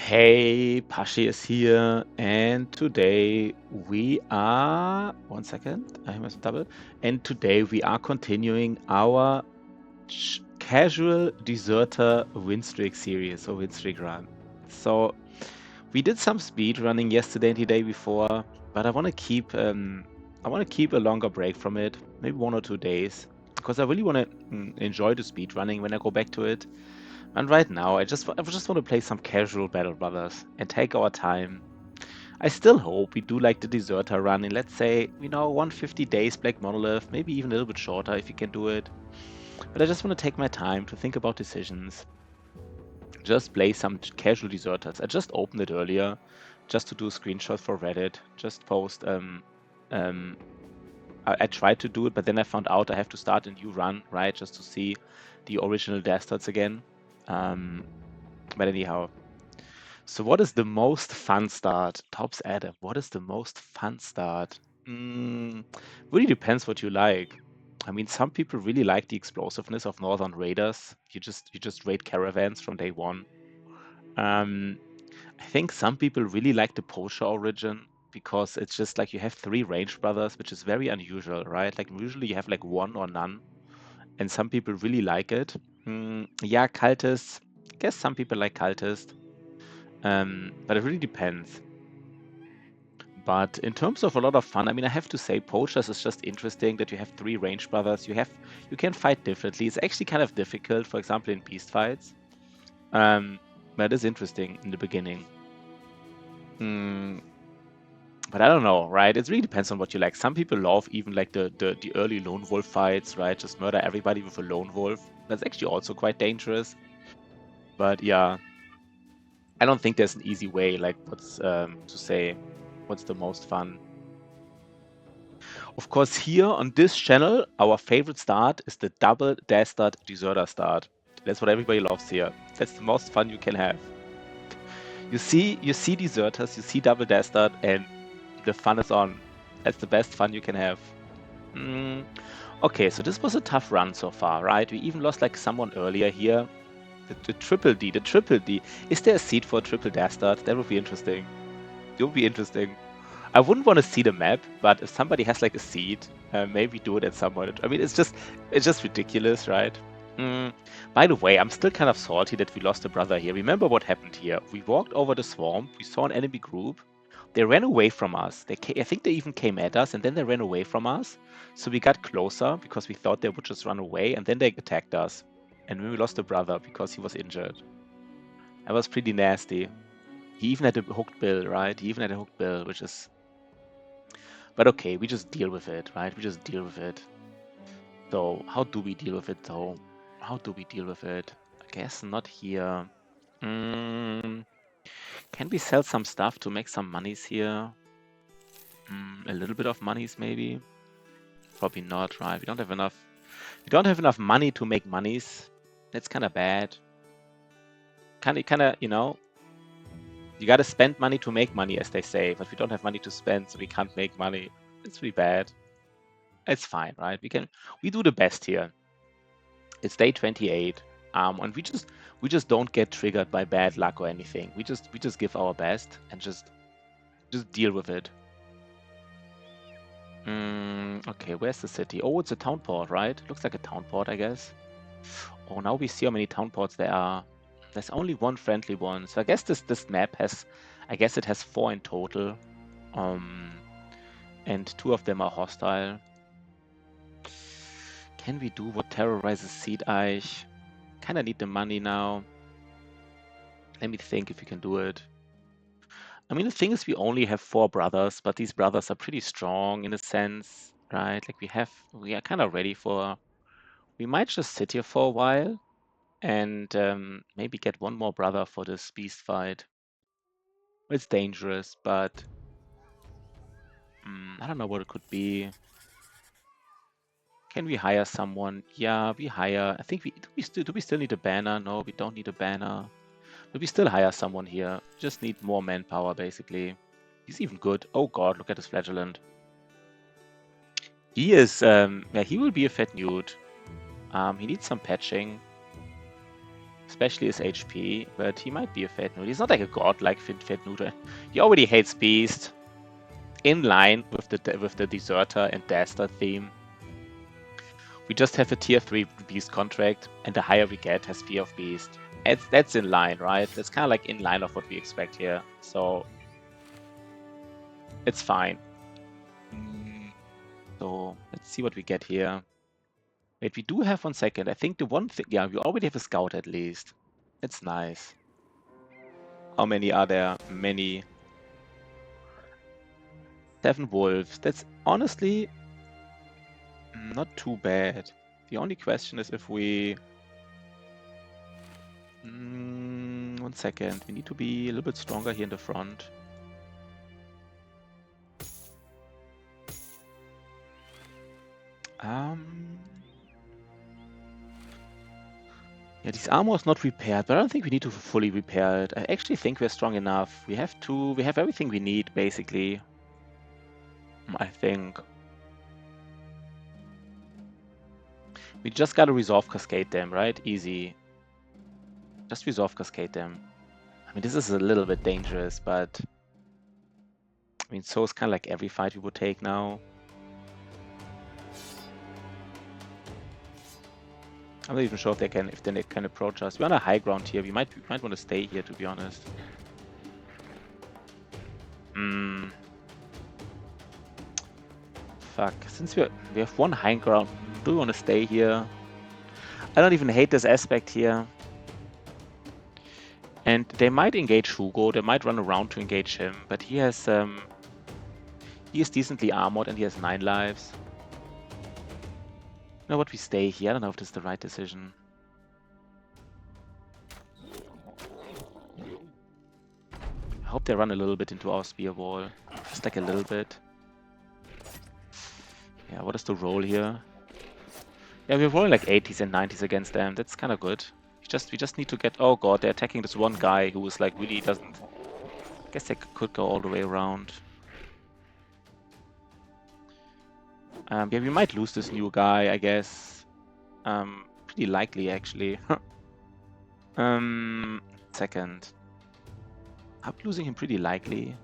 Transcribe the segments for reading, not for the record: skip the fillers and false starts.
Hey, Pashi is here, and today we are. One second, I must double. And today we are continuing our casual deserter win streak series or win streak run. So we did some speed running yesterday and the day before, but I want to keep a longer break from it, maybe 1 or 2 days, because I really want to enjoy the speed running when I go back to it. And right now, I just want to play some casual Battle Brothers and take our time. I still hope we do like the Deserter run in, let's say, 150 days Black Monolith, maybe even a little bit shorter if you can do it. But I just want to take my time to think about decisions. Just play some casual Deserters. I just opened it earlier, just to do a screenshot for Reddit. Just post. Um, I tried to do it, but then I found out I have to start a new run, right, just to see the original Dastards again. But anyhow. So what is the most fun start? Tops Adam, what is the most fun start? Really depends what you like. I mean, some people really like the explosiveness of Northern Raiders. You just raid caravans from day one. Um, I think some people really like the Porsche origin because it's just like you have three range brothers, which is very unusual, right? Like usually you have like one or none, and some people really like it. Yeah, Cultist. I guess some people like Cultist. But it really depends. But in terms of a lot of fun, I mean, I have to say, Poachers is just interesting that you have three range brothers. You can fight differently. It's actually kind of difficult, for example, in beast fights. Um, but it is interesting in the beginning. Mm, but I don't know, right? It really depends on what you like. Some people love even like the early lone wolf fights, right? Just murder everybody with a lone wolf. That's actually also quite dangerous. But yeah, I don't think there's an easy way, like what's to say what's the most fun. Of course, here on this channel, our favorite start is the double Dastard Deserter start. That's what everybody loves here. That's the most fun you can have. You see Deserters, you see double Dastard, and the fun is on. That's the best fun you can have. Mm, okay, so this was a tough run so far, right? We even lost like someone earlier here. The triple D, the triple D. Is there a seed for a triple Dastard? That would be interesting. It would be interesting. I wouldn't want to see the map, but if somebody has like a seed, maybe do it at some point. I mean, it's just ridiculous, right? By the way, I'm still kind of salty that we lost a brother here. Remember what happened here? We walked over the swamp. We saw an enemy group. They ran away from us. I think they even came at us, and then they ran away from us. So we got closer because we thought they would just run away, and then they attacked us. And then we lost a brother because he was injured. That was pretty nasty. He even had a hooked bill, right? He even had a hooked bill, which is. But okay, we just deal with it, right? We just deal with it. So how do we deal with it, though? How do we deal with it? I guess not here. Mm, can we sell some stuff to make some monies here? A little bit of monies, maybe? Probably not, right? We don't have enough. We don't have enough money to make monies. That's kind of bad. You gotta spend money to make money, as they say. But we don't have money to spend, so we can't make money. It's really bad. It's fine, right? We do the best here. It's day 28, and we just don't get triggered by bad luck or anything. We just give our best and just deal with it. Okay, where's the city? Oh, it's a town port, right? Looks like a town port, I guess. Oh, now we see how many town ports there are. There's only one friendly one, so I guess this map has, I guess it has 4 in total, and 2 of them are hostile. Can we do what terrorizes Seed Eich? Kinda need the money now. Let me think if we can do it. I mean, the thing is, we only have 4 brothers, but these brothers are pretty strong in a sense, right? Like we are kind of ready for. We might just sit here for a while and maybe get one more brother for this beast fight. It's dangerous, but I don't know what it could be. Can we hire someone? Yeah, we hire. I think do we still need a banner? No, we don't need a banner. But we still hire someone here. Just need more manpower, basically. He's even good. Oh god, look at his flagellant. He is, yeah, he will be a fat nude. He needs some patching. especially his HP, but he might be a Fed Noodle. He's not like a god like Fed Noodle. He already hates Beast, in line with the Deserter and Dastard theme. We just have a tier 3 Beast contract, and the higher we get has Fear of Beast. That's in line, right? That's kind of like in line of what we expect here, so it's fine. So let's see what we get here. Wait, we do have 1 second. I think the one thing, yeah, we already have a scout at least. It's nice. How many are there? Many. 7 wolves. That's honestly not too bad. The only question is if we... 1 second. We need to be a little bit stronger here in the front. Yeah, this armor is not repaired, but I don't think we need to fully repair it. I actually think we're strong enough. We have everything we need, basically. I think. We just gotta resolve Cascade them, right? Easy. Just resolve Cascade them. I mean, this is a little bit dangerous, but... I mean, so it's kind of like every fight we would take now. I'm not even sure if they can approach us. We're on a high ground here. We might want to stay here, to be honest. Fuck. Since we have 1 high ground, do we want to stay here? I don't even hate this aspect here. And they might engage Hugo. They might run around to engage him, but he is decently armored and he has 9 lives. You know what, we stay here. I don't know if this is the right decision. I hope they run a little bit into our spear wall. Just like a little bit. Yeah, what is the roll here? Yeah, we're rolling like 80s and 90s against them. That's kind of good. We just need to get... Oh god, they're attacking this one guy who is like really doesn't... I guess they could go all the way around. Yeah, we might lose this new guy, I guess. Pretty likely, actually. Second. I'm losing him pretty likely.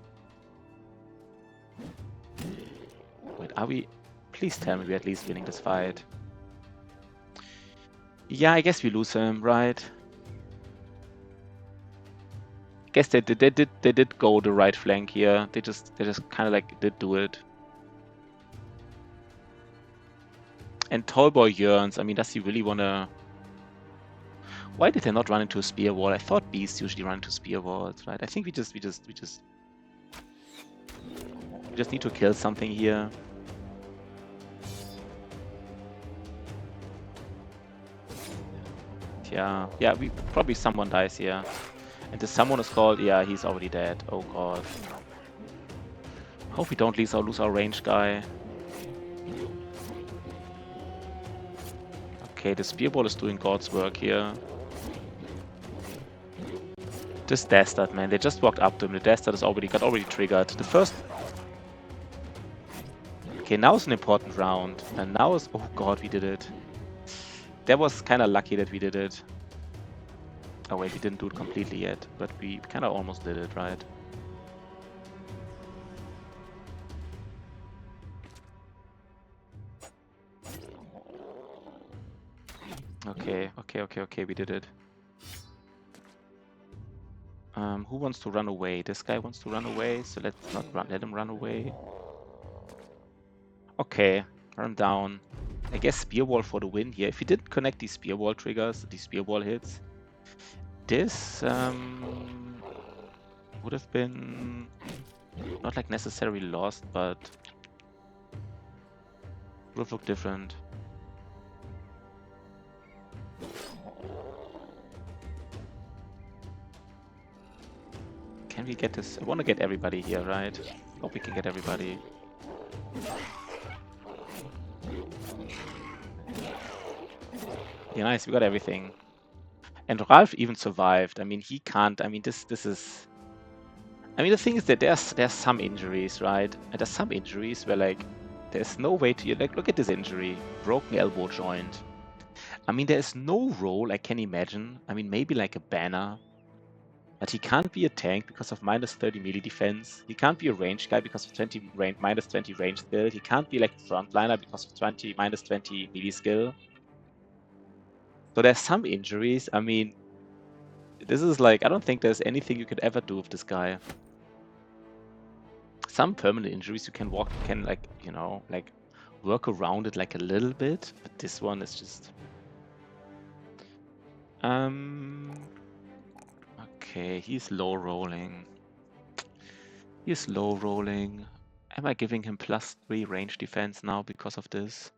Wait, are we... Please tell me we're at least winning this fight. Yeah, I guess we lose him, right? I guess they did go the right flank here. They just kind of like did do it. And Tallboy yearns. I mean, does he really wanna... Why did they not run into a spear wall? I thought beasts usually run into spear walls, right? I think we just need to kill something here. Yeah, we probably someone dies here. And the someone is called... Yeah, he's already dead. Oh god. Hope we don't lose our ranged guy. Okay, the spear ball is doing God's work here. This Dastard, man, they just walked up to him. The Dastard is already triggered. The first... Okay, now is an important round. And now is... Oh god, we did it. That was kind of lucky that we did it. Oh wait, we didn't do it completely yet. But we kind of almost did it, right? Okay, we did it. Who wants to run away? This guy wants to run away, so let's not let him run away. Okay, run down. I guess spear wall for the win here. If we didn't connect these spear wall triggers, these spear wall hits, this would have been not like necessarily lost, but would have looked different. Can we get this? I want to get everybody here, right? Hope we can get everybody. Yeah, nice. We got everything. And Ralph even survived. I mean, he can't. I mean, this is... I mean, the thing is that there's some injuries, right? And there's some injuries where, like, there's no way to... Like, look at this injury. Broken elbow joint. I mean, there is no role I can imagine. I mean, maybe like a banner. But he can't be a tank because of minus 30 melee defense. He can't be a range guy because of minus 20 range skill. He can't be like a frontliner because of minus 20 melee skill. So there's some injuries. I mean, this is like, I don't think there's anything you could ever do with this guy. Some permanent injuries you can like, you know, like work around it like a little bit. But this one is just... Okay, he's low rolling. He's low rolling. Am I giving him +3 range defense now because of this?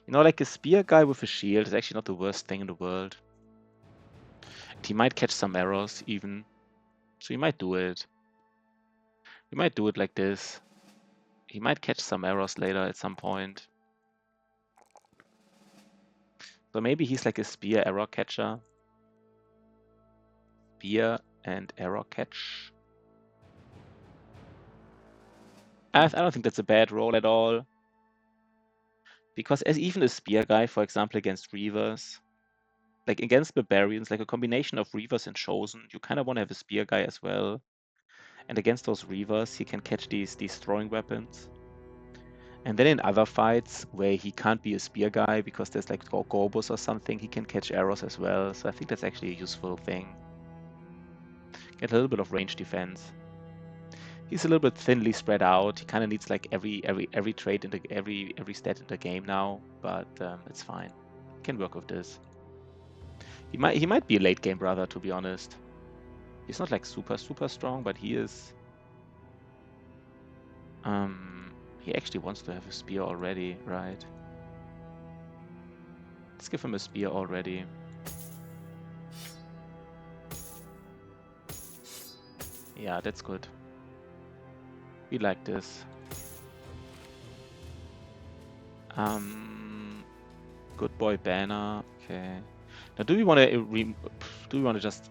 You know, like a spear guy with a shield is actually not the worst thing in the world. And he might catch some arrows even. So you might do it. You might do it like this. He might catch some arrows later at some point. So maybe he's like a spear arrow catcher. Spear and arrow catch. I don't think that's a bad role at all. Because as even a spear guy, for example, against Reavers, like against Barbarians, like a combination of Reavers and Chosen, you kind of want to have a spear guy as well. And against those Reavers, he can catch these throwing weapons. And then in other fights where he can't be a spear guy because there's like Gorbus or something, he can catch arrows as well. So I think that's actually a useful thing. Get a little bit of range defense. He's a little bit thinly spread out. He kind of needs like every trait in the every stat in the game now, but it's fine. He can work with this. He might be a late game brother, to be honest. He's not like super strong, but he is. He actually wants to have a spear already, right? Let's give him a spear already. Yeah, that's good. We like this. Good boy banner. Okay. Now, do we want to just?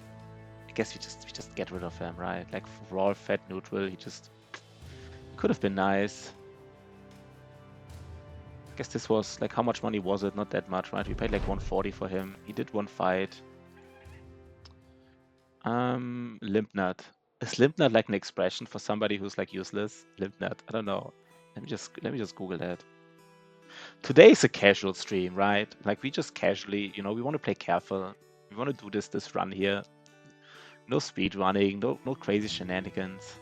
I guess we just get rid of him, right? Like raw, fat, neutral. He could have been nice. I guess this was like, how much money was it? Not that much, right? We paid like 140 for him. He did one fight. Limpnut. Is Limpnut like an expression for somebody who's like useless? Limpnut. I don't know. Let me just Google that. Today is a casual stream, right? Like we just casually, you know, we want to play careful. We want to do this run here. No speed running, no crazy shenanigans.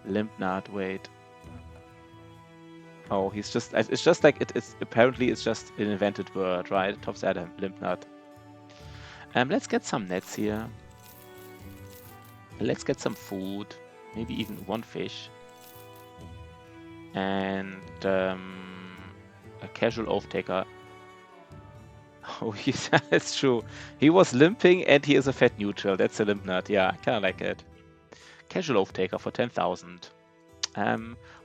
Limpnut, wait. Oh, he's just, it's just like, it's apparently it's just an invented word, right? Tops Adam, Limpnut. Let's get some nets here. Let's get some food, maybe even one fish. And a casual oath-taker. Oh, that's true. He was limping and he is a fat neutral. That's a Limpnut. Yeah, I kind of like it. Casual oath-taker for 10,000.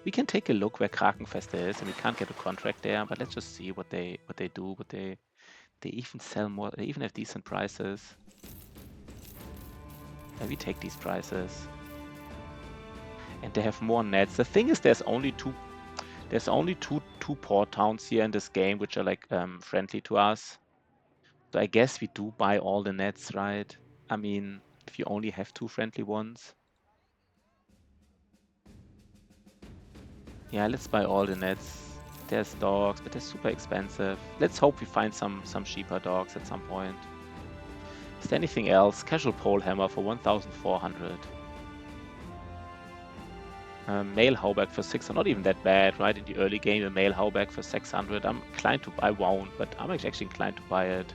We can take a look where Krakenfest is, and we can't get a contract there, but let's just see what they do. They even sell more. They even have decent prices. And we take these prices. And they have more nets. The thing is, there's only two port towns here in this game which are like friendly to us. So I guess we do buy all the nets, right? I mean, if you only have 2 friendly ones. Yeah, let's buy all the nets. There's dogs, but they're super expensive. Let's hope we find some cheaper dogs at some point. Is there anything else? Casual pole hammer for 1,400. Male Hauberg for 600, not even that bad, right? In the early game, a male Hauberg for 600. I'm inclined to, I won't, but I'm actually inclined to buy it.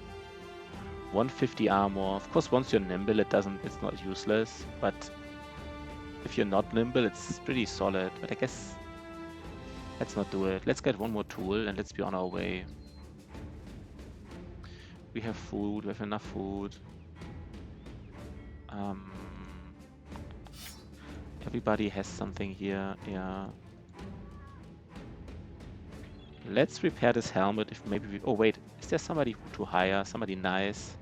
150 armor. Of course, once you're nimble, it's not useless, but if you're not nimble, it's pretty solid. But I guess let's not do it. Let's get one more tool and let's be on our way. We have food. We have enough food. Everybody has something here. Yeah. Let's repair this helmet. If maybe we... Oh wait, is there somebody to hire? Somebody nice?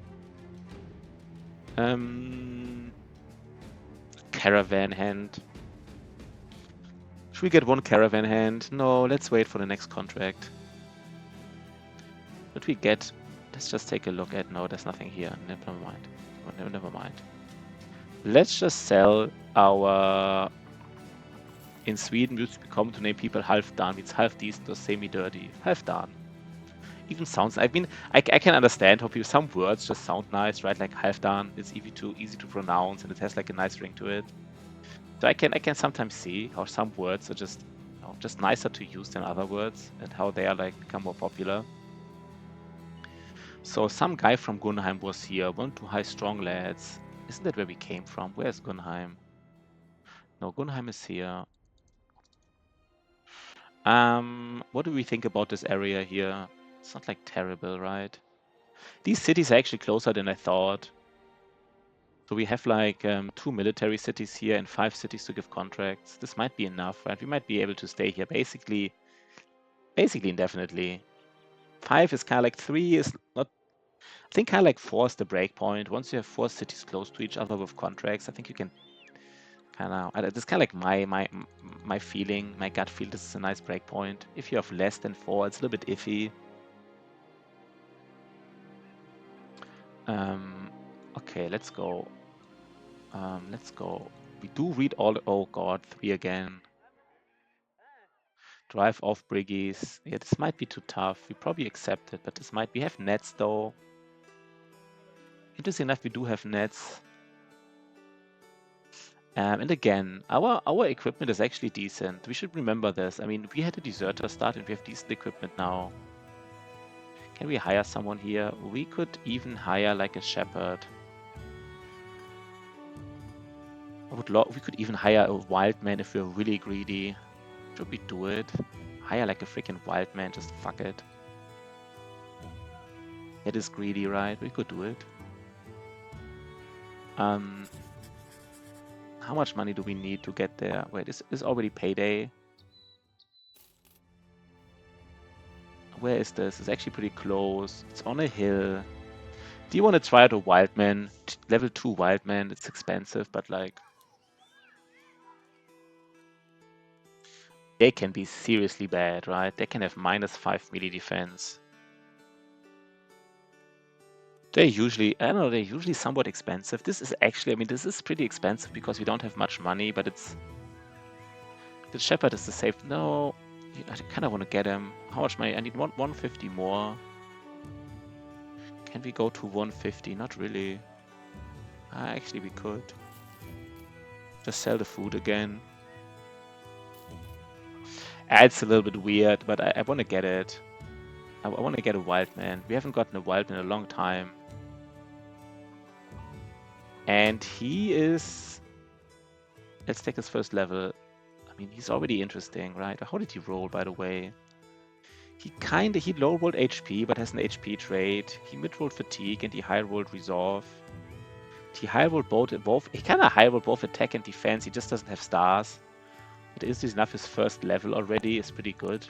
Caravan hand. Should we get one caravan hand? No, let's wait for the next contract. Should we get... Let's just take a look at... No, there's nothing here. Never mind. Oh, never mind. Let's just sell our... In Sweden, we used to be common to name people Halvdan. Means half decent or semi-dirty. Halvdan. Even sounds... I mean, I can understand how people... Some words just sound nice, right? Like Halvdan. It's easy to pronounce and it has like a nice ring to it. So I can sometimes see how some words are just... just nicer to use than other words and how they are like become more popular. So some guy from Gunheim was here. 1 to high strong lads. Isn't that where we came from? Where's Gunheim? No, Gunheim is here. What do we think about this area here? It's not like terrible, right? These cities are actually closer than I thought. So we have like 2 military cities here and 5 cities to give contracts. This might be enough, right? We might be able to stay here basically indefinitely. 5 is kind of like 3 is not... I think kind of like 4 is the break point. Once you have 4 cities close to each other with contracts, I think you can kind of... This is kind of like my feeling, my gut feel. This is a nice break point. If you have less than 4, it's a little bit iffy. Okay, let's go. Let's go. We do read all... Oh god, 3 again. Drive off Briggies. Yeah, this might be too tough. We probably accept it, but this might... We have nets though. Interesting enough, we do have nets. And again, our equipment is actually decent. We should remember this. I mean, we had a deserter start and we have decent equipment now. Can we hire someone here? We could even hire like a shepherd. We could even hire a wild man if we're really greedy. Should we do it? Hire like a freaking wild man, just fuck it. It is greedy, right? We could do it. How much money do we need to get there? Wait, this is already payday. Where is this? It's actually pretty close. It's on a hill. Do you want to try out a wildman? Level 2 wildman. It's expensive, but like... They can be seriously bad, right? They can have -5 melee defense. They're usually... I don't know, they're usually somewhat expensive. This is actually... I mean, this is pretty expensive because we don't have much money, but it's... The shepherd is the safe... No... I kind of want to get him. How much money? I need 150 more. Can we go to 150? Not really. Actually, we could. Just sell the food again. It's a little bit weird, but I want to get it. I want to get a wild man. We haven't gotten a wild man in a long time. And he is... Let's take his first level. I mean, he's already interesting, right? How did he roll, by the way? He low-rolled HP, but has an HP trait. He mid-rolled fatigue, and he high-rolled resolve. He high-rolled both. He kind of high-rolled both attack and defense. He just doesn't have stars. It is enough. His first level already is pretty good.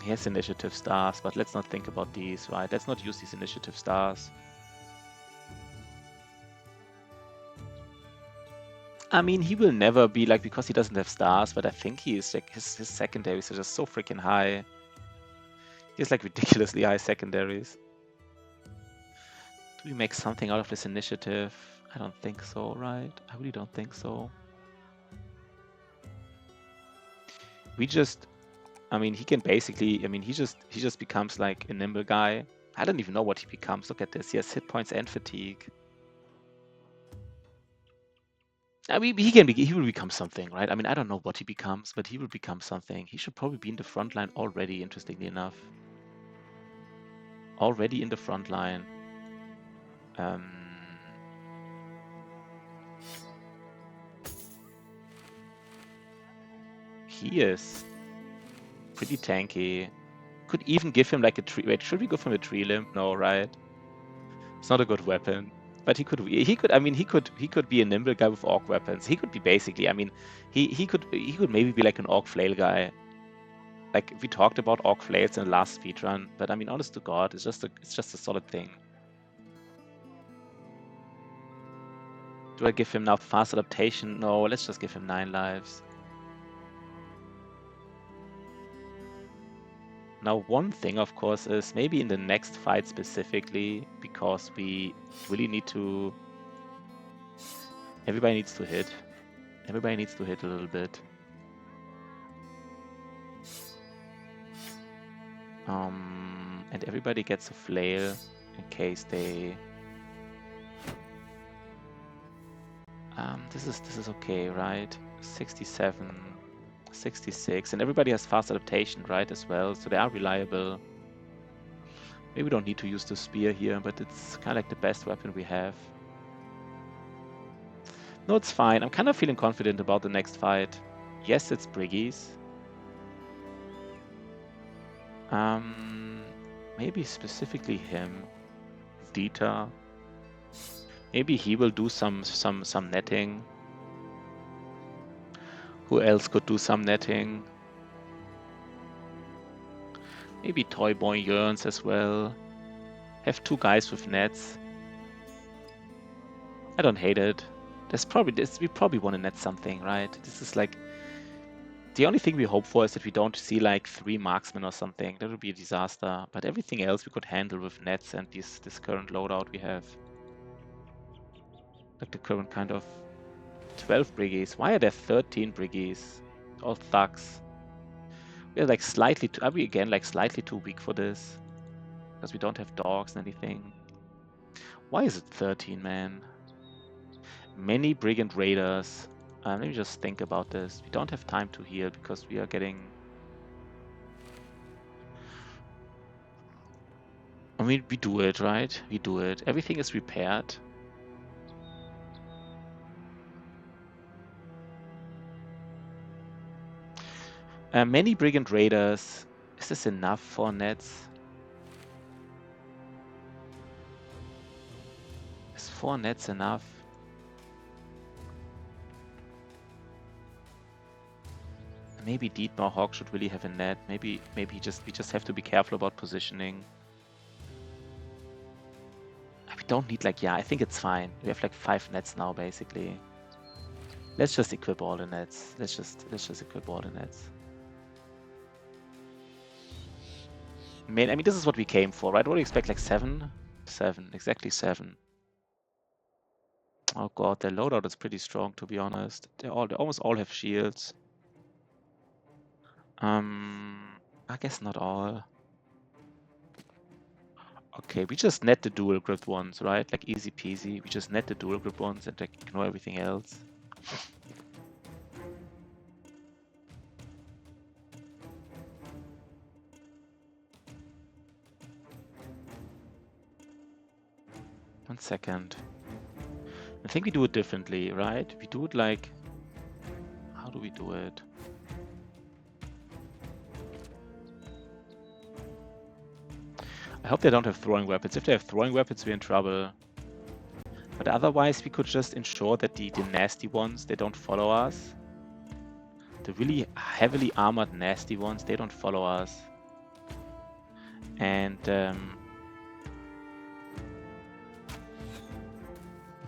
He has initiative stars, but let's not think about these, right? Let's not use these initiative stars. I mean, he will never be like, because he doesn't have stars, but I think he is like his secondaries are just so freaking high. He has like ridiculously high secondaries. Do we make something out of this initiative? I don't think so, right? I really don't think so. We just... I mean, he can basically... I mean, he just becomes like a nimble guy. I don't even know what he becomes. Look at this. He has hit points and fatigue. I mean, he will become something, right? I mean, I don't know what he becomes, but he will become something. He should probably be in the front line already, interestingly enough. Already in the front line. He is pretty tanky. Could even give him like a tree... Wait, should we go from a tree limb? No, right? It's not a good weapon. But he could I mean, he could be a nimble guy with orc weapons. He could be basically, I mean, he could maybe be like an orc flail guy. Like we talked about orc flails in the last speedrun, but I mean, honest to God, it's just a solid thing. Do I give him now fast adaptation? No, let's just give him 9 lives. Now, one thing, of course, is maybe in the next fight specifically, because we really need to... Everybody needs to hit. Everybody needs to hit a little bit. And everybody gets a flail in case they... This is okay, right? 67, 66, and everybody has fast adaptation, right, as well, so they are reliable. Maybe we don't need to use the spear here, but it's kind of like the best weapon we have. No, it's fine. I'm kind of feeling confident about the next fight. Yes, it's Briggies. Maybe specifically him. Dieter. Maybe he will do some netting. Who else could do some netting? Maybe Toy Boy Yearns as well. Have two guys with nets. I don't hate it. We probably want to net something, right? This is like... The only thing we hope for is that we don't see like 3 marksmen or something. That would be a disaster. But everything else we could handle with nets and this current loadout we have. Like the current kind of 12 Briggies. Why are there 13 Briggies? All thugs. We're like slightly too... Are we again like slightly too weak for this? Because we don't have dogs and anything. Why is it 13, man? Many Brigand Raiders. Let me just think about this. We don't have time to heal because we are getting... I mean, we do it, right? We do it. Everything is repaired. Many Brigand Raiders. Is this enough for nets? Is 4 nets enough? Maybe Dietmar Hawk should really have a net. Maybe we just have to be careful about positioning. We don't need like... Yeah, I think it's fine. We have like 5 nets now, basically. Let's just equip all the nets. Let's just equip all the nets. I mean, this is what we came for, right? What do you expect? Like 7? 7, exactly 7. Oh god, their loadout is pretty strong, to be honest. They almost all have shields. I guess not all. Okay, we just net the dual grip ones, right? Like easy peasy. We just net the dual grip ones and like ignore everything else. One second. I think we do it differently, right? We do it like... How do we do it? I hope they don't have throwing weapons. If they have throwing weapons, we're in trouble. But otherwise, we could just ensure that the nasty ones, they don't follow us. The really heavily armored nasty ones, they don't follow us. And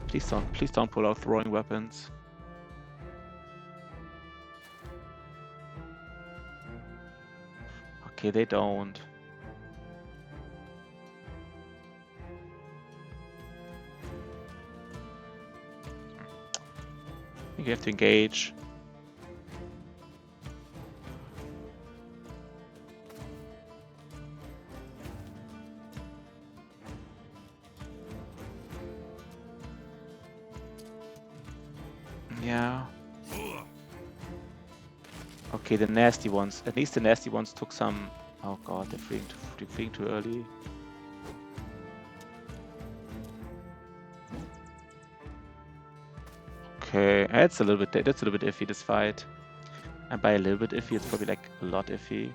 please don't pull out throwing weapons. Okay, they don't. I think you have to engage. Yeah. Okay, the nasty ones. At least the nasty ones took some... Oh god, they're fleeing too early. Okay, that's a little bit iffy, this fight. And by a little bit iffy, it's probably like a lot iffy.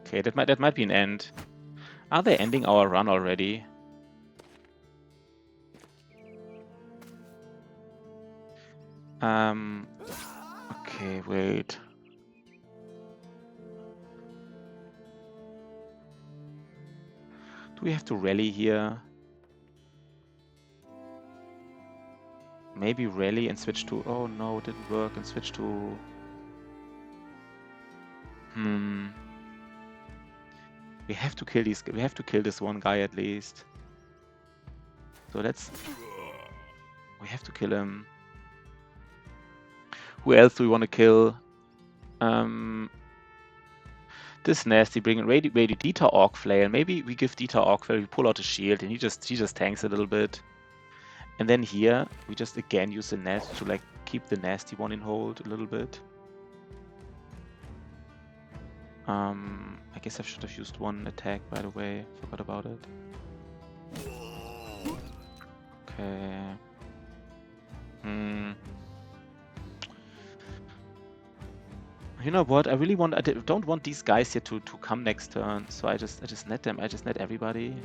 Okay, that might be an end. Are they ending our run already? Okay, wait. Do we have to rally here? Maybe rally and switch to... Oh no, it didn't work, and switch to... We have to kill these. We have to kill this one guy at least. So let's... We have to kill him. Who else do we want to kill? This nasty, bring in Rady Dieter Orc Flail. Maybe we give Dieter Orc Flail, we pull out a shield, and he just tanks a little bit. And then here we just again use the nest to like keep the nasty one in hold a little bit. I guess I should have used one attack, by the way. Forgot about it. Okay. You know what? I really want. I don't want these guys here to come next turn. So I just net them. I just net everybody.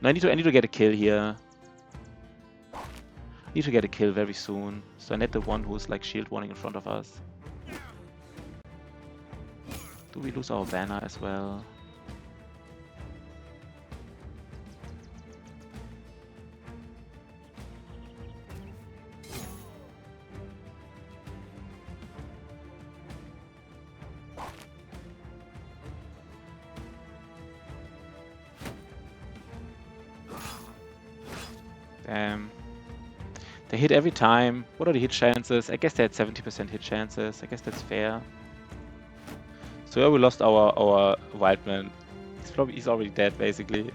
No, I need to get a kill here. I need to get a kill very soon. So I net the one who's like shield warning in front of us. Do we lose our banner as well? Damn. They hit every time. What are the hit chances? I guess they had 70% hit chances. I guess that's fair. So yeah, we lost our Wildman. He's already dead basically.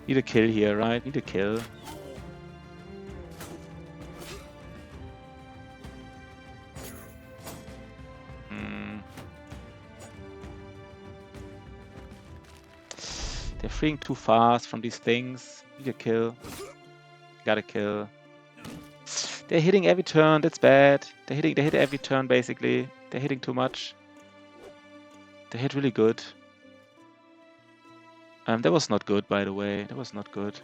Need a kill here, right? Need a kill. They're freeing too fast from these things. Need a kill. Gotta kill. They're hitting every turn. That's bad. They hit every turn basically. They're hitting too much. They hit really good. That was not good, by the way. That was not good.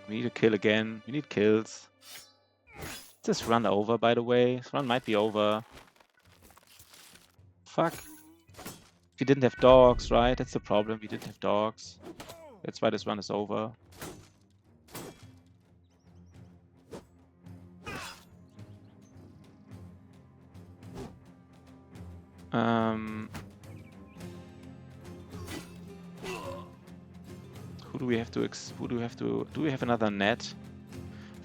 We need to kill again. We need kills. This run over, by the way. This run might be over. Fuck. We didn't have dogs, right? That's the problem. We didn't have dogs. That's why this run is over. Who do we have to... Do we have another net?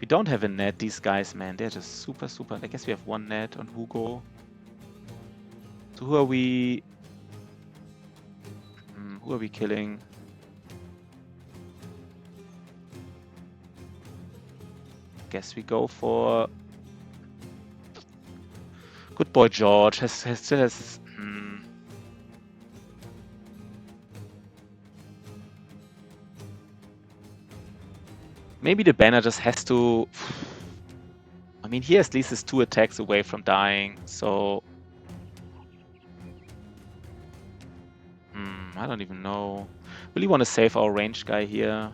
We don't have a net, these guys, man. They're just super... I guess we have one net on Hugo. So who are we... Who are we killing? Guess we go for... Good boy George still has... Maybe the banner just has to... I mean, he at least is 2 attacks away from dying, so... I don't even know. Really want to save our ranged guy here.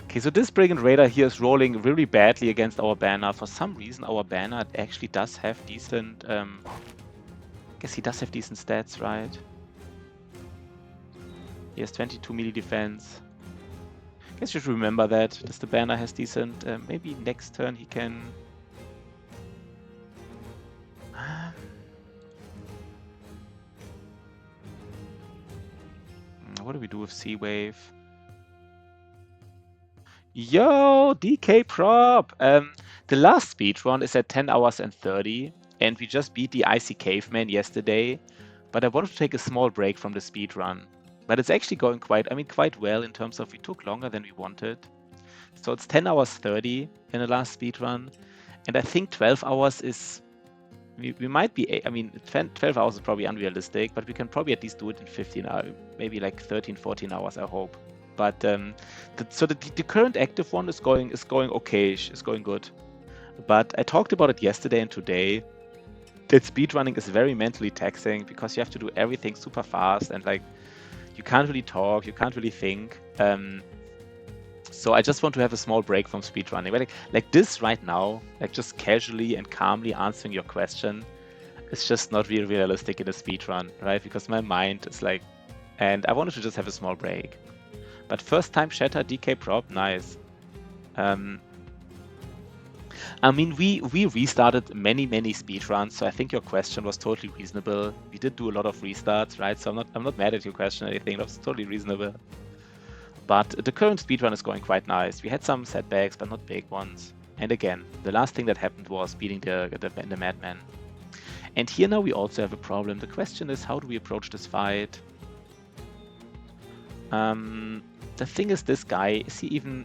Okay, so this Brigand Raider here is rolling really badly against our banner. For some reason, our banner actually does have decent... I guess he does have decent stats, right? He has 22 melee defense. I guess you should remember that. Does the banner has decent... maybe next turn he can... What do we do with Sea Wave? Yo, DK Prop! The last speedrun is at 10 hours and 30, and we just beat the Icy Caveman yesterday, but I wanted to take a small break from the speedrun. But it's actually going quite well in terms of we took longer than we wanted. So it's 10 hours 30 in the last speedrun, And I think 12 hours is... We might be... I mean, 12 hours is probably unrealistic, but we can probably at least do it in 15 hours. Maybe like 13, 14 hours, I hope. But so the current active one is going okay, is going good. But I talked about it yesterday and today. That speedrunning is very mentally taxing because you have to do everything super fast and like you can't really talk, you can't really think. So I just want to have a small break from speedrunning. Like this right now, like just casually and calmly answering your question, it's just not really realistic in a speedrun, right? Because my mind is like, and I wanted to just have a small break. But first time shatter DK prop, nice. I mean, we restarted many speedruns, so I think your question was totally reasonable. We did do a lot of restarts, right? So I'm not mad at your question or anything. That was totally reasonable. But the current speedrun is going quite nice. We had some setbacks, but not big ones. And again, the last thing that happened was beating the Madman. And here now we also have a problem. The question is, how do we approach this fight? The thing is, this guy, is he even...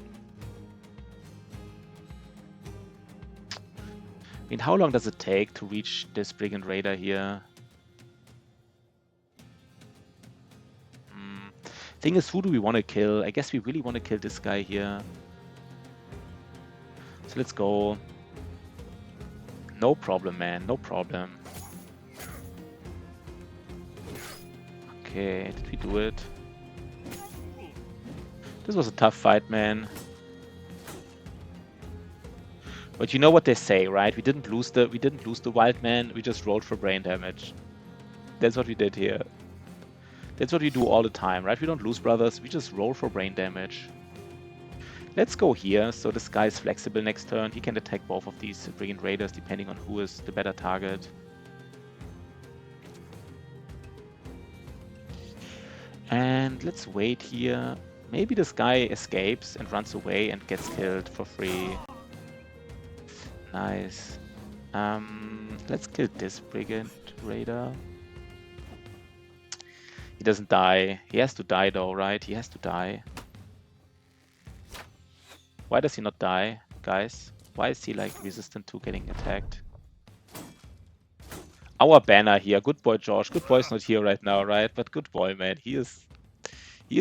I mean, how long does it take to reach this Brigand Raider here? Thing is, who do we want to kill? I guess we really want to kill this guy here. So let's go. No problem, man. No problem. Okay, did we do it? This was a tough fight, man. But you know what they say, right? We didn't lose the wild man. We just rolled for brain damage. That's what we did here. That's what we do all the time, right? We don't lose brothers. We just roll for brain damage. Let's go here. So this guy is flexible next turn. He can attack both of these Brigand Raiders depending on who is the better target. And let's wait here. Maybe this guy escapes and runs away and gets killed for free. Nice. Let's kill this Brigand Raider. He doesn't die. He has to die though, right? He has to die. Why does he not die, guys? Why is he like resistant to getting attacked? Our banner here. Good boy, George. Good boy's not here right now, right? But good boy, man. He is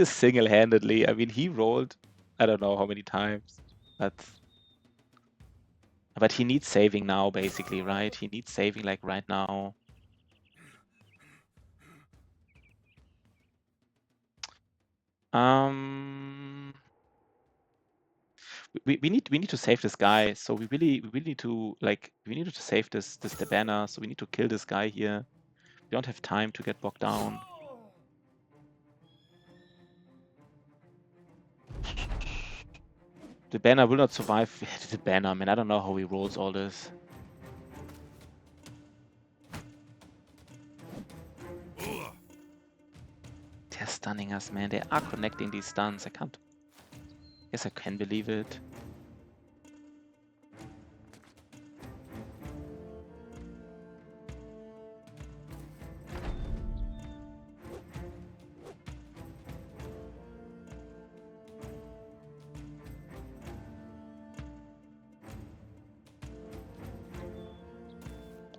single-handedly. I mean, he rolled I don't know how many times. But he needs saving now, basically, right? He needs saving like right now. We need to save this guy. So we really need to save this Debana. So we need to kill this guy here. We don't have time to get bogged down. The banner will not survive. The banner, man. I don't know how he rolls all this. They're stunning us, man. They are connecting these stuns. I can't. Guess I can believe it.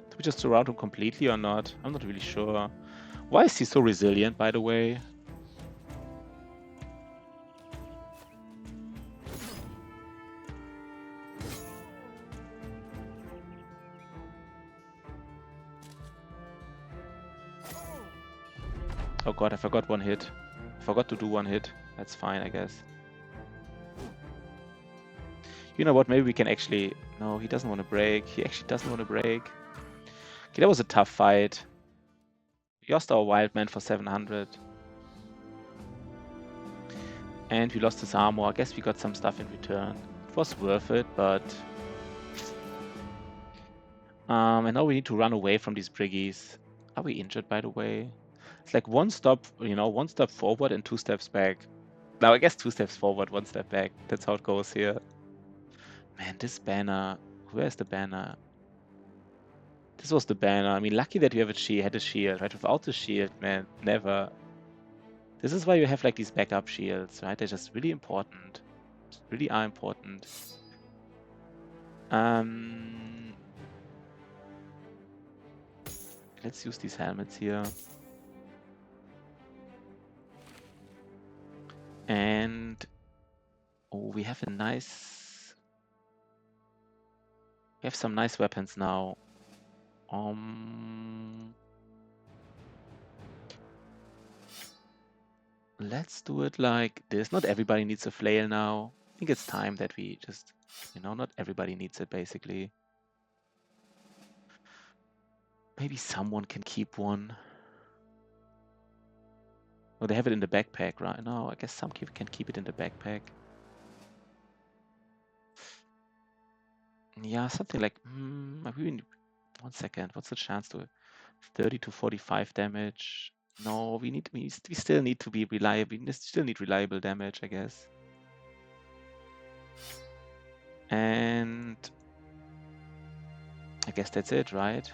Do we just surround him completely or not? I'm not really sure. Why is he so resilient, by the way? Oh god, I forgot one hit. I forgot to do one hit. That's fine, I guess. You know what, maybe we can actually... No, he doesn't want to break. He actually doesn't want to break. Okay, that was a tough fight. We lost our wild man for 700. And we lost his armor. I guess we got some stuff in return. It was worth it, but... and now we need to run away from these briggies. Are we injured, by the way? It's like one stop, you know, one step forward and 2 steps back. Now, I guess 2 steps forward, 1 step back. That's how it goes here. Man, this banner. Where's the banner? This was the banner. I mean, lucky that you have had a shield, right? Without the shield, man, never. This is why you have like these backup shields, right? They're just really important. Really are important. Let's use these helmets here. And oh, we have a nice. We have some nice weapons now. Let's do it like this. Not everybody needs a flail now. I think it's time that we just, not everybody needs it basically. Maybe someone can keep one. Oh, they have it in the backpack, right? No, I guess some can keep it in the backpack. Yeah, something like, maybe 1 second. What's the chance to 30 to 45 damage? No, we still need to be reliable. We still need reliable damage, I guess. And I guess that's it, right?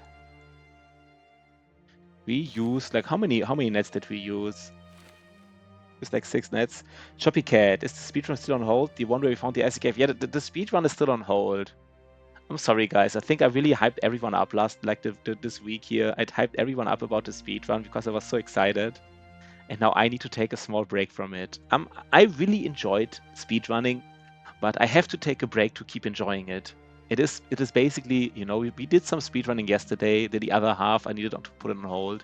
We use like how many nets did we use? It's like 6 nets. Choppy Cat, is the speedrun still on hold? The one where we found the icy cave? Yeah, the speedrun is still on hold. I'm sorry, guys. I think I really hyped everyone up this week here. I hyped everyone up about the speedrun because I was so excited. And now I need to take a small break from it. I really enjoyed speedrunning, but I have to take a break to keep enjoying it. It is basically, we did some speedrunning yesterday. The other half I needed to put it on hold.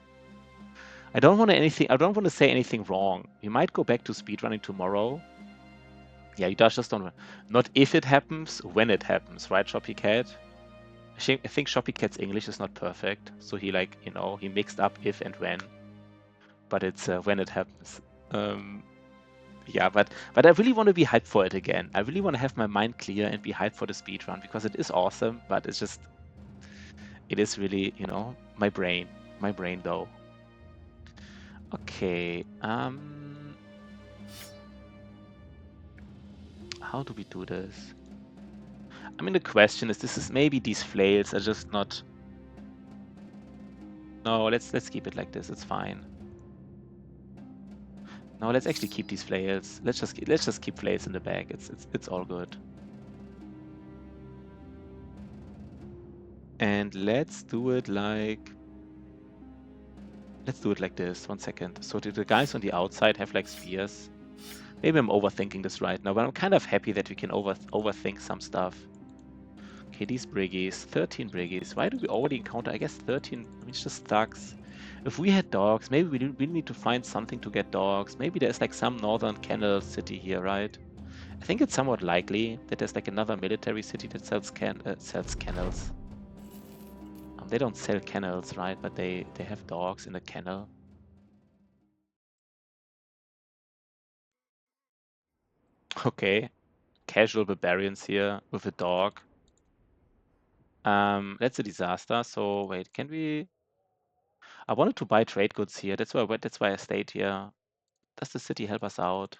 I don't want to say anything wrong. We might go back to speedrunning tomorrow. Yeah, you just don't. Not if it happens, when it happens, right, Choppy Cat? I think Choppy Cat's English is not perfect, so he he mixed up if and when. But it's when it happens. Yeah, but I really want to be hyped for it again. I really want to have my mind clear and be hyped for the speedrun because it is awesome, but it is really, my brain though. Okay, how do we do this? I mean, the question is, maybe these flails are just not. No, let's keep it like this. It's fine. No, let's actually keep these flails. Let's just keep flails in the bag. It's all good. And let's do it like this. 1 second. So do the guys on the outside have like spears? Maybe I'm overthinking this right now, but I'm kind of happy that we can overthink some stuff. Okay, these briggies, 13 briggies. Why do we already encounter, I guess 13, I mean, it's just thugs. If we had dogs, maybe we need to find something to get dogs. Maybe there's like some northern canal city here, right? I think it's somewhat likely that there's like another military city that sells kennels. They don't sell kennels, right? But they have dogs in the kennel. Okay. Casual barbarians here with a dog. That's a disaster. So wait, can we? I wanted to buy trade goods here. That's why I stayed here. Does the city help us out?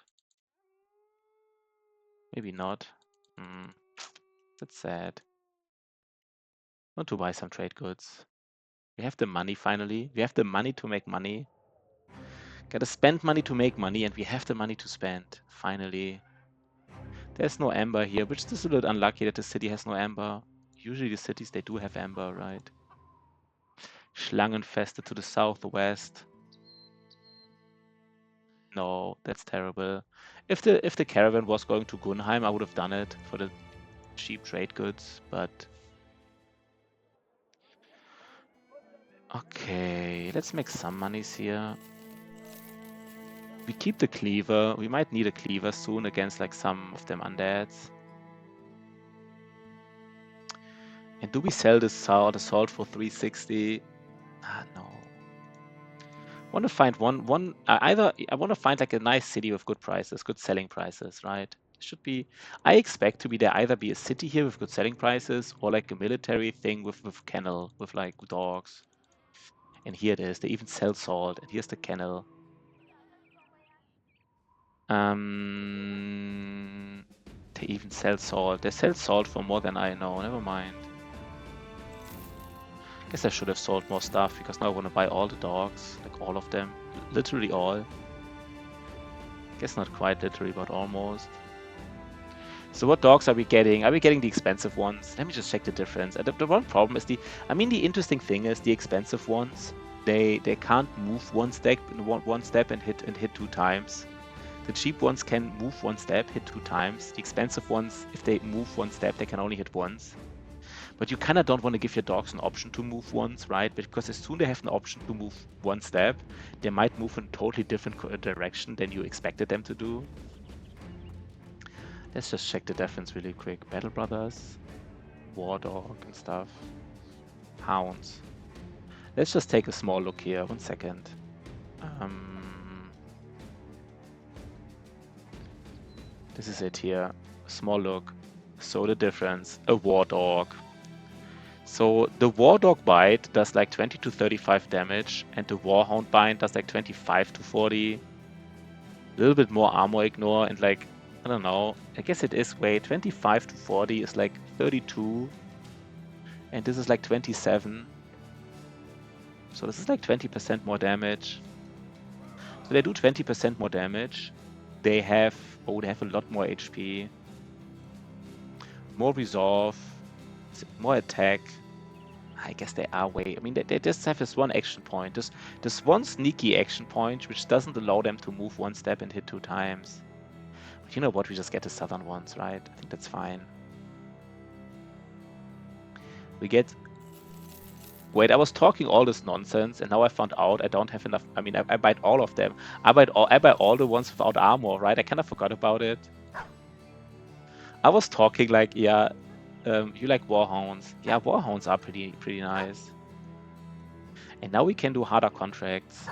Maybe not. That's sad. I want to buy some trade goods. We have the money finally. We have the money to make money. Gotta spend money to make money, and we have the money to spend. Finally. There's no amber here, which is a little unlucky that the city has no amber. Usually the cities, they do have amber, right? Schlangenfeste to the southwest. No, that's terrible. If the caravan was going to Gunheim, I would have done it for the cheap trade goods, but okay, let's make some monies here. We keep the cleaver. We might need a cleaver soon against like some of them undeads. And do we sell the salt for 360? No. I want to find I want to find like a nice city with good prices, good selling prices, right? Should be. I expect to be there either be a city here with good selling prices or like a military thing with kennel with like dogs. And here it is. They even sell salt, and here's the kennel. They even sell salt. They sell salt for more than I know. Never mind. Guess I should have sold more stuff because now I want to buy all the dogs, like all of them, literally all. Guess not quite literally, but almost. So what dogs are we getting? Are we getting the expensive ones? Let me just check the difference. The one problem is the interesting thing is the expensive ones, they can't move one step and hit 2 times. The cheap ones can move 1 step, hit 2 times. The expensive ones, if they move 1 step, they can only hit once. But you kind of don't want to give your dogs an option to move once, right? Because as soon as they have an option to move 1 step, they might move in a totally different direction than you expected them to do. Let's just check the difference really quick. Battle Brothers, War Dog and stuff. Hounds. Let's just take a small look here. 1 second. This is it here. Small look. So the difference. A War Dog. So the War Dog bite does like 20 to 35 damage, and the Warhound bite does like 25 to 40. A little bit more armor ignore, and like, I don't know, I guess it is, wait, 25 to 40 is like 32, and this is like 27. So this is like 20% more damage. So they do 20% more damage. They have, oh, they have a lot more HP. More resolve, more attack. I guess they are way. I mean, they just have this one action point. This one sneaky action point, which doesn't allow them to move 1 step and hit 2 times. But you know what? We just get the southern ones, right? I think that's fine. We get. Wait, I was talking all this nonsense, and now I found out I don't have enough. I mean, I bite all of them. I buy all the ones without armor, right? I kind of forgot about it. I was talking like, yeah, you like Warhounds. Yeah, Warhounds are pretty nice. And now we can do harder contracts.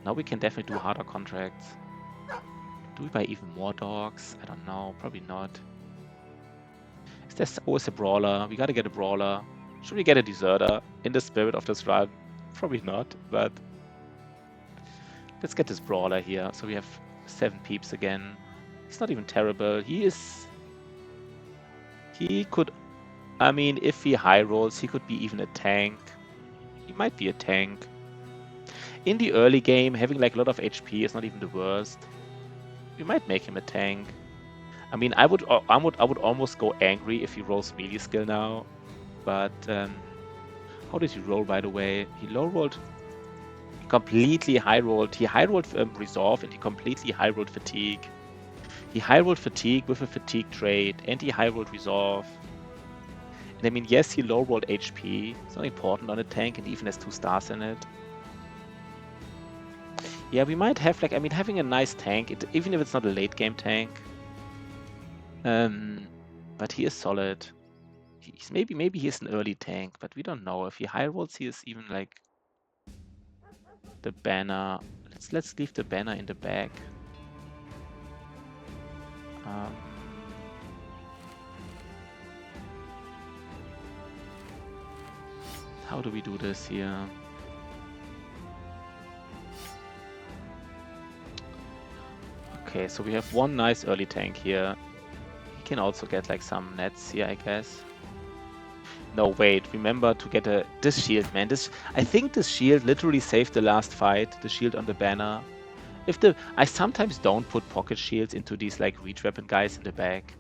Now we can definitely do harder contracts. Do we buy even more dogs? I don't know. Probably not. Is there always a brawler? We gotta get a brawler. Should we get a deserter in the spirit of this run? Probably not, but let's get this brawler here. So we have 7 peeps again. He's not even terrible. He could, I mean, if he high rolls, he could be even a tank. He might be a tank. In the early game, having like a lot of HP is not even the worst. We might make him a tank. I mean, I would almost go angry if he rolls melee skill now. But how did he roll, by the way? He low rolled, completely high rolled. He high rolled resolve, and he completely high rolled fatigue. He high rolled fatigue with a fatigue trait, and he high rolled resolve. And I mean, yes, he low rolled HP. It's not important on a tank, and he even has 2 stars in it. Yeah, we might have, like, I mean, having a nice tank, even if it's not a late game tank. But he is solid. Maybe he's an early tank, but we don't know. If he high rolls, he is even like the banner. Let's leave the banner in the back. How do we do this here? Okay, so we have one nice early tank here. He can also get like some nets here, I guess. No, wait, remember to get this shield, man. I think this shield literally saved the last fight, the shield on the banner. I sometimes don't put pocket shields into these like reach weapon guys in the back.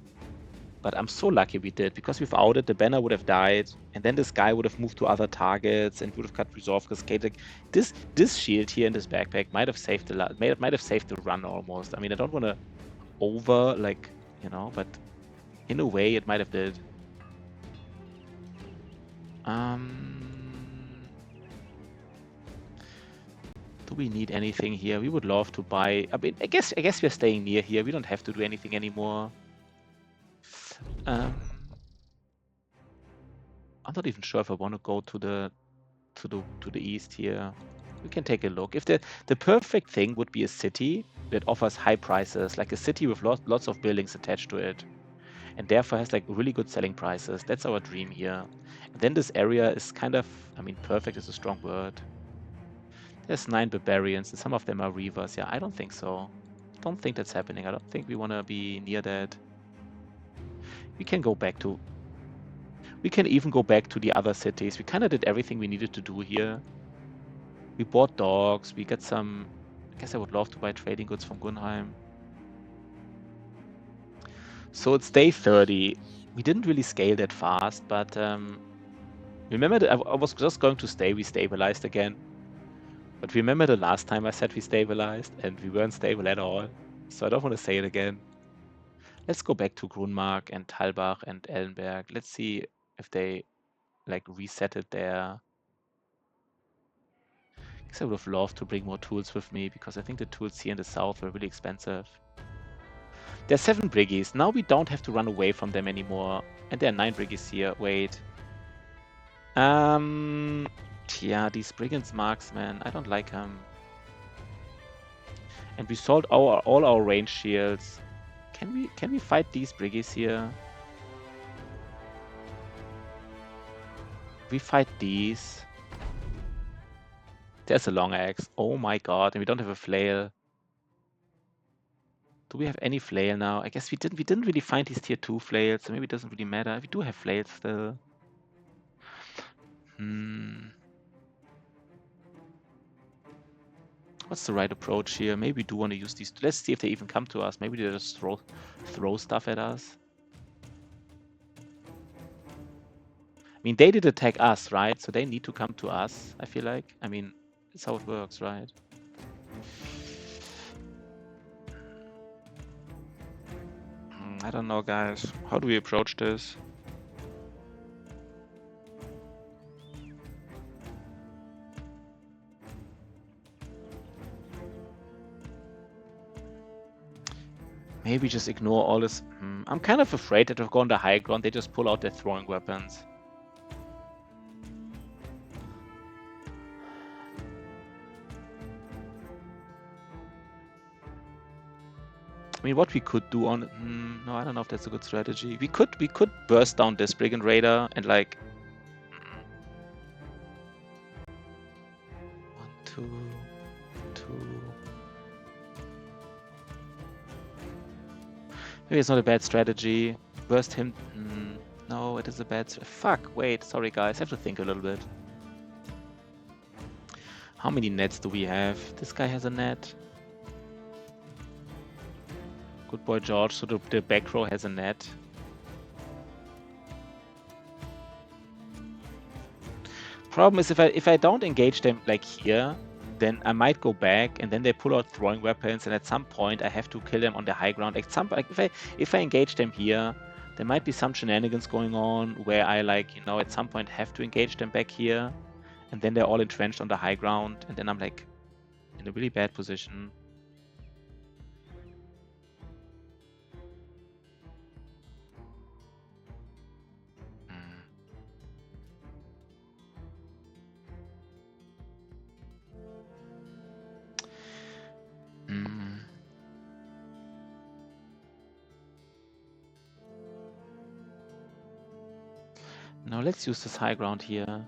But I'm so lucky we did, because without it, the banner would have died, and then this guy would have moved to other targets and would have got resolve cascade. This shield here in this backpack might have saved the run almost. I mean, I don't want to over, like, you know, but in a way it might have did. Do we need anything here? We would love to buy. I mean, I guess we're staying near here. We don't have to do anything anymore. I'm not even sure if I want to go to the east here. We can take a look. If the perfect thing would be a city that offers high prices, like a city with lots of buildings attached to it, and therefore has like really good selling prices. That's our dream here. And then this area is kind of, I mean, perfect is a strong word. There's 9 barbarians, and some of them are reavers. Yeah, I don't think so. I don't think that's happening. I don't think we want to be near that. We can go back to... We can even go back to the other cities. We kind of did everything we needed to do here. We bought dogs. We got some... I guess I would love to buy trading goods from Gunheim. So it's day 30. We didn't really scale that fast, but remember that I was just going to stay. We stabilized again. But remember the last time I said we stabilized and we weren't stable at all. So I don't want to say it again. Let's go back to Grunmark and Talbach and Ellenberg. Let's see if they like resetted their... I guess I would have loved to bring more tools with me because I think the tools here in the south were really expensive. There's 7 briggies. Now we don't have to run away from them anymore. And there are 9 briggies here. Wait. Yeah, these brigands marksmen. I don't like them. And we sold all our range shields. Can we fight these briggies here? We fight these. There's a long axe. Oh my god, and we don't have a flail. Do we have any flail now? I guess we didn't really find these tier 2 flails, so maybe it doesn't really matter. We do have flails still. What's the right approach here? Maybe we do want to use these. Let's see if they even come to us. Maybe they just throw stuff at us. I mean, they did attack us, right? So they need to come to us, I feel like. I mean, that's how it works, right? I don't know, guys. How do we approach this? Maybe just ignore all this. I'm kind of afraid that if we go on the high ground, they just pull out their throwing weapons. I mean, what we could do on... no, I don't know if that's a good strategy. We could burst down this Brigand Raider and like... 1, 2, 2... Maybe it's not a bad strategy. Burst him... no, it is a bad... Fuck, wait, sorry guys, I have to think a little bit. How many nets do we have? This guy has a net. Good boy, George. So the back row has a net. Problem is if I don't engage them like here, then I might go back and then they pull out throwing weapons, and at some point I have to kill them on the high ground. Like if I engage them here, there might be some shenanigans going on where I at some point have to engage them back here, and then they're all entrenched on the high ground, and then I'm like in a really bad position. Now let's use this high ground here.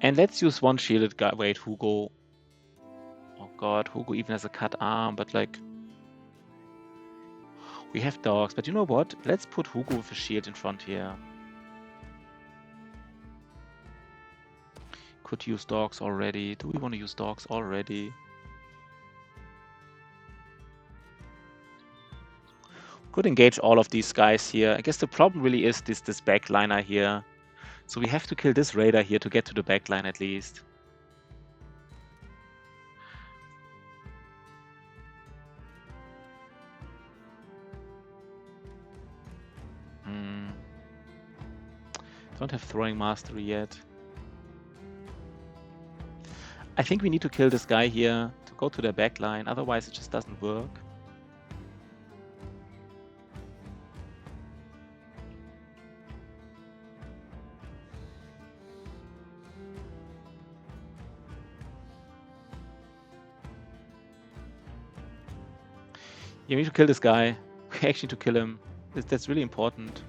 And let's use one shielded guy. Wait, Hugo. Oh god, Hugo even has a cut arm, but like... we have dogs, but you know what? Let's put Hugo with a shield in front here. Could use dogs already. Do we want to use dogs already? Could engage all of these guys here. I guess the problem really is this backliner here. So we have to kill this raider here to get to the backline at least. Don't have throwing mastery yet. I think we need to kill this guy here to go to their backline, otherwise it just doesn't work. Yeah, we need to kill this guy. We actually need to kill him. That's really important.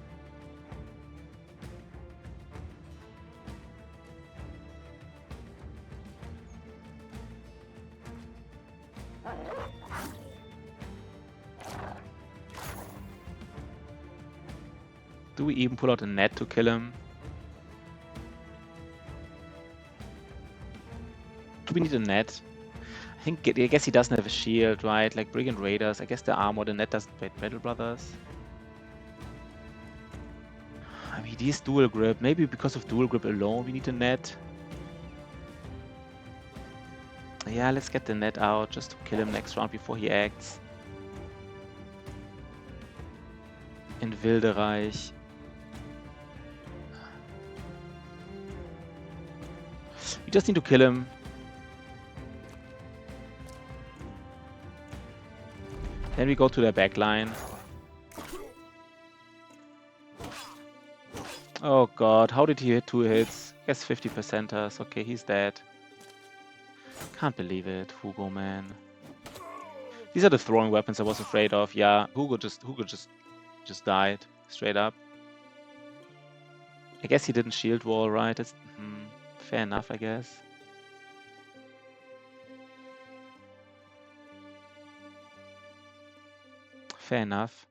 Do we even pull out a net to kill him? Do we need a net? I guess he doesn't have a shield, right? Like Brigand Raiders. I guess the armor, the net doesn't play Battle Brothers. I mean, he's dual grip. Maybe because of dual grip alone, we need a net. Yeah, let's get the net out just to kill him next round before he acts. In Wildereich. We just need to kill him. Then we go to their backline. Oh god, how did he hit 2 hits? Guess 50%ers. Okay, he's dead. Can't believe it, Hugo, man. These are the throwing weapons I was afraid of. Yeah, Hugo just died straight up. I guess he didn't shield wall, right? It's fair enough, I guess. Fair enough.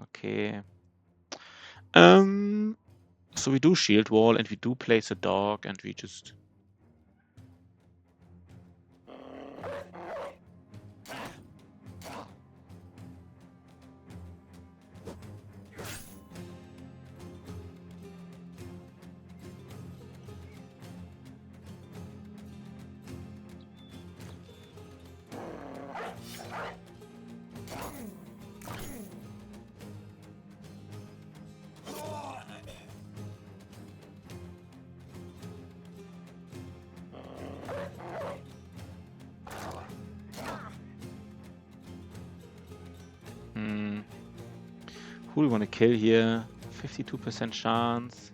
Okay. So we do shield wall and we do place a dog and we just... Who do we want to kill here? 52% chance.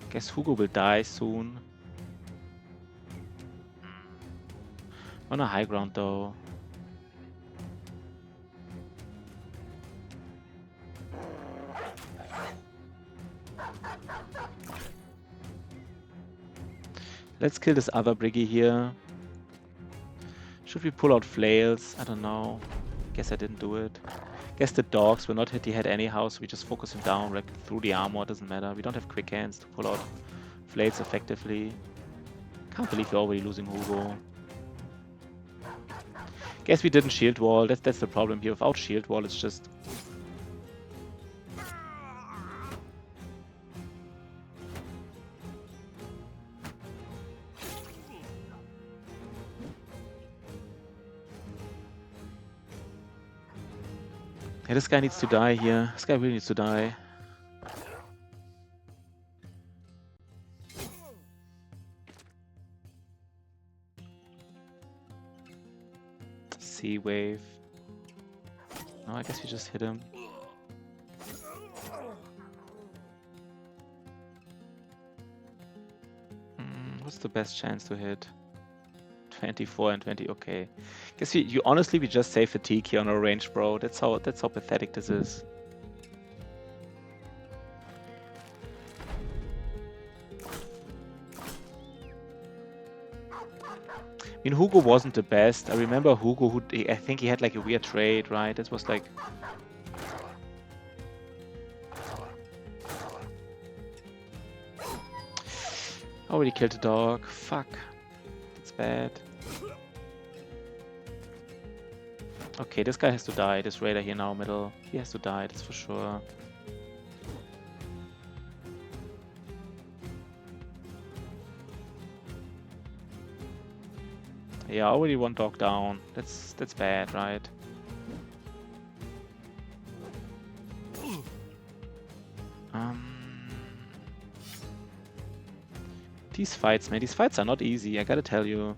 Guess Hugo will die soon. On a high ground though. Let's kill this other Briggy here. Should we pull out flails? I don't know. Guess I didn't do it. Guess the dogs will not hit the head anyhow, so we just focus him down like through the armor. Doesn't matter. We don't have quick hands to pull out flails effectively. Can't believe we're already losing Hugo. Guess we didn't shield wall. That's the problem here. Without shield wall, it's just... Yeah, this guy needs to die here. This guy really needs to die. Sea wave. No, I guess we just hit him. What's the best chance to hit? 24 and 20. Okay. Guess you honestly we just save fatigue here on our range, bro. That's how pathetic this is. I mean, Hugo wasn't the best. I remember Hugo, I think he had like a weird trade, right? This was like... Already killed a dog. Fuck. That's bad. Okay, this guy has to die. This raider here now, middle. He has to die, that's for sure. Yeah, already one dog down. That's bad, right? These fights, man, these fights are not easy, I gotta tell you.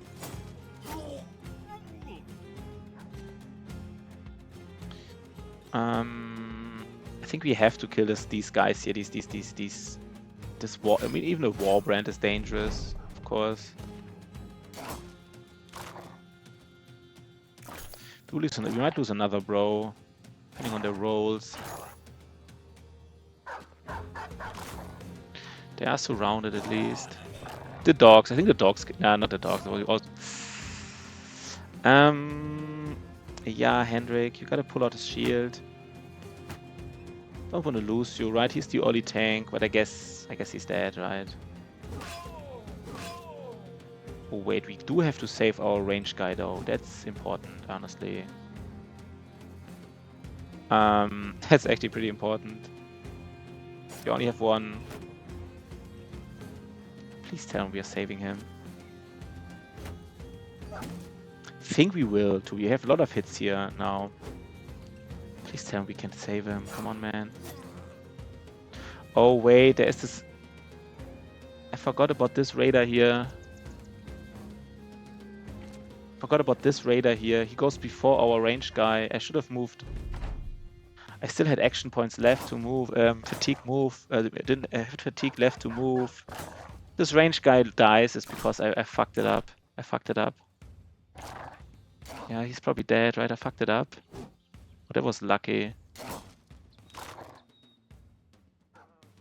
I think we have to kill these guys here. This war. I mean, even a Warbrand is dangerous, of course. We might lose another bro, depending on the rolls. They are surrounded at least. The dogs. I think the dogs. Nah, not the dogs. Yeah, Hendrik, you gotta pull out his shield. Don't want to lose you, right? He's the early tank, but I guess he's dead, right? Oh wait, we do have to save our range guy though. That's important, honestly. That's actually pretty important. We only have one. Please tell him we are saving him. Think we will too. We have a lot of hits here now. Please tell him we can save him. Come on, man. Oh wait, there is this. I forgot about this raider here. Forgot about this raider here. He goes before our range guy. I should have moved. I still had action points left to move. Fatigue move. Didn't have fatigue left to move. This range guy dies is because I fucked it up. I fucked it up. Yeah, he's probably dead, right? I fucked it up. But that was lucky.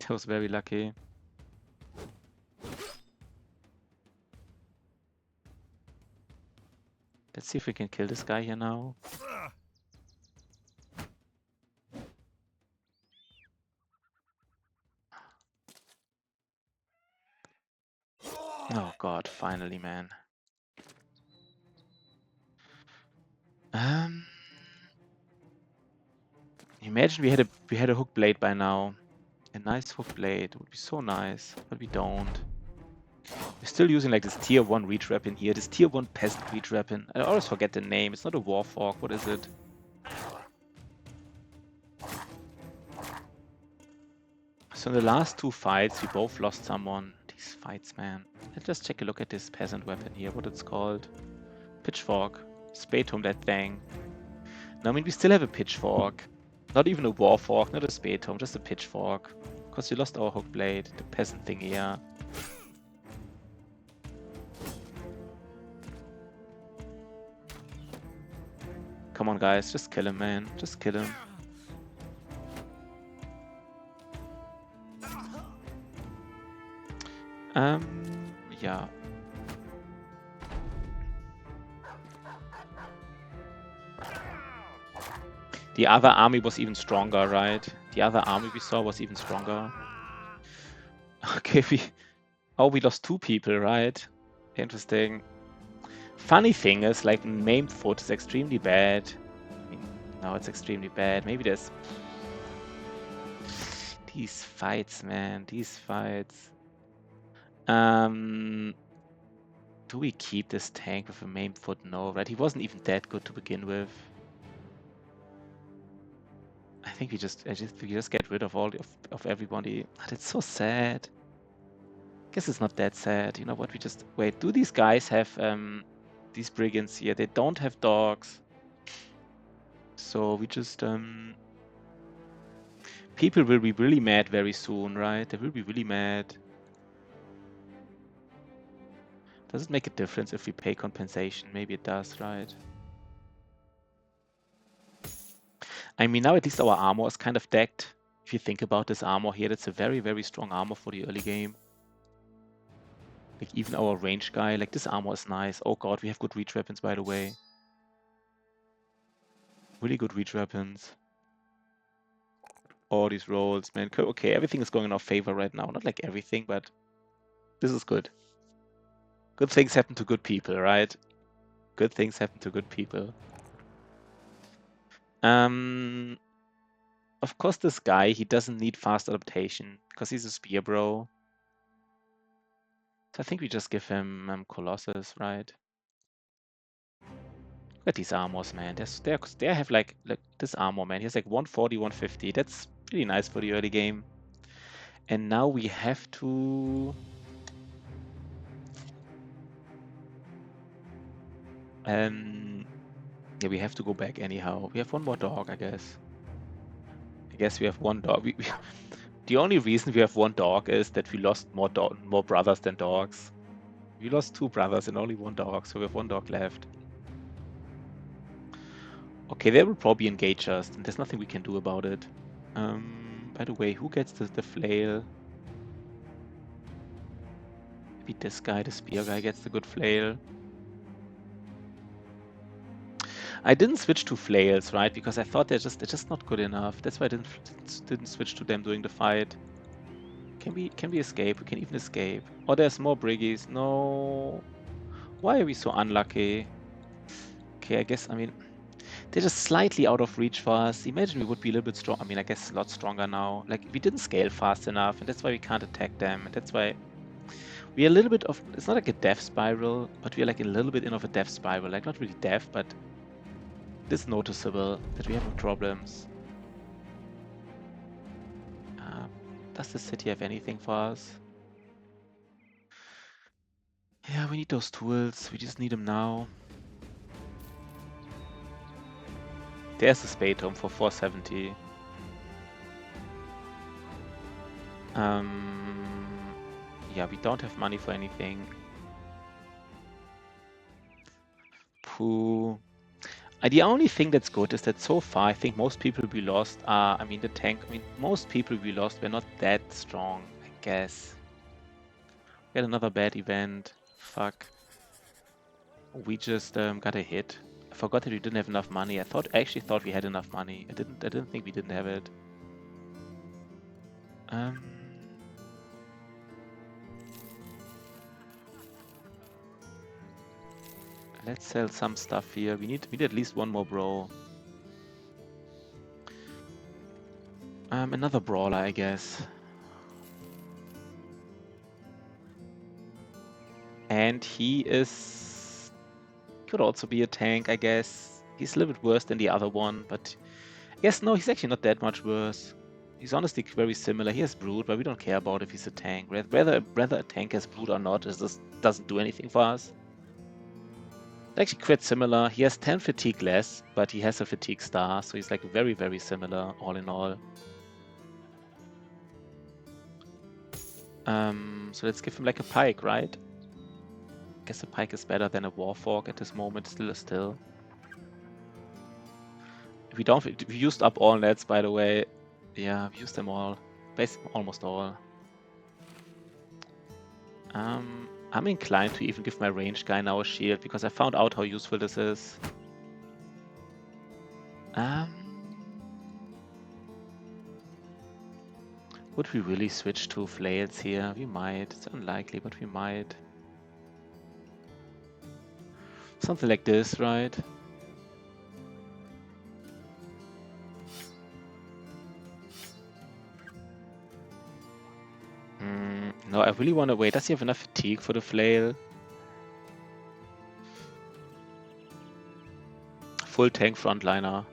That was very lucky. Let's see if we can kill this guy here now. Oh god, finally, man. Imagine we had a hook blade by now. A nice hook blade would be so nice, but we don't. We're still using like this tier 1 reach weapon here, this tier 1 peasant reach weapon. I always forget the name. It's not a warfork. What is it? So in the last 2 fights, we both lost someone. These fights, man. Let's just take a look at this peasant weapon here, what it's called. Pitchfork. Spade home that thing. No, I mean, we still have a pitchfork. Not even a warfork, not a spade home, just a pitchfork. Because we lost our hook blade, the peasant thing here. Come on, guys, just kill him, man. Just kill him. Yeah. The other army was even stronger, right? The other army we saw was even stronger. Okay, we lost 2 people, right? Interesting. Funny thing is, like, maimed foot is extremely bad. I mean, no, it's extremely bad. Maybe there's... These fights, man. These fights. Do we keep this tank with a maimed foot? No, right? He wasn't even that good to begin with. I think we just get rid of all of everybody. That's so sad. Guess it's not that sad. You know what? We just wait. Do these guys have these brigands here? They don't have dogs. So we just people will be really mad very soon, right? They will be really mad. Does it make a difference if we pay compensation? Maybe it does, right? I mean, now at least our armor is kind of decked. If you think about this armor here, that's a very, very strong armor for the early game. Like, even our range guy, like, this armor is nice. Oh god, we have good reach weapons, by the way. Really good reach weapons. All these rolls, man. Okay, everything is going in our favor right now. Not like everything, but this is good. Good things happen to good people, right? Good things happen to good people. Of course, this guy, he doesn't need fast adaptation because he's a spear bro. So I think we just give him Colossus, right? Look at these armors, man. They have like this armor, man. He has like 140, 150. That's pretty nice for the early game. And now we have to... yeah, we have to go back anyhow. We have one more dog, I guess. I guess we have one dog. The only reason we have one dog is that we lost more brothers than dogs. We lost 2 brothers and only 1 dog, so we have 1 dog left. Okay, they will probably engage us, and there's nothing we can do about it. By the way, who gets the flail? Maybe this guy, the spear guy, gets the good flail. I didn't switch to flails, right? Because I thought they're just not good enough. That's why I didn't switch to them during the fight. Can we escape? We can even escape. Oh, there's more briggies. No. Why are we so unlucky? Okay, I guess, I mean, they're just slightly out of reach for us. Imagine we would be a little bit strong. I mean, I guess a lot stronger now. Like, we didn't scale fast enough, and that's why we can't attack them. And that's why we're a little bit of, it's not like a death spiral, but we're like a little bit in of a death spiral. Like, not really death, but it's noticeable that we have problems. Does the city have anything for us? Yeah, we need those tools. We just need them now. There's a spade home for 470. Yeah, we don't have money for anything. Pooh. The only thing that's good is that so far, I think most people we lost are, I mean, the tank, I mean, most people we lost were not that strong, I guess. We had another bad event. Fuck. We just got a hit. I forgot that we didn't have enough money. I actually thought we had enough money. I didn't think we didn't have it. Let's sell some stuff here. We need at least one more bro. Another brawler, I guess. And he could also be a tank, I guess. He's a little bit worse than the other one, but I guess no, he's actually not that much worse. He's honestly very similar. He has Brood, but we don't care about if he's a tank. Whether a tank has Brood or not, this doesn't do anything for us. It's actually quite similar. He has 10 fatigue less, but he has a fatigue star, so he's like very, very similar all in all. So let's give him like a pike, right? I guess a pike is better than a warfork at this moment, still. We used up all nets, by the way. Yeah, we used them all. Basically, almost all. I'm inclined to even give my ranged guy now a shield, because I found out how useful this is. Would we really switch to flails here? We might. It's unlikely, but we might. Something like this, right? No, I really want to wait. Does he have enough fatigue for the flail? Full tank frontliner.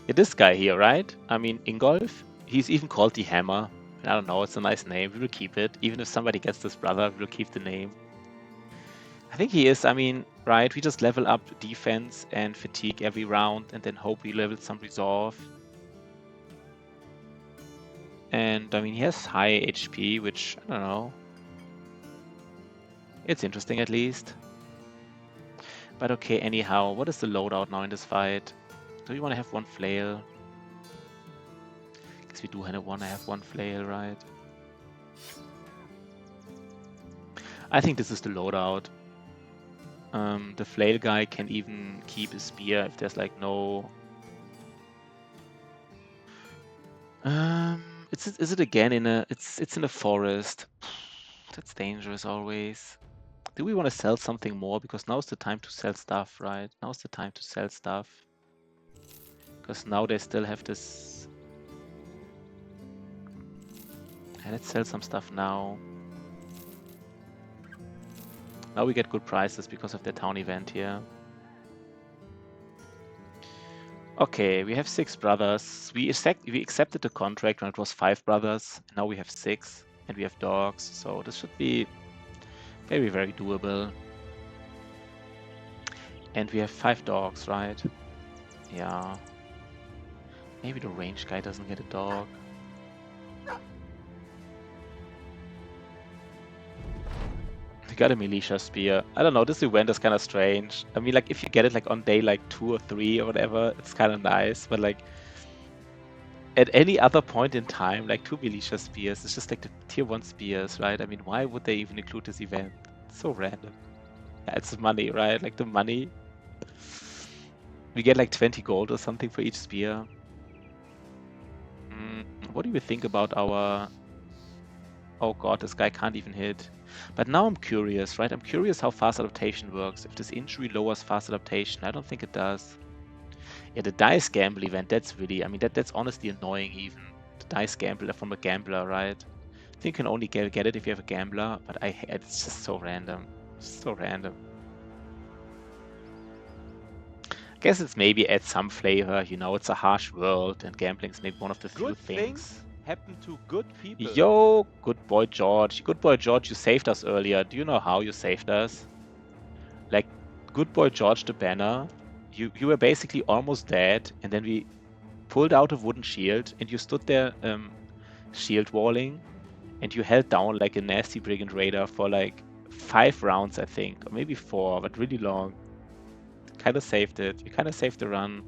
Yeah, this guy here, right? I mean, Ingolf, he's even called the Hammer. I don't know, it's a nice name. We will keep it. Even if somebody gets this brother, we'll keep the name. I think he is, I mean, right? We just level up defense and fatigue every round and then hope we level some resolve. And I mean, he has high HP, which, I don't know. It's interesting at least. But okay, anyhow, what is the loadout now in this fight? Do we want to have one flail? Guess we do want to have one flail, right? I think this is the loadout. The flail guy can even keep a spear if there's like no... Is it again in a... It's in a forest. That's dangerous always. Do we want to sell something more? Because now's the time to sell stuff, right? Now's the time to sell stuff. Because now they still have this... Yeah, let's sell some stuff now. Now we get good prices because of the town event here. Okay, we have 6 brothers. We accepted the contract when it was 5 brothers. Now we have 6 and we have dogs. So this should be very, very doable. And we have 5 dogs, right? Yeah. Maybe the range guy doesn't get a dog. We got a militia spear. I don't know, this event is kind of strange. I mean, like, if you get it like on day like 2 or 3 or whatever, it's kind of nice. But like, at any other point in time, like 2 militia spears, it's just like the tier 1 spears, right? I mean, why would they even include this event? It's so random. Yeah, it's money, right? Like the money. We get like 20 gold or something for each spear. What do you think about our... Oh god, this guy can't even hit. But now I'm curious, right? I'm curious how fast adaptation works. If this injury lowers fast adaptation, I don't think it does. Yeah, the dice gamble event, that's really... I mean, that's honestly annoying even. The dice gamble from a gambler, right? I think you can only get it if you have a gambler, but it's just so random. So random. I guess it's maybe adds some flavor, you know, it's a harsh world and gambling's maybe one of the few things. Happen to good people. Yo, good boy George. Good boy George, you saved us earlier. Do you know how you saved us? Like, good boy George the banner, you were basically almost dead, and then we pulled out a wooden shield, and you stood there shield walling, and you held down like a nasty brigand raider for like 5 rounds, I think, or maybe 4, but really long. Kind of saved it. You kind of saved the run.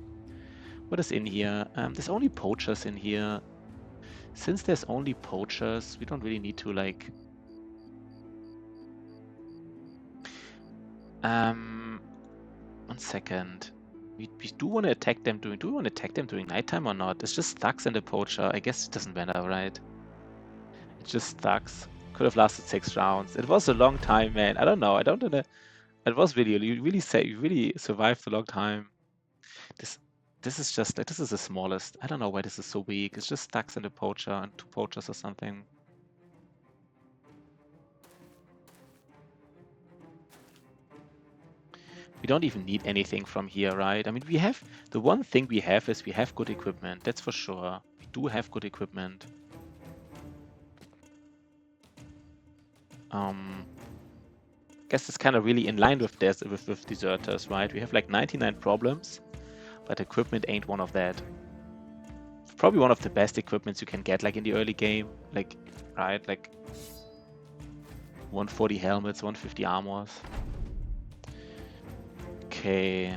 What is in here? There's only poachers in here. Since there's only poachers, we don't really need to like... One second. We do want to attack them during... Do we want to attack them during nighttime or not? It's just Thugs and a poacher. I guess it doesn't matter, right? It's just Thugs. Could have lasted 6 rounds. It was a long time, man. I don't know. I don't know. It was really... You really survived a long time. This is just like... This is the smallest. I don't know why this is so weak. It's just Thugs and a poacher and 2 poachers or something. We don't even need anything from here, right? I mean, we have... The one thing we have is we have good equipment. That's for sure. We do have good equipment. Guess it's kind of really in line with this, with deserters, right? We have like 99 problems, but equipment ain't one of that. It's probably one of the best equipments you can get, like in the early game, like, right? Like 140 helmets, 150 armors. Okay.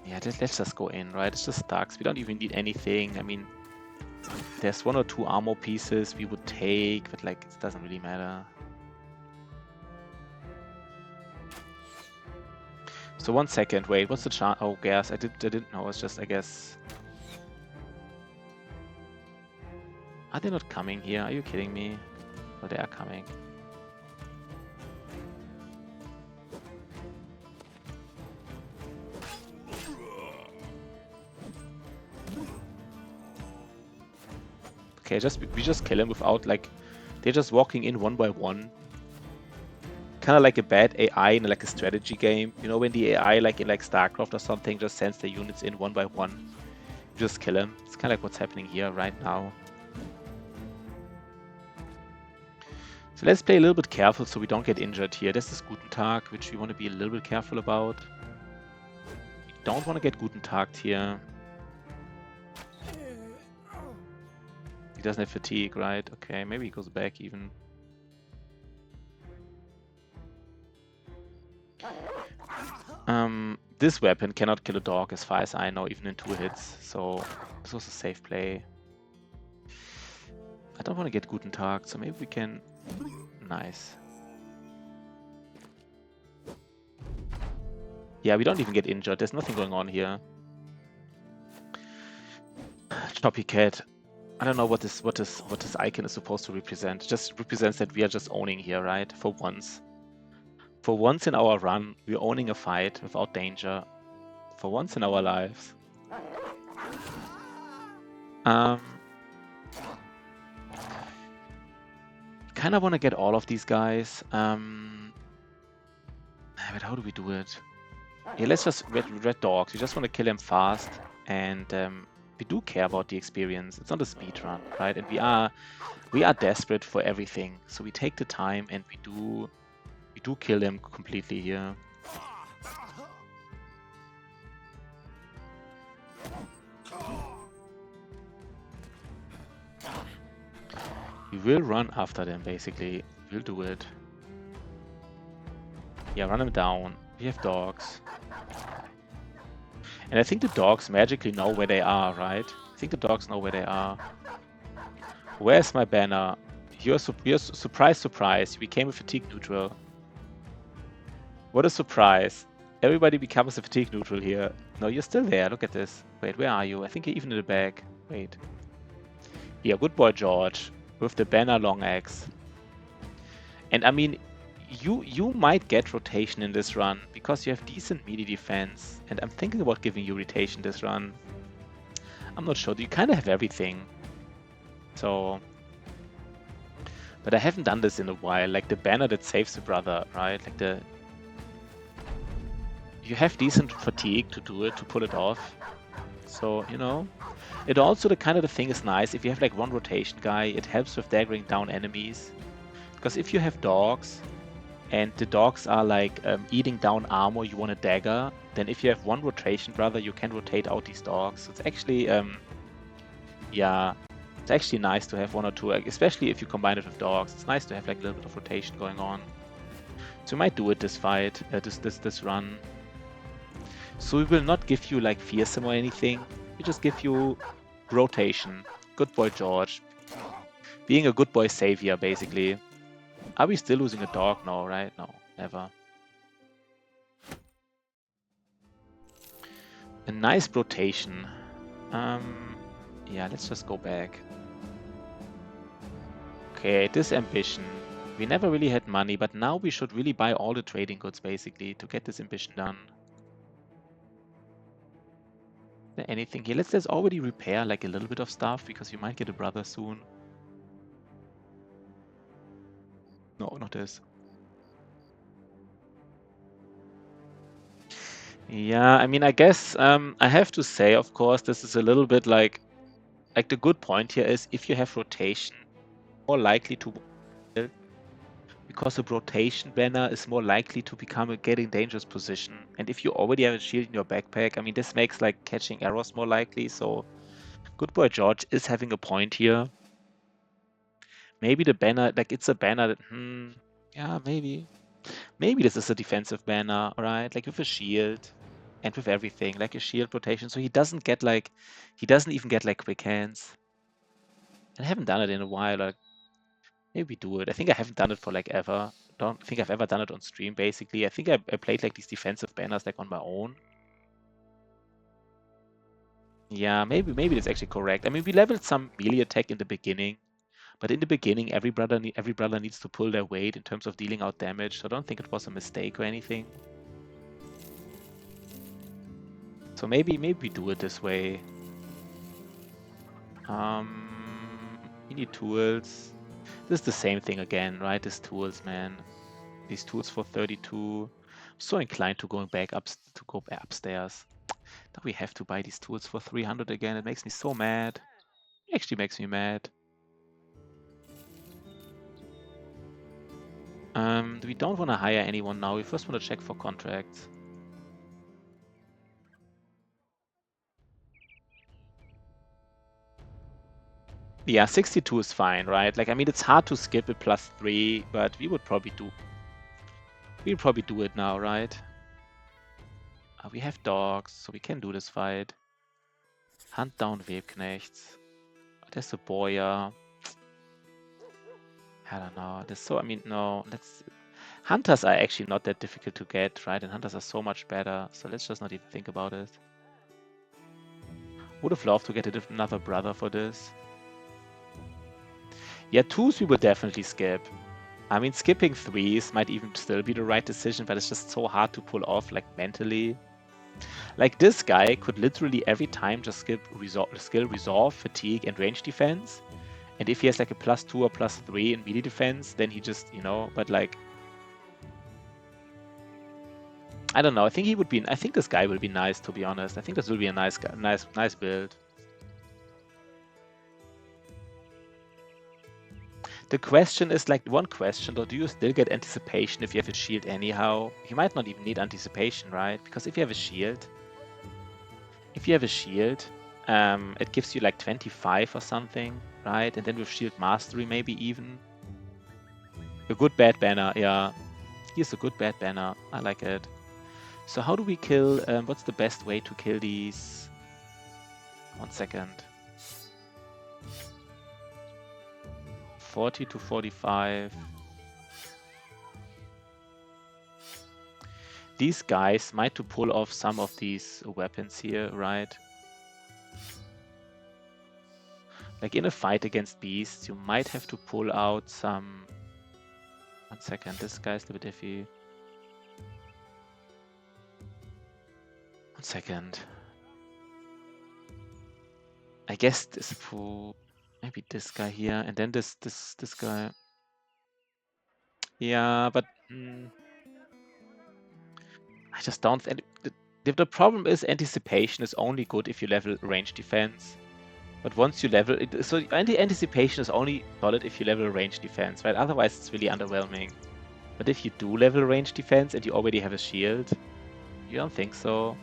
Yeah, let's just go in, right? It's just Thugs. We don't even need anything. I mean, there's 1 or 2 armor pieces we would take, but like, it doesn't really matter. So 1 second, wait, what's the chance? Oh, gas, I didn't know, it's just, I guess... Are they not coming here? Are you kidding me? Oh, they are coming. Okay, we just kill him without like... They're just walking in 1 by 1. Kind of like a bad AI in like a strategy game. You know, when the AI like in like StarCraft or something just sends the units in 1 by 1. You just kill him. It's kind of like what's happening here right now. So let's play a little bit careful so we don't get injured here. This is Guten Tag, which we want to be a little bit careful about. We don't want to get Guten Tagged here. He doesn't have fatigue, right? Okay, maybe he goes back even. This weapon cannot kill a dog as far as I know, even in 2 hits. So this was a safe play. I don't want to get Guten Tag, so maybe we can... Nice. Yeah, we don't even get injured. There's nothing going on here. Choppy Cat. I don't know what this icon is supposed to represent. It just represents that we are just owning here, right? For once. For once in our run, we're owning a fight without danger. For once in our lives. Kind of want to get all of these guys. But how do we do it? Yeah, let's just red dogs. We just want to kill them fast, and we do care about the experience. It's not a speed run, right? And we are desperate for everything. So we take the time and we do kill them completely here. We will run after them, basically. We'll do it. Yeah, run them down. We have dogs. And I think the dogs magically know where they are, right? I think the dogs know where they are. Where's my banner? You're surprise, surprise. You became a fatigue neutral. What a surprise. Everybody becomes a fatigue neutral here. No, you're still there. Look at this. Wait, where are you? I think you're even in the back. Wait. Yeah, good boy, George. With the banner long axe. And I mean, you might get rotation in this run because you have decent melee defense. And I'm thinking about giving you rotation this run. I'm not sure. You kind of have everything. So... But I haven't done this in a while. Like the banner that saves the brother, right? Like the... You have decent fatigue to do it, to pull it off. So, you know. It also, the kind of the thing is nice. If you have like one rotation guy, it helps with daggering down enemies. Because if you have dogs, and the dogs are like eating down armor you want a dagger, then if you have one rotation brother, you can rotate out these dogs. So it's actually, yeah, it's actually nice to have one or two, especially if you combine it with dogs. It's nice to have like a little bit of rotation going on. So you might do it this fight, this run. So we will not give you like fearsome or anything. We just give you rotation. Good boy, George. Being a good boy savior, basically. Are we still losing a dog? No, right? No, never. A nice rotation. Yeah, let's just go back. Okay, this ambition. We never really had money, but now we should really buy all the trading goods, basically, to get this ambition done. Is there anything here? Let's already repair like a little bit of stuff, because we might get a brother soon. No, not this. Yeah, I mean, I guess I have to say, of course, this is a little bit like the good point here is if you have rotation, more likely to, because a rotation banner is more likely to become a getting dangerous position. And if you already have a shield in your backpack, I mean, this makes like catching arrows more likely. So good boy George is having a point here. Maybe the banner, like it's a banner that, yeah, maybe this is a defensive banner, right? Like with a shield and with everything, like a shield rotation. So he doesn't even get like quick hands. And I haven't done it in a while. Like, maybe do it. I think I haven't done it for like ever. Don't think I've ever done it on stream, basically. I think I played like these defensive banners like on my own. Yeah, maybe that's actually correct. I mean, we leveled some melee attack in the beginning, but in the beginning, every brother needs to pull their weight in terms of dealing out damage. So I don't think it was a mistake or anything. So maybe we do it this way. We need tools. This is the same thing again, right? These tools, man. These tools for 32. I'm so inclined to go back upstairs. Now we have to buy these tools for 300 again. It makes me so mad. It actually makes me mad. We don't want to hire anyone now. We first want to check for contracts. Yeah, 62 is fine, right? Like, I mean, it's hard to skip it +3, but we would probably do. We'll probably do it now, right? We have dogs, so we can do this fight. Hunt down Webknechts. There's a Boya. I don't know. I mean, no. Hunters are actually not that difficult to get, right? And hunters are so much better. So let's just not even think about it. Would have loved to get another brother for this. Yeah, 2s we would definitely skip. I mean, skipping 3s might even still be the right decision, but it's just so hard to pull off, like, mentally. Like, this guy could literally every time just skip skill Resolve, Fatigue, and Range Defense. And if he has, like, a +2 or +3 in melee defense, then he just, you know, but, like... I don't know, I think this guy will be nice, to be honest. I think this will be a nice build. The question is, like, one question, though, do you still get anticipation if you have a shield anyhow? You might not even need anticipation, right? Because if you have a shield, it gives you like 25 or something, right? And then with shield mastery, maybe even. A good bad banner, yeah. Here's a good bad banner. I like it. So how do we kill, what's the best way to kill these? 1 second. 40 to 45. These guys might to pull off some of these weapons here, right? Like in a fight against beasts, you might have to pull out some... One second, this guy's a bit iffy. One second. I guess this maybe this guy here, and then this guy. Yeah, but I just don't. The problem is anticipation is only good if you level range defense. But once you level it, so anticipation is only solid if you level range defense, right? Otherwise, it's really underwhelming. But if you do level range defense and you already have a shield, you don't think so?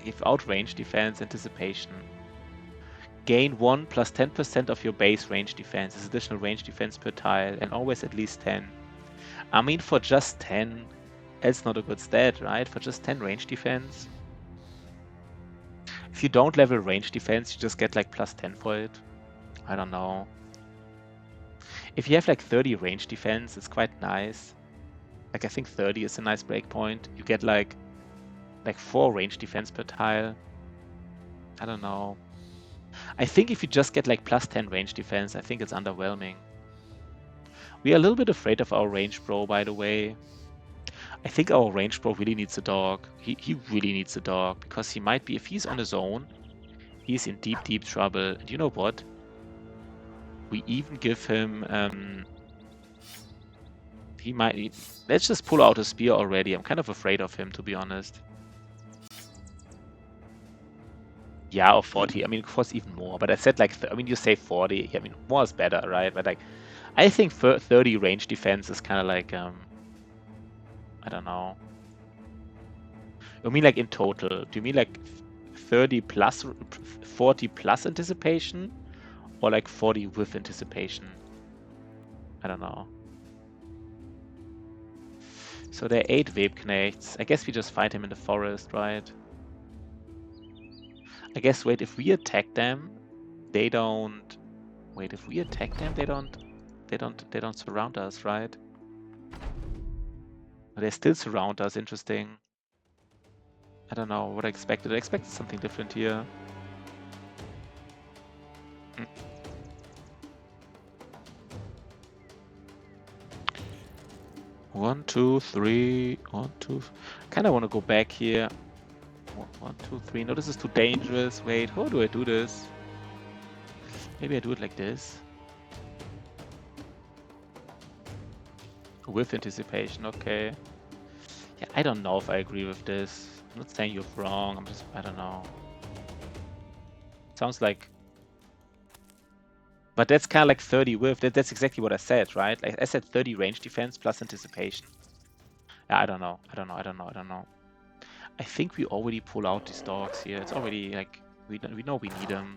Give out range defense, anticipation. Gain 1 plus 10% of your base range defense is additional range defense per tile, and always at least 10. I mean, for just 10, it's not a good stat, right? For just 10 range defense. If you don't level range defense, you just get like plus 10 for it. I don't know. If you have like 30 range defense, it's quite nice. Like I think 30 is a nice breakpoint. You get like 4 range defense per tile. I don't know. I think if you just get like plus 10 range defense, I think it's underwhelming. We are a little bit afraid of our range bro, by the way. I think our range bro really needs a dog. He really needs a dog, because he might be, if he's on his own, he's in deep, deep trouble. And you know what? We even give him, he might, let's just pull out a spear already. I'm kind of afraid of him, to be honest. Yeah, or 40. I mean, of course, even more. But I said like, I mean, you say 40. I mean, more is better, right? But like, I think 30 range defense is kind of like, I don't know. You mean like in total? Do you mean like 30 plus, 40 plus anticipation? Or like 40 with anticipation? I don't know. So there are 8 Webknechts. I guess we just fight him in the forest, right? I guess, wait, if we attack them, they don't... Wait, if we attack them, they don't surround us, right? They still surround us, interesting. I don't know what I expected. I expected something different here. 1, 2, 3. 1, 2. Kind of want to go back here. 1, 2, 3. No, this is too dangerous. Wait, how do I do this? Maybe I do it like this. With anticipation, okay. Yeah, I don't know if I agree with this. I'm not saying you're wrong. I don't know. Sounds like... But that's kind of like 30 with. That's exactly what I said, right? Like I said 30 range defense plus anticipation. Yeah, I don't know. I think we already pull out these dogs here. It's already like... We know we need them.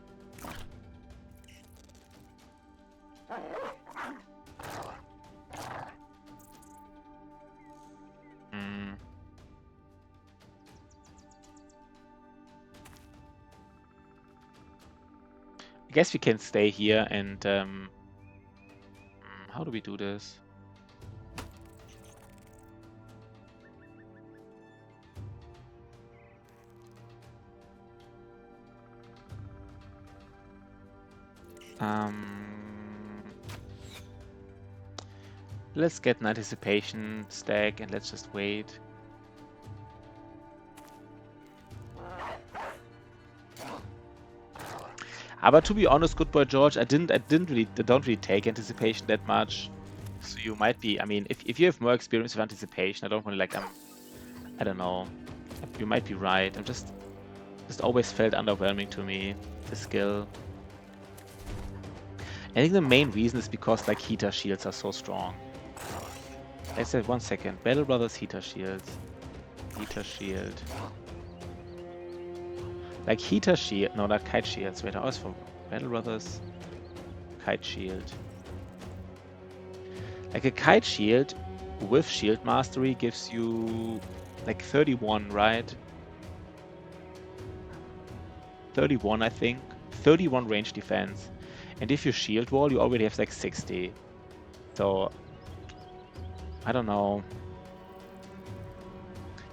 I guess we can stay here and how do we do this? Let's get an anticipation stack and let's just wait. But to be honest, good boy George, I don't really take anticipation that much. So you might be, I mean, if you have more experience with anticipation, I don't want to like, I don't know. You might be right. I'm just always felt underwhelming to me, the skill. I think the main reason is because like heater shields are so strong. I said 1 second. Battle Brothers heater shields. Heater shield. Like heater shield, no, not kite shields. Wait, I was for Battle Brothers kite shield. Like a kite shield with shield mastery gives you like 31, right? 31, I think. 31 range defense. And if you shield wall, you already have like 60. So, I don't know.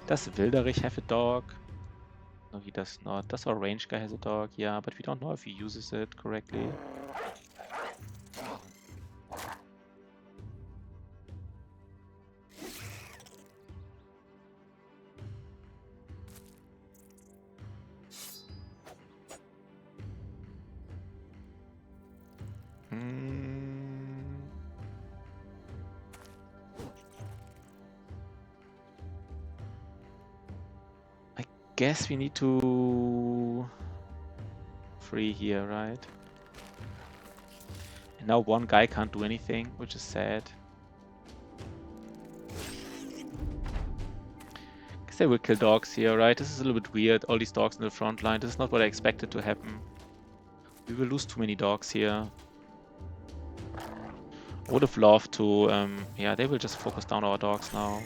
Does Wilderich have a dog? No, he does not. Does our range guy has a dog? Yeah, but we don't know if he uses it correctly. I guess we need to free here, right? And now one guy can't do anything, which is sad. Guess they will kill dogs here, right? This is a little bit weird. All these dogs in the front line. This is not what I expected to happen. We will lose too many dogs here. I would have loved to, yeah, they will just focus down our dogs now.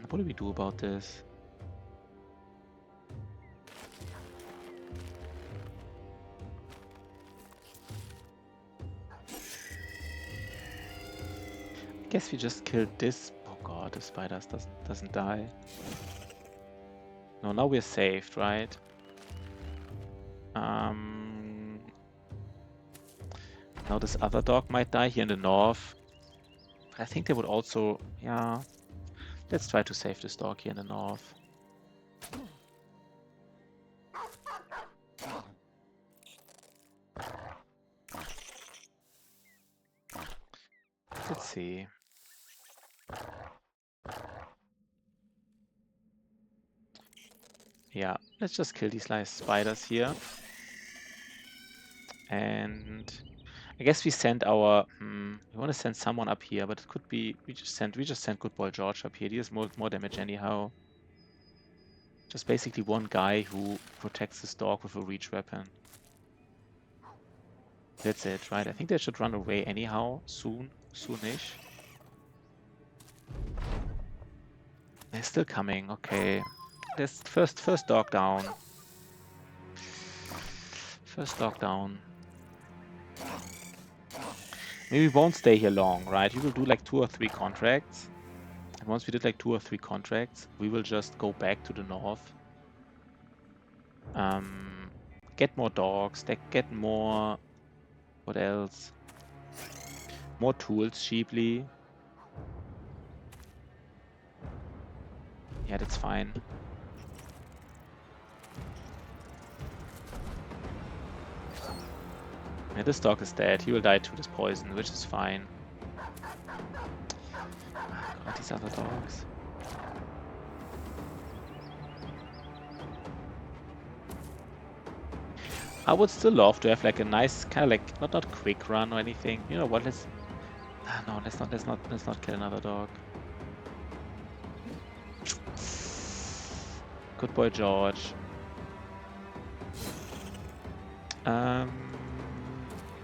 What do we do about this? I guess we just killed this. Oh god, the spiders doesn't die. No, now we're saved, right? Now this other dog might die here in the north. I think they would also, yeah. Let's try to save this dog here in the north. Let's see. Yeah, let's just kill these nice spiders here. And I guess we send our we want to send someone up here, but it could be we just send Good Boy George up here. He does more damage anyhow. Just basically one guy who protects his dog with a reach weapon. That's it, right? I think they should run away anyhow soonish. They're still coming. Okay, this first dog down. First dog down. Maybe we won't stay here long, right? We will do like 2 or 3 contracts. And once we did like 2 or 3 contracts, we will just go back to the north. Get more dogs, get more... What else? More tools cheaply. Yeah, that's fine. Yeah, this dog is dead. He will die to this poison, which is fine. God, these other dogs. I would still love to have like a nice kind of like not quick run or anything. You know what? Let's no, let's not kill another dog. Good boy, George.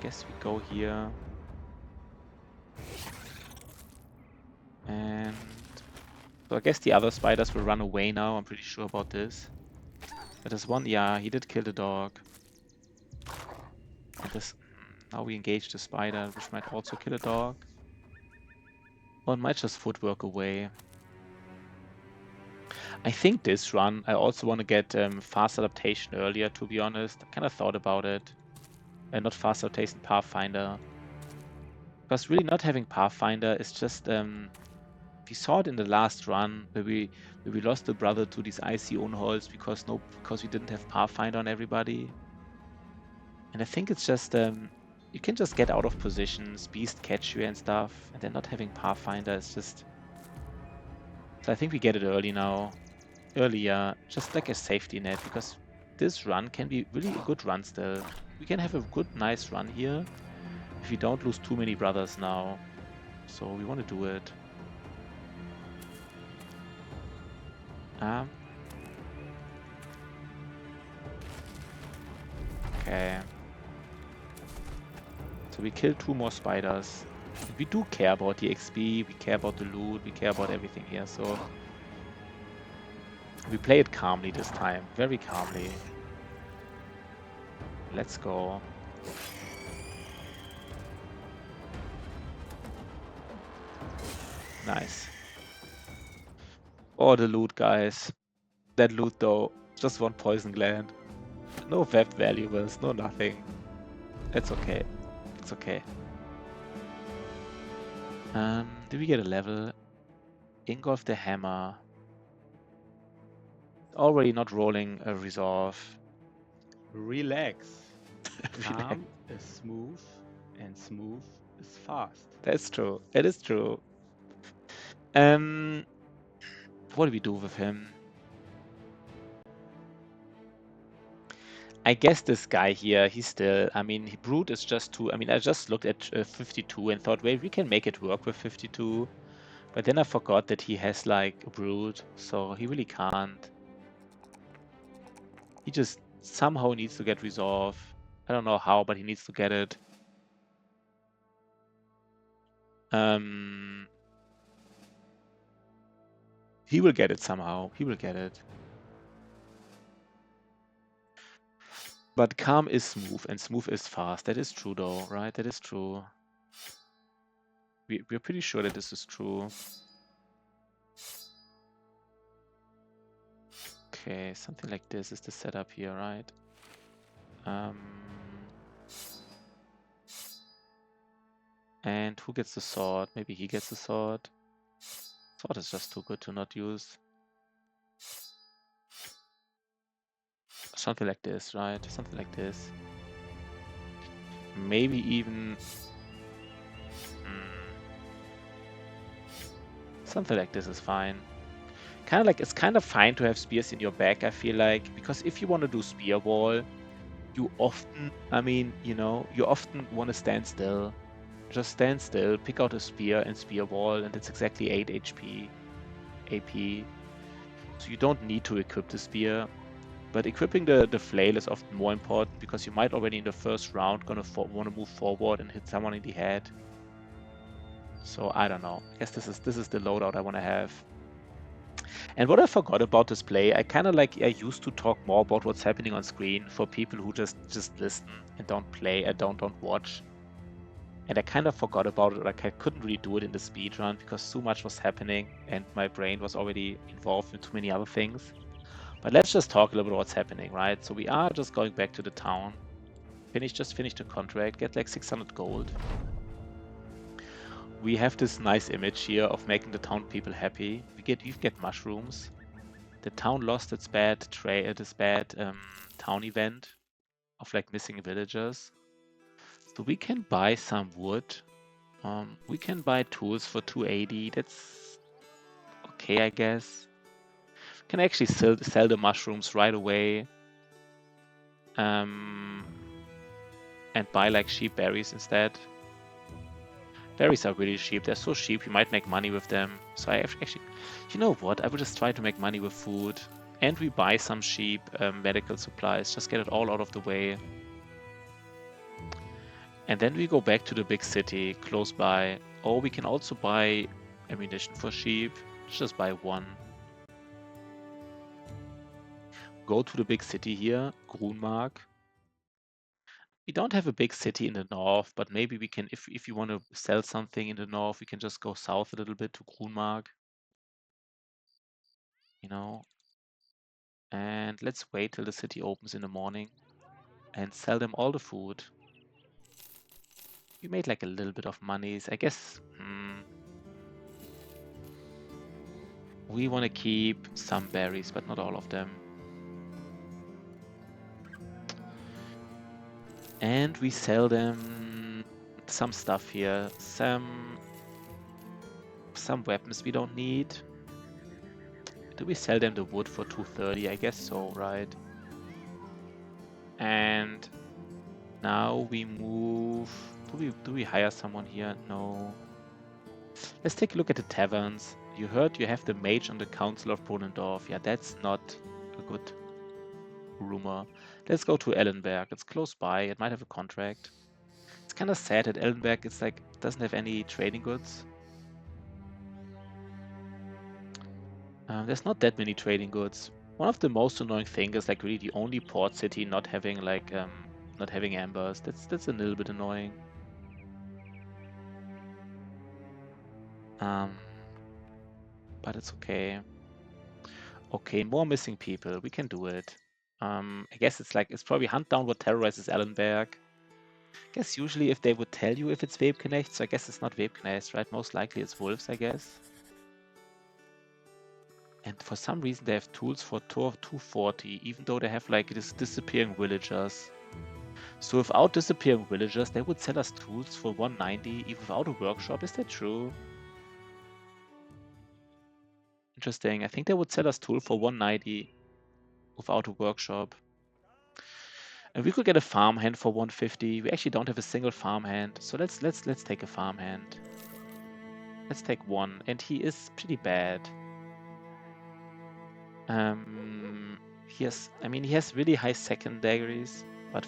Guess we go here. And so I guess the other spiders will run away now. I'm pretty sure about this. But there's one, yeah, he did kill the dog. And this, now we engage the spider, which might also kill a dog. Or it might just footwork away. I think this run, I also want to get fast adaptation earlier, to be honest. I kind of thought about it. Not fast adaptation, Pathfinder. Because really not having Pathfinder is just... we saw it in the last run, where we lost the brother to these icy Unholds because we didn't have Pathfinder on everybody. And I think it's just... you can just get out of positions, Beast catch you and stuff, and then not having Pathfinder is just... So I think we get it early now. Earlier, just like a safety net, because this run can be really a good run still. We can have a good, nice run here if we don't lose too many brothers now. So we want to do it. Okay. So we killed 2 more spiders. We do care about the XP, we care about the loot, we care about everything here, so We play it calmly this time, very calmly. Let's go. Nice. Oh, the loot, guys. That loot, though. Just one poison gland. No web valuables, no nothing. It's okay. It's okay. Do we get a level? Ingolf the Hammer. Already not rolling a resolve. Relax. Calm is smooth, and smooth is fast. That's true. It is true. What do we do with him? I guess this guy here, he's still, I mean, Brute is just too, I mean, I just looked at 52 and thought, wait, we can make it work with 52. But then I forgot that he has like a Brute, so he really can't. He just somehow needs to get resolve. I don't know how, but he needs to get it. He will get it somehow. He will get it. But calm is smooth, and smooth is fast. That is true, though, right? That is true. We're pretty sure that this is true. Okay, something like this is the setup here, right? And who gets the sword? Maybe he gets the sword. Sword is just too good to not use. Something like this, right? Something like this. Maybe even... something like this is fine. Kind of like, it's kind of fine to have spears in your back, I feel like. Because if you want to do spear wall, you often, I mean, you know, you often want to stand still. Just stand still, pick out a spear and spear wall, and it's exactly 8 HP, AP. So you don't need to equip the spear. But equipping the flail is often more important because you might already in the first round want to move forward and hit someone in the head. So I don't know. I guess this is the loadout I want to have. And what I forgot about this play, I kind of like, I used to talk more about what's happening on screen for people who just listen and don't play and don't watch. And I kind of forgot about it. Like I couldn't really do it in the speed run because too much was happening and my brain was already involved in too many other things. But let's just talk a little bit what's happening, right? So we are just going back to the town. Just finish the contract, get like 600 gold. We have this nice image here of making the town people happy. You get mushrooms. The town lost its bad town event of like missing villagers. So we can buy some wood. We can buy tools for 280. That's okay, I guess. Can actually sell the mushrooms right away. And buy like sheep berries instead. Berries are really cheap. They're so cheap, you might make money with them. So I actually, you know what? I would just try to make money with food. And we buy some cheap medical supplies. Just get it all out of the way. And then we go back to the big city close by. Or we can also buy ammunition for sheep. Just buy one. Go to the big city here, Grunmark. We don't have a big city in the north, but maybe we can, if you want to sell something in the north, we can just go south a little bit to Grunmark. You know. And let's wait till the city opens in the morning and sell them all the food. We made like a little bit of money. I guess we want to keep some berries, but not all of them. And we sell them some stuff here. Some weapons we don't need. Do we sell them the wood for 230? I guess so, right? And now we move. Do we hire someone here? No. Let's take a look at the taverns. You heard you have the mage on the Council of Brunendorf. Yeah, that's not a good rumor. Let's go to Ellenberg. It's close by. It might have a contract. It's kind of sad that Ellenberg it's like doesn't have any trading goods. There's not that many trading goods. One of the most annoying things is like really the only port city not having like not having ambers. That's a little bit annoying. But it's okay. Okay, more missing people. We can do it. I guess it's probably hunt down what terrorizes Ellenberg. I guess usually if they would tell you if it's Webknecht, so I guess it's not Webknecht, right? Most likely it's wolves, I guess. And for some reason they have tools for 240, even though they have like this disappearing villagers. So without disappearing villagers, they would sell us tools for 190, even without a workshop. Is that true? Interesting. I think they would sell us tool for 190 without a workshop. And we could get a farmhand for 150. We actually don't have a single farmhand, so let's take a farmhand. Let's take one, and he is pretty bad. He has really high secondaries, but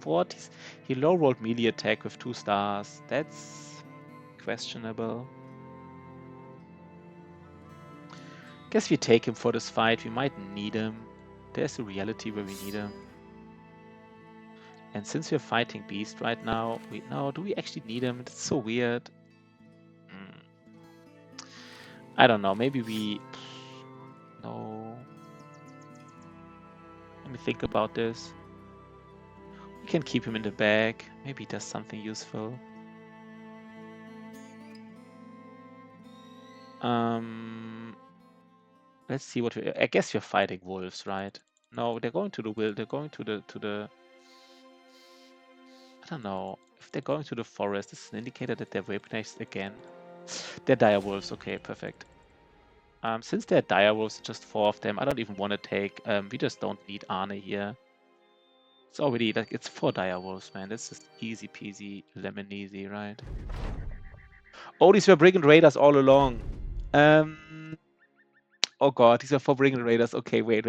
40s. He low rolled melee attack with 2 stars. That's questionable. Guess we take him for this fight. We might need him. There's a reality where we need him. And since we're fighting Beast right now, do we actually need him? It's so weird. I don't know. Maybe we... No. Let me think about this. We can keep him in the bag. Maybe he does something useful. Let's see what I guess we're fighting wolves, right? No, they're going to the will. They're going to the. I don't know. If they're going to the forest, this is an indicator that they're Webknechts again. They're dire wolves. Okay, perfect. Since they're dire wolves, just 4 of them. I don't even want to take. We just don't need Arne here. It's already like it's 4 dire wolves, man. That's just easy peasy, lemon easy, right? Oh, these were brigand raiders all along. Oh god, these are 4 brigand raiders. Okay, wait.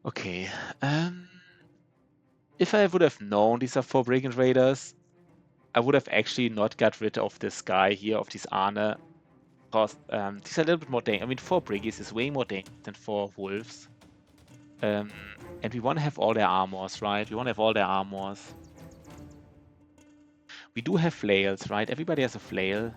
Okay. If I would have known these are 4 brigand raiders, I would have actually not got rid of this guy here, of this Arne. Because these are a little bit more dangerous. I mean, 4 briggies is way more dangerous than 4 wolves. And we want to have all their armors, right? We want to have all their armors. We do have flails, right? Everybody has a flail.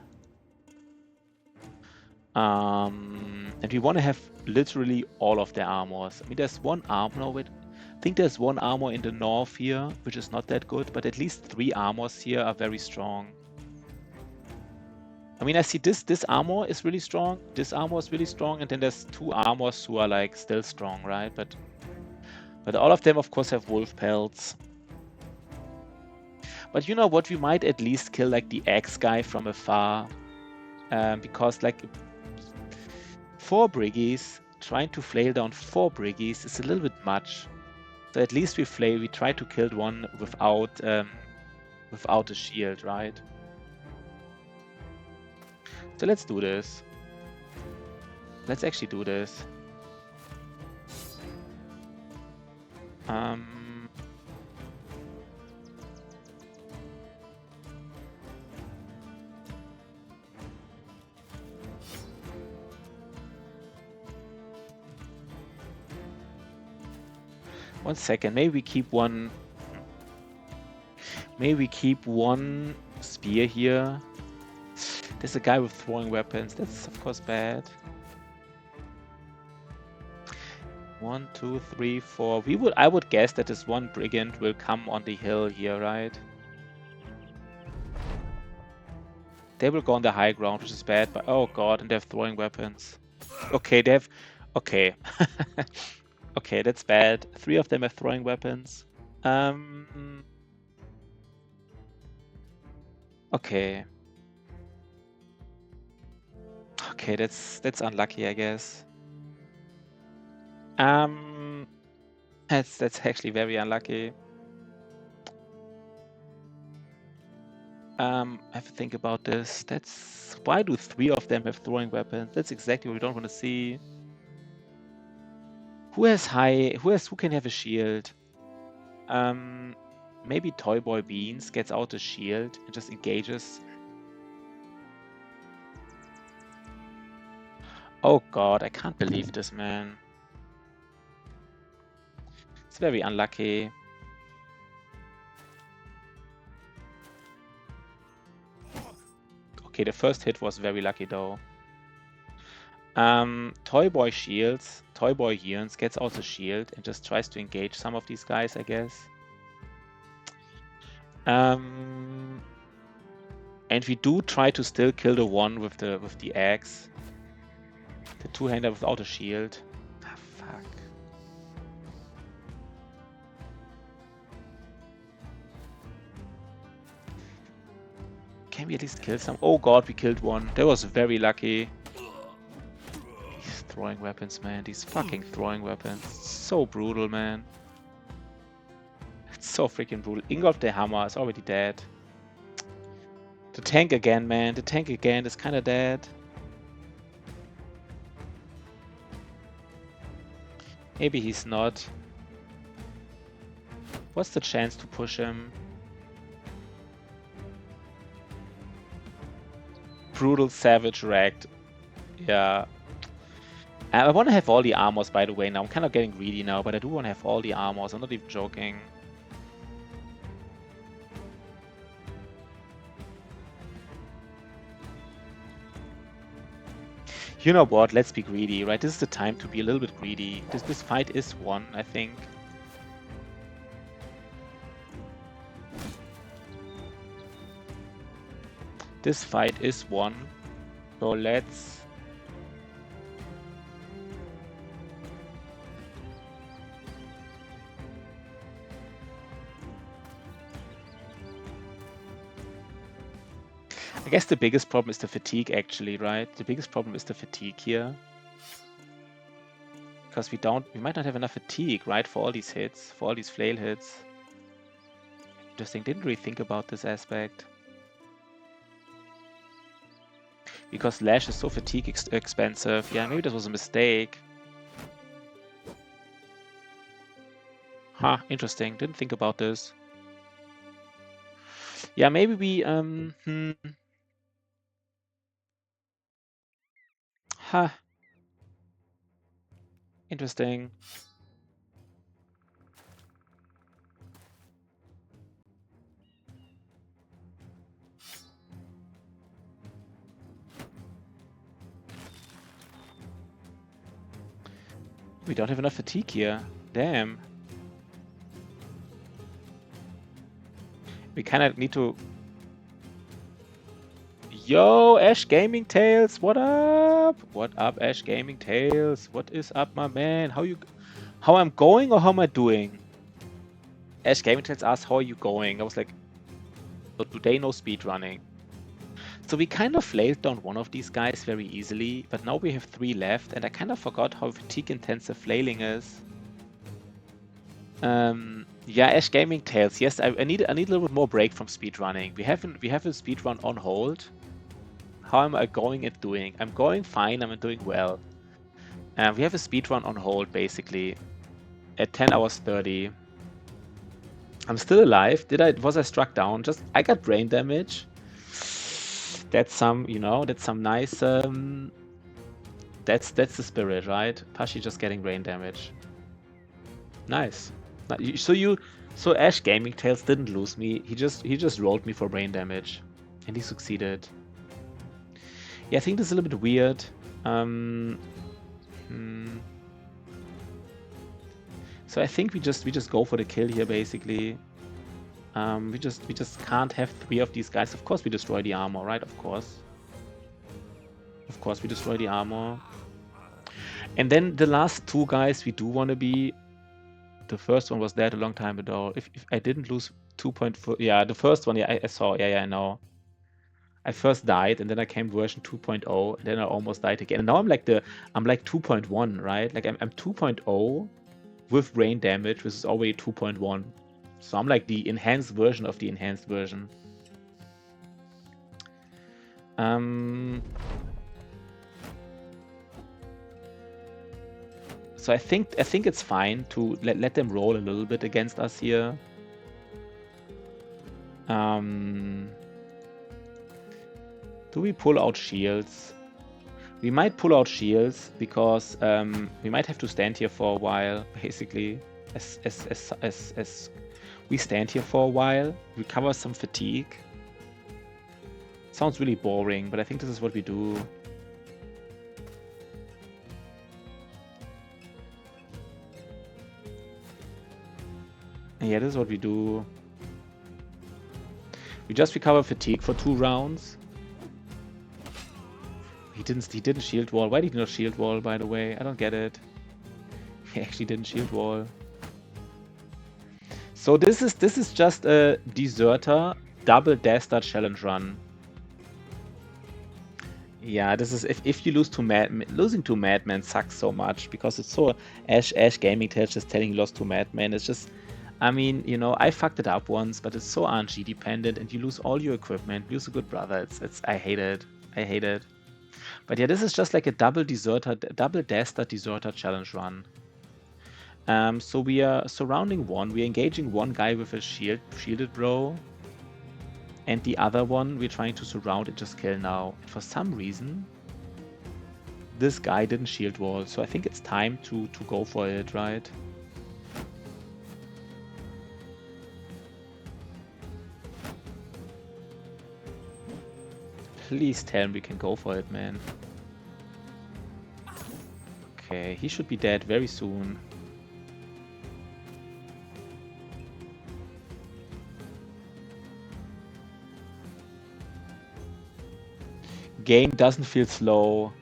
And we want to have literally all of their armors. I mean, there's one armor. No, wait. I think there's one armor in the north here, which is not that good, but at least 3 armors here are very strong. I mean, I see this armor is really strong, this armor is really strong, and then there's 2 armors who are like still strong, right? But all of them, of course, have wolf pelts. But you know what? We might at least kill like the axe guy from afar, because like 4 briggies trying to flail down 4 briggies is a little bit much. So at least we try to kill one without a shield, right? So let's do this. Let's actually do this. 1 second. Maybe we keep one. Maybe we keep one spear here. There's a guy with throwing weapons. That's of course bad. 1, 2, 3, 4. I would guess that this one brigand will come on the hill here, right? They will go on the high ground, which is bad, but oh god, and they have throwing weapons. Okay, they have... Okay. Okay, that's bad. 3 of them have throwing weapons. Okay. Okay, that's unlucky, I guess. That's actually very unlucky. I have to think about this. Why do 3 of them have throwing weapons? That's exactly what we don't want to see. Who can have a shield? Maybe Toy Boy Beans gets out a shield and just engages. Oh god, I can't believe this, man. It's very unlucky. Okay, the first hit was very lucky though. Toy Boy shields. Toy Boy yearns, gets out the shield and just tries to engage some of these guys, I guess. And we do try to still kill the one with the axe. The two-hander without a shield. Ah, fuck. Can we at least kill some? Oh god, we killed one. That was very lucky. These throwing weapons, man. These fucking throwing weapons. So brutal, man. It's so freaking brutal. Ingolf the Hammer is already dead. The tank again, man. The tank again is kind of dead. Maybe he's not. What's the chance to push him? Brutal, savage, wrecked. Yeah. I want to have all the armors, by the way, now. I'm kind of getting greedy now, but I do want to have all the armors. I'm not even joking. You know what? Let's be greedy, right? This is the time to be a little bit greedy. This fight is won, I think. This fight is won. So let's... I guess the biggest problem is the fatigue, actually, right? The biggest problem is the fatigue here. Because we might not have enough fatigue, right? For all these hits, for all these flail hits. Interesting, didn't really think about this aspect. Because Lash is so fatigue expensive. Yeah, maybe this was a mistake. Huh, interesting. Didn't think about this. Yeah, maybe we, Huh. Interesting. We don't have enough fatigue here. Damn. We kind of need to... Yo, Ash Gaming Tales, what up? What up, Ash Gaming Tales? What is up, my man? How I'm going or how am I doing? Ash Gaming Tales asked, how are you going? I was like, so today no speed running. So we kind of flailed down one of these guys very easily, but now we have 3 left, and I kind of forgot how fatigue intensive flailing is. Yeah, Ash Gaming Tales. Yes, I need a little bit more break from speedrunning. We have a speedrun on hold. How am I going and doing? I'm going fine. I'm doing well. We have a speedrun on hold basically at 10 hours 30. I'm still alive. Was I struck down? I got brain damage. That's some, that's some nice. That's the spirit, right? Pashi just getting brain damage. Nice. So Ash Gaming Tales didn't lose me. He just rolled me for brain damage, and he succeeded. Yeah, I think this is a little bit weird. So I think we just go for the kill here basically. We just can't have 3 of these guys. Of course we destroy the armor, right? Of course we destroy the armor. And then the last 2 guys we do want to be. The first one was dead a long time ago. If I didn't lose 2.4, yeah, the first one, yeah, I saw, yeah, I know. I first died, and then I came version 2.0, and then I almost died again. And now I'm like 2.1, right? Like I'm 2.0 with brain damage, which is already 2.1. So I'm like the enhanced version of the enhanced version. So I think it's fine to let them roll a little bit against us here. Do we pull out shields? We might pull out shields because we might have to stand here for a while, basically. As we stand here for a while, recover some fatigue. Sounds really boring, but I think this is what we do. Yeah, this is what we do. We just recover fatigue for 2 rounds. He didn't shield wall. Why did he not shield wall, by the way? I don't get it. He actually didn't shield wall. So this is just a deserter double Dastard challenge run. Yeah, this is if you lose to losing to Madman sucks so much because it's so Ash Gaming Tales just telling you lost to Madman. It's just, I mean, you know, I fucked it up once, but it's so RNG dependent, and you lose all your equipment, lose a good brother. It's I hate it. I hate it. But yeah, this is just like a double Dastard deserter challenge run. So we are surrounding one. We're engaging one guy with a shielded bro. And the other one we're trying to surround and just kill now. And for some reason, this guy didn't shield wall. So I think it's time to go for it, right? Please tell me we can go for it, man. Okay, he should be dead very soon. Game doesn't feel slow.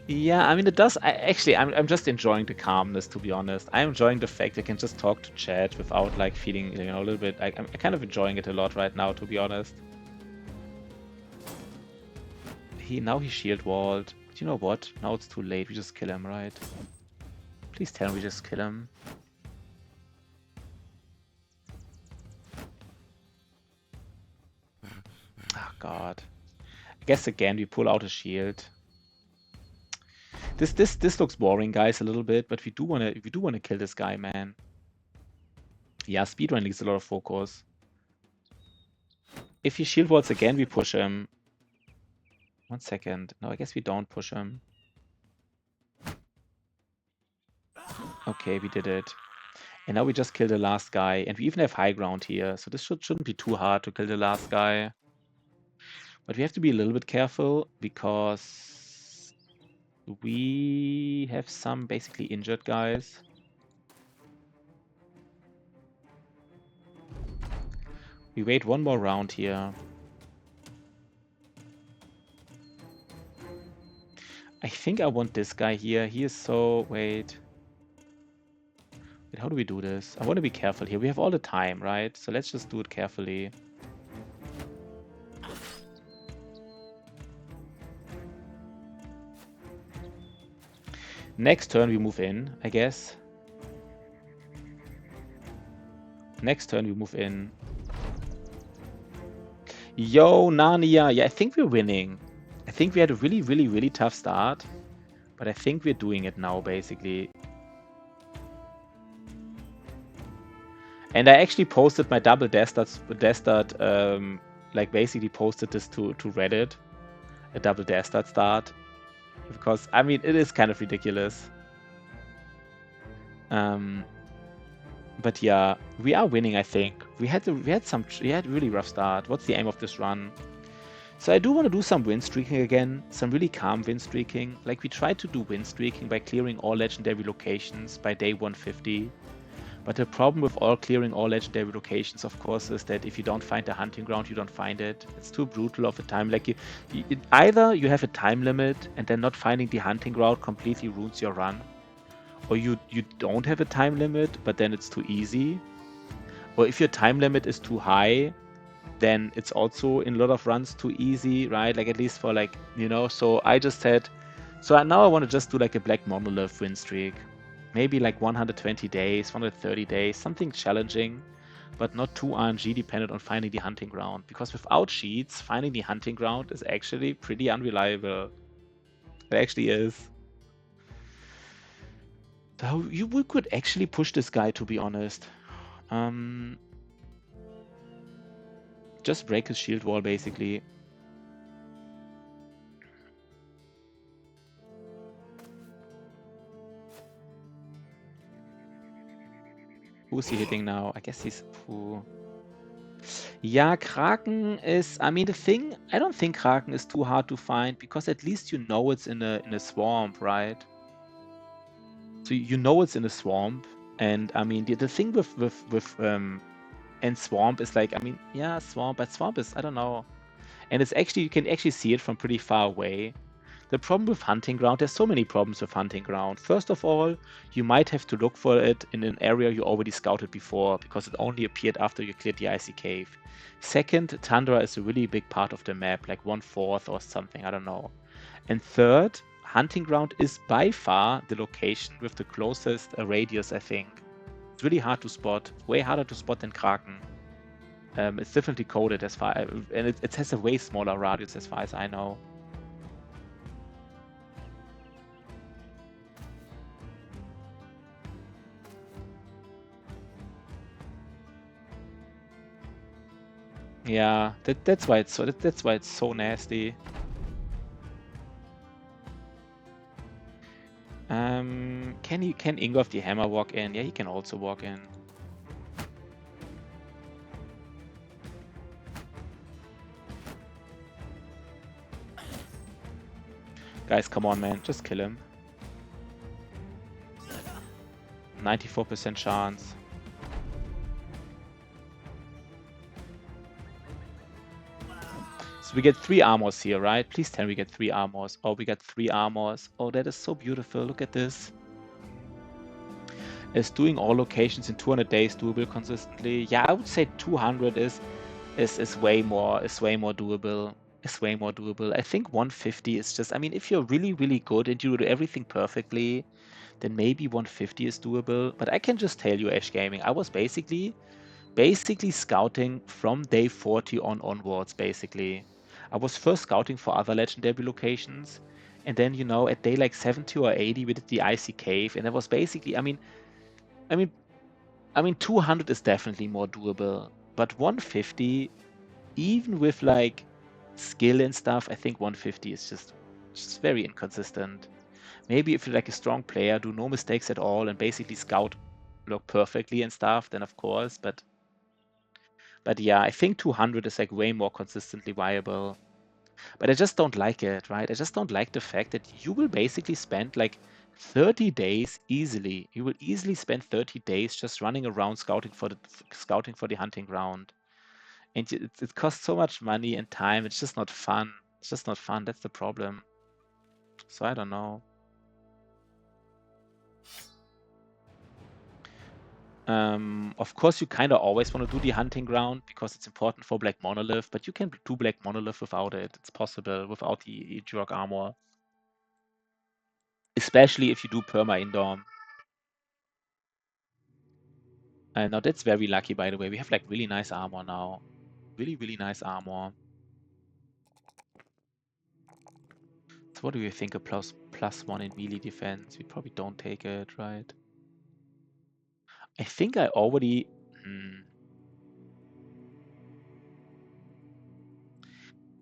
Yeah, I mean it does. I'm just enjoying the calmness, to be honest. I'm enjoying the fact I can just talk to chat without like feeling, you know, a little bit. I'm kind of enjoying it a lot right now, to be honest. Now he shield walled. But you know what? Now it's too late. We just kill him, right? Please tell me we just kill him. Oh god. I guess again we pull out a shield. This looks boring, guys, a little bit, but we do wanna kill this guy, man. Yeah, speedrun needs a lot of focus. If he shield walls again, we push him. 1 second. No, I guess we don't push him. Okay, we did it. And now we just kill the last guy, and we even have high ground here, so this shouldn't be too hard to kill the last guy. But we have to be a little bit careful because we have some basically injured guys. We wait one more round here. I think I want this guy here. He is so... Wait, how do we do this? I want to be careful here. We have all the time, right? So let's just do it carefully. Next turn we move in, I guess. Next turn we move in. Yo, Narnia. Yeah, I think we're winning. I think we had a really tough start. But I think we're doing it now, basically. And I actually posted my double Dastard, like basically posted this to Reddit. A double Dastard start. Because, I mean, it is kind of ridiculous. But yeah, we are winning, I think. We had a really rough start. What's the aim of this run? So I do want to do some win streaking again, some really calm win streaking. Like we tried to do win streaking by clearing all legendary locations by day 150. But the problem with clearing all legendary locations, of course, is that if you don't find a hunting ground, you don't find it. It's too brutal of a time. Like either you have a time limit and then not finding the hunting ground completely ruins your run, or you don't have a time limit, but then it's too easy. Or if your time limit is too high, then it's also in a lot of runs too easy, right? Like at least for like, you know, so I just said, so now I want to just do like a Black Monolith win streak. Maybe like 120 days, 130 days, something challenging, but not too RNG dependent on finding the hunting ground. Because without cheats, finding the hunting ground is actually pretty unreliable. It actually is. So we could actually push this guy, to be honest. Just break his shield wall, basically. Who's he hitting now? I guess he's... Ooh. Yeah, Kraken is... I mean, the thing... I don't think Kraken is too hard to find, because at least you know it's in a swamp, right? So you know it's in a swamp. And, I mean, the thing with and swamp is like... I mean, yeah, swamp, but swamp is... I don't know. And it's actually... You can actually see it from pretty far away. The problem with Hunting Ground, there's so many problems with Hunting Ground. First of all, you might have to look for it in an area you already scouted before, because it only appeared after you cleared the Icy Cave. Second, Tundra is a really big part of the map, like 1/4 or something, I don't know. And third, Hunting Ground is by far the location with the closest radius, I think. It's really hard to spot, way harder to spot than Kraken. It's differently coded as far, and it has a way smaller radius as far as I know. Yeah, that's why it's so nasty. Can Ingolf the Hammer walk in? Yeah, he can also walk in. Guys, come on, man, just kill him. 94% chance. So we get 3 armors here, right? Please tell me we get 3 armors. Oh, we got 3 armors. Oh, that is so beautiful. Look at this. Is doing all locations in 200 days doable consistently? Yeah, I would say 200 is way more doable. Is way more doable. I think 150 is just... I mean, if you're really, really good and you do everything perfectly, then maybe 150 is doable. But I can just tell you, Ash Gaming, I was basically scouting from day 40 onwards, basically. I was first scouting for other legendary locations, and then, you know, at day like 70 or 80 we did the Icy Cave, and that was basically... I mean 200 is definitely more doable, but 150, even with like skill and stuff, I think 150 is just very inconsistent. Maybe if you're like a strong player, do no mistakes at all, and basically scout look perfectly and stuff, then of course, but yeah, I think 200 is like way more consistently viable. But I just don't like it, right? I just don't like the fact that you will basically spend like 30 days easily. You will easily spend 30 days just running around scouting for the Hunting Ground. And it costs so much money and time. It's just not fun. It's just not fun. That's the problem. So I don't know. Of course, you kind of always want to do the Hunting Ground because it's important for Black Monolith, but you can do Black Monolith without it. It's possible without the Ejirok armor. Especially if you do Perma Indorm. Now that's very lucky, by the way. We have like really nice armor now. Really, really nice armor. So what do you think? A +1 in melee defense? We probably don't take it, right? I think I already...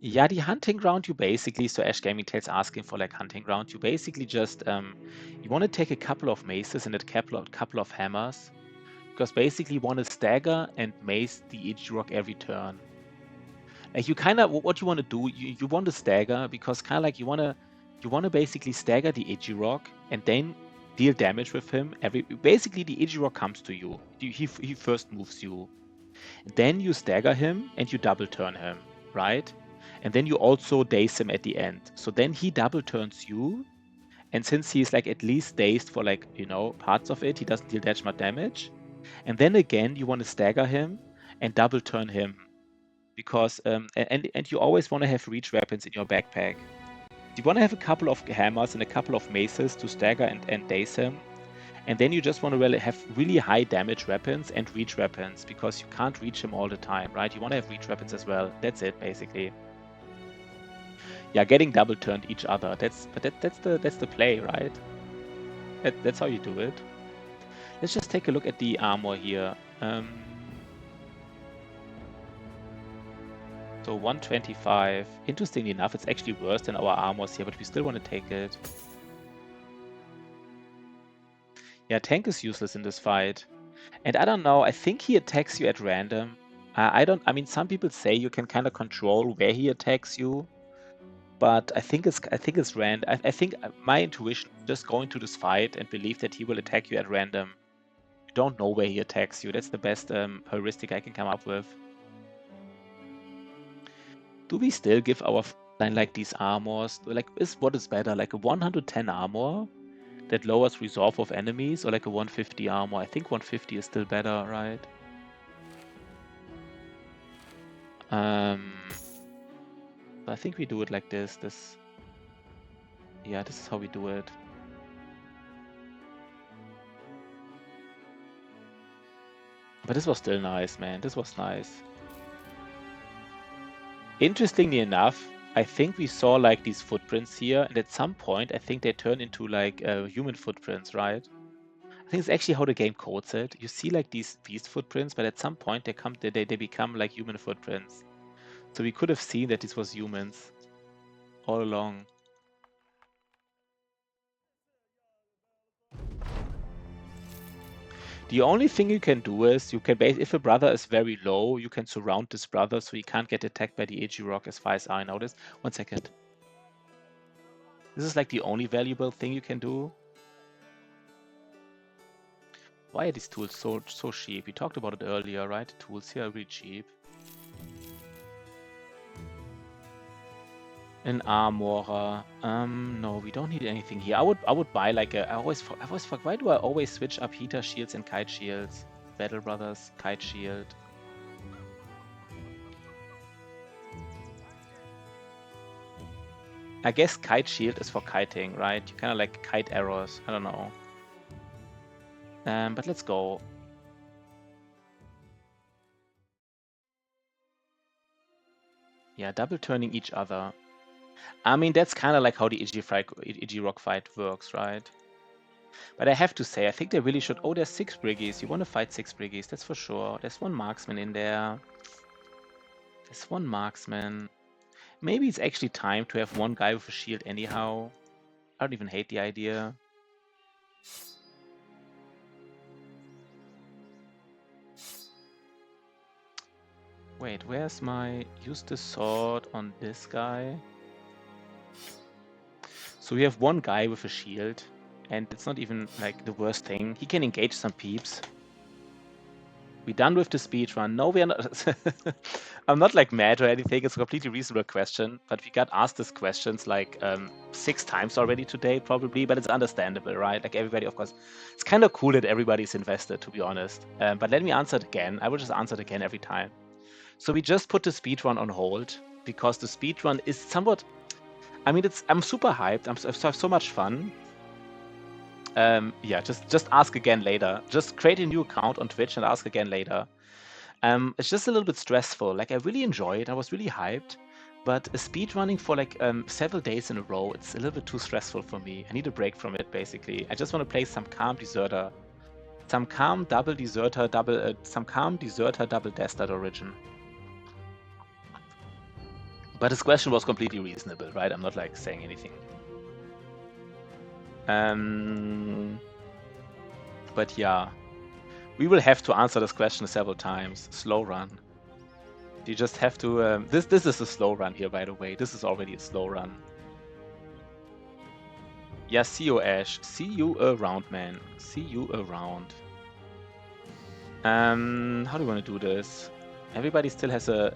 Yeah, the Hunting Ground, you basically... So Ash Gaming Tales asking for like Hunting Ground. You basically just... you want to take a couple of maces and a couple of hammers. Because basically you want to stagger and mace the Ejirok every turn. Like you kind of... What you want to do, you want to stagger because kind of like you want to basically stagger the Ejirok and then deal damage with him. Basically, the Ejirok comes to you. He first moves you. Then you stagger him and you double turn him, right? And then you also daze him at the end. So then he double turns you. And since he's like at least dazed for like, you know, parts of it, he doesn't deal that much damage. And then again, you want to stagger him and double turn him. Because, and you always want to have reach weapons in your backpack. You want to have a couple of hammers and a couple of maces to stagger and daze him. And then you just want to really have really high damage weapons and reach weapons because you can't reach him all the time, right? You want to have reach weapons as well. That's it, basically. Yeah, getting double turned each other. That's the play, right? That's how you do it. Let's just take a look at the armor here. So 125. Interestingly enough, it's actually worse than our armors here, but we still want to take it. Yeah, tank is useless in this fight. And I don't know, I think he attacks you at random. I mean, some people say you can kind of control where he attacks you, but I think it's random. I think my intuition, just going to this fight and believe that he will attack you at random. You don't know where he attacks you. That's the best heuristic I can come up with. Do we still give our line like these armors? Like, what is better, like a 110 armor that lowers resolve of enemies, or like a 150 armor? I think 150 is still better, right? I think we do it like this. Yeah, this is how we do it. But this was still nice, man. This was nice. Interestingly enough, I think we saw like these footprints here, and at some point, I think they turn into like human footprints, right? I think it's actually how the game codes it. You see like these beast footprints, but at some point they become like human footprints. So we could have seen that this was humans all along. The only thing you can do is if a brother is very low, you can surround this brother so he can't get attacked by the Agi-Rock as far as I noticed. 1 second. This is like the only valuable thing you can do. Why are these tools so cheap? We talked about it earlier, right? The tools here are really cheap. An armorer. No, we don't need anything here. I would buy like a. I always forget. Why do I always switch up heater shields and kite shields? Battle Brothers, kite shield. I guess kite shield is for kiting, right? You kind of like kite arrows. I don't know. But let's go. Yeah, double turning each other. I mean, that's kind of like how the Agi-Rock fight works, right? But I have to say, I think they really should. Oh, there's 6 Briggies. You want to fight 6 Briggies, that's for sure. There's 1 marksman in there. There's 1 marksman. Maybe it's actually time to have 1 guy with a shield anyhow. I don't even hate the idea. Wait, where's my... Use the sword on this guy. So we have 1 guy with a shield. And it's not even like the worst thing. He can engage some peeps. We done with the speed run? No, we are not. I'm not like mad or anything. It's a completely reasonable question, but we got asked these questions like 6 times already today, probably. But it's understandable, right? Like everybody, of course, it's kind of cool that everybody's invested, to be honest. But let me answer it again. I will just answer it again every time. So we just put the speed run on hold because the speed run is somewhat. I mean, I'm super hyped. I have so much fun. Yeah, just ask again later. Just create a new account on Twitch and ask again later. It's just a little bit stressful. Like I really enjoy it. I was really hyped, but speedrunning for like several days in a row, it's a little bit too stressful for me. I need a break from it, basically. I just want to play some calm deserter, some calm deserter double Dastard Origin. But his question was completely reasonable, right? I'm not like saying anything. But yeah, we will have to answer this question several times. Slow run. You just have to. This is a slow run here, by the way. This is already a slow run. Yeah, see you, Ash. See you around, man. See you around. How do we want to do this? Everybody still has a.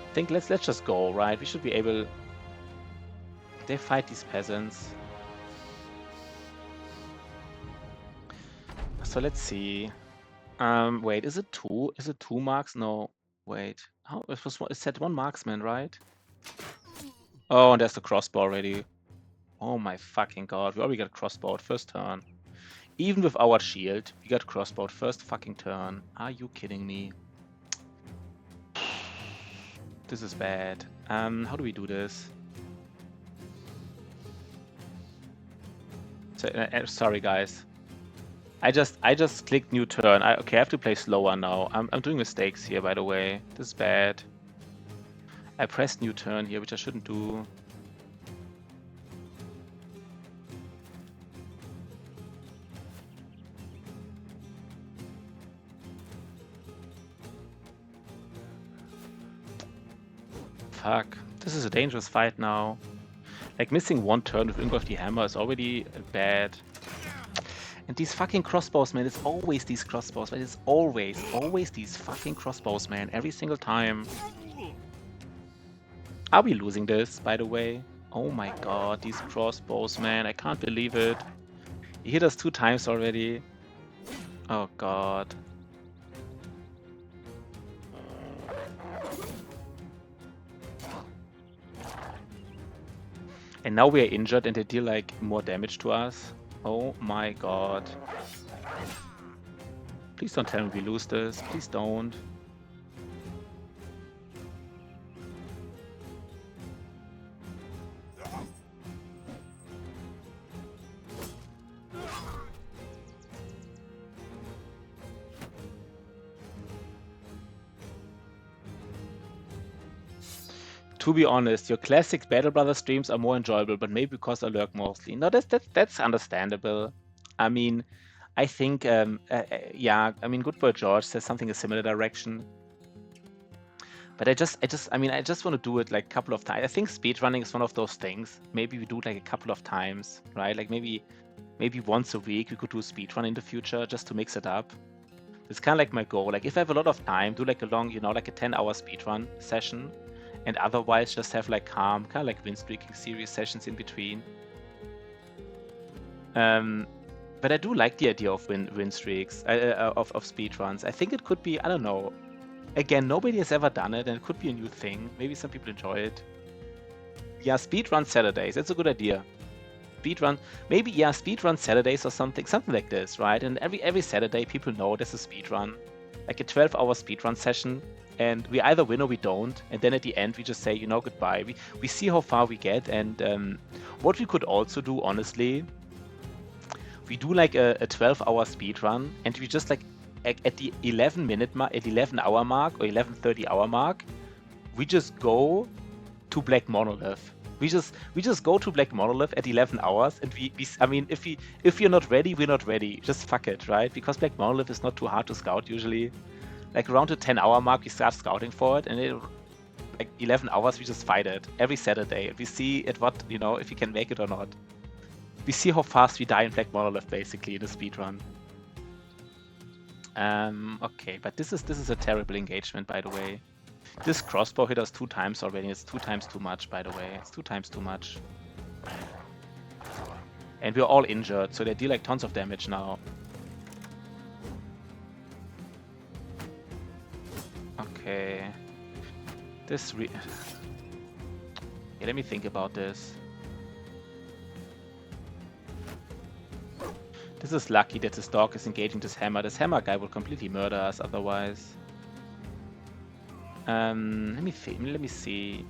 I think let's just go, right? We should be able. They fight these peasants. So let's see. Wait, is it 2? Is it 2 marks? No. Wait. How it said 1 marksman, right? Oh, and there's the crossbow already. Oh my fucking god. We already got crossbowed first turn. Even with our shield, we got crossbowed first fucking turn. Are you kidding me? This is bad. How do we do this? So, sorry guys. I just clicked new turn. Okay, I have to play slower now. I'm doing mistakes here, by the way. This is bad. I pressed new turn here, which I shouldn't do. fuck. This is a dangerous fight now. Like, missing one turn with Ingolf the Hammer is already bad. And these fucking crossbows, man, it's always these crossbows, but it's always these fucking crossbows, man, every single time. Are we losing this, by the way? Oh my god, these crossbows, man, I can't believe it. He hit us 2 times already. Oh god. And now we are injured and they deal like more damage to us. Oh my god. Please don't tell me we lose this. Please don't. To be honest, your classic Battle Brothers streams are more enjoyable, but maybe because I lurk mostly. No, that's understandable. I mean, I think, yeah, I mean, Good Boy George says something in a similar direction. But I just want to do it like a couple of times. I think speedrunning is one of those things. Maybe we do it like a couple of times, right? Like maybe once a week we could do a speedrun in the future just to mix it up. It's kind of like my goal. Like if I have a lot of time, do like a long, like a 10-hour speedrun session. And otherwise just have like calm, kind of like win streaking series sessions in between. But I do like the idea of win streaks, of speedruns. I think it could be, I don't know. Again, nobody has ever done it and it could be a new thing. Maybe some people enjoy it. Yeah, speedrun Saturdays, that's a good idea. Speedrun Saturdays or something like this, right? And every Saturday people know there's a speedrun. Like a 12-hour speedrun session. And we either win or we don't, and then at the end we just say, goodbye. We see how far we get, and what we could also do, honestly, we do like a 12-hour speed run, and we just like at the 11-hour mark or 11:30-hour mark, we just go to Black Monolith. We just go to Black Monolith at 11 hours, and I mean, if you're not ready, we're not ready. Just fuck it, right? Because Black Monolith is not too hard to scout usually. Like around the 10-hour mark, we start scouting for it, and like 11 hours, we just fight it every Saturday. We see at what, if we can make it or not. We see how fast we die in Black Monolith, basically, in the speedrun. Okay, but this is a terrible engagement, by the way. This crossbow hit us 2 times already. It's 2 times too much, by the way. It's 2 times too much. And we're all injured, so they deal like tons of damage now. Okay. Yeah, let me think about this. This is lucky that this dog is engaging this hammer. This hammer guy will completely murder us otherwise. Let me see.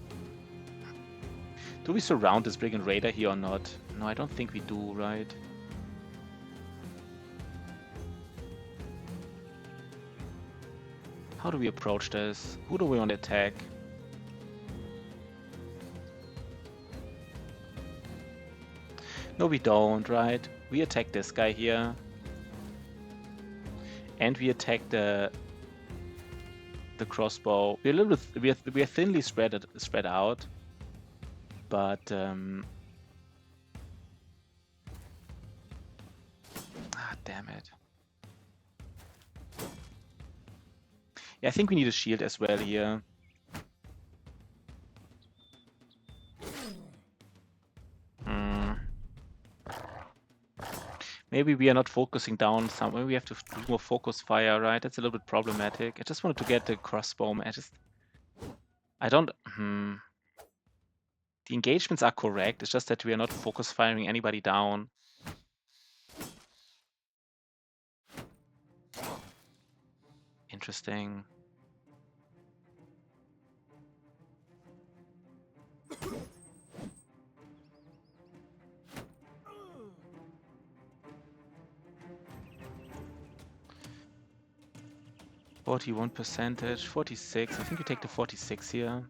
Do we surround this Brigand Raider here or not? No, I don't think we do, right? How do we approach this? Who do we want to attack? No, we don't, right? We attack this guy here. And we attack the crossbow. We're a little bit, we are thinly spread out. But damn it. Yeah, I think we need a shield as well here. Maybe we are not focusing down somewhere. We have to do more focus fire, right? That's a little bit problematic. I just wanted to get the crossbow. I don't... The engagements are correct. It's just that we are not focus firing anybody down. Interesting. %, 46. I think you take the 46 here.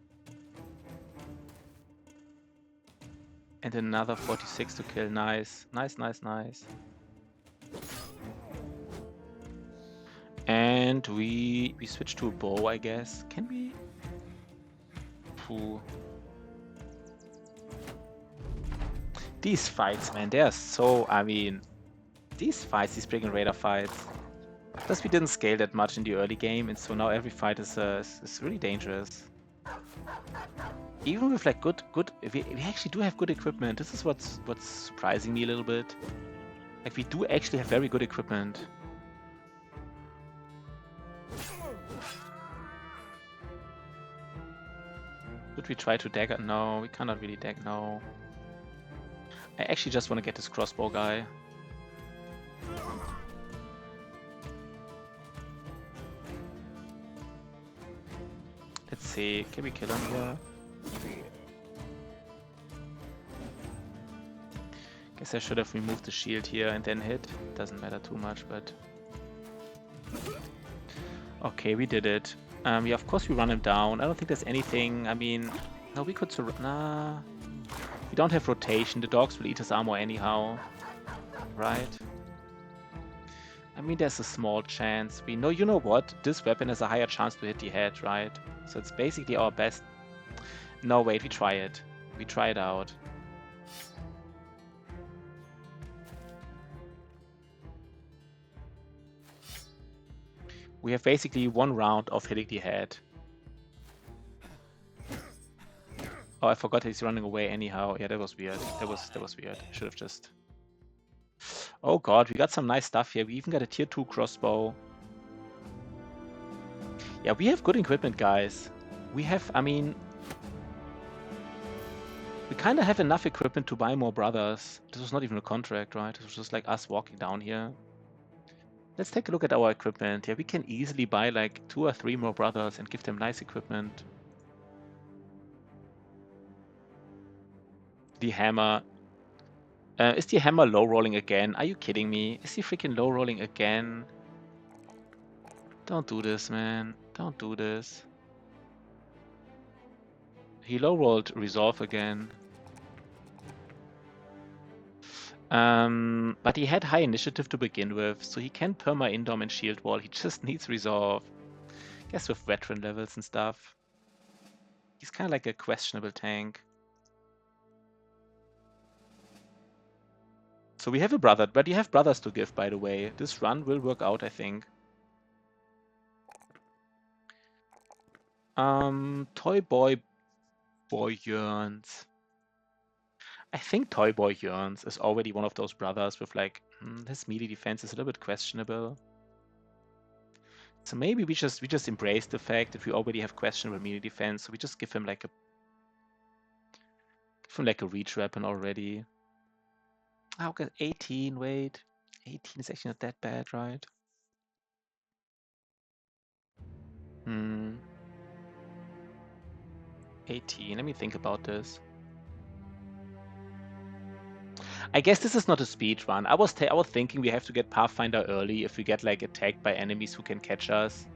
And another 46 to kill. Nice. Nice, nice, nice. And we switch to a bow, I guess. Can we? Phew. These fights, man, they are so... I mean, these fights, these Brigand Raider fights. Plus we didn't scale that much in the early game, and so now every fight is really dangerous. Even with like good, we actually do have good equipment. This is what's surprising me a little bit. Like we do actually have very good equipment. Should we try to dagger? No, we cannot really dagger. No. I actually just want to get this crossbow guy. Let's see, can we kill him here? Guess I should have removed the shield here and then hit. Doesn't matter too much, but... Okay, we did it. Yeah, of course we run him down. I don't think there's anything, I mean... No, we could nah. We don't have rotation, the dogs will eat his armor anyhow. Right? I mean, there's a small chance. We know, you know what? This weapon has a higher chance to hit the head, right? So it's basically our best... No, wait, we try it. We try it out. We have basically one round of hitting the head. Oh, I forgot he's running away anyhow. Yeah, that was weird. That was weird. I should have just... Oh god, we got some nice stuff here. We even got a tier 2 crossbow. Yeah, we have good equipment, guys. We have, I mean... We kind of have enough equipment to buy more brothers. This was not even a contract, right? This was just like us walking down here. Let's take a look at our equipment. Yeah, we can easily buy like 2 or 3 more brothers and give them nice equipment. The hammer. Is the hammer low rolling again? Are you kidding me? Is he freaking low rolling again? Don't do this, man. Don't do this. He low rolled resolve again. But he had high initiative to begin with, so he can perma indom and shield wall. He just needs resolve. Guess with veteran levels and stuff. He's kind of like a questionable tank. So we have a brother, but you have brothers to give, by the way. This run will work out, I think. Toy Boy yearns. I think Toy Boy yearns is already one of those brothers with like his melee defense is a little bit questionable. So maybe we just embrace the fact that we already have questionable melee defense. So we just give him like a reach weapon already. Oh, okay, 18. Wait, 18 is actually not that bad, right? 18. Let me think about this. I guess this is not a speed run. I was thinking we have to get Pathfinder early if we get like attacked by enemies who can catch us.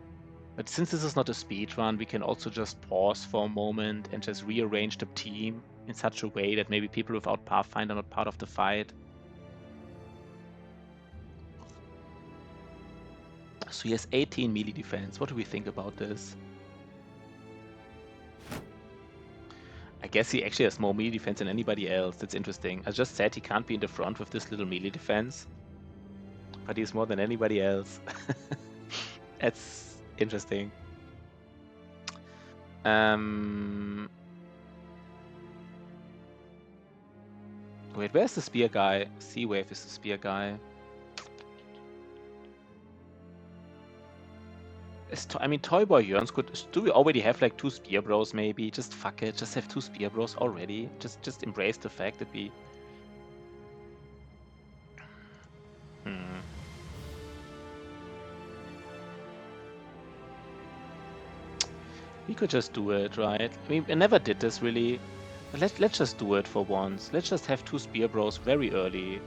But since this is not a speed run, we can also just pause for a moment and just rearrange the team in such a way that maybe people without Pathfinder are not part of the fight. So he has 18 melee defense. What do we think about this? I guess he actually has more melee defense than anybody else. That's interesting. I just said he can't be in the front with this little melee defense. But he's more than anybody else. That's interesting. Wait, where's the spear guy? Sea-Wave is the spear guy. I mean, Toy Boy yearns could... Do we already have like 2 spear bros maybe? Just fuck it. Just have 2 spear bros already. Just embrace the fact that we... We could just do it, right? I mean, I never did this really. Let's just do it for once. Let's just have 2 spear bros very early.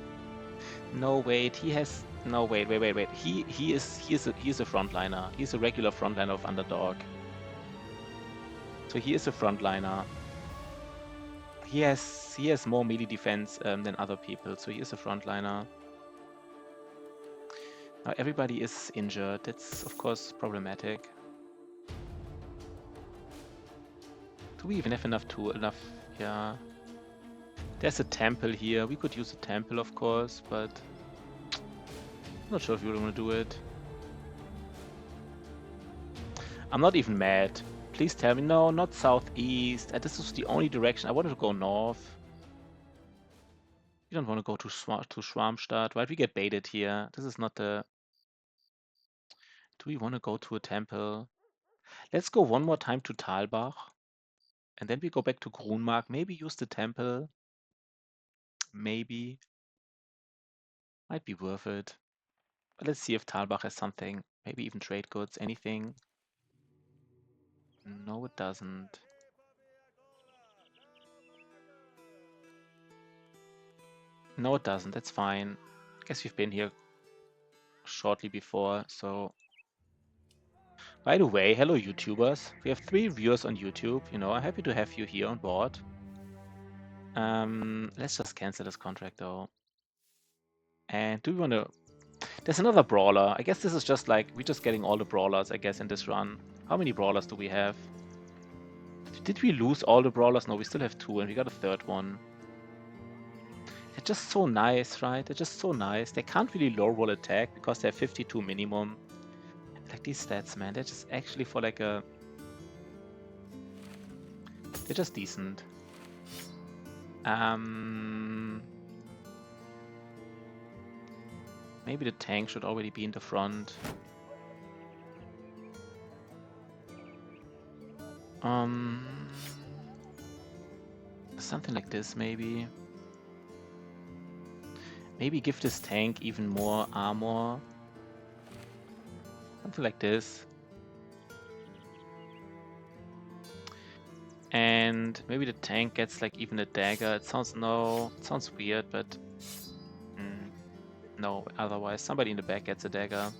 No, wait, he has... No, wait. He is a frontliner. He's a regular frontliner of Underdog. So he is a frontliner. He has more melee defense than other people, so he is a frontliner. Now everybody is injured. That's of course problematic. Do we even have enough yeah. There's a temple here. We could use a temple, of course, but I'm not sure if we really want to do it. I'm not even mad. Please tell me. No, not southeast. This is the only direction. I wanted to go north. We don't want to go to Schwarmstadt, right? We get baited here. This is not the... Do we want to go to a temple? Let's go one more time to Talbach. And then we go back to Grunmark. Maybe use the temple. Maybe. Might be worth it. But let's see if Talbach has something. Maybe even trade goods. Anything. No, it doesn't. No, it doesn't. That's fine. I guess we've been here shortly before, so... By the way, hello YouTubers. We have 3 viewers on YouTube. You know, I'm happy to have you here on board. Let's just cancel this contract though. And do we want to... There's another brawler. I guess this is just like, we're just getting all the brawlers, I guess, in this run. How many brawlers do we have? Did we lose all the brawlers? No, we still have 2 and we got a 3rd one. They're just so nice, right? They're just so nice. They can't really low roll attack because they're 52 minimum. Like these stats, man, they're just actually for like a... They're just decent. Maybe the tank should already be in the front. Something like this, maybe. Maybe give this tank even more armor. Something like this. And maybe the tank gets like even a dagger. It sounds weird, but no, otherwise somebody in the back gets a dagger.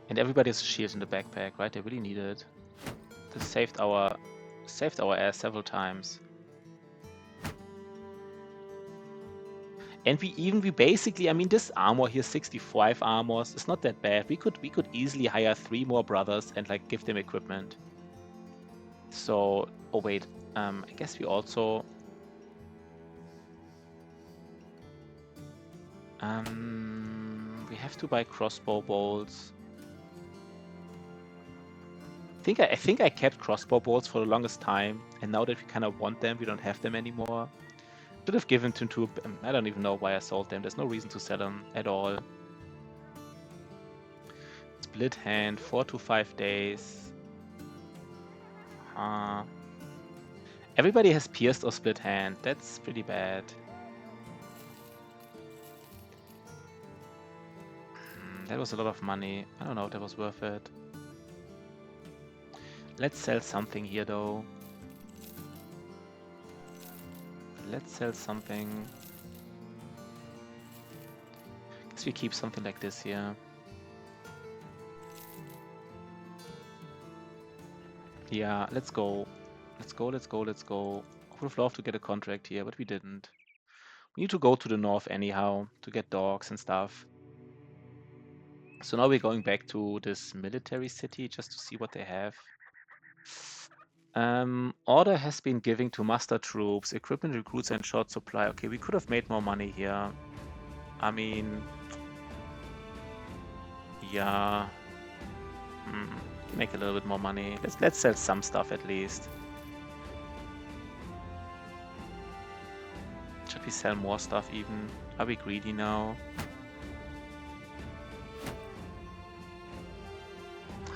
And everybody has a shield in the backpack, right? They really need it. This saved our ass several times. And we basically, I mean, this armor here, 65 armors, it's not that bad. We could easily hire 3 more brothers and like give them equipment. So, oh wait, I guess we also... we have to buy crossbow bolts. I think I kept crossbow bolts for the longest time, and now that we kind of want them, we don't have them anymore. Should have given them to... I don't even know why I sold them. There's no reason to sell them at all. Split hand, 4 to 5 days. Everybody has pierced or split hand. That's pretty bad. That was a lot of money. I don't know if that was worth it. Let's sell something here though. Let's sell something. Guess we keep something like this here. Yeah, let's go. Let's go. I would have loved to get a contract here, but we didn't. We need to go to the north anyhow to get dogs and stuff. So now we're going back to this military city just to see what they have. Order has been given to muster troops, equipment, recruits, and short supply. Okay, we could have made more money here. I mean, yeah, make a little bit more money. Let's sell some stuff at least. Should we sell more stuff even? Are we greedy now?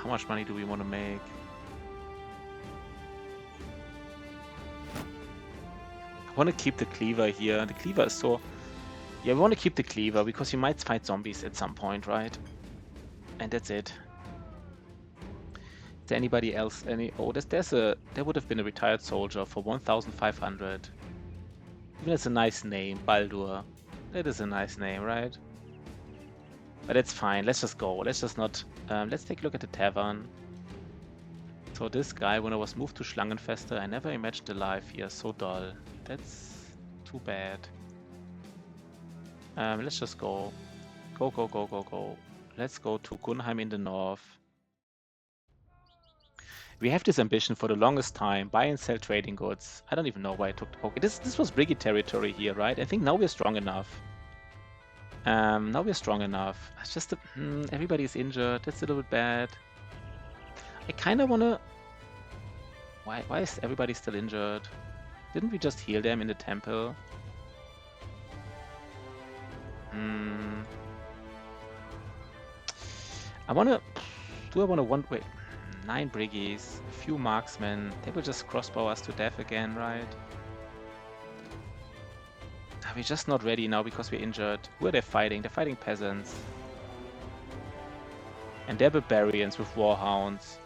How much money do we want to make? I want to keep the cleaver here. The cleaver is so... Yeah, we want to keep the cleaver because you might fight zombies at some point, right? And that's it. Is there anybody else? Oh, there would have been a retired soldier for 1,500. Even it's a nice name, Baldur. That is a nice name, right? But that's fine. Let's just go. Let's just not... let's take a look at the tavern. So this guy, when I was moved to Schlangenfeste, I never imagined a life here. So dull. That's too bad. Let's just go. Go. Let's go to Gunheim in the north. We have this ambition for the longest time, buy and sell trading goods. I don't even know why I took the poke. This was Briggy territory here, right? I think now we're strong enough. Now we're strong enough. It's just everybody's injured. That's a little bit bad. I kind of want to... Why is everybody still injured? Didn't we just heal them in the temple? I want to... Do I want to... Wait. 9 Briggies, a few marksmen. They will just crossbow us to death again, right? Are we just not ready now because we're injured? Who are they fighting? They're fighting peasants. And they're barbarians with warhounds.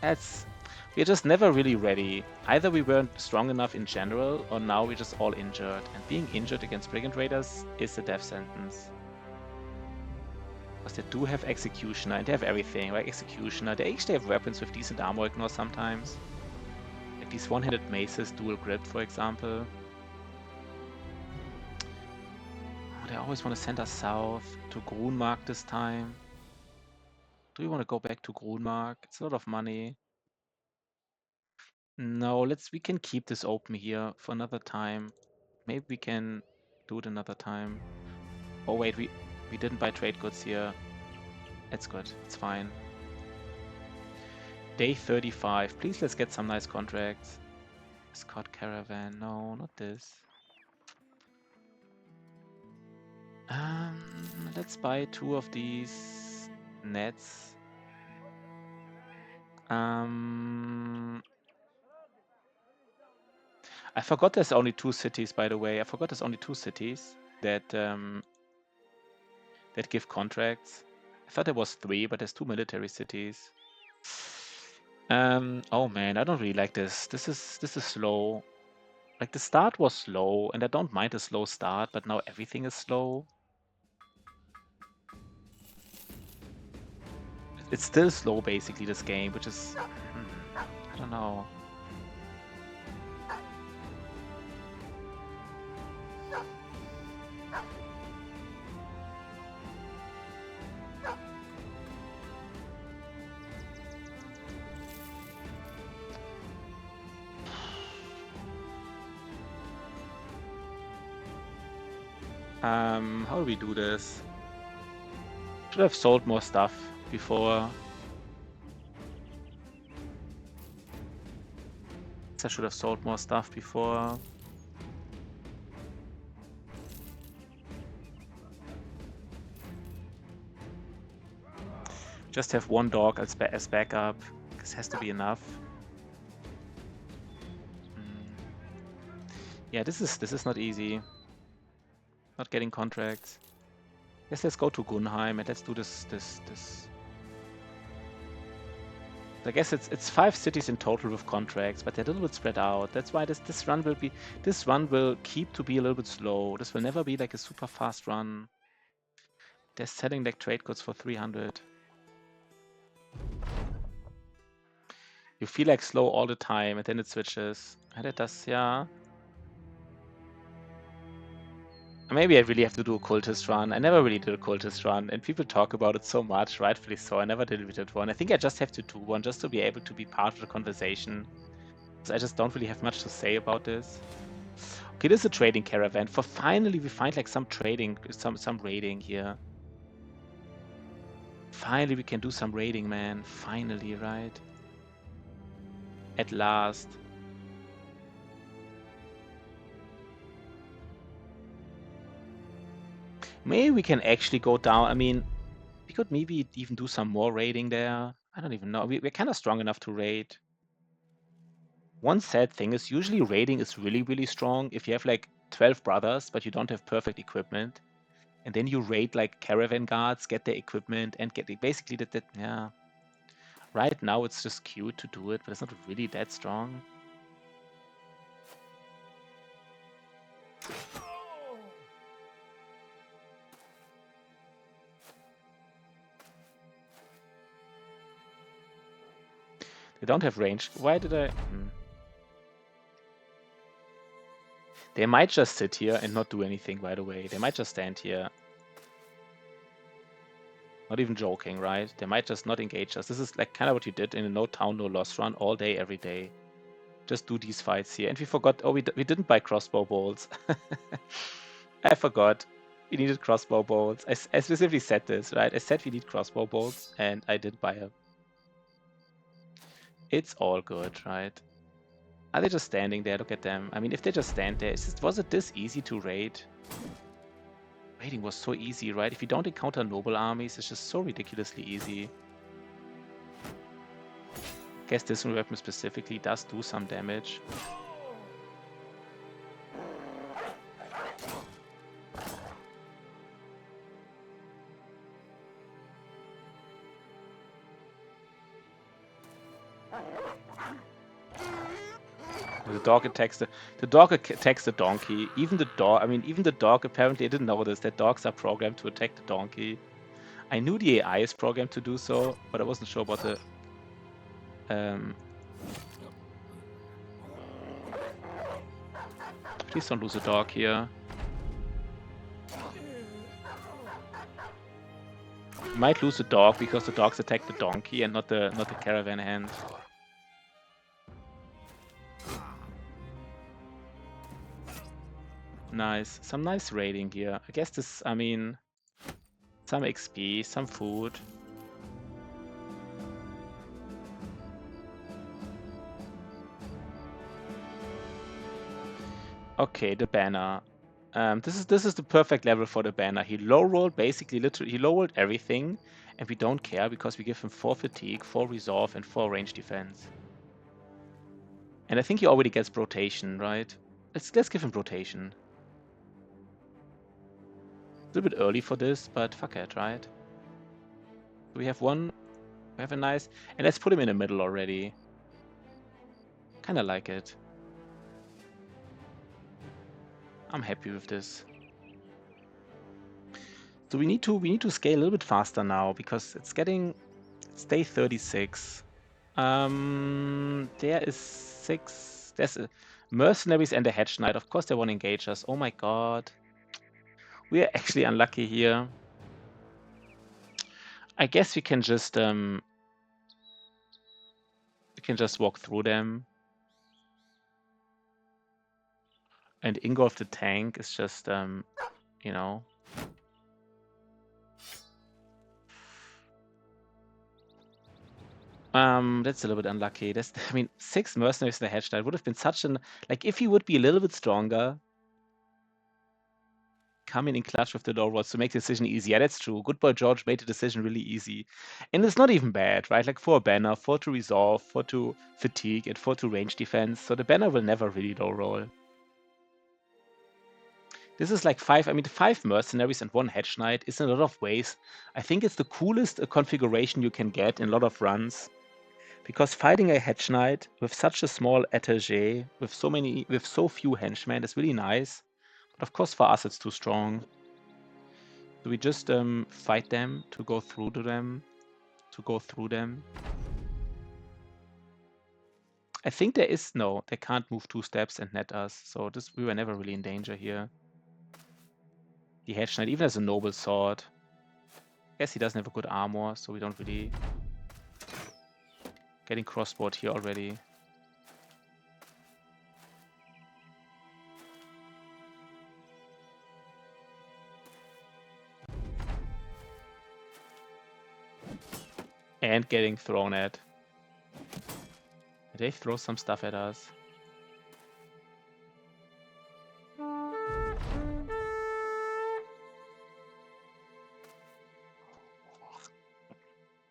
We're just never really ready. Either we weren't strong enough in general, or now we're just all injured. And being injured against Brigand Raiders is a death sentence. Because they do have Executioner, and they have everything, right? Executioner, they actually have weapons with decent armor ignore sometimes. Like these one-handed maces, dual grip, for example. Oh, they always want to send us south to Grunmark this time. Do we want to go back to Grunmark? It's a lot of money. No, we can keep this open here for another time. Maybe we can do it another time. Oh wait, we didn't buy trade goods here. It's good, it's fine. Day 35. Please let's get some nice contracts. Escort caravan. No, not this. Let's buy 2 of these nets. I forgot there's only 2 cities, by the way. I forgot there's only 2 cities that that give contracts. I thought there was 3, but there's 2 military cities. Oh man, I don't really like this. This is slow. Like the start was slow, and I don't mind a slow start, but now everything is slow. It's still slow, basically, this game, which is... I don't know. How do we do this? Should have sold more stuff before. I should have sold more stuff before. Just have 1 dog as backup. This has to be enough. Yeah, this is not easy. Not getting contracts. Yes, let's go to Gunheim and let's do this. I guess it's 5 cities in total with contracts, but they're a little bit spread out. That's why this run will keep to be a little bit slow. This will never be like a super fast run. They're selling like trade goods for 300. You feel like slow all the time, and then it switches. And it does, yeah. Maybe I really have to do a cultist run. I never really did a cultist run, and people talk about it so much, rightfully so. I never did one. I think I just have to do one just to be able to be part of the conversation. Because I just don't really have much to say about this. Okay, this is a trading caravan. For finally, we find like some trading, some raiding here. Finally, we can do some raiding, man. Finally, right? At last. Maybe we can actually go down. I mean, we could maybe even do some more raiding there. I don't even know. We're kind of strong enough to raid. One sad thing is usually raiding is really, really strong if you have like 12 brothers, but you don't have perfect equipment. And then you raid like caravan guards, get their equipment, and get basically that yeah. Right now it's just cute to do it, but it's not really that strong. They don't have range. Why did I... They might just sit here and not do anything, by the way. They might just stand here. Not even joking, right? They might just not engage us. This is like kind of what you did in a no town, no loss run all day, every day. Just do these fights here. And we forgot, oh, we didn't buy crossbow bolts. I forgot. We needed crossbow bolts. I specifically said this, right? I said we need crossbow bolts, and I didn't buy them. It's all good, right? Are they just standing there? Look at them. I mean, if they just stand there, was it this easy to raid? Raiding was so easy, right? If you don't encounter noble armies, it's just so ridiculously easy. I guess this weapon specifically does do some damage. The dog attacks the dog attacks the donkey. Even the dog. I mean, even the dog. Apparently, I didn't know this. That dogs are programmed to attack the donkey. I knew the AI is programmed to do so, but I wasn't sure about the. Please don't lose a dog here. You might lose the dog because the dogs attack the donkey and not the caravan hand. Nice. Some nice raiding here. I guess this, I mean, some XP, some food. Okay, the banner. This is the perfect level for the banner. He low rolled basically, literally, he low rolled everything, and we don't care because we give him 4 fatigue, 4 resolve, and 4 range defense. And I think he already gets rotation, right? Let's give him rotation. A little bit early for this, but fuck it, right? We have one. We have a nice, and let's put him in the middle already. Kind of like it. I'm happy with this. So we need to scale a little bit faster now because it's day 36. There is 6. There's mercenaries and a hedge knight. Of course they won't engage us. Oh my god. We are actually unlucky here. I guess we can just walk through them. And Ingolf the tank is just you know. That's a little bit unlucky. I mean, 6 mercenaries and a hedge knight would have been such an, like, if he would be a little bit stronger, coming in clutch with the low rolls to make the decision easy. Yeah, that's true. Good boy George made the decision really easy. And it's not even bad, right? Like 4 banner, 4 to resolve, 4 to fatigue, and 4 to range defense. So the banner will never really low roll. This is like 5, I mean, 5 mercenaries and 1 hedge knight is in a lot of ways. I think it's the coolest configuration you can get in a lot of runs. Because fighting a hedge knight with such a small attaché, with so few henchmen is really nice. But of course for us it's too strong. So we just fight them to go through them. I think they can't move 2 steps and net us. So we were never really in danger here. The hedge knight even has a noble sword. I guess he doesn't have a good armor, so we don't really getting crossbowed here already. And getting thrown at. They throw some stuff at us.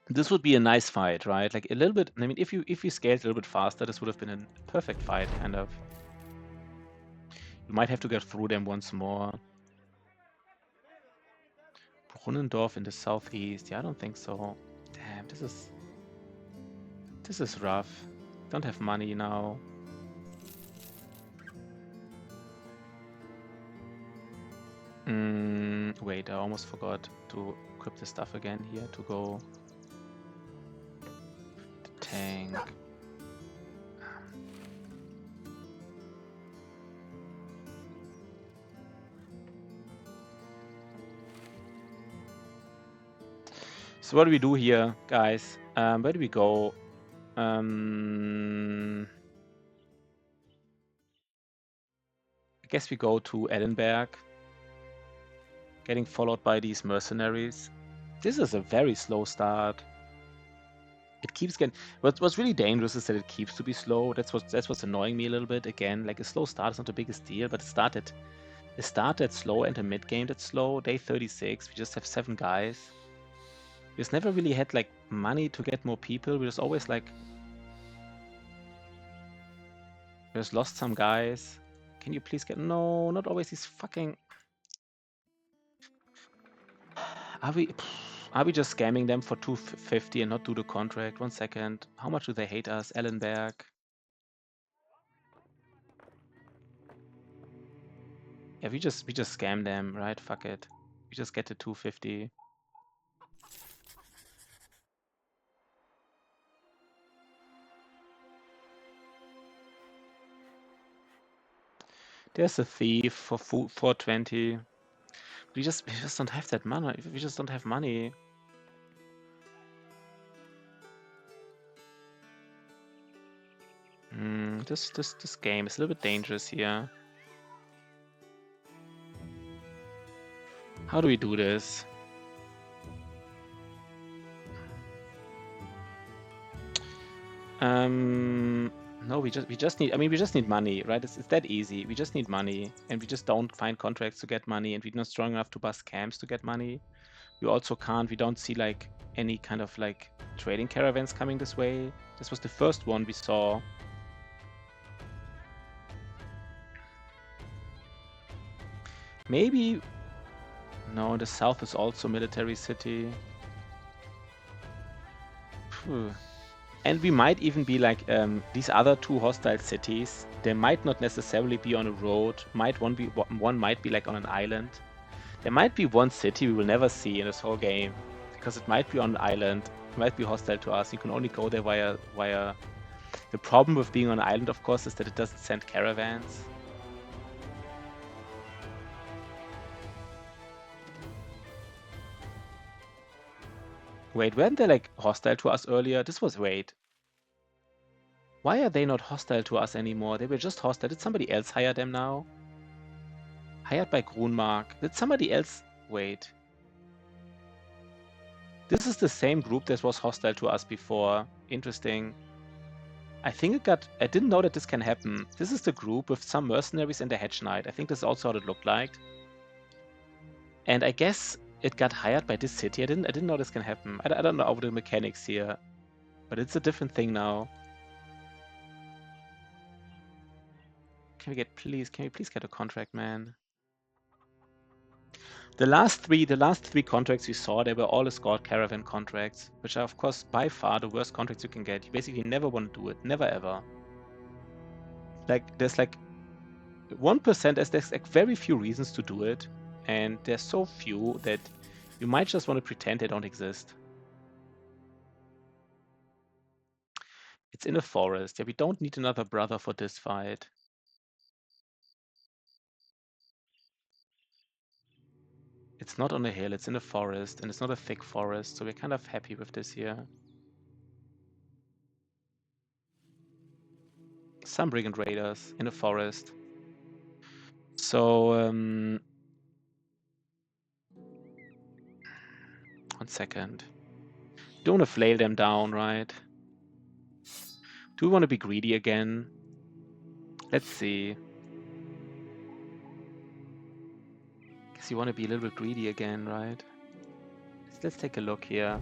This would be a nice fight, right? Like a little bit. I mean, if you scaled a little bit faster, this would have been a perfect fight, kind of. You might have to get through them once more. Brunnendorf in the southeast. Yeah, I don't think so. Damn, this is rough. Don't have money now. Wait, I almost forgot to equip the stuff again here to go. The tank. So what do we do here, guys? Where do we go? I guess we go to Ellenberg, getting followed by these mercenaries. This is a very slow start. It keeps getting. What's really dangerous is that it keeps to be slow. That's what's annoying me a little bit. Again, like a slow start is not the biggest deal, but it started slow and a mid game that's slow. Day 36, we just have 7 guys. We just never really had like money to get more people. We just always like we just lost some guys. Can you please get no? Not always these fucking. Are we just scamming them for 250 and not do the contract? 1 second. How much do they hate us? Ellenberg. Yeah, we just scam them, right? Fuck it. We just get to 250. There's a thief for 420. We just don't have that money. We just don't have money. This game is a little bit dangerous here. How do we do this? No, we just need. I mean, we just need money, right? It's that easy. We just need money, and we just don't find contracts to get money, and we're not strong enough to bust camps to get money. We also can't. We don't see like any kind of like trading caravans coming this way. This was the first one we saw. Maybe. No, the south is also military city. Phew. And we might even be like these other 2 hostile cities. They might not necessarily be on a road. One might be like on an island. There might be one city we will never see in this whole game because it might be on an island. It might be hostile to us. You can only go there via. The problem with being on an island, of course, is that it doesn't send caravans. Wait, weren't they like hostile to us earlier? Wait. Why are they not hostile to us anymore? They were just hostile. Did somebody else hire them now? Hired by Grunmark. Did somebody else... Wait. This is the same group that was hostile to us before. Interesting. I think it got... I didn't know that this can happen. This is the group with some mercenaries and a Hedge Knight. I think this is also what it looked like. And I guess it got hired by this city. I didn't know this can happen. I don't know over the mechanics here. But it's a different thing now. Can we please get a contract, man? The last three contracts we saw, they were all escort caravan contracts, which are of course by far the worst contracts you can get. You basically never want to do it, never ever. Like there's like 1%, there's like very few reasons to do it, and there's so few that you might just want to pretend they don't exist. It's in a forest. Yeah, we don't need another brother for this fight. It's not on a hill, it's in a forest, and it's not a thick forest, so we're kind of happy with this here. Some brigand raiders in a forest. So, 1 second. Don't want to flail them down, right? Do we want to be greedy again? Let's see. Guess you want to be a little bit greedy again, right? Let's take a look here.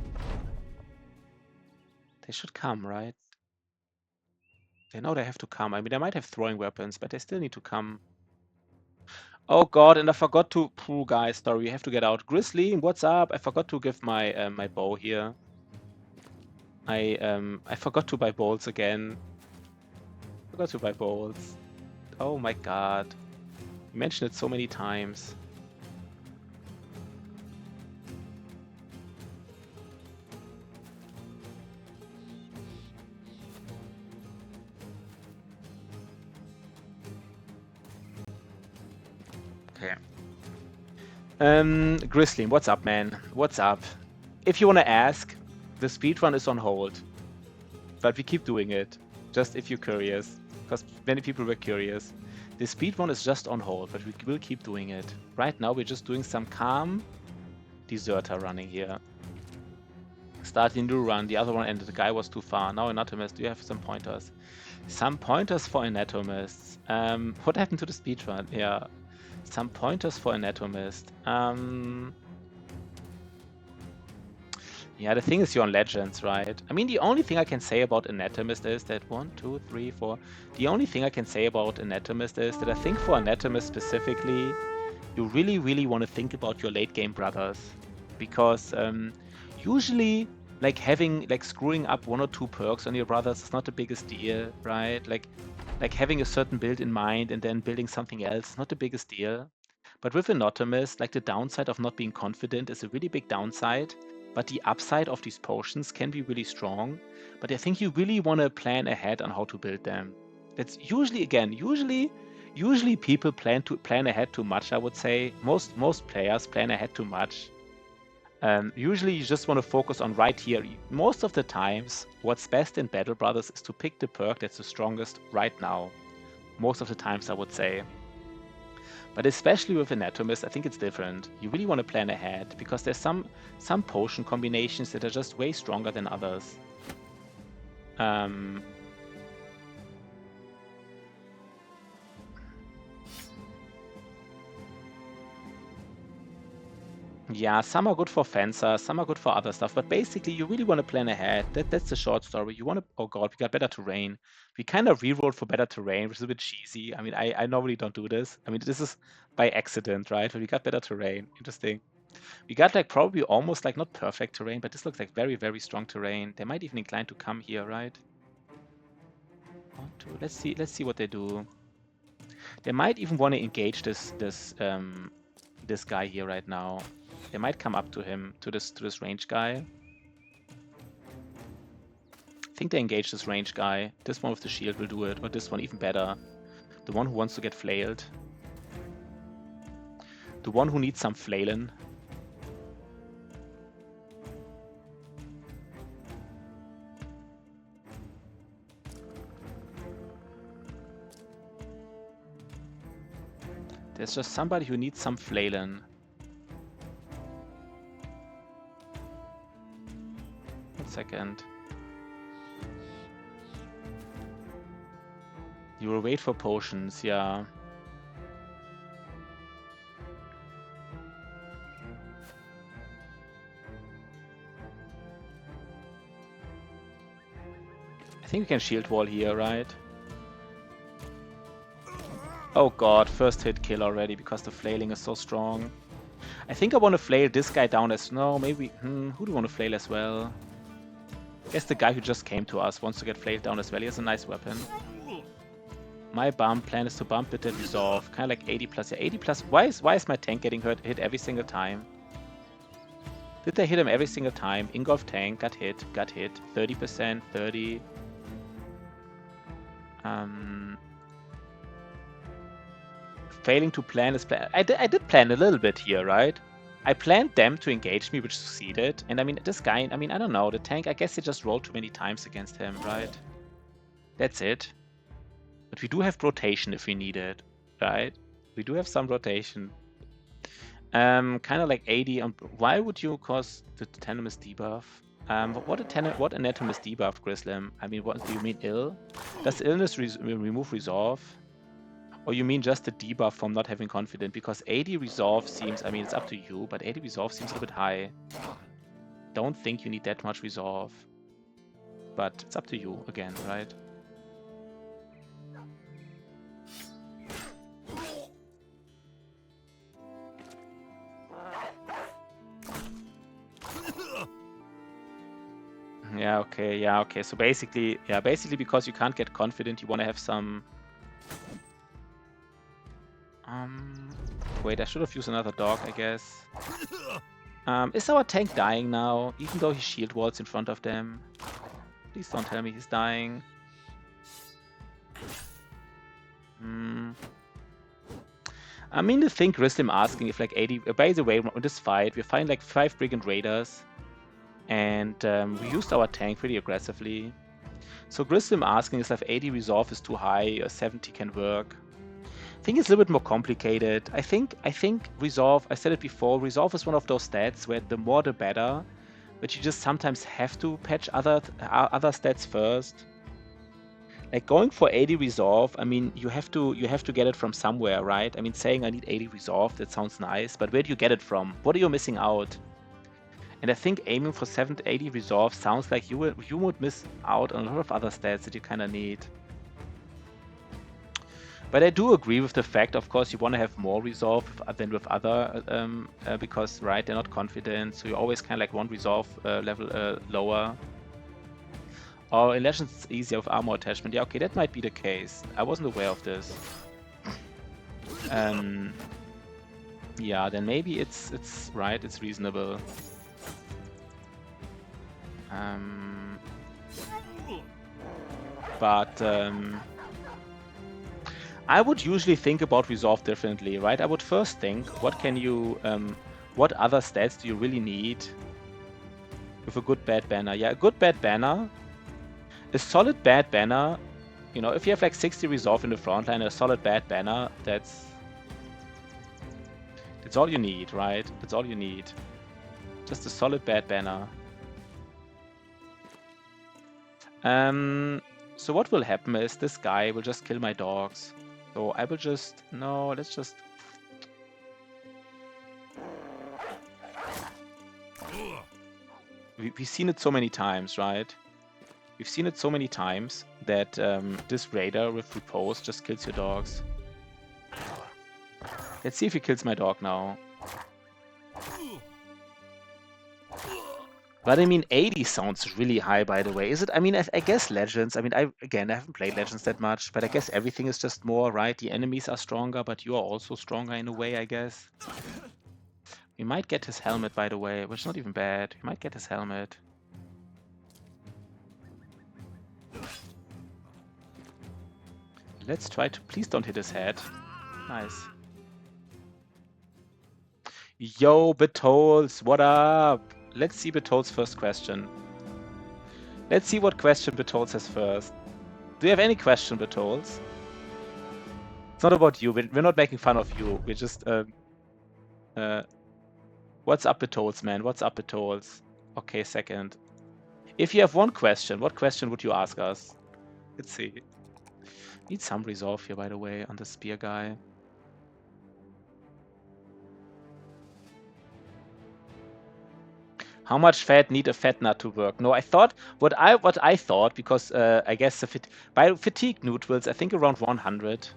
They should come, right? They know they have to come. I mean, they might have throwing weapons, but they still need to come. Oh god, and I forgot to... Poor guys, sorry, we have to get out. Grizzly, what's up? I forgot to give my my bow here. I forgot to buy bolts again. Forgot to buy bolts. Oh my god. You mentioned it so many times. Okay. Grizzly, what's up, man? What's up? if you want to ask, the speedrun is on hold. But we keep doing it, just if you're curious. Because many people were curious. The speedrun is just on hold, but we will keep doing it. Right now, we're just doing some calm deserter running here. Starting to run, the other one ended, the guy was too far. Now Anatomist, do you have some pointers? Some pointers for Anatomist. What happened to the speedrun? Yeah. Some pointers for Anatomist. Yeah, the thing is you're on Legends, right? I mean, the only thing I can say about Anatomist is that 1, 2, 3, 4. The only thing I can say about Anatomist is that I think for Anatomist specifically, you really, really want to think about your late game brothers. Because usually, like screwing up 1 or 2 perks on your brothers is not the biggest deal, right? Like having a certain build in mind and then building something else is not the biggest deal. But with Anatomist, like the downside of not being confident is a really big downside. But the upside of these potions can be really strong. But I think you really want to plan ahead on how to build them. That's usually, again, usually people plan ahead too much, I would say. Most players plan ahead too much. Usually you just want to focus on right here. Most of the times, what's best in Battle Brothers is to pick the perk that's the strongest right now. Most of the times, I would say. But especially with Anatomist, I think it's different. You really want to plan ahead, because there's some potion combinations that are just way stronger than others. Yeah, some are good for Fencer, some are good for other stuff, but basically you really want to plan ahead. That's the short story. You want to... Oh god, we got better terrain. We kind of rerolled for better terrain, which is a bit cheesy. I mean, I normally don't do this. I mean, this is by accident, right? But we got better terrain. Interesting. We got like probably almost like not perfect terrain, but this looks like very, very strong terrain. They might even incline to come here, right? 1, 2. Let's see what they do. They might even want to engage this guy here right now. They might come up to him, to this range guy. I think they engage this range guy. This one with the shield will do it, or this one even better. The one who wants to get flailed. The one who needs some flailing. There's just somebody who needs some flailing. Second. You will wait for potions, yeah. I think we can shield wall here, right? Oh god, first hit kill already because the flailing is so strong. I think I want to flail this guy down as... No, maybe... who do you want to flail as well? I guess the guy who just came to us wants to get flailed down as well. He has a nice weapon. My plan is to bump it and resolve. Kind of like 80 plus. Yeah, 80 plus. Why is my tank getting hit every single time? Did they hit him every single time? Ingolf tank got hit. 30%, 30. Failing to plan is plan. I did plan a little bit here, right? I planned them to engage me, which succeeded. And I mean, this guy, I mean, I don't know. The tank, I guess they just rolled too many times against him, right? That's it. But we do have rotation if we need it, right? We do have some rotation. Kind of like 80. Why would you cause the Anatomist debuff? What Anatomist debuff, Grislim? I mean, what do you mean ill? Does illness remove resolve? Or you mean just the debuff from not having confidence? Because 80 resolve seems, I mean, it's up to you, but 80 resolve seems a little bit high. Don't think you need that much resolve. But it's up to you again, right? Yeah, okay. So basically, because you can't get confident, you want to have some... Wait, I should have used another dog, I guess. Is our tank dying now, even though he shield walls in front of them? Please don't tell me he's dying. I mean, the thing Grislim asking if like 80... by the way, in this fight, we're fighting like 5 Brigand Raiders. And we used our tank pretty aggressively. So Grislim asking is if 80 resolve is too high or 70 can work. I think it's a little bit more complicated. I think resolve, I said it before, resolve is one of those stats where the more the better, but you just sometimes have to patch other stats first. Like going for 80 resolve, I mean, you have to get it from somewhere, right? I mean, saying I need 80 resolve, that sounds nice, but where do you get it from? What are you missing out? And I think aiming for 70, 80 resolve sounds like you would miss out on a lot of other stats that you kind of need. But I do agree with the fact, of course, you want to have more resolve than with other, because, right, they're not confident, so you always kind of like one resolve level lower. Or in Legends, it's easier with armor attachment. Yeah, okay, that might be the case. I wasn't aware of this. Yeah, then maybe it's right, it's reasonable. But I would usually think about resolve differently, right? I would first think, what can you, what other stats do you really need with a good bad banner? Yeah, a good bad banner, a solid bad banner, you know, if you have like 60 resolve in the front line, a solid bad banner, that's all you need, right? That's all you need. Just a solid bad banner. So what will happen is this guy will just kill my dogs. So I will just, no, let's just... We've seen it so many times, right? We've seen it so many times that this raider with repose just kills your dogs. Let's see if he kills my dog now. But I mean, 80 sounds really high, by the way. Is it? I mean, I guess Legends. I mean, I haven't played Legends that much, but I guess everything is just more, right? The enemies are stronger, but you are also stronger in a way, I guess. We might get his helmet, by the way, which is not even bad. We might get his helmet. Let's try to... Please don't hit his head. Nice. Yo, Betols, what up? Let's see Betol's first question. Let's see what question Betols has first. Do you have any question, Betols? It's not about you. We're not making fun of you. We're just... what's up, Betols, man? What's up, Betols? Okay, second. If you have one question, what question would you ask us? Let's see. Need some resolve here, by the way, on the spear guy. How much fat need a fat nut to work? No, I thought what I thought, because I guess by fatigue neutrals, I think around 100.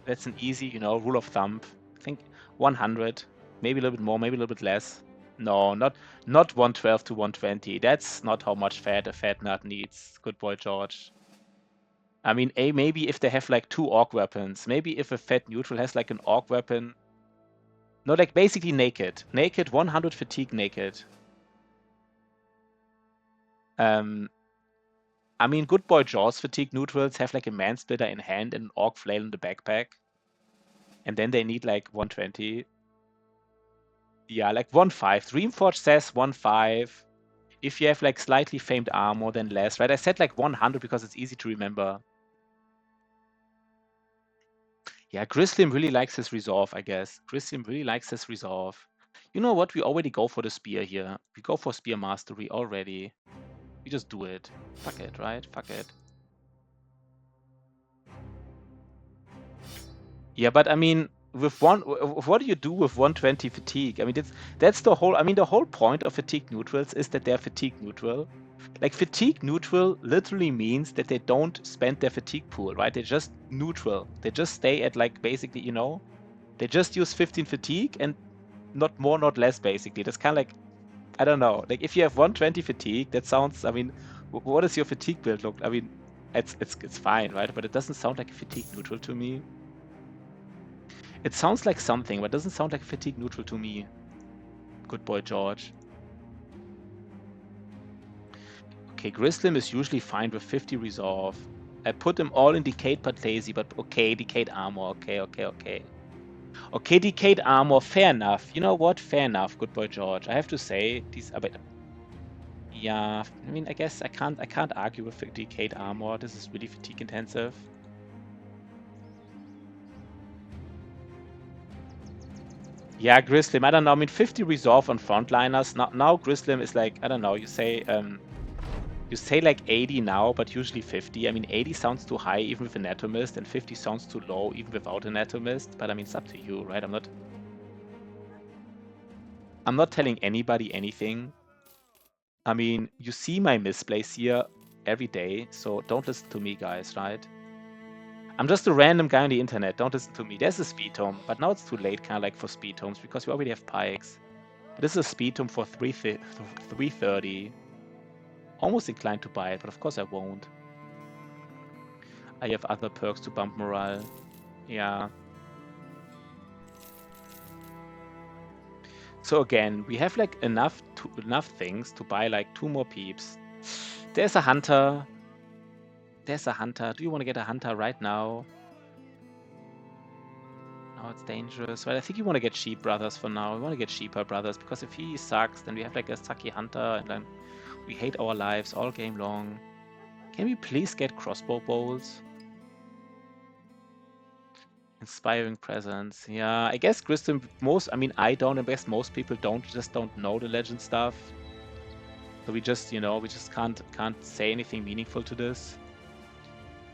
That's an easy, you know, rule of thumb. I think 100, maybe a little bit more, maybe a little bit less. No, not 112 to 120. That's not how much fat a fat nut needs. Good boy, George. I mean, maybe if they have like 2 orc weapons, maybe if a fat neutral has like an orc weapon. No, like basically naked. Naked, 100 fatigue naked. I mean, good boy Jaws fatigue neutrals have like a mansplitter in hand and an orc flail in the backpack. And then they need like 120. Yeah, like 1.5. Dreamforge says 1.5. If you have like slightly famed armor, then less, right? I said like 100 because it's easy to remember. Yeah, Grislim really likes his resolve, I guess. Grislim really likes his resolve. You know what? We already go for the spear here. We go for spear mastery already. We just do it. Fuck it, right? Fuck it. Yeah, but I mean, what do you do with 120 fatigue? I mean, that's the whole. I mean, the whole point of fatigue neutrals is that they're fatigue neutral. Like fatigue neutral literally means that they don't spend their fatigue pool, right? They're just neutral. They just stay at like basically, you know, they just use 15 fatigue and not more, not less. Basically, that's kind of like, I don't know. Like if you have 120 fatigue, that sounds. I mean, what does your fatigue build look? I mean, it's fine, right? But it doesn't sound like a fatigue neutral to me. It sounds like something, but doesn't sound like fatigue neutral to me. Good boy, George. Okay, Grislim is usually fine with 50 resolve. I put them all in Decayed but lazy, but okay, Decayed armor. Okay. Okay, Decayed armor, fair enough. You know what? Fair enough, good boy, George. I have to say, these are better. Yeah, I mean, I guess I can't argue with the Decayed Armor. This is really fatigue intensive. Yeah, Grislim, I don't know. I mean, 50 resolve on frontliners. Now Grislim is like, I don't know, you say like 80 now, but usually 50. I mean, 80 sounds too high even with Anatomist, and 50 sounds too low even without Anatomist. But I mean, it's up to you, right? I'm not telling anybody anything. I mean, you see my misplays here every day, so don't listen to me, guys, right? I'm just a random guy on the internet. Don't listen to me. There's a speed tome, but now it's too late, kind of like for speed tomes, because we already have pikes. This is a speed tome for 330. Almost inclined to buy it, but of course I won't. I have other perks to bump morale. Yeah. So again, we have like enough things to buy like 2 more peeps. There's a hunter. There's a hunter. Do you want to get a hunter right now? No, it's dangerous. Well, I think you want to get Sheep Brothers for now. We want to get Sheeper Brothers, because if he sucks, then we have like a sucky hunter, and then we hate our lives all game long. Can we please get crossbow bolts? Inspiring presence. Yeah, I guess Grislim I mean, I don't, I guess most people just don't know the legend stuff. So we just, we just can't say anything meaningful to this.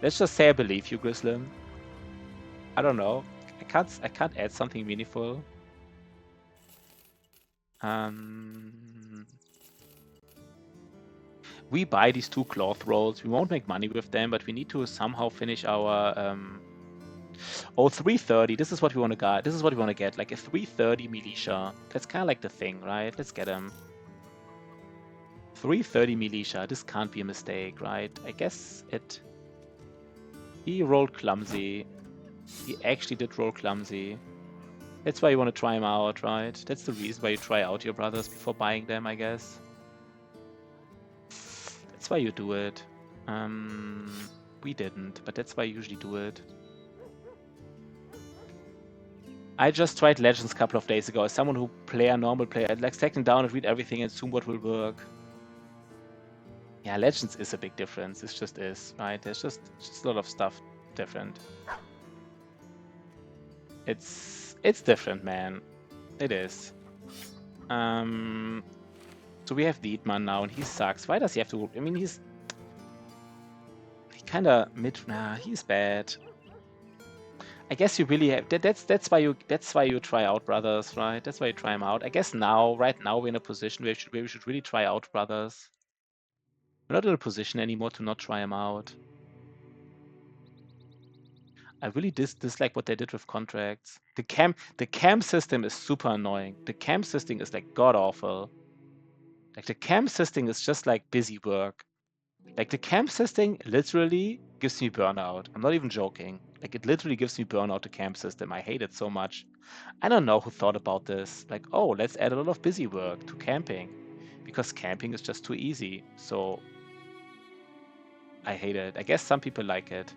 Let's just say I believe you, Grislim. I don't know. I can't add something meaningful. We buy these 2 cloth rolls. We won't make money with them, but we need to somehow finish our 330. This is what we want to get. This is what we want to get, like a 330 militia. That's kind of like the thing, right? Let's get him. 330 militia. This can't be a mistake, right? I guess it. He rolled clumsy. He actually did roll clumsy. That's why you want to try him out, right? That's the reason why you try out your brothers before buying them, I guess. That's why you do it. We didn't, but that's why you usually do it. I just tried Legends a couple of days ago as someone who play a normal player. I'd like second down and read everything and assume what will work. Yeah, Legends is a big difference. It just is, right? There's just a lot of stuff different. It's different, man. It is. So we have Dietmar now, and he sucks. Why does he have to? I mean, he kind of he's bad. I guess you really have. That's why you try out brothers, right? That's why you try them out. I guess right now we're in a position where we should really try out brothers. We're not in a position anymore to not try them out. I really dislike what they did with contracts. The camp system is super annoying. The camp system is like god awful. Like the camp system is just like busy work. Like the camp system literally gives me burnout. I'm not even joking. Like it literally gives me burnout, the camp system. I hate it so much. I don't know who thought about this. Like, oh, let's add a lot of busy work to camping. Because camping is just too easy. So I hate it. I guess some people like it.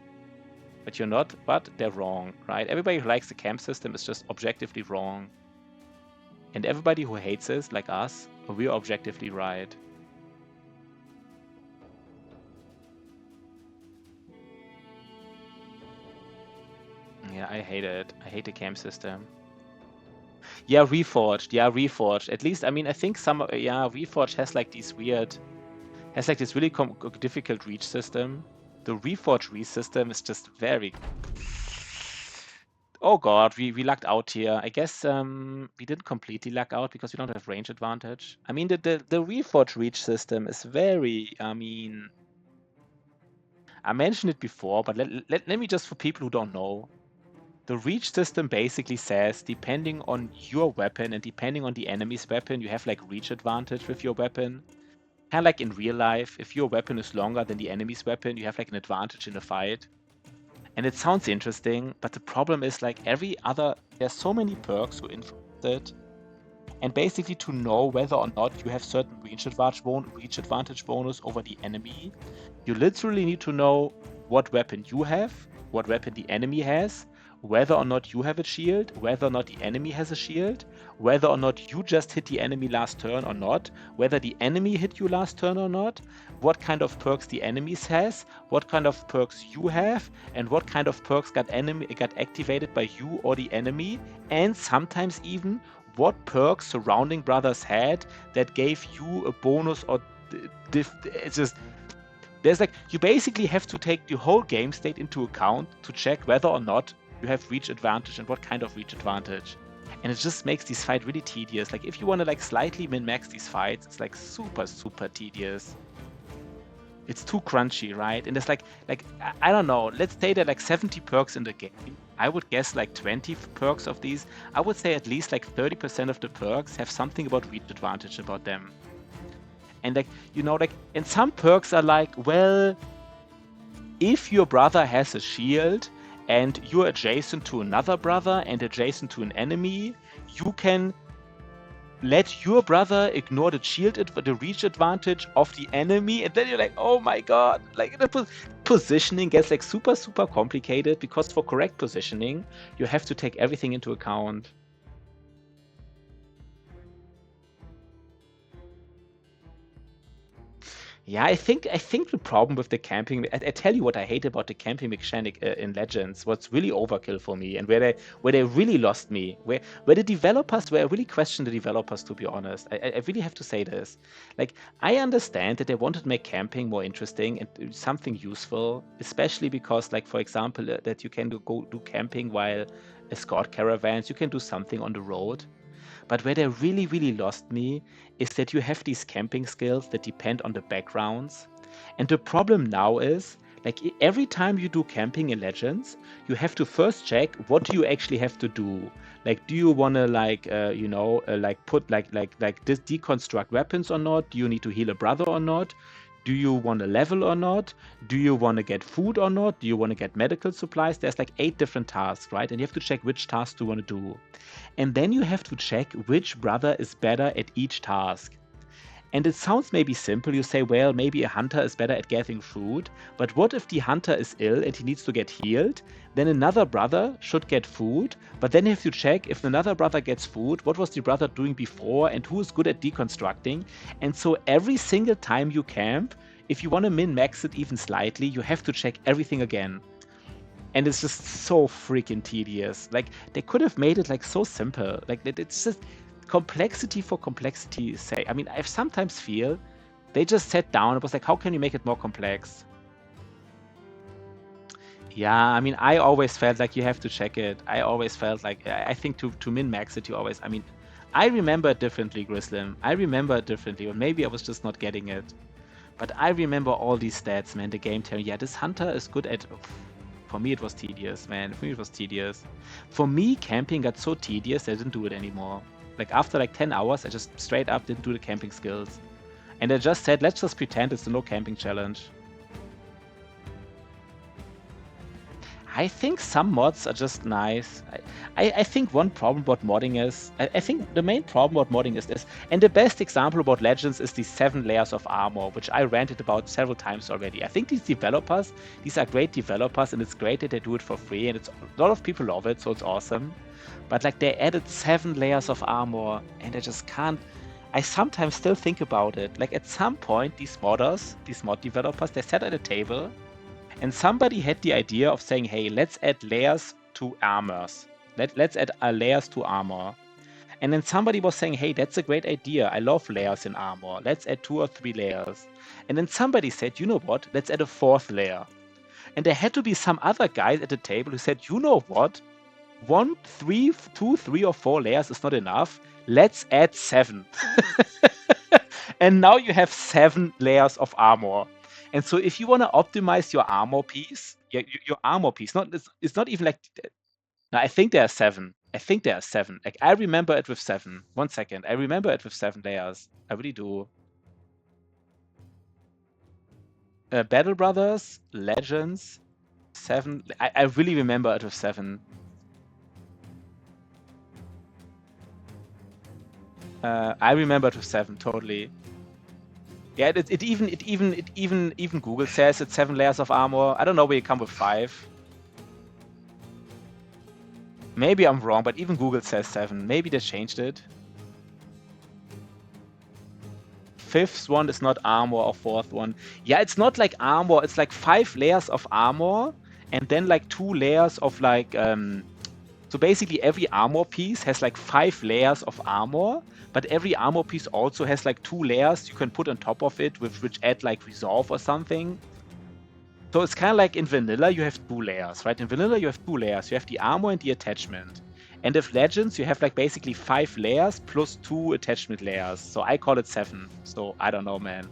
But you're not, but they're wrong, right? Everybody who likes the camp system is just objectively wrong. And everybody who hates this, like us, we're objectively right. Yeah, I hate it. I hate the camp system. Yeah, Reforged. Yeah, Reforged. At least, I mean, I think Reforged has like these weird, has like this really difficult reach system. The Reforged reach system is just very. Oh god, we lucked out here. I guess we didn't completely luck out because we don't have range advantage. I mean, the Reforged reach system is very. I mean, I mentioned it before, but let me just, for people who don't know. The reach system basically says, depending on your weapon and depending on the enemy's weapon, you have like reach advantage with your weapon. Kind of like in real life, if your weapon is longer than the enemy's weapon, you have like an advantage in a fight. And it sounds interesting, but the problem is like there's so many perks who influence it. And basically to know whether or not you have certain reach advantage bonus over the enemy, you literally need to know what weapon you have, what weapon the enemy has, whether or not you have a shield, whether or not the enemy has a shield, whether or not you just hit the enemy last turn or not, whether the enemy hit you last turn or not, what kind of perks the enemies has, what kind of perks you have, and what kind of perks got activated by you or the enemy, and sometimes even what perks surrounding brothers had that gave you a bonus or it's just there's like you basically have to take the whole game state into account to check whether or not you have reach advantage and what kind of reach advantage. And it just makes this fight really tedious. Like if you want to like slightly min-max these fights, it's like super tedious. It's too crunchy, right? And it's like I don't know, let's say there are like 70 perks in the game. I would guess like 20 perks of these. I would say at least like 30% of the perks have something about reach advantage about them. And like, you know, like, and some perks are like, well, if your brother has a shield and you're adjacent to another brother and adjacent to an enemy, you can let your brother ignore the reach advantage of the enemy, and then you're like, oh my god, like the positioning gets like super complicated, because for correct positioning, you have to take everything into account. Yeah, I think the problem with the camping, I tell you what I hate about the camping mechanic in Legends, what's really overkill for me, and where they really lost me, where the developers, where I really question the developers, to be honest. I really have to say this. Like, I understand that they wanted to make camping more interesting and something useful, especially because, like, for example, that you can go do camping while escort caravans, you can do something on the road. But where they really lost me is that you have these camping skills that depend on the backgrounds. And the problem now is, like, every time you do camping in Legends, you have to first check what do you actually have to do. Like, do you want to deconstruct weapons or not? Do you need to heal a brother or not? Do you want to level or not? Do you want to get food or not? Do you want to get medical supplies? There's like 8 different tasks, right? And you have to check which tasks you want to do. And then you have to check which brother is better at each task. And it sounds maybe simple. You say, well, maybe a hunter is better at gathering food. But what if the hunter is ill and he needs to get healed? Then another brother should get food. But then you have to check if another brother gets food, what was the brother doing before and who is good at deconstructing. And so every single time you camp, if you want to min-max it even slightly, you have to check everything again. And it's just so freaking tedious. Like, they could have made it like so simple. Like, it's just complexity for complexity's sake. I mean, I sometimes feel they just sat down and was like, how can you make it more complex? Yeah, I mean, I always felt like you have to check it. I always felt like, I think to min-max it, you always, I mean, I remember it differently, Grislim. I remember it differently, or maybe I was just not getting it. But I remember all these stats, man, the game telling, yeah, this hunter is good at... For me, it was tedious, man. For me, it was tedious. For me, camping got so tedious, I didn't do it anymore. Like, after like 10 hours, I just straight up didn't do the camping skills. And I just said, let's just pretend it's the no camping challenge. I think some mods are just nice. I think one problem about modding is, I think the main problem about modding is this, and the best example about Legends is the 7 layers of armor, which I ranted about several times already. I think these developers, these are great developers, and it's great that they do it for free, and a lot of people love it, so it's awesome. But like, they added 7 layers of armor, and I just can't. I sometimes still think about it. Like, at some point, these modders, these mod developers, they sat at a table, and somebody had the idea of saying, hey, let's add layers to armors. Let's add layers to armor. And then somebody was saying, hey, that's a great idea. I love layers in armor. Let's add 2 or 3 layers. And then somebody said, you know what? Let's add a 4th layer. And there had to be some other guys at the table who said, you know what? 2, 3, or 4 layers is not enough. Let's add 7. And now you have 7 layers of armor. And so if you want to optimize your armor piece, your armor piece, it's not even like... No, I think there are 7. I think there are 7. Like, I remember it with 7. 1 second. I remember it with 7 layers. I really do. Battle Brothers, Legends, 7. I really remember it with 7. I remember it with 7, totally. Yeah, it even Google says it's 7 layers of armor. I don't know where you come with 5. Maybe I'm wrong, but even Google says 7. Maybe they changed it. Fifth one is not armor, or fourth one. Yeah, it's not like armor. It's like 5 layers of armor and then like 2 layers of like so basically every armor piece has like 5 layers of armor, but every armor piece also has like 2 layers you can put on top of it which add like resolve or something. So it's kind of like in vanilla you have 2 layers, right? In vanilla you have 2 layers. You have the armor and the attachment. And if Legends, you have like basically 5 layers plus 2 attachment layers. So I call it 7. So I don't know, man.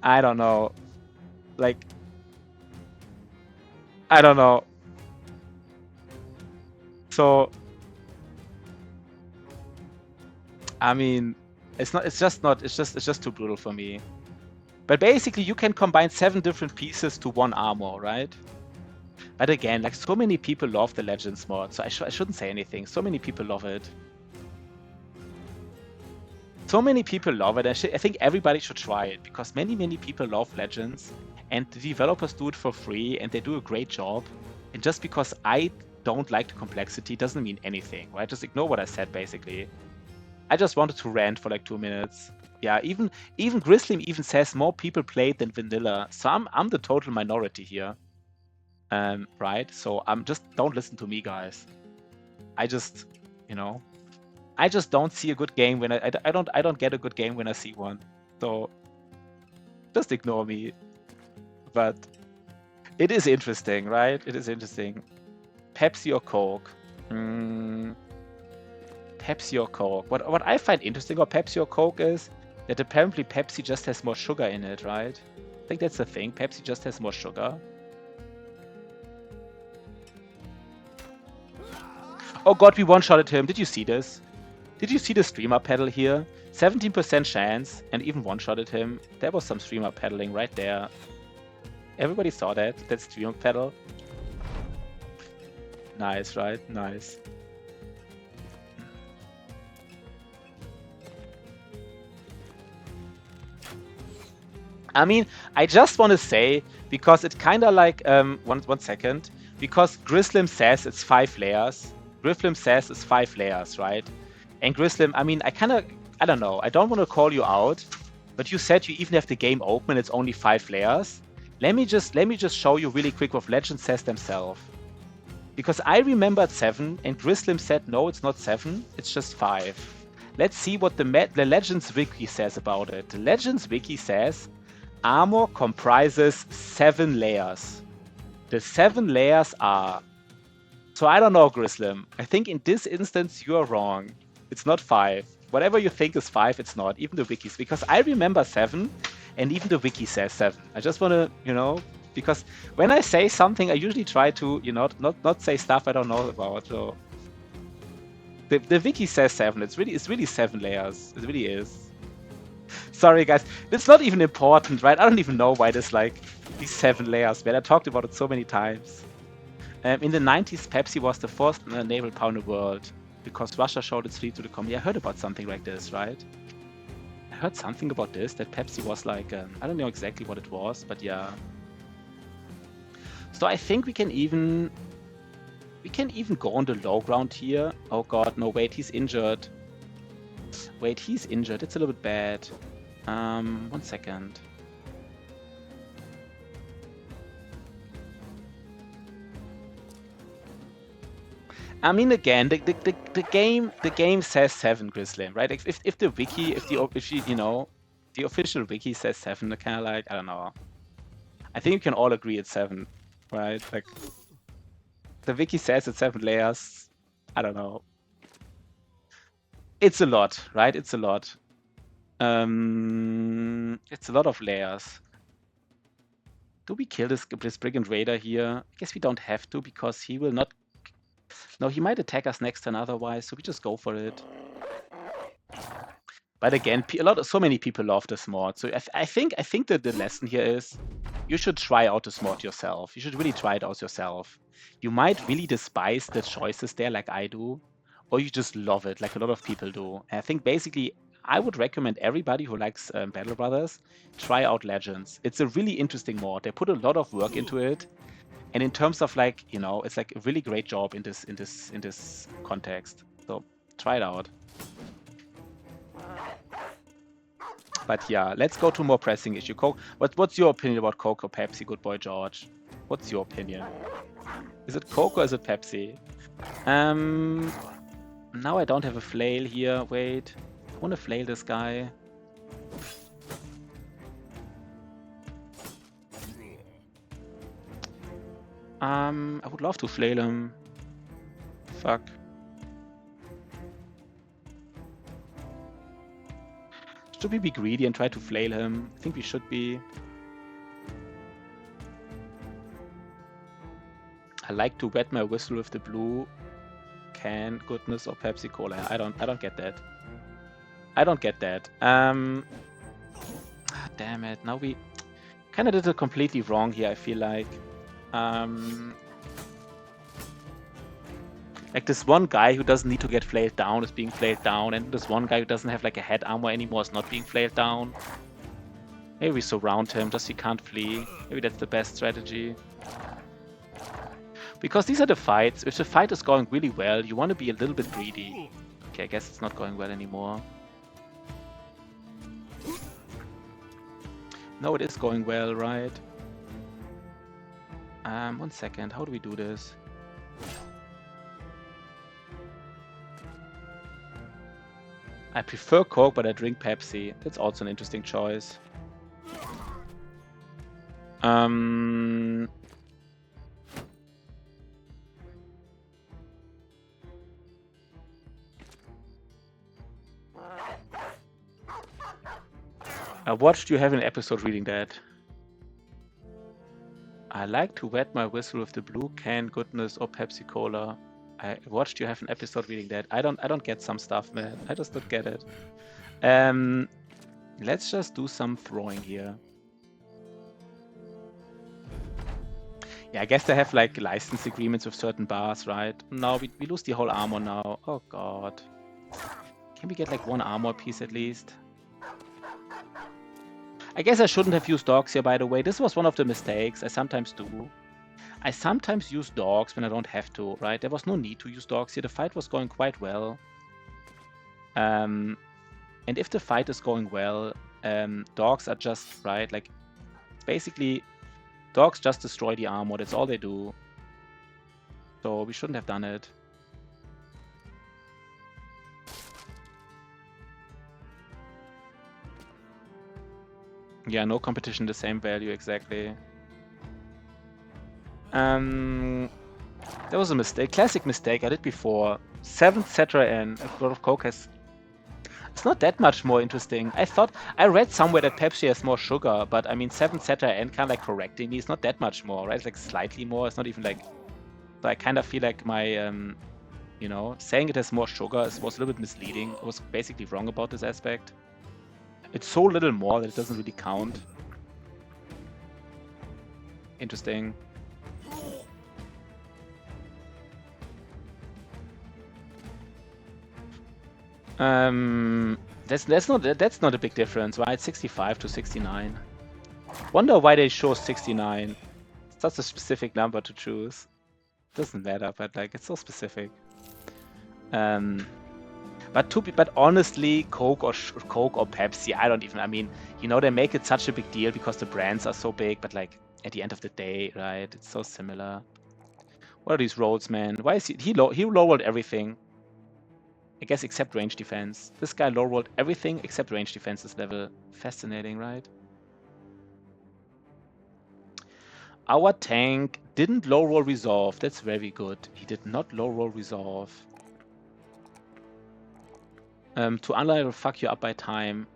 I don't know. Like, I don't know. So, I mean, it's just too brutal for me. But basically you can combine 7 different pieces to 1 armor, right? But again, like so many people love the Legends mod, so I shouldn't say anything. So many people love it. So many people love it. I think everybody should try it because many people love Legends and the developers do it for free and they do a great job. And just because I don't like the complexity doesn't mean anything, right? Just ignore what I said basically. I just wanted to rant for like 2 minutes. Yeah, even Grislim even says more people played than vanilla. So I'm the total minority here. Right? So just don't listen to me, guys. I just, you know, I just don't see a good game when I don't get a good game when I see one. So just ignore me. But it is interesting, right? It is interesting. Pepsi or Coke? Pepsi or Coke? What I find interesting about Pepsi or Coke is that apparently Pepsi just has more sugar in it, right? I think that's the thing. Pepsi just has more sugar. Oh god, we one-shotted him. Did you see this? Did you see the streamer pedal here? 17% chance and even one-shotted him. There was some streamer pedaling right there. Everybody saw that streamer pedal. Nice, right? Nice. I mean, I just want to say, because it kind of like, one second, because Grislim says it's 5 layers. Grislim says it's 5 layers, right? And Grislim, I mean, I don't know, I don't want to call you out, but you said you even have the game open and it's only 5 layers. Let me just show you really quick what Legends says themselves. Because I remembered 7 and Grislim said, no, it's not 7, it's just 5. Let's see what the Legends wiki says about it. The Legends wiki says, armor comprises 7 layers. The 7 layers are... So I don't know, Grislim. I think in this instance you are wrong. It's not 5. Whatever you think is 5, it's not. Even the wikis. Because I remember 7, and even the wiki says 7. I just want to, you know... Because when I say something, I usually try to, you know, not say stuff I don't know about. So the wiki says 7. It's really 7 layers. It really is. Sorry, guys. It's not even important, right? I don't even know why there's like these 7 layers, man. I talked about it so many times. In the 90s, Pepsi was the first naval power in the world because Russia showed its fleet to the community. I heard about something like this, right? I heard something about this, that Pepsi was like, I don't know exactly what it was, but yeah. So I think we can even go on the low ground here. Oh god, no, wait, he's injured. Wait, he's injured. It's a little bit bad. 1 second. I mean, again, the game says 7, Grislim, right? If the wiki, you know, the official wiki says 7, they're kind of like, I don't know. I think you can all agree it's 7, right? Like, the wiki says it's 7 layers. I don't know. It's a lot, right? It's a lot. It's a lot of layers. Do we kill this Brigand Raider here? I guess we don't have to because he will not... No, he might attack us next turn otherwise, so we just go for it. But again, so many people love this mod. So I think that the lesson here is you should try out this mod yourself. You should really try it out yourself. You might really despise the choices there like I do, or you just love it like a lot of people do. And I think basically I would recommend everybody who likes Battle Brothers, try out Legends. It's a really interesting mod. They put a lot of work into it. And in terms of like, you know, it's like a really great job in this context. So try it out. But yeah, let's go to more pressing issue. Coke. What's your opinion about Coke or Pepsi, good boy George? What's your opinion? Is it Coke or is it Pepsi? Now I don't have a flail here. Wait, I want to flail this guy. I would love to flail him. Fuck. Should we be greedy and try to flail him? I think we should be. I like to wet my whistle with the blue can goodness or Pepsi Cola. I don't get that. I don't get that. Damn it. Now we kind of did it completely wrong here, I feel like. Like this one guy who doesn't need to get flailed down is being flailed down, and this one guy who doesn't have like a head armor anymore is not being flailed down. Maybe we surround him just so he can't flee. Maybe that's the best strategy. Because these are the fights. If the fight is going really well, you want to be a little bit greedy. Okay, I guess it's not going well anymore. No, it is going well, right? 1 second. How do we do this? I prefer Coke, but I drink Pepsi. That's also an interesting choice. I watched you have an episode reading that. I like to wet my whistle with the blue can goodness or Pepsi Cola. I watched you have an episode reading that. I don't get some stuff, man. I just don't get it. Let's just do some throwing here. Yeah, I guess they have like license agreements with certain bars, right? No, we lose the whole armor now. Oh god. Can we get like one armor piece at least? I guess I shouldn't have used dogs here, by the way. This was one of the mistakes I sometimes do. I sometimes use dogs when I don't have to, right? There was no need to use dogs here. The fight was going quite well. And if the fight is going well, dogs are just, right, like, basically, dogs just destroy the armor. That's all they do. So we shouldn't have done it. Yeah, no competition, the same value, exactly. That was a mistake, classic mistake I did before. 7th Cetera N, a lot of Coke has... It's not that much more interesting. I read somewhere that Pepsi has more sugar, but I mean 7th Cetera N kind of like correcting me. It's not that much more, right? It's like slightly more. It's not even like... So I kind of feel like my, you know, saying it has more sugar was a little bit misleading. I was basically wrong about this aspect. It's so little more that it doesn't really count. Interesting. That's not a big difference, right? 65 to 69. Wonder why they chose 69. It's such a specific number to choose. Doesn't matter, but like it's so specific. But honestly, Coke or Pepsi, I mean, you know, they make it such a big deal because the brands are so big, but like at the end of the day, right? It's so similar. What are these rolls, man? Why is he low-rolled everything? I guess except range defense. This guy low-rolled everything except range defense this level. Fascinating, right? Our tank didn't low-roll resolve. That's very good. He did not low-roll resolve. To unlock, it will fuck you up by time.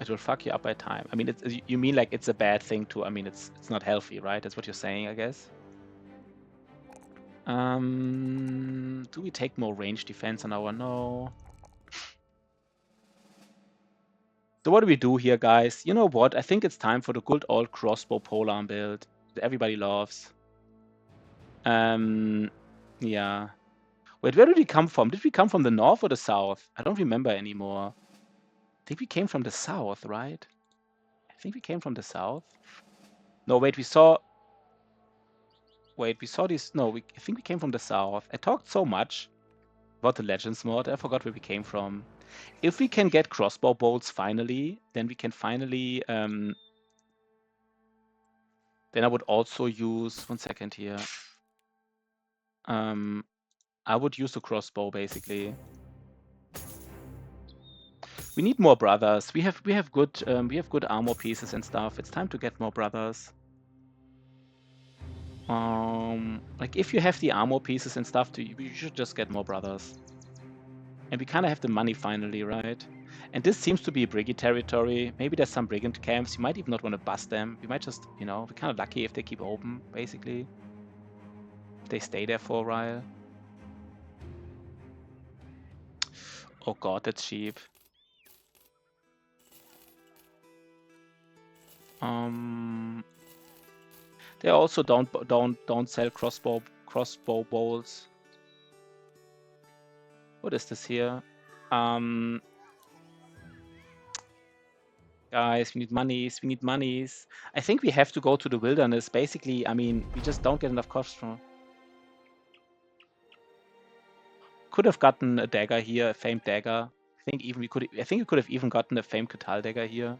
It will fuck you up by time. I mean, you mean like it's a bad thing to... I mean, it's not healthy, right? That's what you're saying, I guess. Do we take more range defense on our... No. So what do we do here, guys? You know what? I think it's time for the good old crossbow polearm build that everybody loves. Yeah. Wait, where did we come from? Did we come from the north or the south? I don't remember anymore. I think we came from the south, right? I think we came from the south. No, wait, we saw... Wait, we saw these. No, I think we came from the south. I talked so much about the Legends mod, I forgot where we came from. If we can get crossbow bolts finally, then we can finally. Then I would also use. 1 second here. I would use the crossbow basically. We need more brothers. We have good armor pieces and stuff. It's time to get more brothers. Like if you have the armor pieces and stuff, you should just get more brothers. And we kind of have the money finally, right? And this seems to be Briggy territory. Maybe there's some brigand camps. You might even not want to bust them. We might just, you know, we're kind of lucky if they keep open, basically. If they stay there for a while. Oh god, that's cheap. They also don't sell crossbow bolts. What is this here? Guys, we need monies. We need monies. I think we have to go to the wilderness. Basically, I mean, we just don't get enough costs from. Could have gotten a dagger here, a famed dagger. I think we could have even gotten a famed Katal dagger here.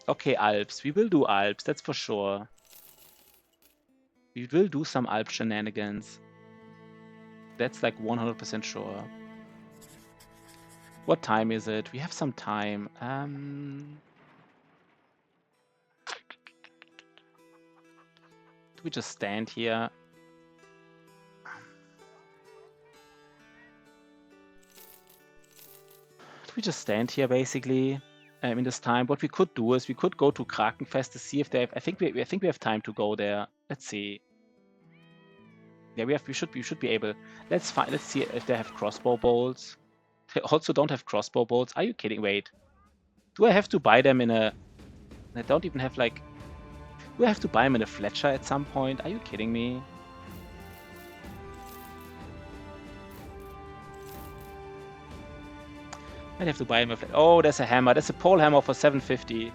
Okay, Alps. We will do Alps, that's for sure. We will do some Alp shenanigans. That's like 100% sure. What time is it? We have some time. Do we just stand here? Do we just stand here basically? In this time, what we could do is we could go to Krakenfest to see if they have. I think we have time to go there. Let's see. Yeah, we should be able. Let's see if they have crossbow bolts. They also don't have crossbow bolts. Are you kidding? Wait. Do I have to buy them in a? I don't even have like. Do I have to buy them in a Fletcher at some point? Are you kidding me? I'd have to buy him a Fletcher. Oh, there's a hammer. There's a pole hammer for 750.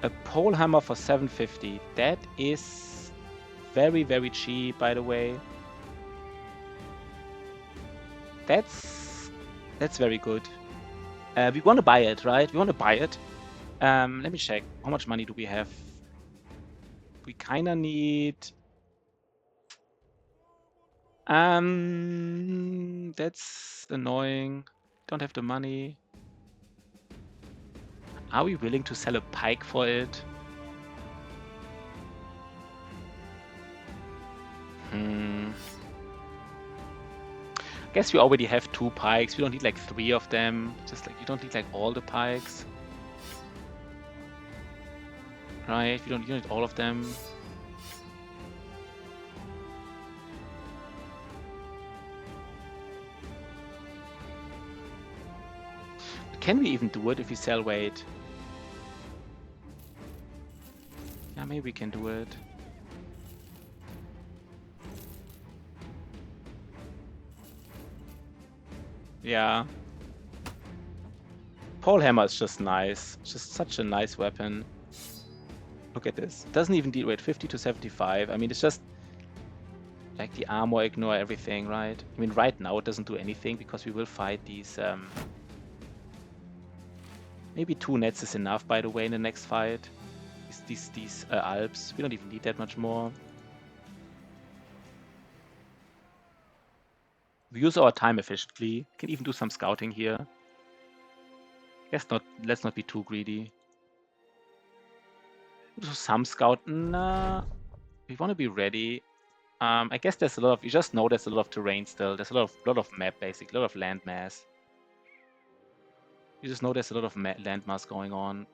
A pole hammer for 750. That is very, very cheap, by the way. That's very good. We want to buy it, right? We want to buy it. Let me check. How much money do we have? We kind of need. That's annoying. Don't have the money. Are we willing to sell a pike for it? Guess we already have 2 pikes. We don't need like 3 of them. Just like you don't need like all the pikes. Right? You don't need all of them. Can we even do it if we sell weight? Yeah, maybe we can do it. Yeah. Pole hammer is just nice. It's just such a nice weapon. Look at this. It doesn't even deal with 50 to 75. I mean, it's just like the armor ignore everything, right? I mean, right now it doesn't do anything because we will fight these. Maybe 2 nets is enough, by the way, in the next fight. These Alps. We don't even need that much more. We use our time efficiently. Can even do some scouting here. Let's not be too greedy. Do some scout. Nah, we want to be ready. I guess there's a lot of. You just know there's a lot of terrain still. There's a lot of map basically, a lot of land mass. You just know there's a lot of land mass going on.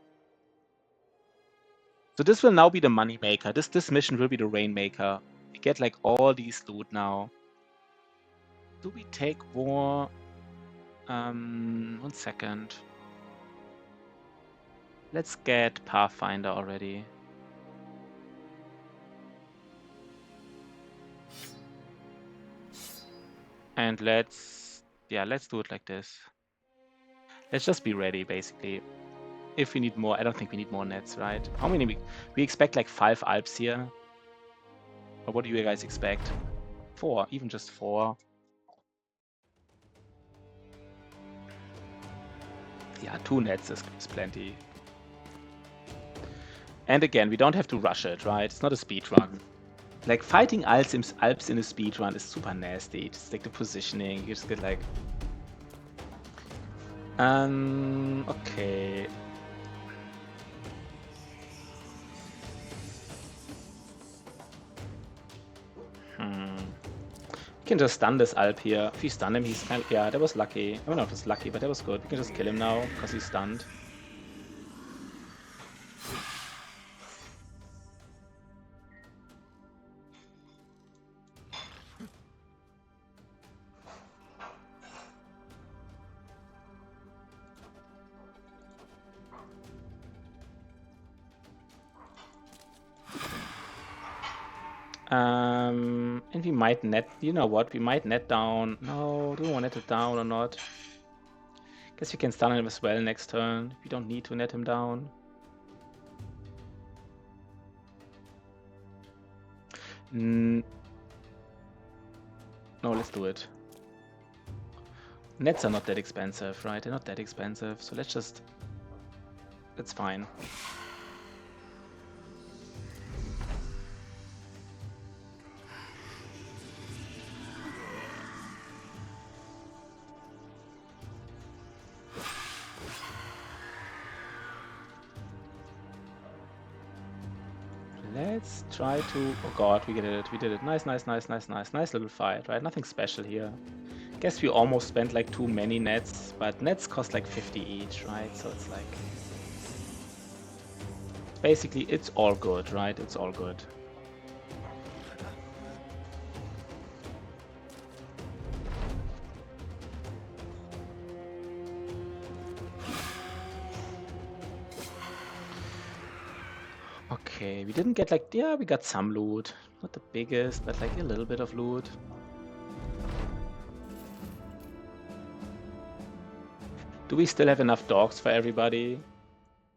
So this will now be the money maker. This mission will be the rainmaker. We get like all these loot now. Do we take war? 1 second. Let's get Pathfinder already. And let's do it like this. Let's just be ready, basically. If we need more, I don't think we need more nets, right? How many? We expect like 5 Alps here. Or what do you guys expect? 4, even just 4. Yeah, 2 nets is plenty. And again, we don't have to rush it, right? It's not a speed run. Like fighting Alps in a speed run is super nasty. Just like the positioning, you just get like. Okay. We can just stun this Alp here. If we stun him, he's kind of, yeah, that was lucky. I mean, not just lucky, but that was good. We can just kill him now because he's stunned. And we might net, you know what, we might net down. No, do we want to net it down or not? Guess we can stun him as well next turn. We don't need to net him down. No, let's do it. Nets are not that expensive, right? They're not that expensive, so let's just... That's fine. Let's try to... Oh god, we did it. We did it. Nice, nice, nice, nice, nice. Nice little fight, right? Nothing special here. Guess we almost spent like too many nets, but nets cost like 50 each, right? So it's like... Basically, it's all good, right? It's all good. Okay, we didn't get like... Yeah, we got some loot. Not the biggest, but like a little bit of loot. Do we still have enough dogs for everybody?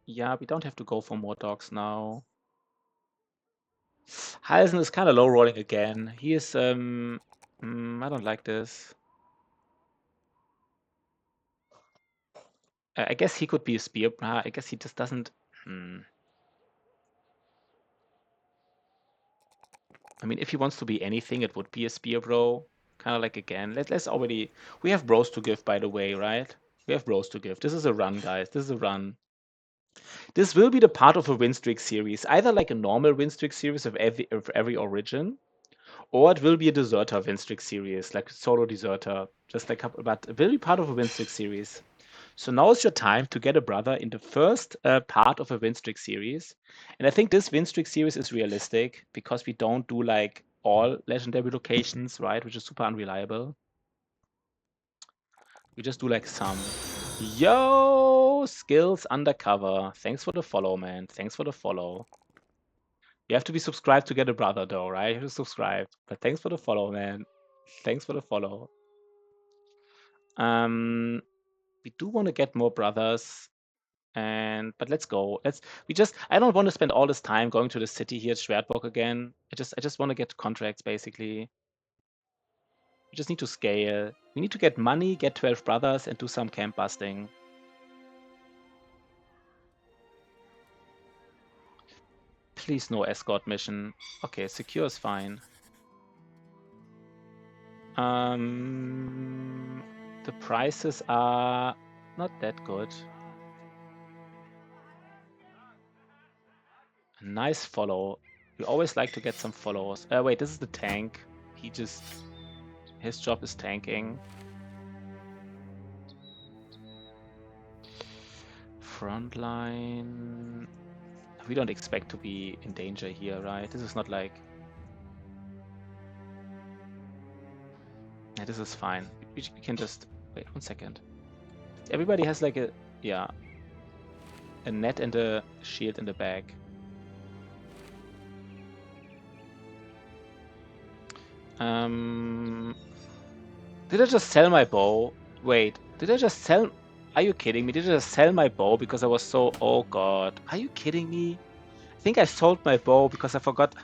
Yeah, we don't have to go for more dogs now. Halsen is kind of low rolling again. He is, I don't like this. I guess he could be a spear. I guess he just doesn't. I mean, if he wants to be anything, it would be a spear bro. Kind of like again. Let's already. We have bros to give, by the way, right? We have bros to give. This is a run, guys. This is a run. This will be the part of a win streak series, either like a normal win streak series of every origin, or it will be a deserter win streak series, like solo deserter, just like, but it will be part of a win streak series. So now is your time to get a brother in the first part of a win streak series. And I think this win streak series is realistic because we don't do like all legendary locations, right? Which is super unreliable. We just do like some. Yo, skills undercover. Thanks for the follow, man. Thanks for the follow. You have to be subscribed to get a brother though, right? You have to subscribe. But thanks for the follow, man. Thanks for the follow. We do want to get more brothers. But let's go. I don't want to spend all this time going to the city here at Schwertburg again. I just want to get contracts basically. We just need to scale. We need to get money, get 12 brothers, and do some camp busting. Please no escort mission. Okay, secure is fine. The prices are not that good. A nice follow. We always like to get some follows. Wait, this is the tank. His job is tanking. Frontline. We don't expect to be in danger here, right? This is not like... Yeah, this is fine. We can just... Wait, 1 second. Everybody has like a... Yeah. A net and a shield in the bag. Did I just sell my bow? Wait, did I just sell... Are you kidding me? Did I just sell my bow because I was so... Oh god. Are you kidding me? I think I sold my bow because I forgot...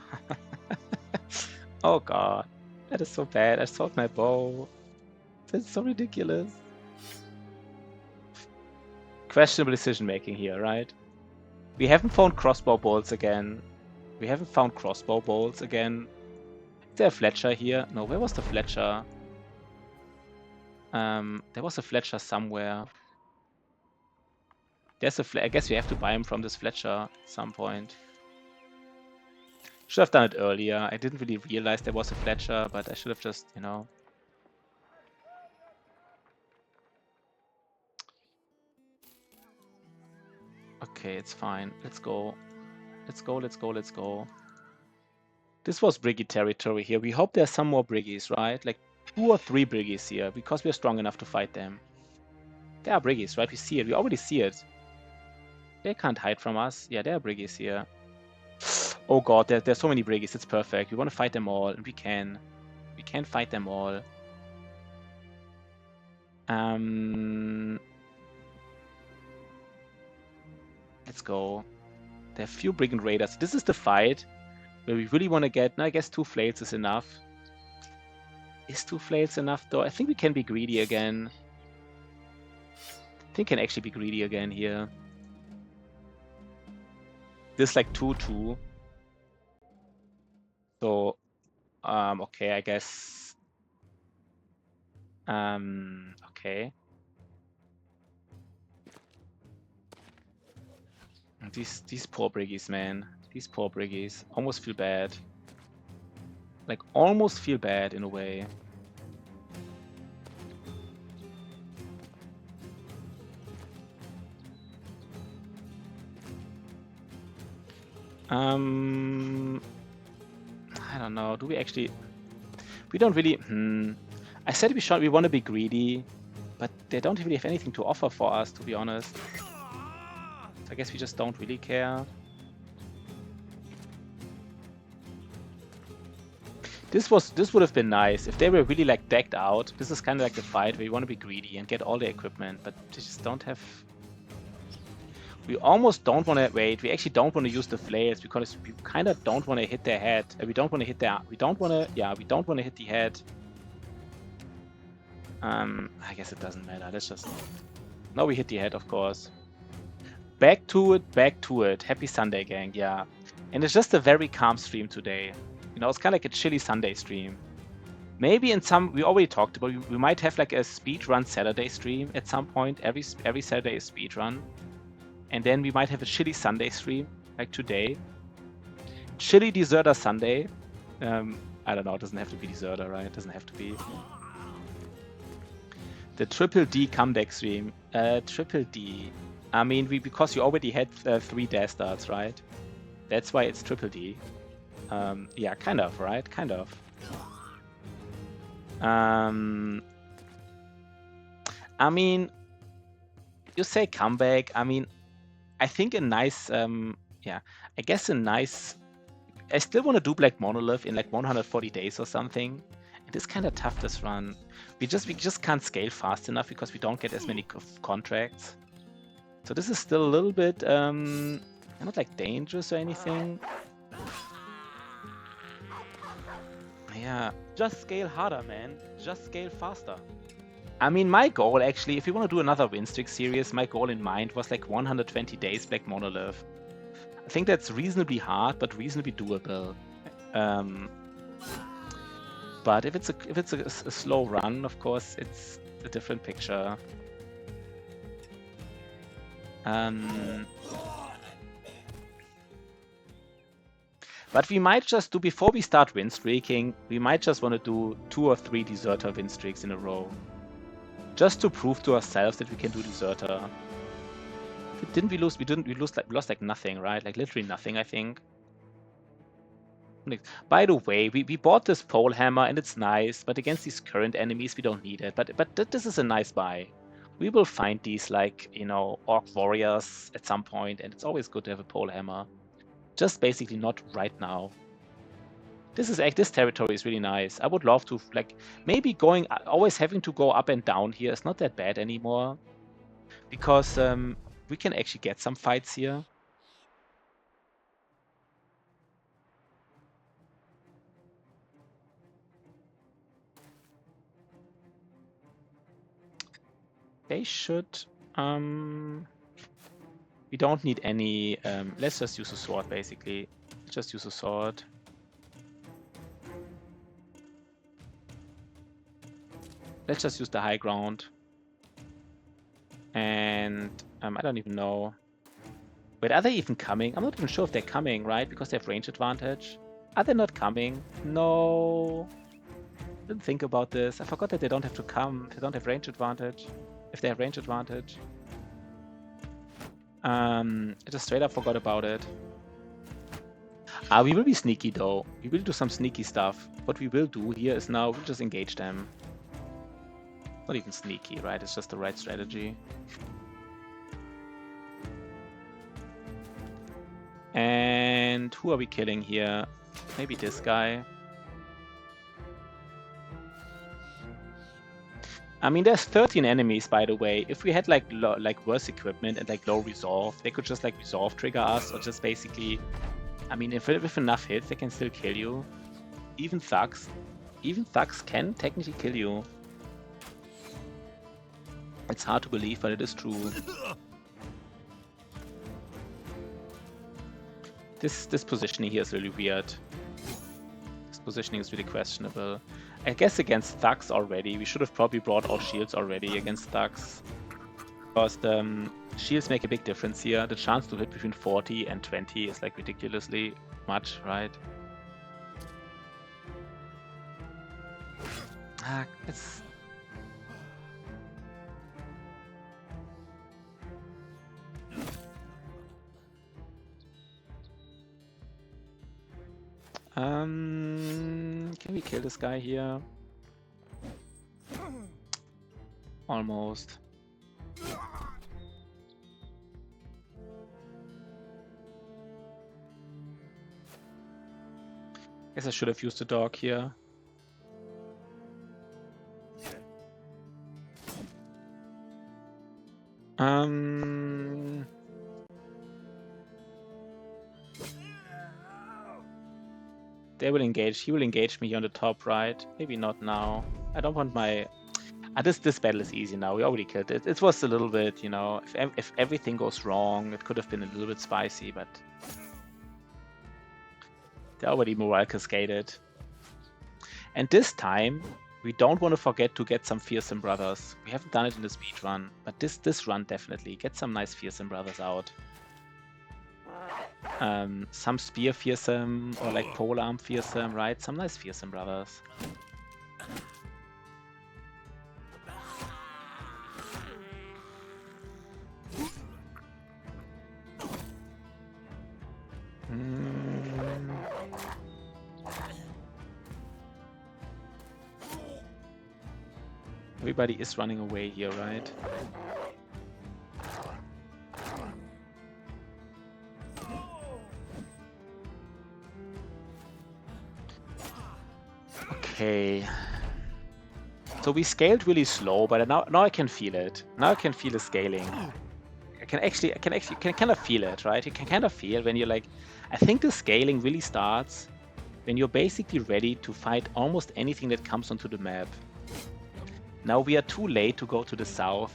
Oh god. That is so bad. I sold my bow. That's so ridiculous. Questionable decision making here, right? We haven't found crossbow bolts again. We haven't found crossbow bolts again. Is there a Fletcher here? No, where was the Fletcher? There was a Fletcher somewhere. There's a I guess we have to buy him from this Fletcher at some point. Should have done it earlier. I didn't really realize there was a Fletcher, but I should have just, you know. Okay, it's fine. Let's go. Let's go, let's go, let's go. This was Briggy territory here. We hope there's some more Briggies, right? Like 2 or 3 Briggies here, because we're strong enough to fight them. There are Briggies, right? We see it. We already see it. They can't hide from us. Yeah, there are Briggies here. Oh god, there's so many Briggies. It's perfect. We want to fight them all, and we can. We can fight them all. Let's go. There are few Brigand Raiders. This is the fight where we really want to get... No, I guess 2 flails is enough. Is 2 flails enough, though? I think we can be greedy again. I think we can actually be greedy again here. This like 2-2. So, okay, I guess. Okay. These poor Briggies, man. These poor Briggies. Almost feel bad. Like, almost feel bad in a way. I don't know. Do we actually... We don't really... I said we want to be greedy, but they don't really have anything to offer for us, to be honest. So I guess we just don't really care. This would have been nice if they were really like decked out. This is kind of like the fight where you want to be greedy and get all the equipment, but they just don't have... We almost don't want to wait. We actually don't want to use the flails because we kind of don't want to hit their head. We don't want to hit their... We don't want to... Yeah, we don't want to hit the head. I guess it doesn't matter. Let's just... No, we hit the head, of course. Back to it, back to it. Happy Sunday, gang. Yeah. And it's just a very calm stream today. You know, it's kind of like a chilly Sunday stream. Maybe in some... We already talked about... We might have like a speedrun Saturday stream at some point. Every Saturday is speedrun. And then we might have a chilly Sunday stream, like today. Chilly Deserter Sunday. I don't know, it doesn't have to be Deserter, right? It doesn't have to be. The Triple D comeback stream. Triple D. I mean, because you already had 3 Dastards, right? That's why it's Triple D. Yeah, kind of, right? Kind of. I mean, you say comeback. I mean, I think a nice, yeah, I guess a nice... I still want to do Black Monolith in like 140 days or something. It is kind of tough, this run. We just can't scale fast enough because we don't get as many contracts. So this is still a little bit, not like dangerous or anything. Yeah. Just scale harder, man. Just scale faster. I mean, my goal actually, if you want to do another win streak series, my goal in mind was like 120 days Black Monolith. I think that's reasonably hard, but reasonably doable. But if it's a slow run, of course, it's a different picture. But we might just do, before we start win streaking, we might just want to do 2 or 3 Deserter win streaks in a row. Just to prove to ourselves that we can do Deserter. Didn't we lose? We lost like nothing, right? Like literally nothing, I think. By the way, we bought this pole hammer and it's nice, but against these current enemies we don't need it. But this is a nice buy. We will find these, like, you know, orc warriors at some point, and it's always good to have a pole hammer. Just basically not right now. This territory is really nice. I would love to, like, maybe always having to go up and down here is not that bad anymore. because we can actually get some fights here. They should. We don't need any. Let's just use a sword, basically. Let's just use a sword. Let's just use the high ground. And I don't even know. Wait, are they even coming? I'm not even sure if they're coming, right? Because they have range advantage. Are they not coming? No. Didn't think about this. I forgot that they don't have to come. They don't have range advantage. If they have range advantage. I just straight up forgot about it. We will be sneaky though. We will do some sneaky stuff. What we will do here is now we'll just engage them. Not even sneaky, right? It's just the right strategy. And who are we killing here? Maybe this guy. I mean, there's 13 enemies, by the way. If we had like worse equipment and like low resolve, they could just like resolve trigger us, or just basically, I mean, if with enough hits, they can still kill you. Even thugs can technically kill you. It's hard to believe, but it is true. This positioning here is really weird. This positioning is really questionable. I guess against thugs already, we should have probably brought all shields already against thugs. Because the shields make a big difference here. The chance to hit between 40 and 20 is like ridiculously much, right? It's... Can we kill this guy here? Almost. Guess I should have used the dog here. They will engage. He will engage me here on the top right. Maybe not now. I don't want my... this battle is easy now. We already killed it. It was a little bit, you know, if everything goes wrong, it could have been a little bit spicy, but... They already morale cascaded. And this time, we don't want to forget to get some fearsome brothers. We haven't done it in the speed run, but this run definitely. Get some nice fearsome brothers out. Some spear fearsome or like polearm fearsome, right? Some nice fearsome brothers. Everybody is running away here, right? Okay. So we scaled really slow, but now I can feel it. Now I can feel the scaling. I can kind of feel it, right? You can kind of feel when you're like, I think the scaling really starts when you're basically ready to fight almost anything that comes onto the map. Now we are too late to go to the south.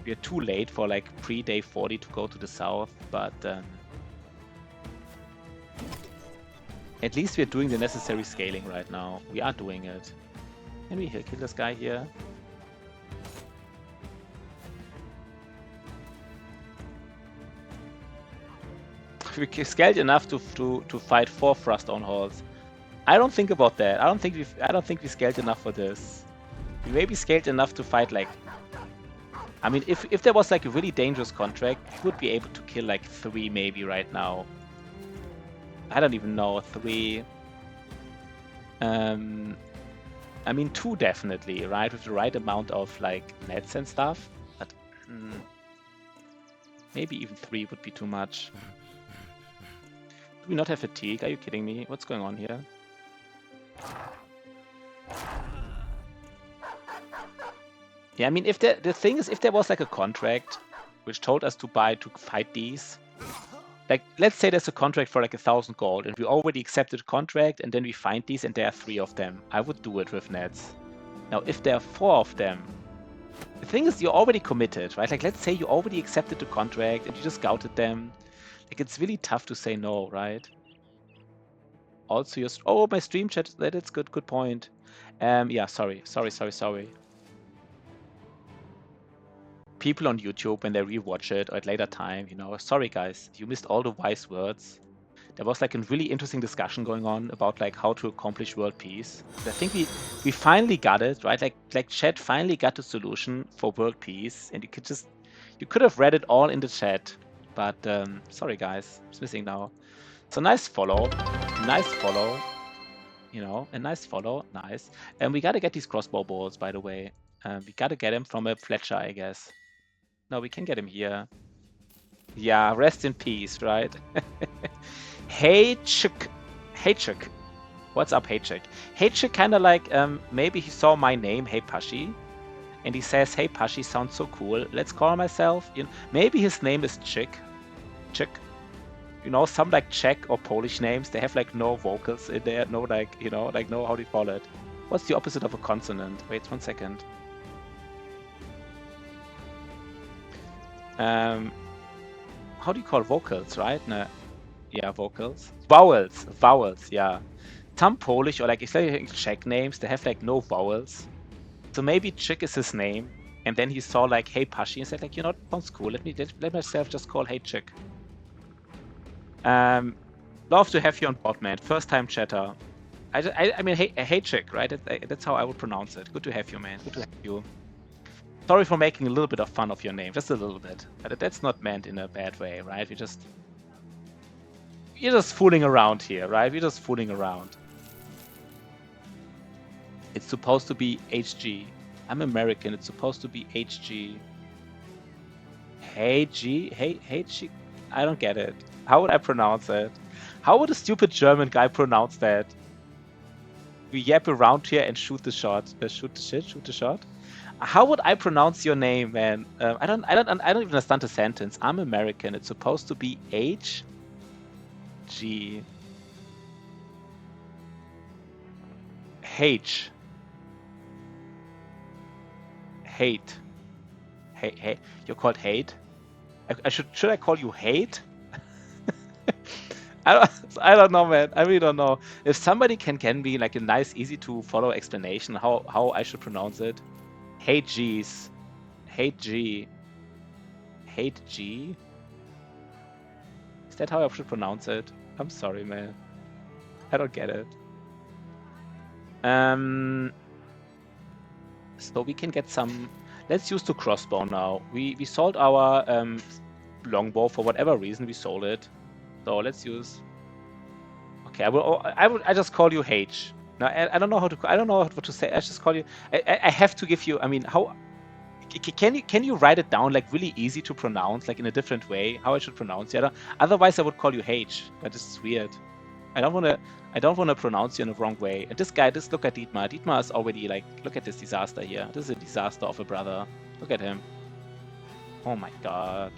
We are too late for like pre-day 40 to go to the south, but at least we're doing the necessary scaling right now. We are doing it. Can we kill this guy here? We scaled enough to fight 4 Thruststone halls. I don't think about that. I don't think we scaled enough for this. We maybe scaled enough to fight like... I mean, if there was like a really dangerous contract, we would be able to kill like 3 maybe right now. I don't even know, 3. I mean 2 definitely, right? With the right amount of like nets and stuff. But maybe even 3 would be too much. Do we not have fatigue? Are you kidding me? What's going on here? Yeah, I mean, if the thing is, if there was like a contract which told us to fight these, like let's say there's a contract for like 1,000 gold, and we already accepted the contract, and then we find these, and there are 3 of them, I would do it with Nets. Now, if there are 4 of them, the thing is, you're already committed, right? Like, let's say you already accepted the contract and you just scouted them. Like, it's really tough to say no, right? Also, oh, my stream chat. That's good. Good point. Yeah. Sorry. People on YouTube, when they rewatch it or at later time, sorry guys, you missed all the wise words. There was like a really interesting discussion going on about like how to accomplish world peace. I think we finally got it, right? Like chat finally got the solution for world peace, and you could have read it all in the chat, but sorry guys, it's missing now. So nice follow, a nice follow, nice. And we gotta get these crossbow bolts, by the way. We gotta get him from a Fletcher, I guess. No, we can get him here. Yeah, rest in peace, right? Hey Chick. What's up, Hey Chick? Hey Chick kind of like, maybe he saw my name, Hey Pashi, and he says, Hey Pashi sounds so cool. Let's call myself. Maybe his name is Chick. Some like Czech or Polish names, they have like no vocals in there, no like, no, how do you call it? What's the opposite of a consonant? Wait 1 second. How do you call vocals, right? No. Yeah, vocals. Vowels, yeah. Some Polish or like Czech names, they have like no vowels. So maybe Chick is his name, and then he saw like, Hey Pashi, and said like, that sounds cool. Let myself just call Hey Chick. Love to have you on board, man. First time chatter. I mean, hey Chick, right? That's how I would pronounce it. Good to have you, man. Good to have you. Sorry for making a little bit of fun of your name, just a little bit. But that's not meant in a bad way, right? You're just fooling around here, right? We're just fooling around. It's supposed to be HG. I'm American. It's supposed to be HG. Hey G? Hey G? I don't get it. How would I pronounce it? How would a stupid German guy pronounce that? We yap around here and shoot the shot. Shoot the shot. How would I pronounce your name, man? I don't even understand the sentence. I'm American. It's supposed to be H G H. Hate. Hey, you're called Hate? Should I call you Hate? I don't know, man. I really don't know. If somebody can be like a nice, easy to follow explanation how I should pronounce it. Hate G's. Hate G. Hate G? Is that how I should pronounce it? I'm sorry, man. I don't get it. So we can get some. Let's use the crossbow now. We sold our longbow for whatever reason. We sold it. So let's use. Okay, I just call you H. No, I don't know how to. I don't know what to say. I just call you. I have to give you. I mean, how? Can you write it down like really easy to pronounce, like in a different way? How I should pronounce it? Otherwise, I would call you H. That is weird. I don't want to pronounce you in the wrong way. And this guy, just look at Dietmar. Dietmar is already like, look at this disaster here. This is a disaster of a brother. Look at him. Oh my god.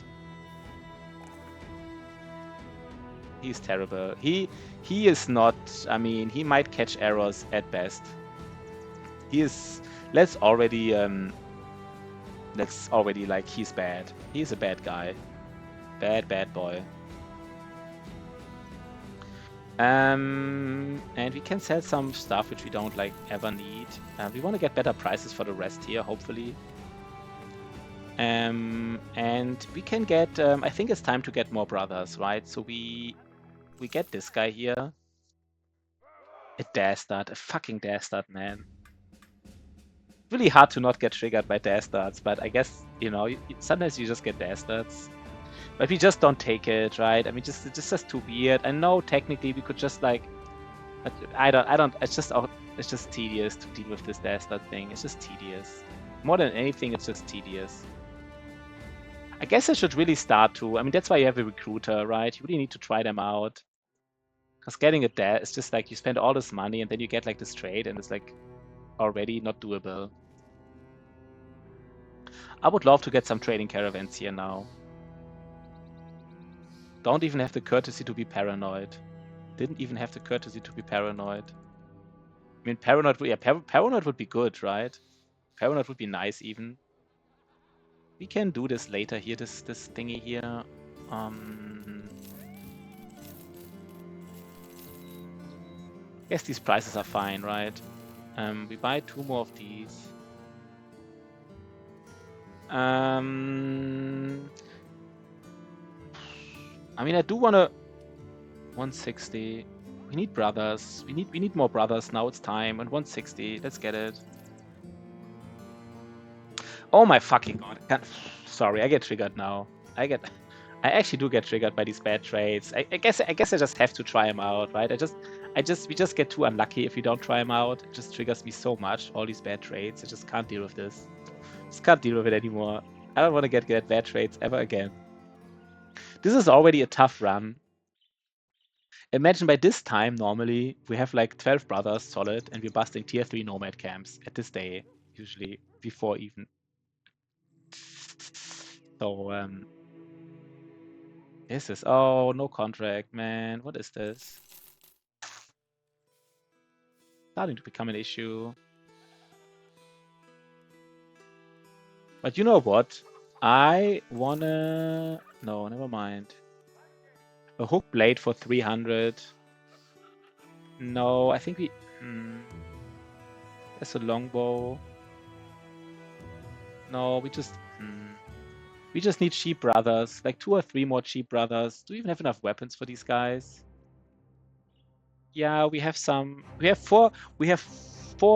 He's terrible. He is not. I mean, he might catch errors at best. He is. Let's already like he's bad. He's a bad guy. Bad boy. And we can sell some stuff which we don't like ever need. We want to get better prices for the rest here, hopefully. And we can get. I think it's time to get more brothers, right? So we get this guy here. A dastard, a fucking dastard, man. Really hard to not get triggered by dastards, but I guess sometimes you just get dastards. But we just don't take it, right? I mean, it's just too weird. I know technically we could just like, I don't. It's just tedious to deal with this dastard thing. It's just tedious. More than anything, it's just tedious. I guess I should really start to. I mean, that's why you have a recruiter, right? You really need to try them out. Because getting a dad is just like you spend all this money and then you get like this trade and it's like already not doable. I would love to get some trading caravans here now. Don't even have the courtesy to be paranoid. Didn't even have the courtesy to be paranoid. I mean, paranoid, yeah, paranoid would be good, right? Paranoid would be nice even. We can do this later here, this thingy here. Guess these prices are fine, right? We buy 2 more of these. I mean, I do want to 160. We need brothers. We need more brothers now. It's time. And 160. Let's get it. Oh my fucking god! Sorry, I get triggered now. I actually do get triggered by these bad trades. I guess I just have to try them out, right? We just get too unlucky if we don't try them out. It just triggers me so much. All these bad trades. I just can't deal with this. Just can't deal with it anymore. I don't want to get bad trades ever again. This is already a tough run. Imagine by this time, normally, we have like 12 brothers solid, and we're busting tier 3 nomad camps at this day, usually, before even. So, this is... Oh, no contract, man. What is this? Starting to become an issue. But you know what? I wanna... No, never mind. A hook blade for 300. No, I think we... There's a longbow. No, we just... We just need cheap brothers. Like 2 or 3 more cheap brothers. Do we even have enough weapons for these guys? Yeah, we have some... We have 4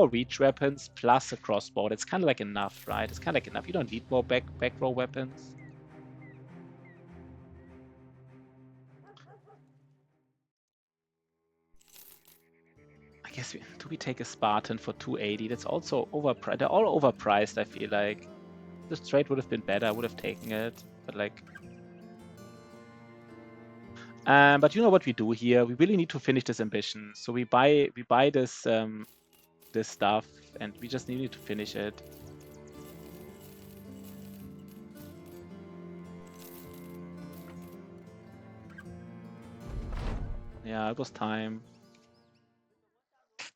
reach weapons plus a crossbow. That's kind of like enough, right? It's kind of like enough. You don't need more back row weapons. I guess do we take a Spartan for 280? That's also overpriced. They're all overpriced, I feel like. This trade would have been better. I would have taken it. But like... but you know what we do here? We really need to finish this ambition. So we buy this this stuff, and we just need to finish it. Yeah, it was time.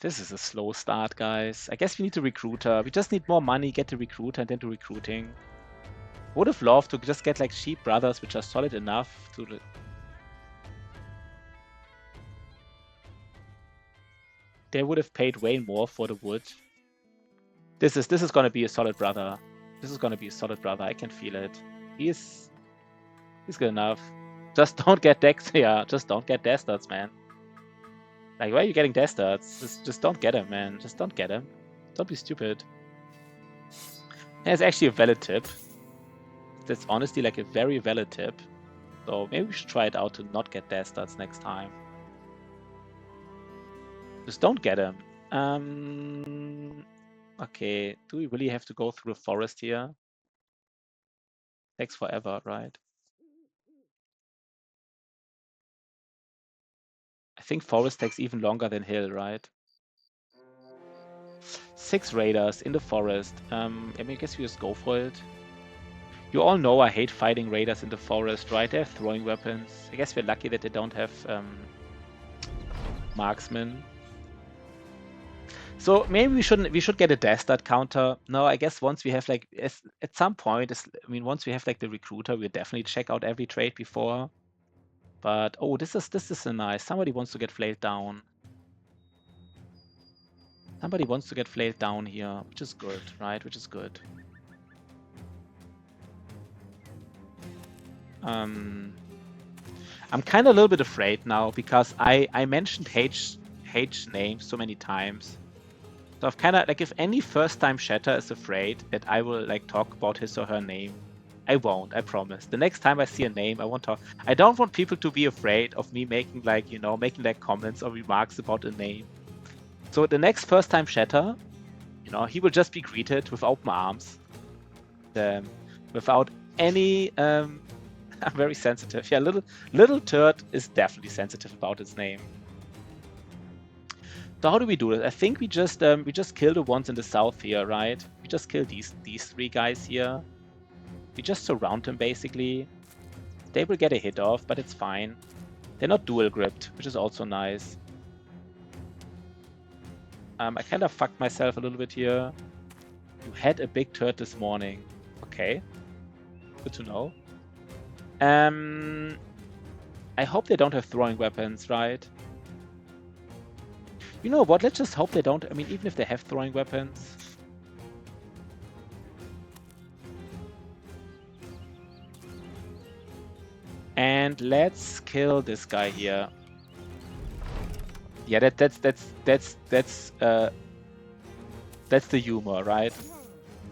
This is a slow start, guys. I guess we need a recruiter. We just need more money, get the recruiter, and then do recruiting. Would have loved to just get like cheap brothers, which are solid enough to... They would have paid way more for the wood. This is gonna be a solid brother. This is gonna be a solid brother. I can feel it. He's good enough. Just don't get decks. Yeah, just don't get dastards, man. Like, why are you getting dastards? Just don't get him, man. Just don't get him. Don't be stupid. Yeah, it's actually a valid tip. That's honestly like a very valid tip. So maybe we should try it out to not get dastards next time. Just don't get him. Okay, do we really have to go through a forest here? Takes forever, right? I think forest takes even longer than hill, right? 6 raiders in the forest. I mean, I guess we just go for it. You all know I hate fighting raiders in the forest, right? They have throwing weapons. I guess we're lucky that they don't have marksmen. So maybe we should get a dastard counter. No, I guess once we have like at some point, I mean, once we have like the recruiter, we'll definitely check out every trade before. But oh, this is a nice. Somebody wants to get flailed down. Somebody wants to get flailed down here, which is good, right? Which is good. I'm kind of a little bit afraid now because I mentioned H name so many times. So I've kind of like, if any first-time chatter is afraid that I will like talk about his or her name, I won't. I promise. The next time I see a name, I won't talk. I don't want people to be afraid of me making like, you know, making like comments or remarks about a name. So the next first-time chatter, you know, he will just be greeted with open arms, without any. I'm very sensitive. Yeah, little turd is definitely sensitive about his name. So how do we do this? I think we just kill the ones in the south here, right? We just kill these 3 guys here. We just surround them basically. They will get a hit off, but it's fine. They're not dual gripped, which is also nice. I kind of fucked myself a little bit here. You had a big turd this morning. Okay. Good to know. I hope they don't have throwing weapons, right? You know what? Let's just hope they don't. I mean, even if they have throwing weapons. And let's kill this guy here. Yeah, that's the humor, right?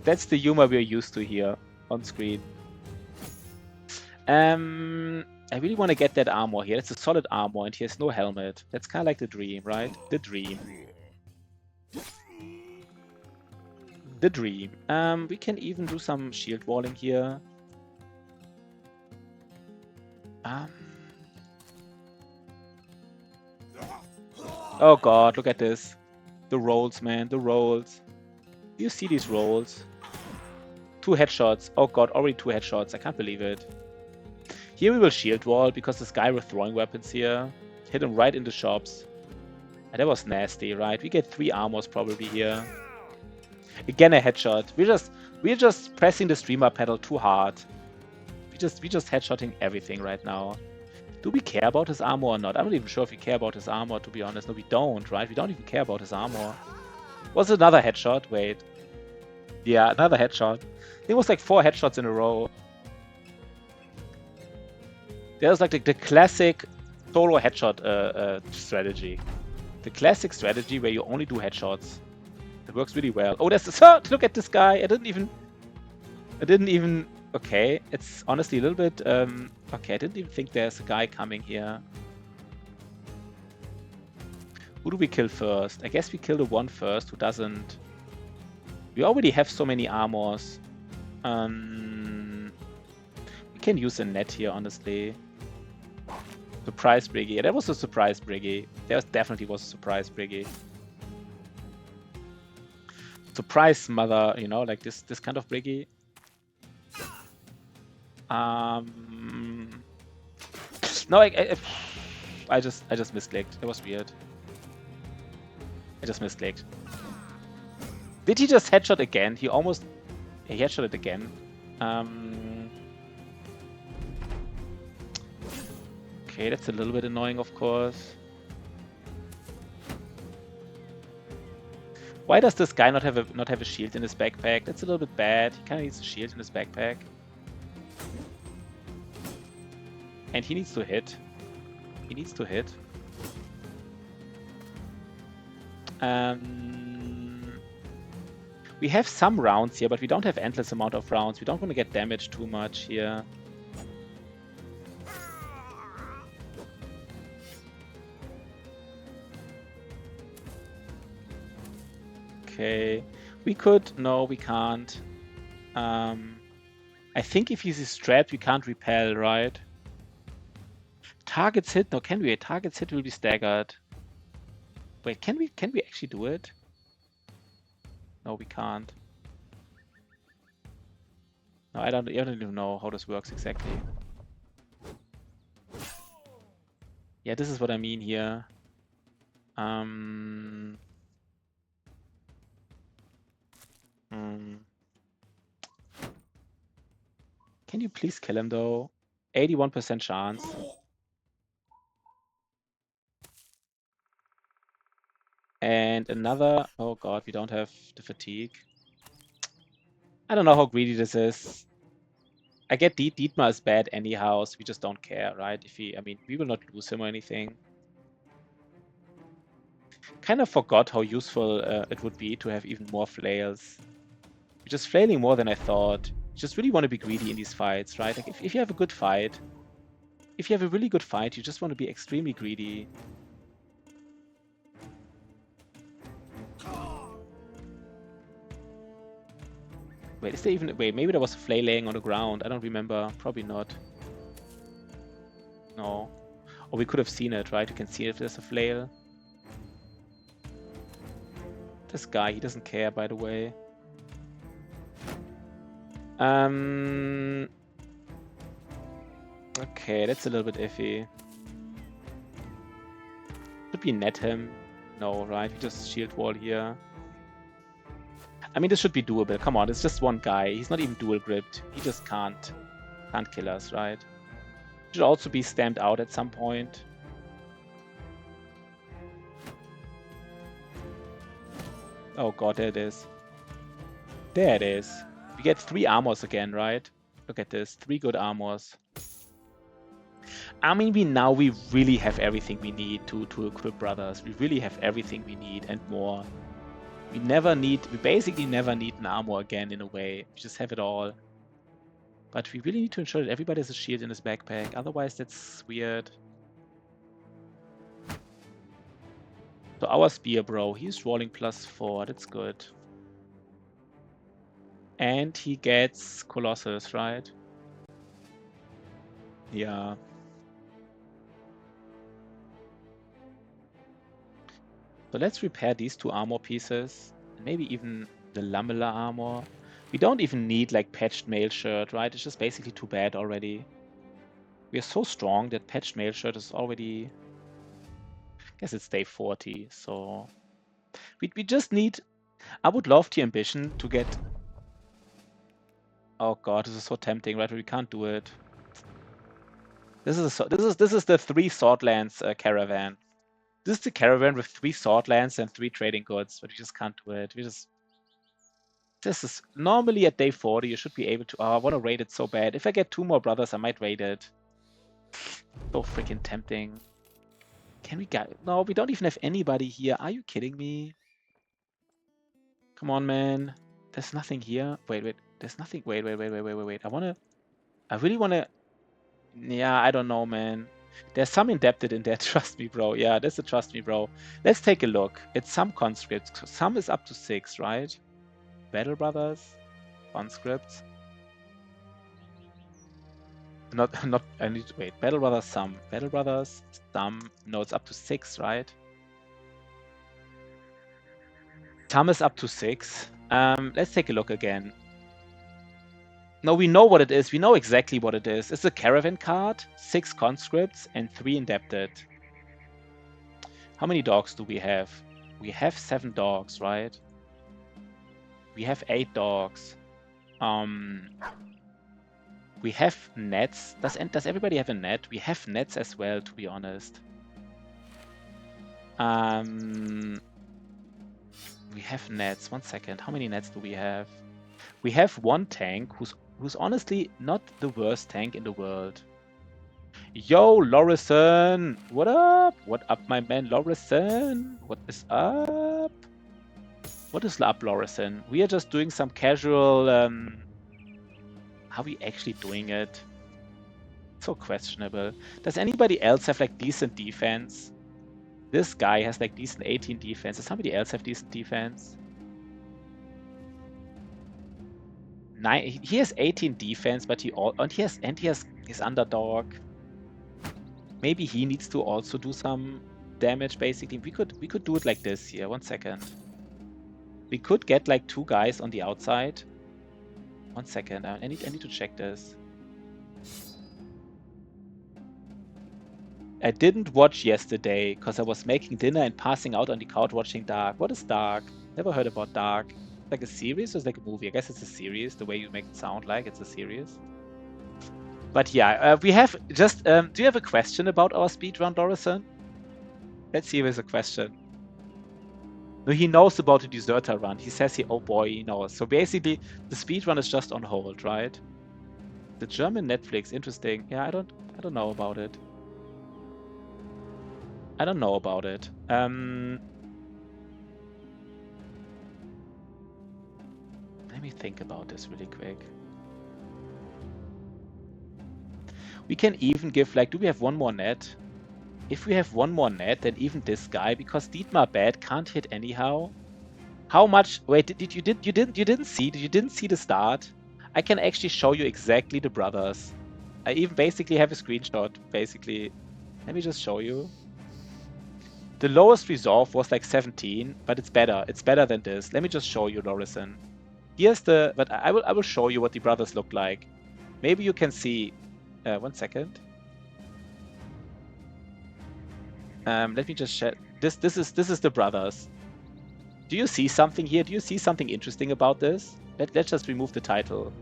That's the humor we're used to here on screen. I really want to get that armor here. It's a solid armor, and he has no helmet. That's kind of like the dream, right? The dream. The dream. We can even do some shield walling here. Oh god, look at this. The rolls, man, the rolls. Do you see these rolls? 2 headshots. Oh god, already 2 headshots. I can't believe it. Here we will shield wall because this guy with throwing weapons here. Hit him right in the shops. And that was nasty, right? We get 3 armors probably here. Again a headshot. We're just pressing the streamer pedal too hard. We just headshotting everything right now. Do we care about his armor or not? I'm not even sure if we care about his armor, to be honest. No, we don't, right? We don't even care about his armor. Was it another headshot? Wait. Yeah, another headshot. It was like 4 headshots in a row. There's like the classic solo headshot strategy. The classic strategy where you only do headshots. It works really well. Oh, there's the... Look at this guy. I didn't even... Okay, it's honestly a little bit... Okay, I didn't even think there's a guy coming here. Who do we kill first? I guess we kill the one first who doesn't... We already have so many armors. We can use a net here, honestly. Surprise Briggy. Yeah, that was a surprise Briggy. There definitely was a surprise Briggy. Surprise mother, you know, like this kind of Briggy. No, I just misclicked. It was weird. I just misclicked. Did he just headshot again? He almost... He headshotted again. Okay, that's a little bit annoying, of course. Why does this guy not have a shield in his backpack? That's a little bit bad. He kind of needs a shield in his backpack. And he needs to hit. He needs to hit. We have some rounds here, but we don't have endless amount of rounds. We don't want to get damaged too much here. Okay. We could... No, we can't. I think if he's strapped, we can't repel, right? Targets hit? No, can we? Targets hit will be staggered. Wait, can we actually do it? No, we can't. No, I don't even know how this works exactly. Yeah, this is what I mean here. Can you please kill him though? 81% chance. And another... Oh god, we don't have the fatigue. I don't know how greedy this is. I get Dietmar is bad anyhow, so we just don't care, right? If he... I mean, we will not lose him or anything. Kind of forgot how useful it would be to have even more flails. We're just flailing more than I thought. You just really want to be greedy in these fights, right? Like if you have a good fight, if you have a really good fight, you just want to be extremely greedy. Wait, is there even... Wait, maybe there was a flail laying on the ground. I don't remember. Probably not. No. Or we could have seen it, right? You can see if there's a flail. This guy, he doesn't care, by the way. Okay, that's a little bit iffy. Should we net him? No, right? We just shield wall here. I mean, this should be doable. Come on, it's just one guy. He's not even dual gripped. He just can't kill us, right? Should also be stamped out at some point. Oh god, there it is. There it is. We get 3 armors again, right? Look at this. 3 good armors. I mean, we really have everything we need to equip brothers. We really have everything we need and more. We basically never need an armor again in a way. We just have it all. But we really need to ensure that everybody has a shield in his backpack. Otherwise, that's weird. So our spear bro, he's rolling +4. That's good. And he gets Colossus, right? Yeah. So let's repair these 2 armor pieces. Maybe even the Lamella armor. We don't even need like patched mail shirt, right? It's just basically too bad already. We are so strong that patched mail shirt is already... I guess it's day 40, so... We just need... I would love the ambition to get... Oh god, this is so tempting, right? We can't do it. This is the 3 Swordlands caravan. This is the caravan with 3 Swordlands and 3 trading goods, but we just can't do it. This is normally at day 40. You should be able to. Oh, I want to raid it so bad. If I get 2 more brothers, I might raid it. So freaking tempting. Can we get? No, we don't even have anybody here. Are you kidding me? Come on, man. There's nothing here. Wait. There's nothing. Wait. I really wanna. Yeah, I don't know, man. There's some indebted in there. Trust me, bro. Yeah, that's a trust me, bro. Let's take a look. It's some conscripts. Some is up to 6, right? Battle Brothers, conscripts. Not. I need to wait. Battle Brothers, some. Battle Brothers, some. No, it's up to 6, right? Some is up to 6. Let's take a look again. No, we know what it is. We know exactly what it is. It's a caravan card, 6 conscripts, and 3 indebted. How many dogs do we have? We have 7 dogs, right? We have 8 dogs. We have nets. Does everybody have a net? We have nets as well, to be honest. We have nets. 1 second. How many nets do we have? We have 1 tank who's honestly not the worst tank in the world. Yo, Lorison! What up? What up, my man, Lorison? What is up? What is up, Lorison? We are just doing some casual... How are we actually doing it? So questionable. Does anybody else have like decent defense? This guy has like decent 18 defense. Does somebody else have decent defense? He has 18 defense, but he has his underdog. Maybe he needs to also do some damage. Basically, we could do it like this here. 1 second. We could get like 2 guys on the outside. 1 second. I need to check this. I didn't watch yesterday because I was making dinner and passing out on the couch watching Dark. What is Dark? Never heard about Dark. Like a series or is it like a movie? I guess it's a series, the way you make it sound like it's a series. But yeah, we have just... do you have a question about our speedrun, Dorison? Let's see if there's a question. No, he knows about the deserter run. He says oh boy, he knows. So basically, the speedrun is just on hold, right? The German Netflix, interesting. Yeah, I don't know about it. I don't know about it. Let me think about this really quick. We can even give like, do we have 1 more net? If we have 1 more net, then even this guy, because Dietmar Bad can't hit anyhow. How much? Wait, you didn't see the start? I can actually show you exactly the brothers. I even basically have a screenshot. Basically, let me just show you. The lowest resolve was like 17, but it's better. It's better than this. Let me just show you, Lorison. here's the. But I will show you what the brothers look like. Maybe you can see. 1 second. Let me just share. This is the brothers. Do you see something here? Do you see something interesting about this? Let's just remove the title.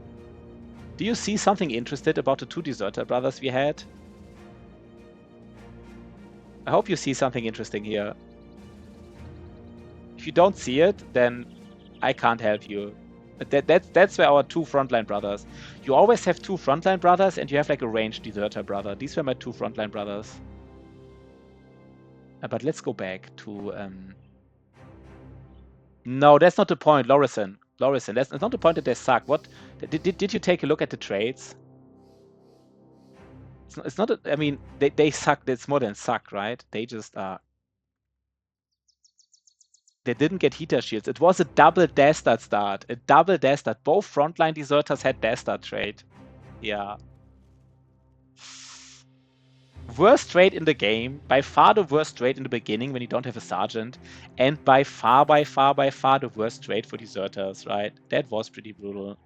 Do you see something interesting about the 2 deserter brothers we had? I hope you see something interesting here. If you don't see it, then I can't help you. But that's where our 2 frontline brothers. You always have 2 frontline brothers, and you have like a ranged deserter brother. These were my 2 frontline brothers. But let's go back to. No, that's not the point, Lorison. That's not the point that they suck. What did you take a look at the trades? It's not. I mean, they suck. It's more than suck, right? They just are. They didn't get heater shields. It was a double Dastard start. A double Dastard. Both frontline deserters had Dastard trade. Yeah. Worst trade in the game. By far the worst trade in the beginning when you don't have a sergeant. And by far the worst trade for deserters, right? That was pretty brutal.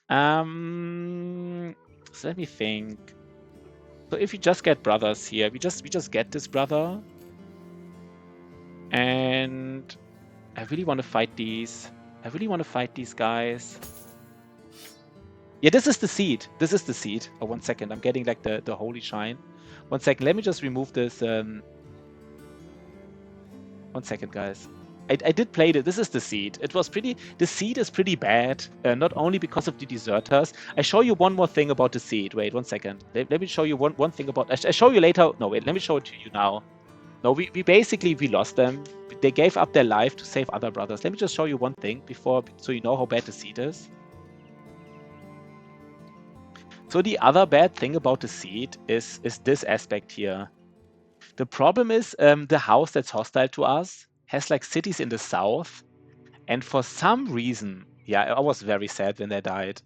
So let me think. So if you just get brothers here, we just get this brother. And I really want to fight these. I really want to fight these guys. Yeah, this is the seed. This is the seed. Oh, 1 second. I'm getting like the holy shine. 1 second. Let me just remove this. 1 second, guys. I did play it. This is the seed. It was pretty. The seed is pretty bad. Not only because of the deserters. I show you one more thing about the seed. Wait, 1 second. Let me show you one thing about. I show you later. No, wait. Let me show it to you now. No, we basically lost them. They gave up their life to save other brothers. Let me just show you one thing before, so you know how bad the seed is. So the other bad thing about the seed is this aspect here. The problem is the house that's hostile to us has like cities in the south, and for some reason, yeah, I was very sad when they died.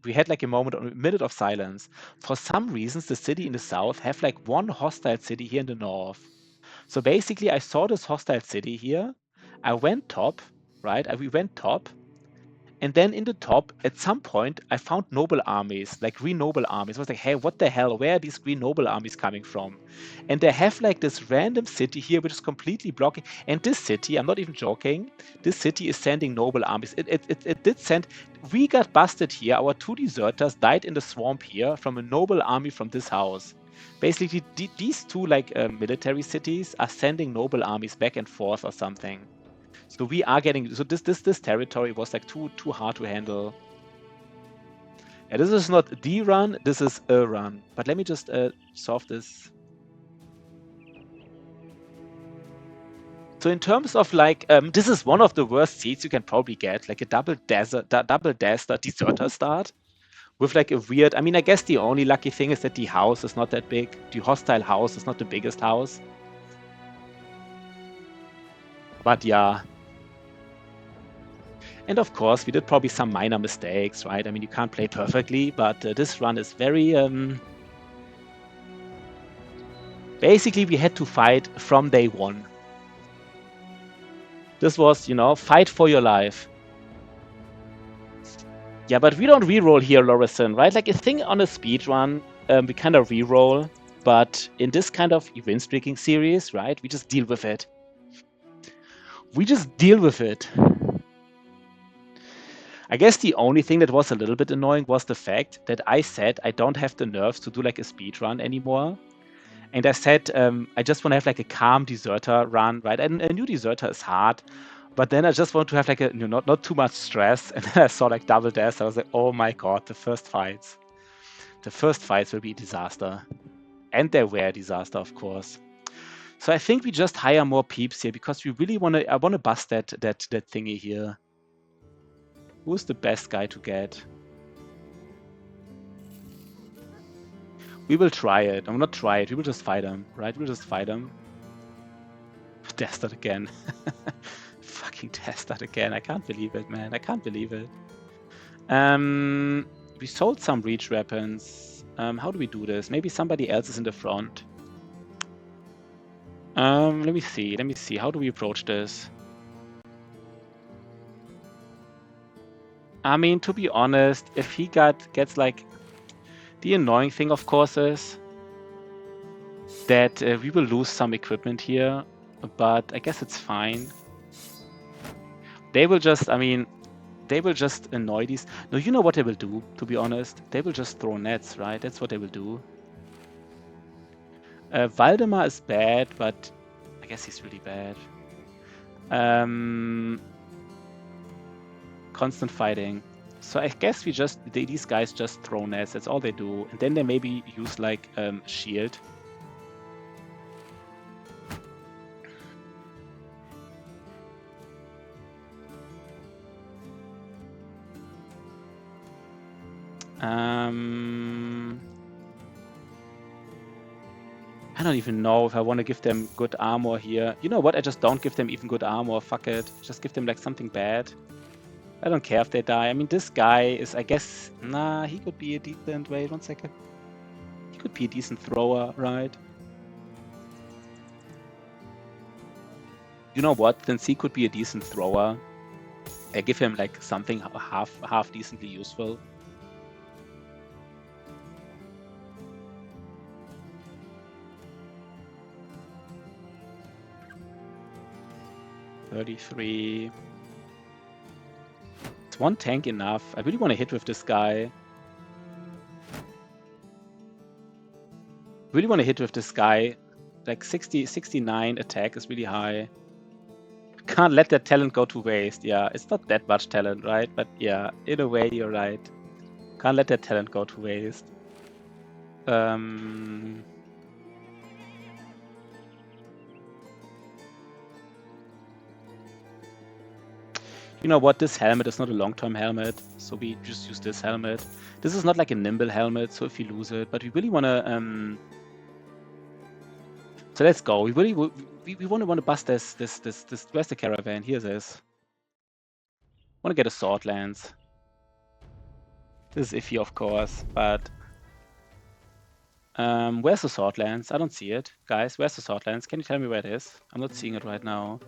We had like a minute of silence. For some reasons, the city in the south have like one hostile city here in the north. So basically, I saw this hostile city here. I went top, right? We went top. And then in the top, at some point, I found noble armies, like green noble armies. I was like, hey, what the hell? Where are these green noble armies coming from? And they have like this random city here, which is completely blocking. And this city, I'm not even joking, this city is sending noble armies. It did send. We got busted here. Our 2 deserters died in the swamp here from a noble army from this house. Basically, these 2 like military cities are sending noble armies back and forth or something. So we are getting. So this territory was like too hard to handle. Yeah, this is not the run. This is a run. But let me just solve this. So in terms of like, this is one of the worst seeds you can probably get, like a double Dastard deserter start. With like a weird, I mean, I guess the only lucky thing is that the house is not that big. The hostile house is not the biggest house. But yeah. And of course, we did probably some minor mistakes, right? I mean, you can't play perfectly, but this run is very... Basically, we had to fight from day one. This was, you know, fight for your life. Yeah, but we don't reroll here, Lorison, right? Like a thing on a speedrun, we kind of reroll. But in this kind of event streaking series, right, we just deal with it. We just deal with it. I guess the only thing that was a little bit annoying was the fact that I said I don't have the nerves to do like a speedrun anymore. And I said I just want to have like a calm deserter run, right? And a new deserter is hard. But then I just want to have like a, you know, not too much stress. And then I saw like double deaths. I was like, oh my god, the first fights. The first fights will be a disaster. And they were a disaster, of course. So I think we just hire more peeps here because we really want to. I want to bust that thingy here. Who's the best guy to get? We will try it. I'm not try it. We will just fight him, right? We'll just fight him. Dastard again. Fucking Dastard again. I can't believe it, man. I can't believe it. We sold some reach weapons. How do we do this? Maybe somebody else is in the front. Let me see. How do we approach this? I mean, to be honest, if he gets like... The annoying thing, of course, is that we will lose some equipment here, but I guess it's fine. They will just, I mean, they will just annoy these... No, you know what they will do, to be honest? They will just throw nets, right? That's what they will do. Valdemar is bad, but I guess he's really bad. Constant fighting. So I guess we just... these guys just throw nets, that's all they do. And then they maybe use like shield. I don't even know if I want to give them good armor here. You know what? I just don't give them even good armor. Fuck it. Just give them like something bad. I don't care if they die. I mean, this guy is, I guess... Nah, he could be a decent... Wait, 1 second. He could be a decent thrower, right? You know what? Since he could be a decent thrower, I give him like something half decently useful. $33. Is one tank enough? I really want to hit with this guy. Really want to hit with this guy. Like 69 attack is really high. Can't let that talent go to waste. Yeah, it's not that much talent, right? But yeah, in a way, you're right. Can't let that talent go to waste. You know what? This helmet is not a long-term helmet, so we just use this helmet. This is not like a nimble helmet, so if you lose it, but we really want to... So let's go. We really want to bust this. Where's the caravan? Here's this. Want to get a sword lance. This is iffy, of course, but where's the sword lance? I don't see it, guys. Where's the sword lance? Can you tell me where it is? I'm not seeing it right now.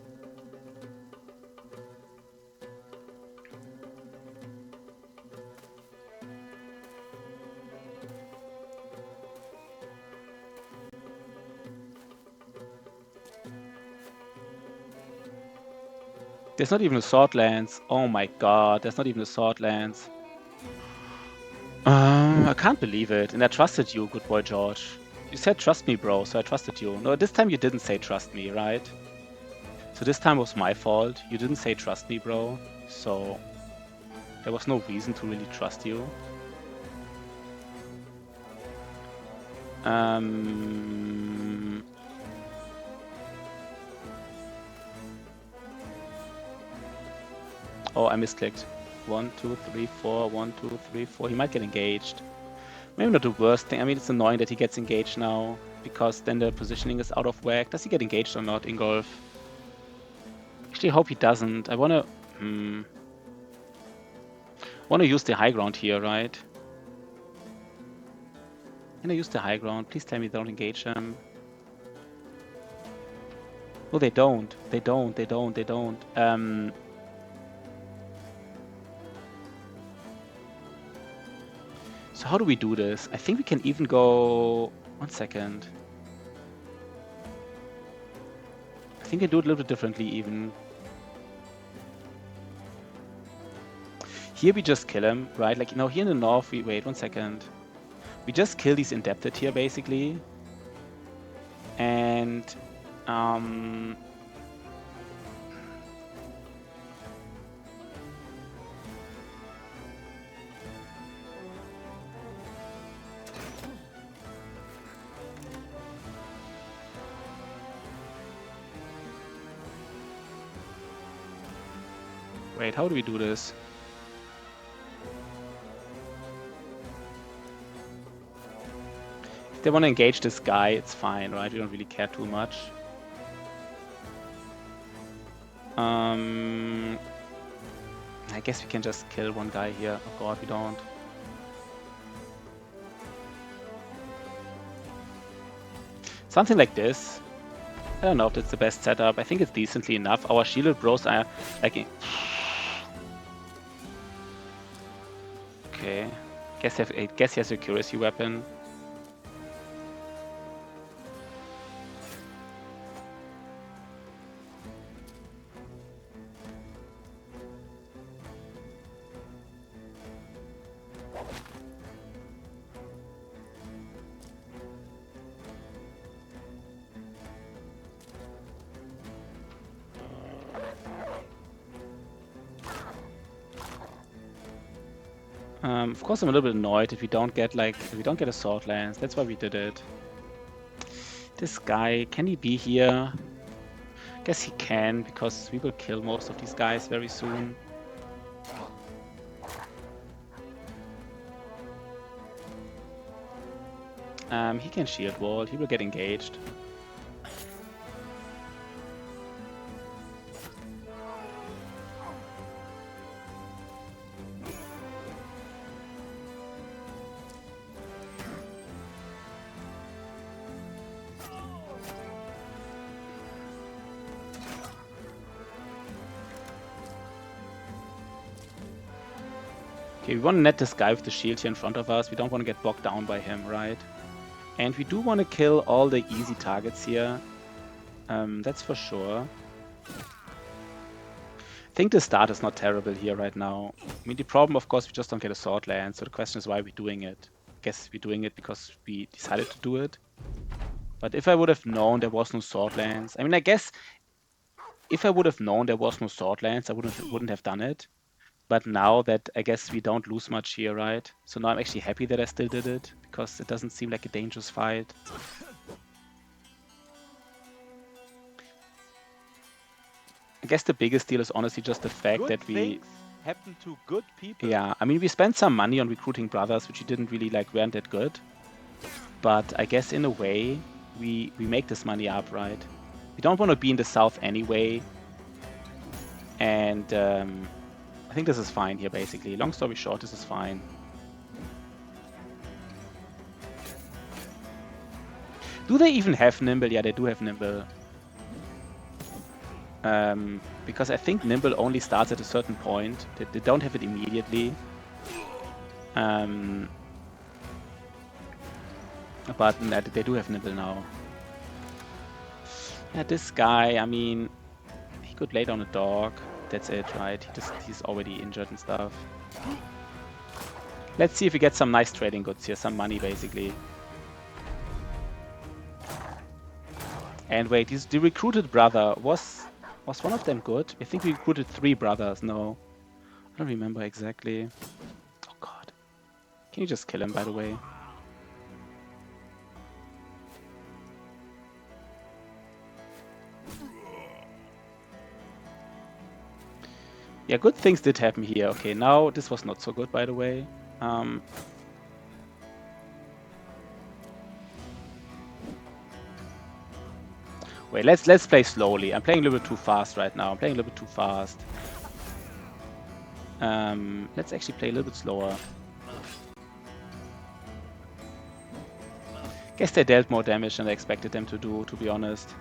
There's not even a sword lance. Oh my god, there's not even a sword lance. I can't believe it. And I trusted you, good boy George. You said trust me, bro, so I trusted you. No, this time you didn't say trust me, right? So this time was my fault. You didn't say trust me, bro. So there was no reason to really trust you. Oh, I misclicked. 1, 2, 3, 4. 1, 2, 3, 4. He might get engaged. Maybe not the worst thing. I mean, it's annoying that he gets engaged now, because then the positioning is out of whack. Does he get engaged or not, Ingolf? Actually, I hope he doesn't. I wanna use the high ground here, right? Can I use the high ground? Please tell me they don't engage him. No, they don't. They don't. So how do we do this? I think we can even go... 1 second. I think I do it a little bit differently even. Here we just kill him, right? Like, you know, here in the north, we... Wait, 1 second. We just kill these indebted here, basically. And... Wait, how do we do this? If they want to engage this guy, it's fine, right? We don't really care too much. I guess we can just kill one guy here. Oh god, we don't. Something like this. I don't know if that's the best setup. I think it's decently enough. Our shielded bros are like... Okay. I guess he has a accuracy weapon. Of course, I'm a little bit annoyed if we don't get a sword lance. That's why we did it. This guy, can he be here? Guess he can, because we will kill most of these guys very soon. He can shield wall. He will get engaged. Okay, we want to net this guy with the shield here in front of us. We don't want to get bogged down by him, right? And we do want to kill all the easy targets here. That's for sure. I think the start is not terrible here right now. I mean, the problem, of course, we just don't get a sword lance. So the question is why we're doing it. I guess we're doing it because we decided to do it. But if I would have known there was no sword lance, I mean, I guess if I would have known there was no sword lance, I wouldn't have done it. But now that I guess we don't lose much here, right? So now I'm actually happy that I still did it, because it doesn't seem like a dangerous fight. I guess the biggest deal is honestly just the fact Good that we... things happen to good people. Yeah, I mean, we spent some money on recruiting brothers, which we didn't really weren't that good. But I guess in a way, we make this money up, right? We don't want to be in the south anyway. And I think this is fine here, basically. Long story short, this is fine. Do they even have Nimble? Yeah, they do have Nimble. Because I think Nimble only starts at a certain point. They don't have it immediately. But they do have Nimble now. Yeah, this guy, I mean, he could lay down a dog. That's it, right? He's already injured and stuff. Let's see if we get some nice trading goods here, some money basically. And wait, the recruited brother, was one of them good? I think we recruited 3 brothers, no. I don't remember exactly. Oh god. Can you just kill him, by the way? Yeah, good things did happen here. Okay, now this was not so good, by the way. Wait, let's play slowly. I'm playing a little bit too fast right now. Let's actually play a little bit slower. Guess they dealt more damage than I expected them to do, to be honest.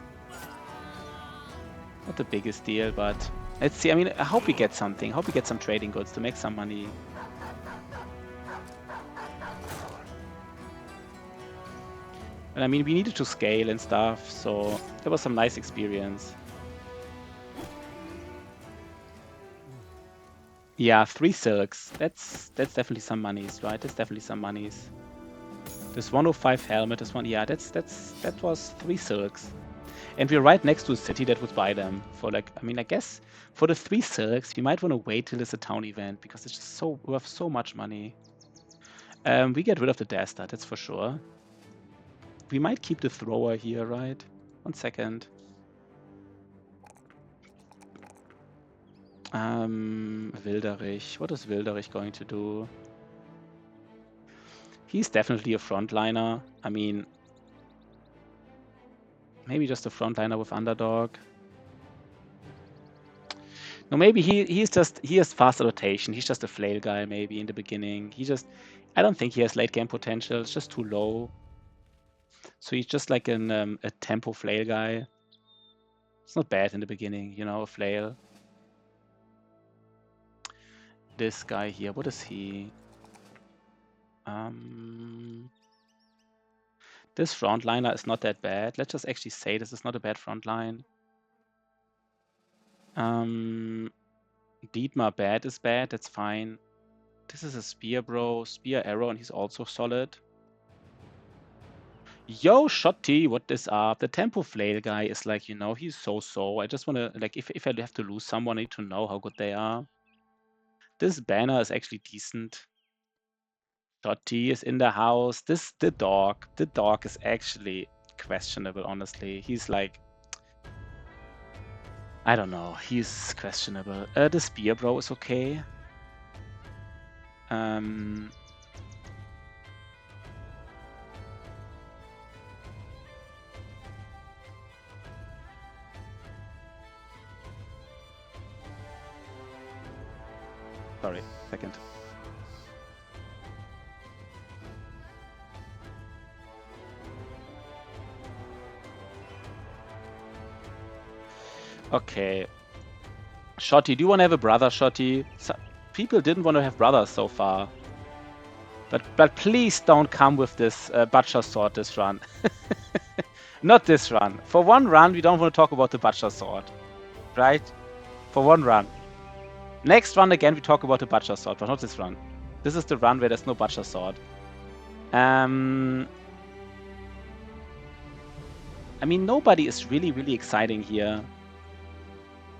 Not the biggest deal, but let's see. I mean, I hope we get something. I hope we get some trading goods to make some money. And I mean, we needed to scale and stuff, so that was some nice experience. Yeah, 3 silks. That's definitely some monies, right? That's definitely some monies. This 105 helmet, this one, yeah, that was 3 silks. And we're right next to a city that would buy them for I mean, I guess for the 3 silks, we might want to wait till it's a town event because it's just so worth so much money. We get rid of the Dastard, that's for sure. We might keep the thrower here, right? 1 second. Wilderich. What is Wilderich going to do? He's definitely a frontliner. I mean, maybe just a frontliner with Underdog. No, maybe he has fast rotation. He's just a flail guy maybe in the beginning. I don't think he has late game potential. It's just too low. So he's just like a tempo flail guy. It's not bad in the beginning, you know, a flail. This guy here, what is he? This frontliner is not that bad. Let's just actually say this is not a bad frontline. Dietmar bad is bad, that's fine. This is a spear, bro. Spear arrow, and he's also solid. Yo, Shotty, what is up? The tempo flail guy is like, you know, he's so. I just want to, like, if I have to lose someone, I need to know how good they are. This banner is actually decent. Shotty is in the house. The dog is actually questionable, honestly. He's like, I don't know. He's questionable. The spear, bro, is okay. Sorry, second. Okay. Shotty, do you want to have a brother, Shotty? People didn't want to have brothers so far. But please don't come with this Butcher Sword this run. Not this run. For one run, we don't want to talk about the Butcher Sword. Right? For one run. Next run again, we talk about the Butcher Sword, but not this run. This is the run where there's no Butcher Sword. I mean, nobody is really exciting here.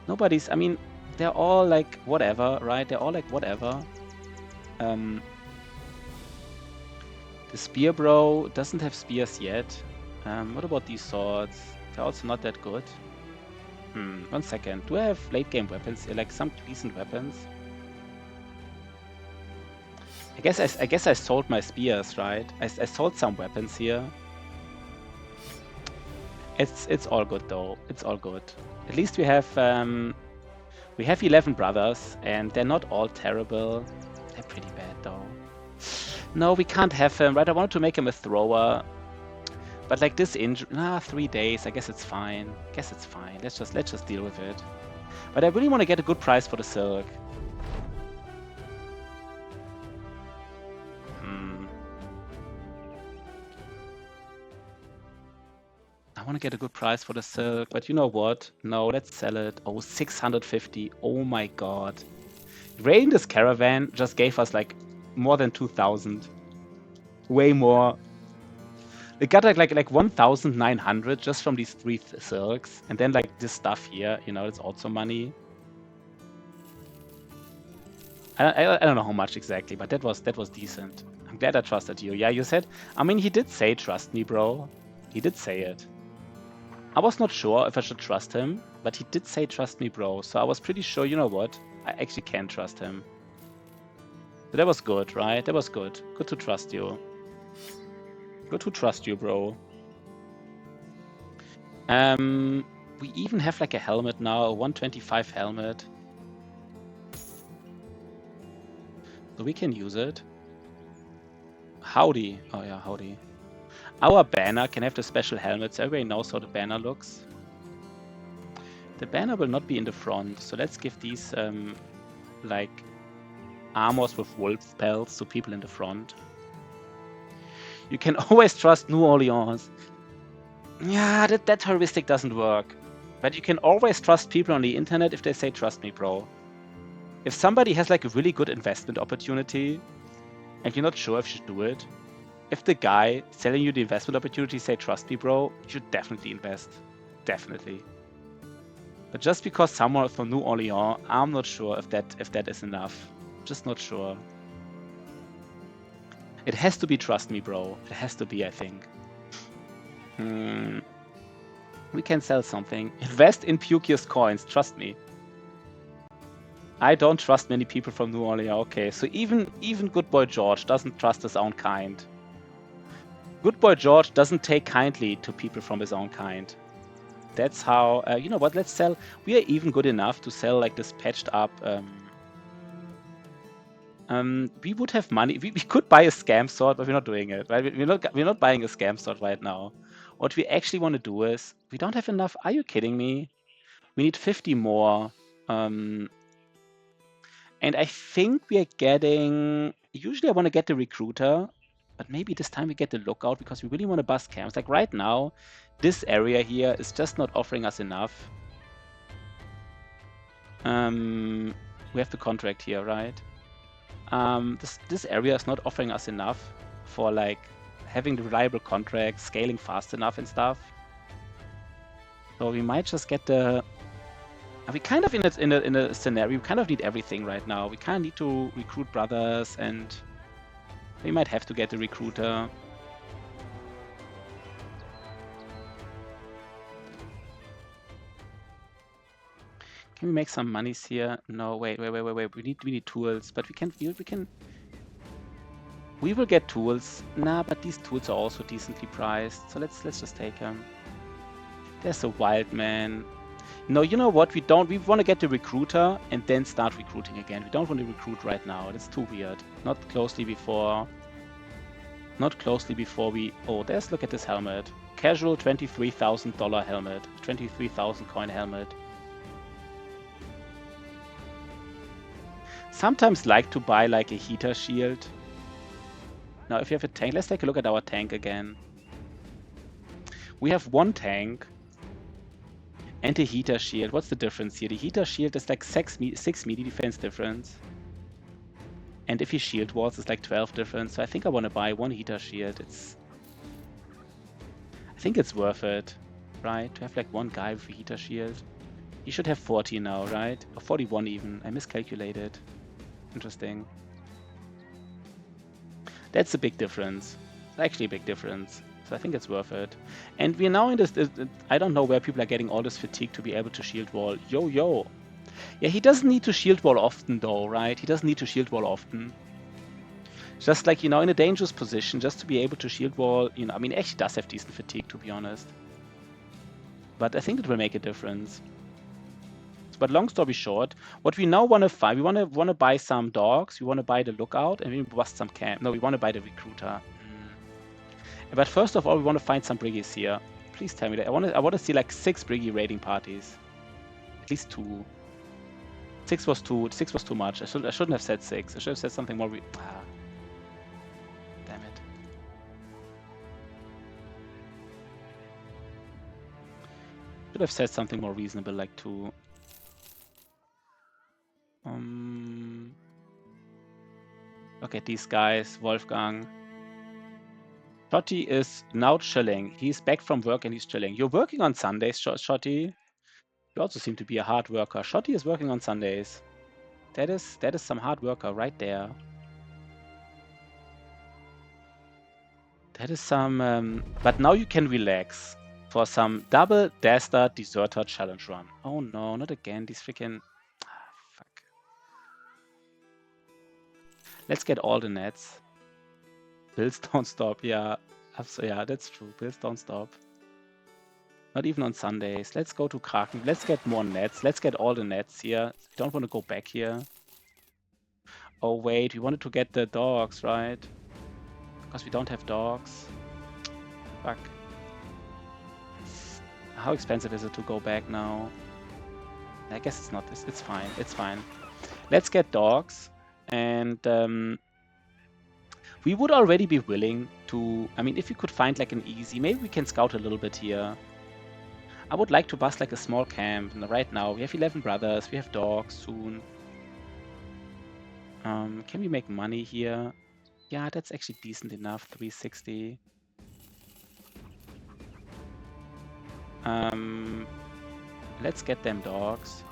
Nobody's, I mean, they're all like whatever, right? They're all like whatever. The spear bro doesn't have spears yet. What about these swords? They're also not that good. 1 second. Do I have late game weapons? Like some decent weapons? I guess I sold my spears, right? I sold some weapons here. It's all good though. It's all good. At least we have 11 brothers, and they're not all terrible. They're pretty bad though. No, we can't have him, right? I wanted to make him a thrower, but like this injury, 3 days. I guess it's fine. Let's just deal with it. But I really want to get a good price for the silk. I want to get a good price for the silk, but you know what? No, let's sell it. Oh, 650. Oh my god. Raiding this caravan just gave us like more than 2,000. Way more. We got like 1,900 just from these 3 silks. And then like this stuff here, you know, it's also money. I don't know how much exactly, but that was decent. I'm glad I trusted you. Yeah, you said, I mean, he did say trust me, bro. He did say it. I was not sure if I should trust him, but he did say trust me, bro. So I was pretty sure, you know what? I actually can trust him. So that was good, right? That was good. Good to trust you. Good to trust you, bro. We even have like a helmet now, a 125 helmet. So we can use it. Howdy. Oh yeah, howdy. Our banner can have the special helmets. Everybody knows how the banner looks. The banner will not be in the front, so let's give these like armors with wolf pelts to people in the front. You can always trust New Orleans. Yeah, that heuristic doesn't work. But you can always trust people on the internet if they say trust me, bro. If somebody has like a really good investment opportunity and you're not sure if you should do it, if the guy selling you the investment opportunity say trust me, bro, you should definitely invest. Definitely. But just because someone from New Orleans, I'm not sure if that is enough. Just not sure. It has to be trust me, bro. It has to be, I think. We can sell something. Invest in Pukius coins, trust me. I don't trust many people from New Orleans. Okay, so even Good Boy George doesn't trust his own kind. Good Boy George doesn't take kindly to people from his own kind. That's how, you know what, let's sell. We are even good enough to sell like this patched up. We would have money. We could buy a scam sword, but we're not doing it, right? We're not buying a scam sword right now. What we actually want to do is, we don't have enough. Are you kidding me? We need 50 more. And I think we are getting usually I want to get the recruiter, but maybe this time we get the lookout because we really want to bust camps. Like right now, this area here is just not offering us enough. We have the contract here, right? This area is not offering us enough for like having the reliable contract, scaling fast enough and stuff. So we might just get the. We kind of in a scenario. We kind of need everything right now. We kind of need to recruit brothers, and we might have to get the recruiter. Can we make some monies here? No, wait. We need tools, but we can. We will get tools. Nah, but these tools are also decently priced. So let's just take them. There's a wild man. No, you know what? We want to get the recruiter and then start recruiting again. We don't want to recruit right now. That's too weird. Not closely before we. Oh, look at this helmet. Casual $23,000 helmet. 23,000 coin helmet. Sometimes like to buy like a heater shield. Now, if you have a tank, let's take a look at our tank again. We have one tank and a heater shield. What's the difference here? The heater shield is like 6 melee defense difference. And if he shield walls, it's like 12 difference. So I think I want to buy one heater shield. I think it's worth it, right? To have like one guy with a heater shield. He should have 40 now, right? Or 41 even. I miscalculated. Interesting. That's a big difference. It's actually a big difference. So I think it's worth it. And we're now in this. I don't know where people are getting all this fatigue to be able to shield wall. Yo. Yeah, he doesn't need to shield wall often though, right? He doesn't need to shield wall often. Just like, in a dangerous position, just to be able to shield wall, I mean, actually does have decent fatigue, to be honest. But I think it will make a difference. But long story short, what we now want to find, we want to buy some dogs, we want to buy the lookout, and we bust some camp. No, we want to buy the recruiter. But first of all, we want to find some briggies here. Please tell me that. I want to see like 6 briggie raiding parties. At least 2. 6 was too much. I shouldn't have said 6. I should have said something more. Damn it. Should have said something more reasonable, like 2. Look at these guys, Wolfgang. Shotty is now chilling. He's back from work and he's chilling. You're working on Sundays, Shotty. You also seem to be a hard worker. Shotty is working on Sundays. That is some hard worker right there. That is some. But now you can relax for some double Dastard Deserter challenge run. Oh no, not again. These freaking. Fuck. Let's get all the nets. Bills don't stop. Yeah, that's true. Bills don't stop. Not even on Sundays. Let's go to Kraken. Let's get more nets. Let's get all the nets here. We don't want to go back here. Oh wait, we wanted to get the dogs, right? Because we don't have dogs. Fuck. How expensive is it to go back now? I guess it's not. It's fine. It's fine. Let's get dogs. And we would already be willing to. I mean, if we could find like an easy, maybe we can scout a little bit here. I would like to bust like a small camp. And right now we have 11 brothers. We have dogs soon. Can we make money here? Yeah, that's actually decent enough. 360. Let's get them dogs.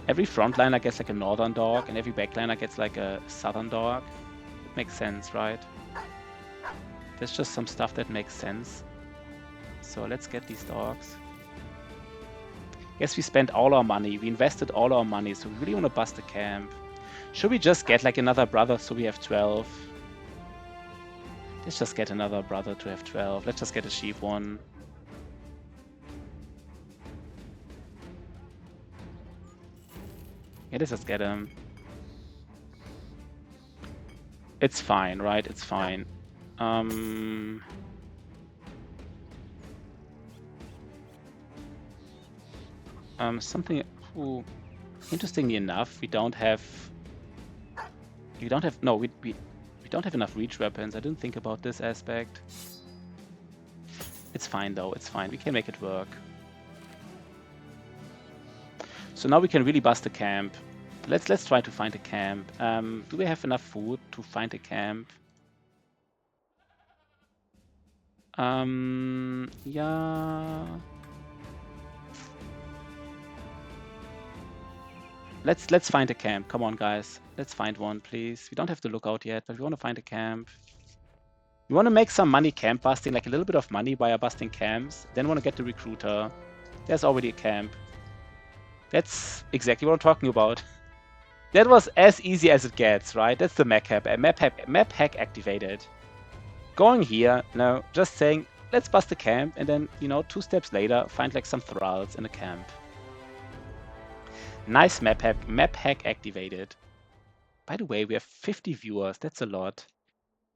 Every frontliner gets like a northern dog, and every backliner gets like a southern dog. It makes sense, right? There's just some stuff that makes sense. So let's get these dogs. Yes, we spent all our money. We invested all our money, so we really want to bust a camp. Should we just get like another brother so we have 12? Let's just get another brother to have 12. Let's just get a sheep one. Yeah, let's just get him. It's fine, right? It's fine. Something. Ooh, interestingly enough, we don't have We don't have no. We don't have enough reach weapons. I didn't think about this aspect. It's fine though. It's fine. We can make it work. So now we can really bust a camp. Let's try to find a camp. Do we have enough food to find a camp? Yeah. Let's find a camp. Come on, guys. Let's find one, please. We don't have to look out yet, but we want to find a camp. We want to make some money camp busting, like a little bit of money via busting camps. Then want to get the recruiter. There's already a camp. That's exactly what I'm talking about. That was as easy as it gets, right? That's the map hack activated. Going here, now just saying, let's bust a camp, and then, you know, 2 steps later, find like some thralls in a camp. Nice map hack activated. By the way, we have 50 viewers. That's a lot.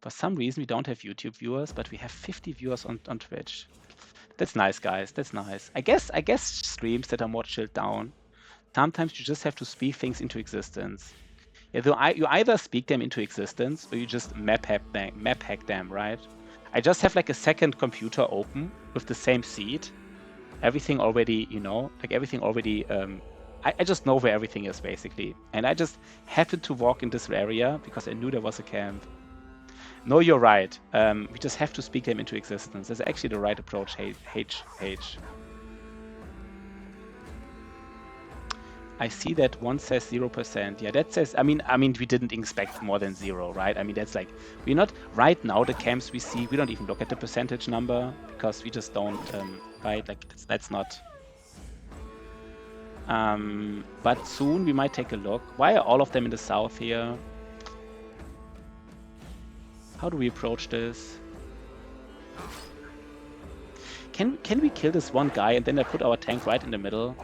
For some reason, we don't have YouTube viewers, but we have 50 viewers on Twitch. That's nice, guys. That's nice. I guess streams that are more chilled down. Sometimes you just have to speak things into existence. Yeah, you either speak them into existence or you just map hack them, right? I just have like a second computer open with the same seed. Everything already, you know, like everything already. I just know where everything is basically, and I just happened to walk in this area because I knew there was a camp. No, you're right. We just have to speak them into existence. That's actually the right approach. H. I see that one says 0%. Yeah, that says. I mean, we didn't expect more than 0, right? I mean, that's like we're not right now. The camps we see, we don't even look at the percentage number because we just don't. Right? Like that's not. But soon we might take a look. Why are all of them in the south here? How do we approach this? Can we kill this one guy and then I put our tank right in the middle?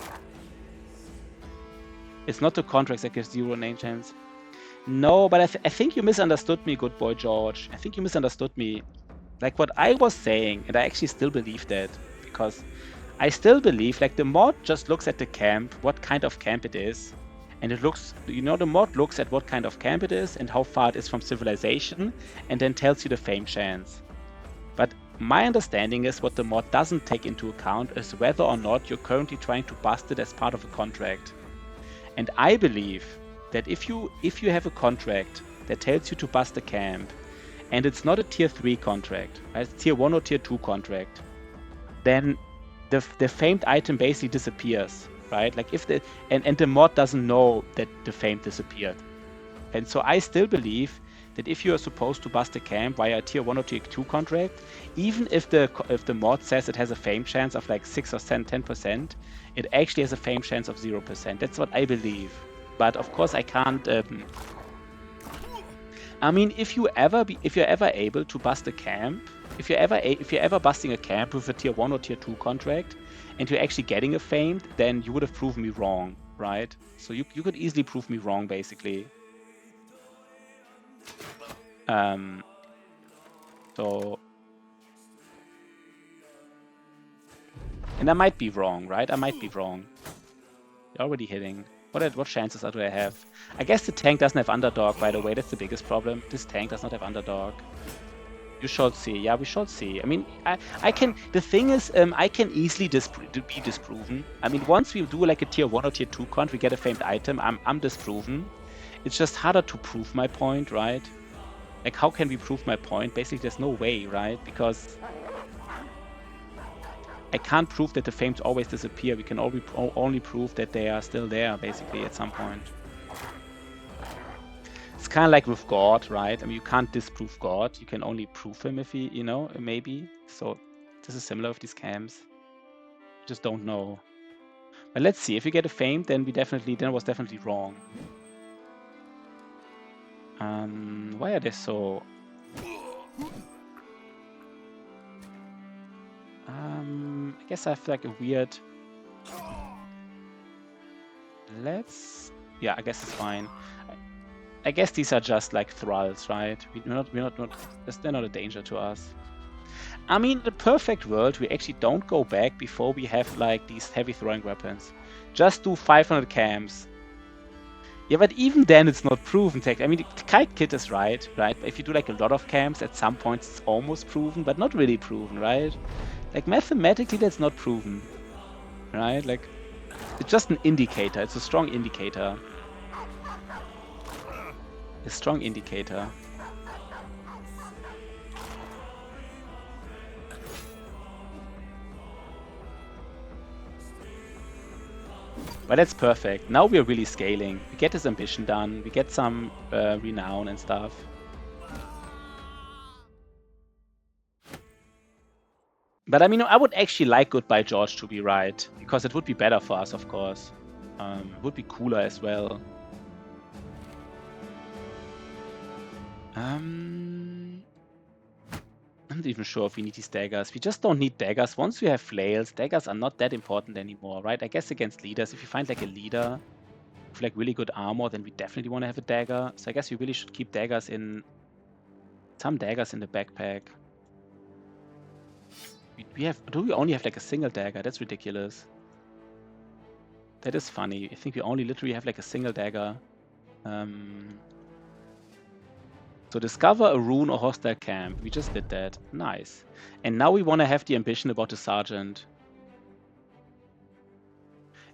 It's not the contracts that gives 0 name chance. No, but I think you misunderstood me, good boy George. I think you misunderstood me. Like what I was saying, and I actually still believe that, because I still believe like the mod just looks at the camp, what kind of camp it is, and it looks, you know, the mod looks at what kind of camp it is and how far it is from civilization, and then tells you the fame chance. But my understanding is what the mod doesn't take into account is whether or not you're currently trying to bust it as part of a contract. And I believe that if you have a contract that tells you to bust a camp, and it's not a tier 3 contract, right? It's tier 1 or tier 2 contract, then the famed item basically disappears, right? Like if and the mod doesn't know that the fame disappeared. And so I still believe that if you are supposed to bust a camp via a tier 1 or tier 2 contract, even if the mod says it has a fame chance of like 6 or 10%, it actually has a fame chance of 0%. That's what I believe. But of course I can't. I mean, if you're ever able to bust a camp, if you're ever busting a camp with a tier 1 or tier 2 contract, and you're actually getting a famed, then you would have proven me wrong, right? So you could easily prove me wrong, basically. So, and I might be wrong, right? I might be wrong. You're already hitting. What chances do I have? I guess the tank doesn't have underdog, by the way. That's the biggest problem. This tank does not have underdog. You shall see. Yeah, we shall see. I mean, I can. The thing is, I can easily be disproven. I mean, once we do like a tier 1 or tier 2 con, we get a famed item. I'm disproven. It's just harder to prove my point, right? Like, how can we prove my point? Basically, there's no way, right? Because I can't prove that the fames always disappear. We can only prove that they are still there, basically, at some point. It's kind of like with God, right? I mean, you can't disprove God. You can only prove him if he, you know, maybe. So this is similar with these camps. You just don't know. But let's see. If we get a fame, then I was definitely wrong. Why are they so... I guess I have like a weird... Yeah, I guess it's fine. I guess these are just like thralls, right? They're not a danger to us. I mean, in the perfect world, we actually don't go back before we have like these heavy throwing weapons. Just do 500 camps. Yeah, but even then it's not proven. I mean, Kite Kid is right? If you do like a lot of camps, at some points it's almost proven, but not really proven, right? Like mathematically, that's not proven, right? Like it's just an indicator. It's a strong indicator. A strong indicator. But that's perfect. Now we're really scaling. We get this ambition done. We get some renown and stuff. But I mean, I would actually like Goodbye George to be right, because it would be better for us, of course. It would be cooler as well. I'm not even sure if we need these daggers. We just don't need daggers. Once we have flails, daggers are not that important anymore, right? I guess against leaders, if you find like a leader with like really good armor, then we definitely want to have a dagger. So I guess we really should keep daggers in... Some daggers in the backpack. Do we only have like a single dagger? That's ridiculous. That is funny. I think we only literally have like a single dagger. So discover a rune or hostile camp. We just did that. Nice. And now we want to have the ambition about the sergeant.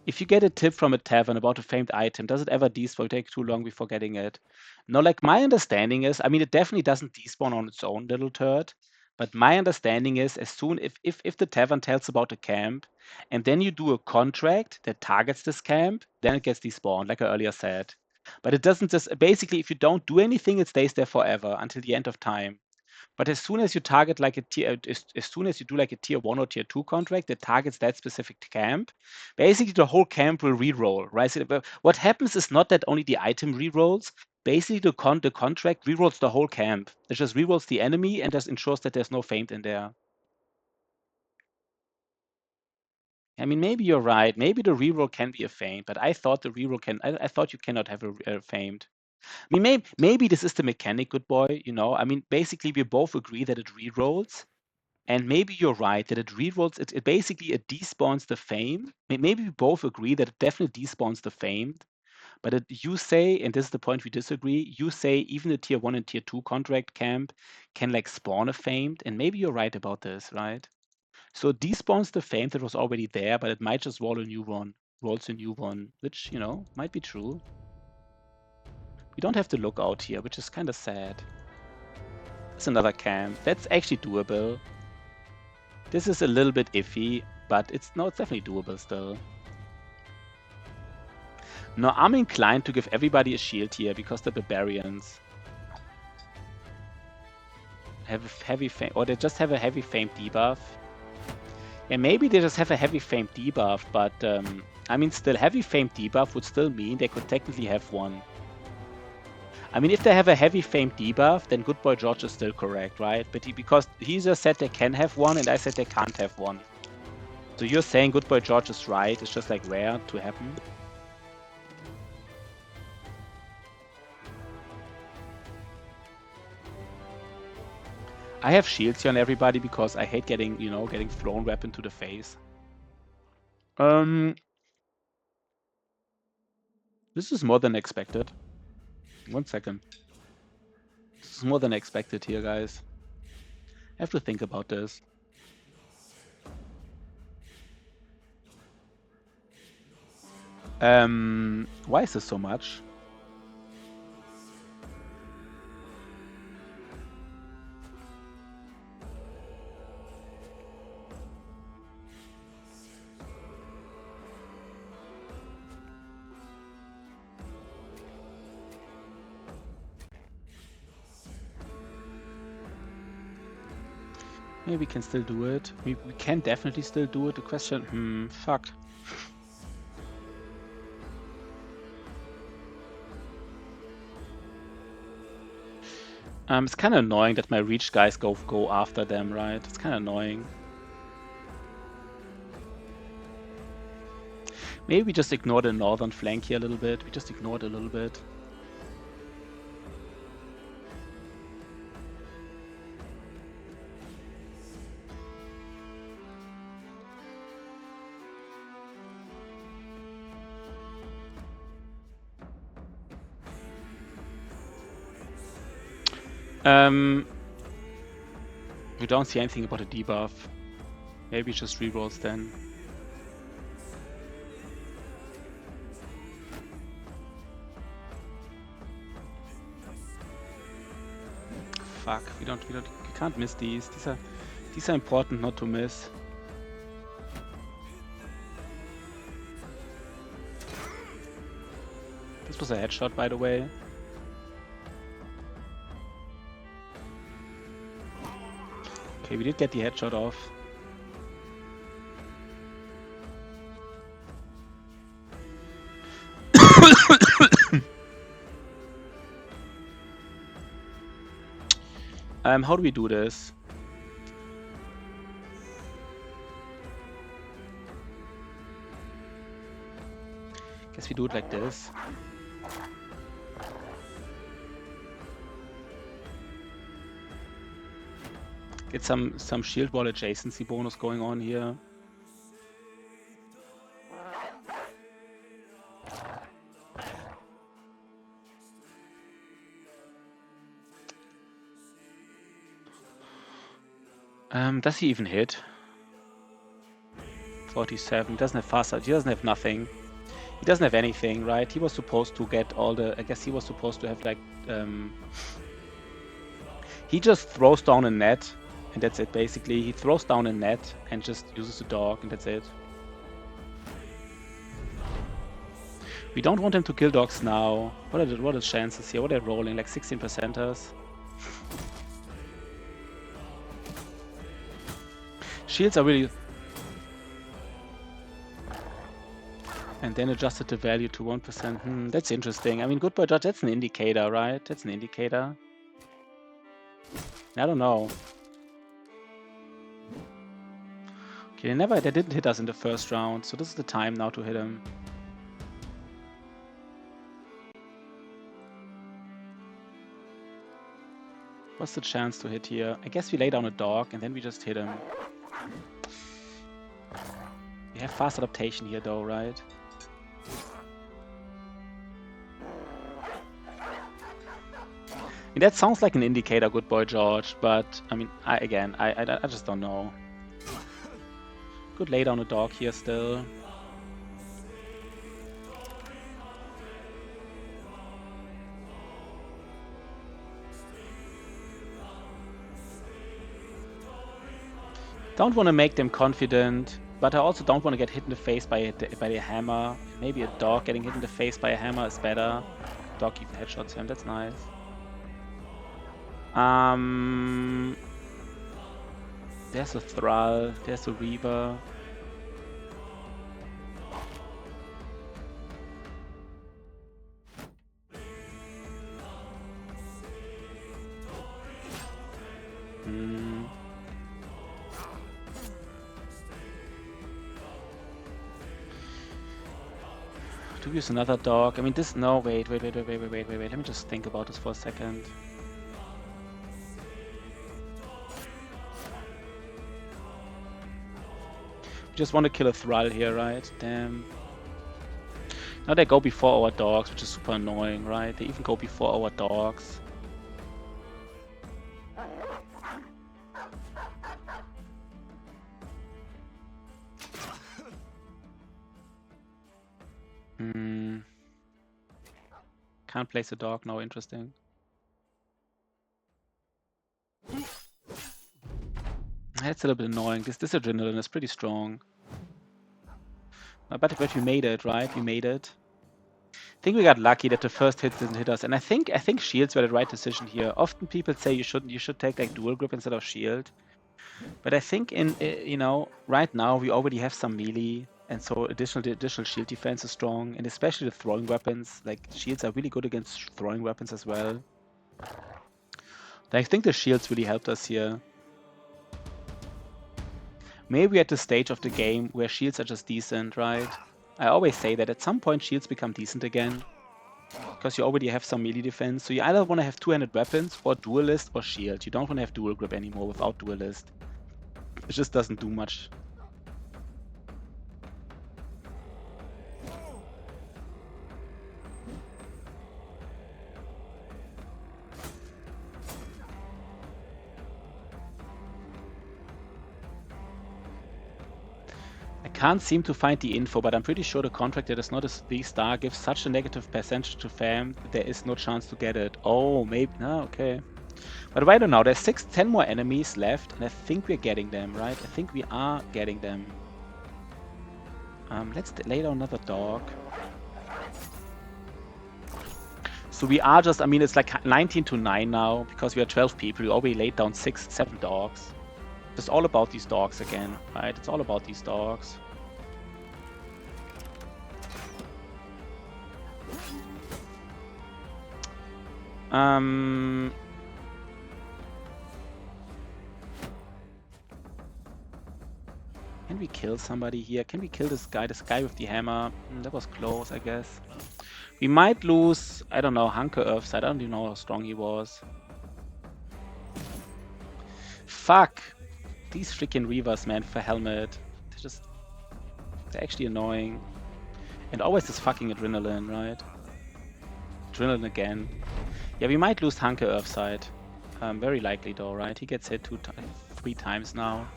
If you get a tip from a tavern about a famed item, does it ever despawn? Take too long before getting it? No, like my understanding is, I mean, it definitely doesn't despawn on its own, little turd. But my understanding is, as soon if the tavern tells about a camp, and then you do a contract that targets this camp, then it gets despawned, like I earlier said. But it doesn't just basically, if you don't do anything, it stays there forever until the end of time. But as soon as you target like a tier, as soon as you do like a tier 1 or tier 2 contract that targets that specific camp, basically the whole camp will re-roll, right? So what happens is not that only the item re-rolls. Basically, the contract re-rolls the whole camp. It just re-rolls the enemy and just ensures that there's no famed in there. I mean, maybe you're right. Maybe the reroll can be a famed, but I thought the reroll can. I thought you cannot have a famed. I mean, maybe this is the mechanic, good boy. You know, I mean, basically we both agree that it rerolls, and maybe you're right that it rerolls. It basically it despawns the fame. Maybe we both agree that it definitely despawns the famed, but you say, and this is the point we disagree. You say even the tier 1 and tier 2 contract camp can like spawn a famed, and maybe you're right about this, right? So it despawns the fame that was already there, but it might just rolls a new one, which, you know, might be true. We don't have to look out here, which is kind of sad. There's another camp. That's actually doable. This is a little bit iffy, but it's definitely doable still. Now I'm inclined to give everybody a shield here because the barbarians have a heavy fame, or they just have a heavy fame debuff. Yeah, maybe they just have a heavy fame debuff, but I mean, still heavy fame debuff would still mean they could technically have one. I mean, if they have a heavy fame debuff, then Good Boy George is still correct, right? But because he just said they can have one, and I said they can't have one. So you're saying Good Boy George is right? It's just like rare to happen. I have shields here on everybody because I hate getting, you know, getting thrown weapon to the face. This is more than expected. 1 second. This is more than expected here, guys. I have to think about this. Why is this so much? Maybe we can still do it. We can definitely still do it. The question, fuck. It's kind of annoying that my reach guys go after them, right? It's kind of annoying. Maybe we just ignore the northern flank here a little bit. We just ignore it a little bit. We don't see anything about a debuff. Maybe just rerolls then. Fuck, we can't miss these. These are important not to miss. This was a headshot, by the way. Okay, we did get the headshot off. How do we do this? Guess we do it like this. Get some shield wall adjacency bonus going on here. Does he even hit? 47. He doesn't have fast. He doesn't have nothing. He doesn't have anything, right? He was supposed to get all the. I guess he was supposed to have like. He just throws down a net, and that's it. Basically, he throws down a net and just uses the dog, and that's it. We don't want him to kill dogs now. What are the chances here? What are they rolling? Like 16%ers. Shields are really... And then adjusted the value to 1%. That's interesting. I mean, Good Boy Judge, that's an indicator, right? That's an indicator. I don't know. Okay, they didn't hit us in the first round, so this is the time now to hit him. What's the chance to hit here? I guess we lay down a dog and then we just hit him. We have fast adaptation here though, right? I mean, that sounds like an indicator, Good Boy George, but I mean, I just don't know. Could lay down a dog here still. Don't want to make them confident, but I also don't want to get hit in the face by a hammer. Maybe a dog getting hit in the face by a hammer is better. Dog even headshots him, that's nice. There's a Thrall, there's a Reaver. To use another dog. I mean, this. No, wait. Let me just think about this for a second. Just want to kill a Thrall here, right? Damn. Now they go before our dogs, which is super annoying, right? They even go before our dogs. Can't place a dog now, interesting. That's a little bit annoying. This adrenaline is pretty strong. But we made it, right? We made it. I think we got lucky that the first hit didn't hit us, and I think shields were the right decision here. Often people say you should take like dual grip instead of shield, but I think right now we already have some melee, and so additional shield defense is strong, and especially the throwing weapons. Like shields are really good against throwing weapons as well. I think the shields really helped us here. Maybe at the stage of the game where shields are just decent, right? I always say that at some point shields become decent again, because you already have some melee defense. So you either want to have two-handed weapons or duelist or shield. You don't want to have dual grip anymore without duelist. It just doesn't do much. can't seem to find the info, but I'm pretty sure the contract that is not a 3-star gives such a negative percentage to fam that there is no chance to get it. Oh, maybe. No, okay. But I don't know. There's 10 more enemies left, and I think we're getting them, right? I think we are getting them. Let's lay down another dog. So we are just, I mean, it's like 19 to 9 now, because we are 12 people. We already laid down 7 dogs. It's all about these dogs again, right? It's all about these dogs. Can we kill somebody here? Can we kill this guy with the hammer? That was close, I guess. We might lose, I don't know, Hanke Earthside. I don't even know how strong he was. Fuck! These freaking Reavers, man, for helmet. They're actually annoying. And always this fucking adrenaline, right? Adrenaline again. Yeah, we might lose Hanke Earthside. Very likely though, right? He gets hit 3 times now.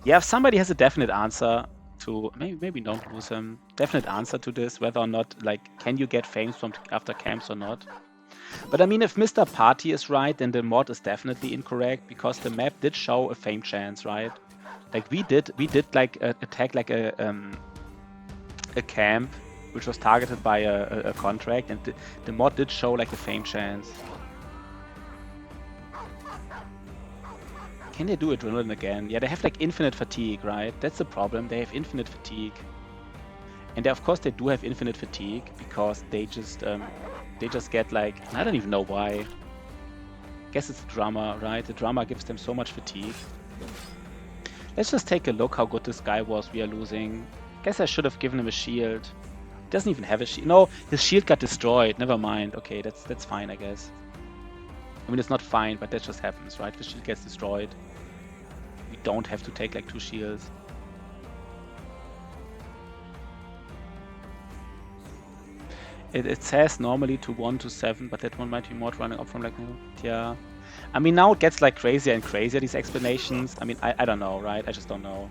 Yeah, if somebody has a definite answer to, maybe don't lose him. Definite answer to this, whether or not, like, can you get fames from after camps or not? But I mean, if Mr. Party is right, then the mod is definitely incorrect, because the map did show a fame chance, right? Like we did like attack like a camp which was targeted by a contract, and the mod did show like a fame chance. Can they do adrenaline again? Yeah, they have like infinite fatigue, right? That's the problem. They have infinite fatigue, and of course they do have infinite fatigue because they just get like, I don't even know why. Guess it's the drama, right? The drama gives them so much fatigue. Let's just take a look how good this guy was we are losing. Guess I should have given him a shield. He doesn't even have a shield. No, his shield got destroyed. Never mind. Okay, that's fine, I guess. I mean, it's not fine, but that just happens, right? The shield gets destroyed. We don't have to take like 2 shields. It says normally to 1 to 7, but that one might be more running up from like, yeah. I mean, now it gets like crazier and crazier, these explanations. I mean, I don't know, right? I just don't know.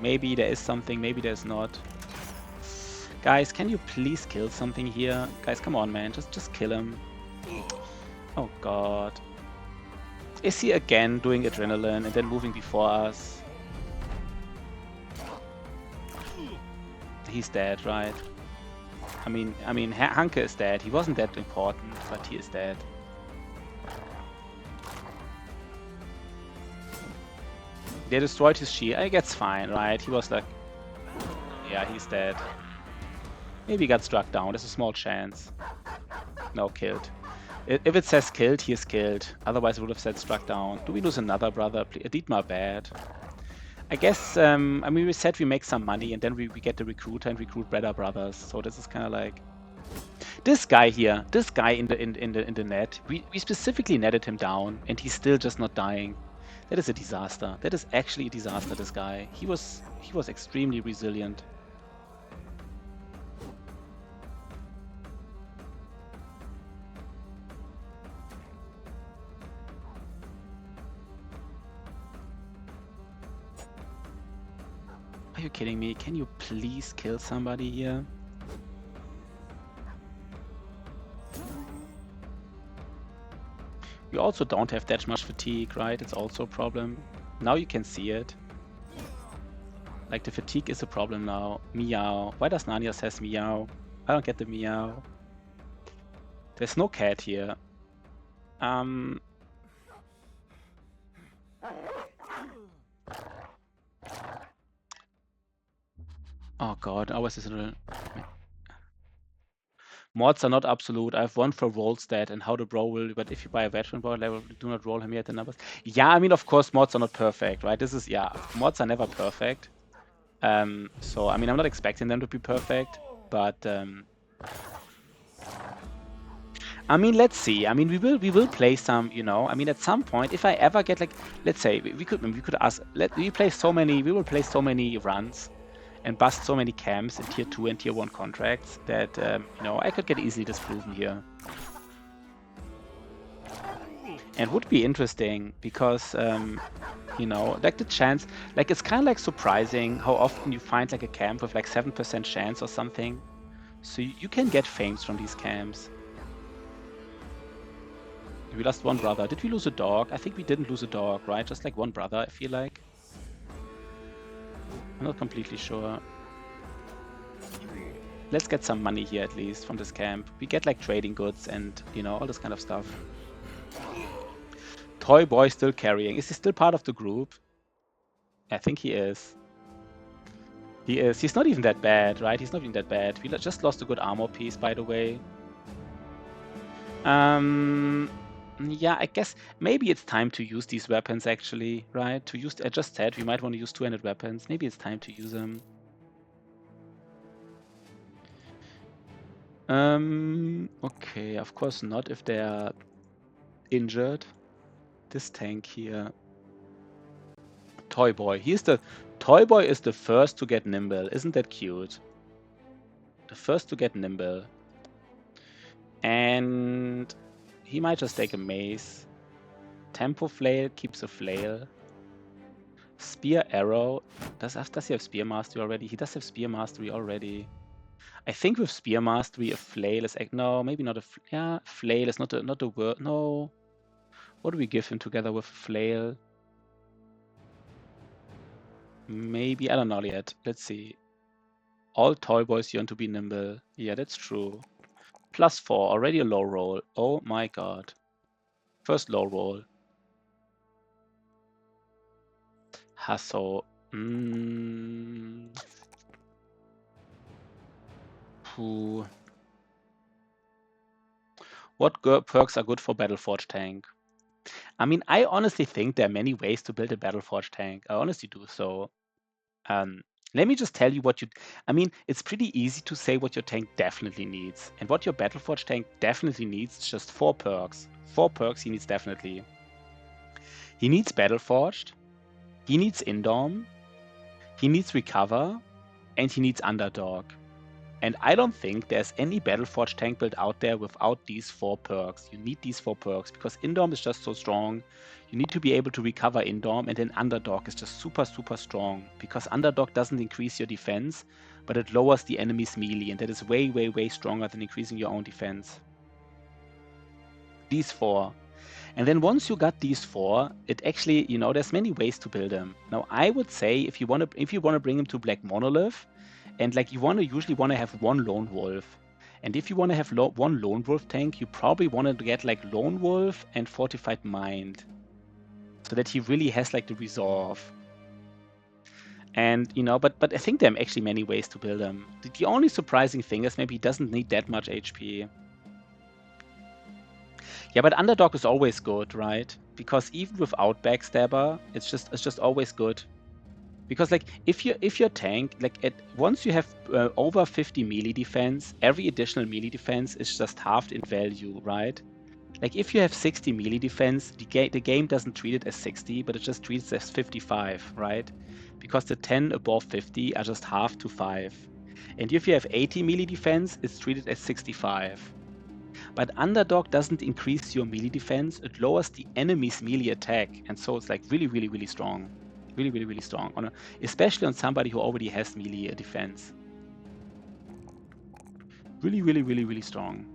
Maybe there is something, maybe there's not. Guys, can you please kill something here? Guys, come on, man. Just kill him. Oh, God. Is he again doing adrenaline and then moving before us? He's dead, right? I mean, Hanke is dead. He wasn't that important, but he is dead. They destroyed his shield. I guess fine, right? He was like, yeah, he's dead. Maybe he got struck down. There's a small chance. No, killed. If it says killed, he is killed. Otherwise, it would have said struck down. Do we lose another brother? Dietmar bad. I guess, I mean, we said we make some money, and then we get the recruiter and recruit better brothers. So this is kind of like this guy here, this guy in the net. We specifically netted him down, and he's still just not dying. That is a disaster. That is actually a disaster. This guy. He was extremely resilient. Are you kidding me? Can you please kill somebody here? We also don't have that much fatigue, right? It's also a problem. Now you can see it. Like, the fatigue is a problem now. Meow. Why does Narnia says meow? I don't get the meow. There's no cat here. Oh god, ours is a... Mods are not absolute. I have one for roll stat and how the bro will, but if you buy a veteran bro level, do not roll him yet the numbers. Yeah, I mean, of course, mods are not perfect, right? This is, yeah, mods are never perfect. So, I mean, I'm not expecting them to be perfect, but, I mean, let's see. I mean, we will play some, you know. I mean, at some point, if I ever get like, let's say, we could ask, we will play so many runs and bust so many camps in tier 2 and tier 1 contracts that, you know, I could get easily disproven here. And would be interesting because, you know, like the chance, like it's kind of like surprising how often you find like a camp with like 7% chance or something. So you can get fames from these camps. We lost one brother. Did we lose a dog? I think we didn't lose a dog, right? Just like one brother, I feel like. I'm not completely sure. Let's get some money here at least from this camp. We get like trading goods and, you know, all this kind of stuff. Toy Boy still carrying. Is he still part of the group? I think he is. He is. He's not even that bad, right? He's not even that bad. We just lost a good armor piece, by the way. Yeah, I guess maybe it's time to use these weapons, actually, right? To use, I just said we might want to use 200 weapons. Maybe it's time to use them. Okay, of course not if they are injured. This tank here. Toy Boy. Toy Boy is the first to get nimble. Isn't that cute? The first to get nimble. And he might just take a mace. Tempo Flail keeps a flail. Spear Arrow. Does he have Spear Mastery already? He does have Spear Mastery already. I think with Spear Mastery, a flail is no, maybe not a yeah. Flail is not a word. No. What do we give him together with flail? Maybe I don't know yet. Let's see. All Toy Boys yearn to be nimble. Yeah, that's true. +4, already a low roll. Oh my god. First low roll. Hasso. What perks are good for Battleforge tank? I mean, I honestly think there are many ways to build a Battleforge tank. I honestly do so. Let me just tell you what you... I mean, it's pretty easy to say what your tank definitely needs. And what your Battleforge tank definitely needs is just 4 perks. 4 perks he needs definitely. He needs Battleforged. He needs Indorm. He needs Recover. And he needs Underdog. And I don't think there's any Battleforge tank build out there without these 4 perks. You need these 4 perks because Indorm is just so strong. You need to be able to recover Indorm, and then Underdog is just super, super strong. Because Underdog doesn't increase your defense, but it lowers the enemy's melee, and that is way, way, way stronger than increasing your own defense. These 4. And then once you got these 4, it actually, you know, there's many ways to build them. Now, I would say if you want to bring them to Black Monolith, and like you usually want to have 1 Lone Wolf. And if you want to have 1 Lone Wolf tank, you probably want to get like Lone Wolf and Fortified Mind. So that he really has like the resolve. And, you know, but I think there are actually many ways to build him. The only surprising thing is maybe he doesn't need that much HP. Yeah, but Underdog is always good, right? Because even without Backstabber, it's just always good. Because like if your tank, like once you have over 50 melee defense, every additional melee defense is just halved in value, right? Like if you have 60 melee defense, the game doesn't treat it as 60, but it just treats it as 55, right? Because the 10 above 50 are just halved to 5. And if you have 80 melee defense, it's treated as 65. But Underdog doesn't increase your melee defense, it lowers the enemy's melee attack, and so it's like really, really, really strong. Really, really, really strong. Especially on somebody who already has melee defense. Really, really, really, really strong.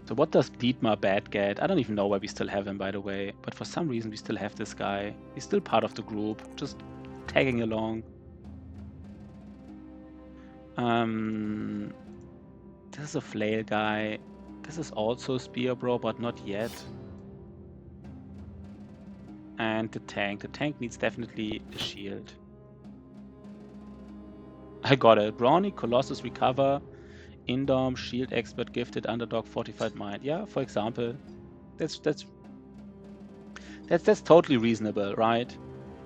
So what does Dietmar Bad get? I don't even know why we still have him, by the way. But for some reason we still have this guy. He's still part of the group, just tagging along. This is a flail guy. This is also Spear Bro, but not yet. And the tank. The tank needs definitely a shield. I got it. Brawny, Colossus, Recover, Indorm, Shield Expert, Gifted, Underdog, Fortified Mind. Yeah, for example. That's totally reasonable, right?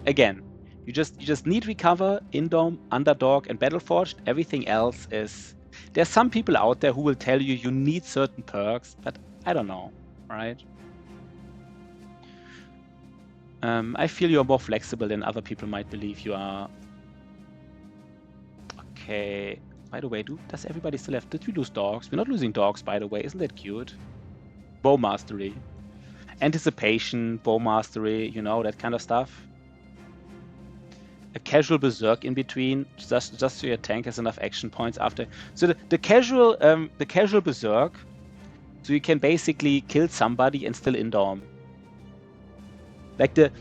Again, you just need Recover, Indorm, Underdog, and Battleforged. Everything else is... There's some people out there who will tell you you need certain perks, but I don't know, right? I feel you're more flexible than other people might believe you are. Okay, By the way, does everybody still have... Did we lose dogs? We're not losing dogs, by the way. Isn't that cute? Bow mastery. Anticipation, bow mastery, you know, that kind of stuff. A casual berserk in between, just so your tank has enough action points after. So the casual berserk, so you can basically kill somebody and still indorm. Like the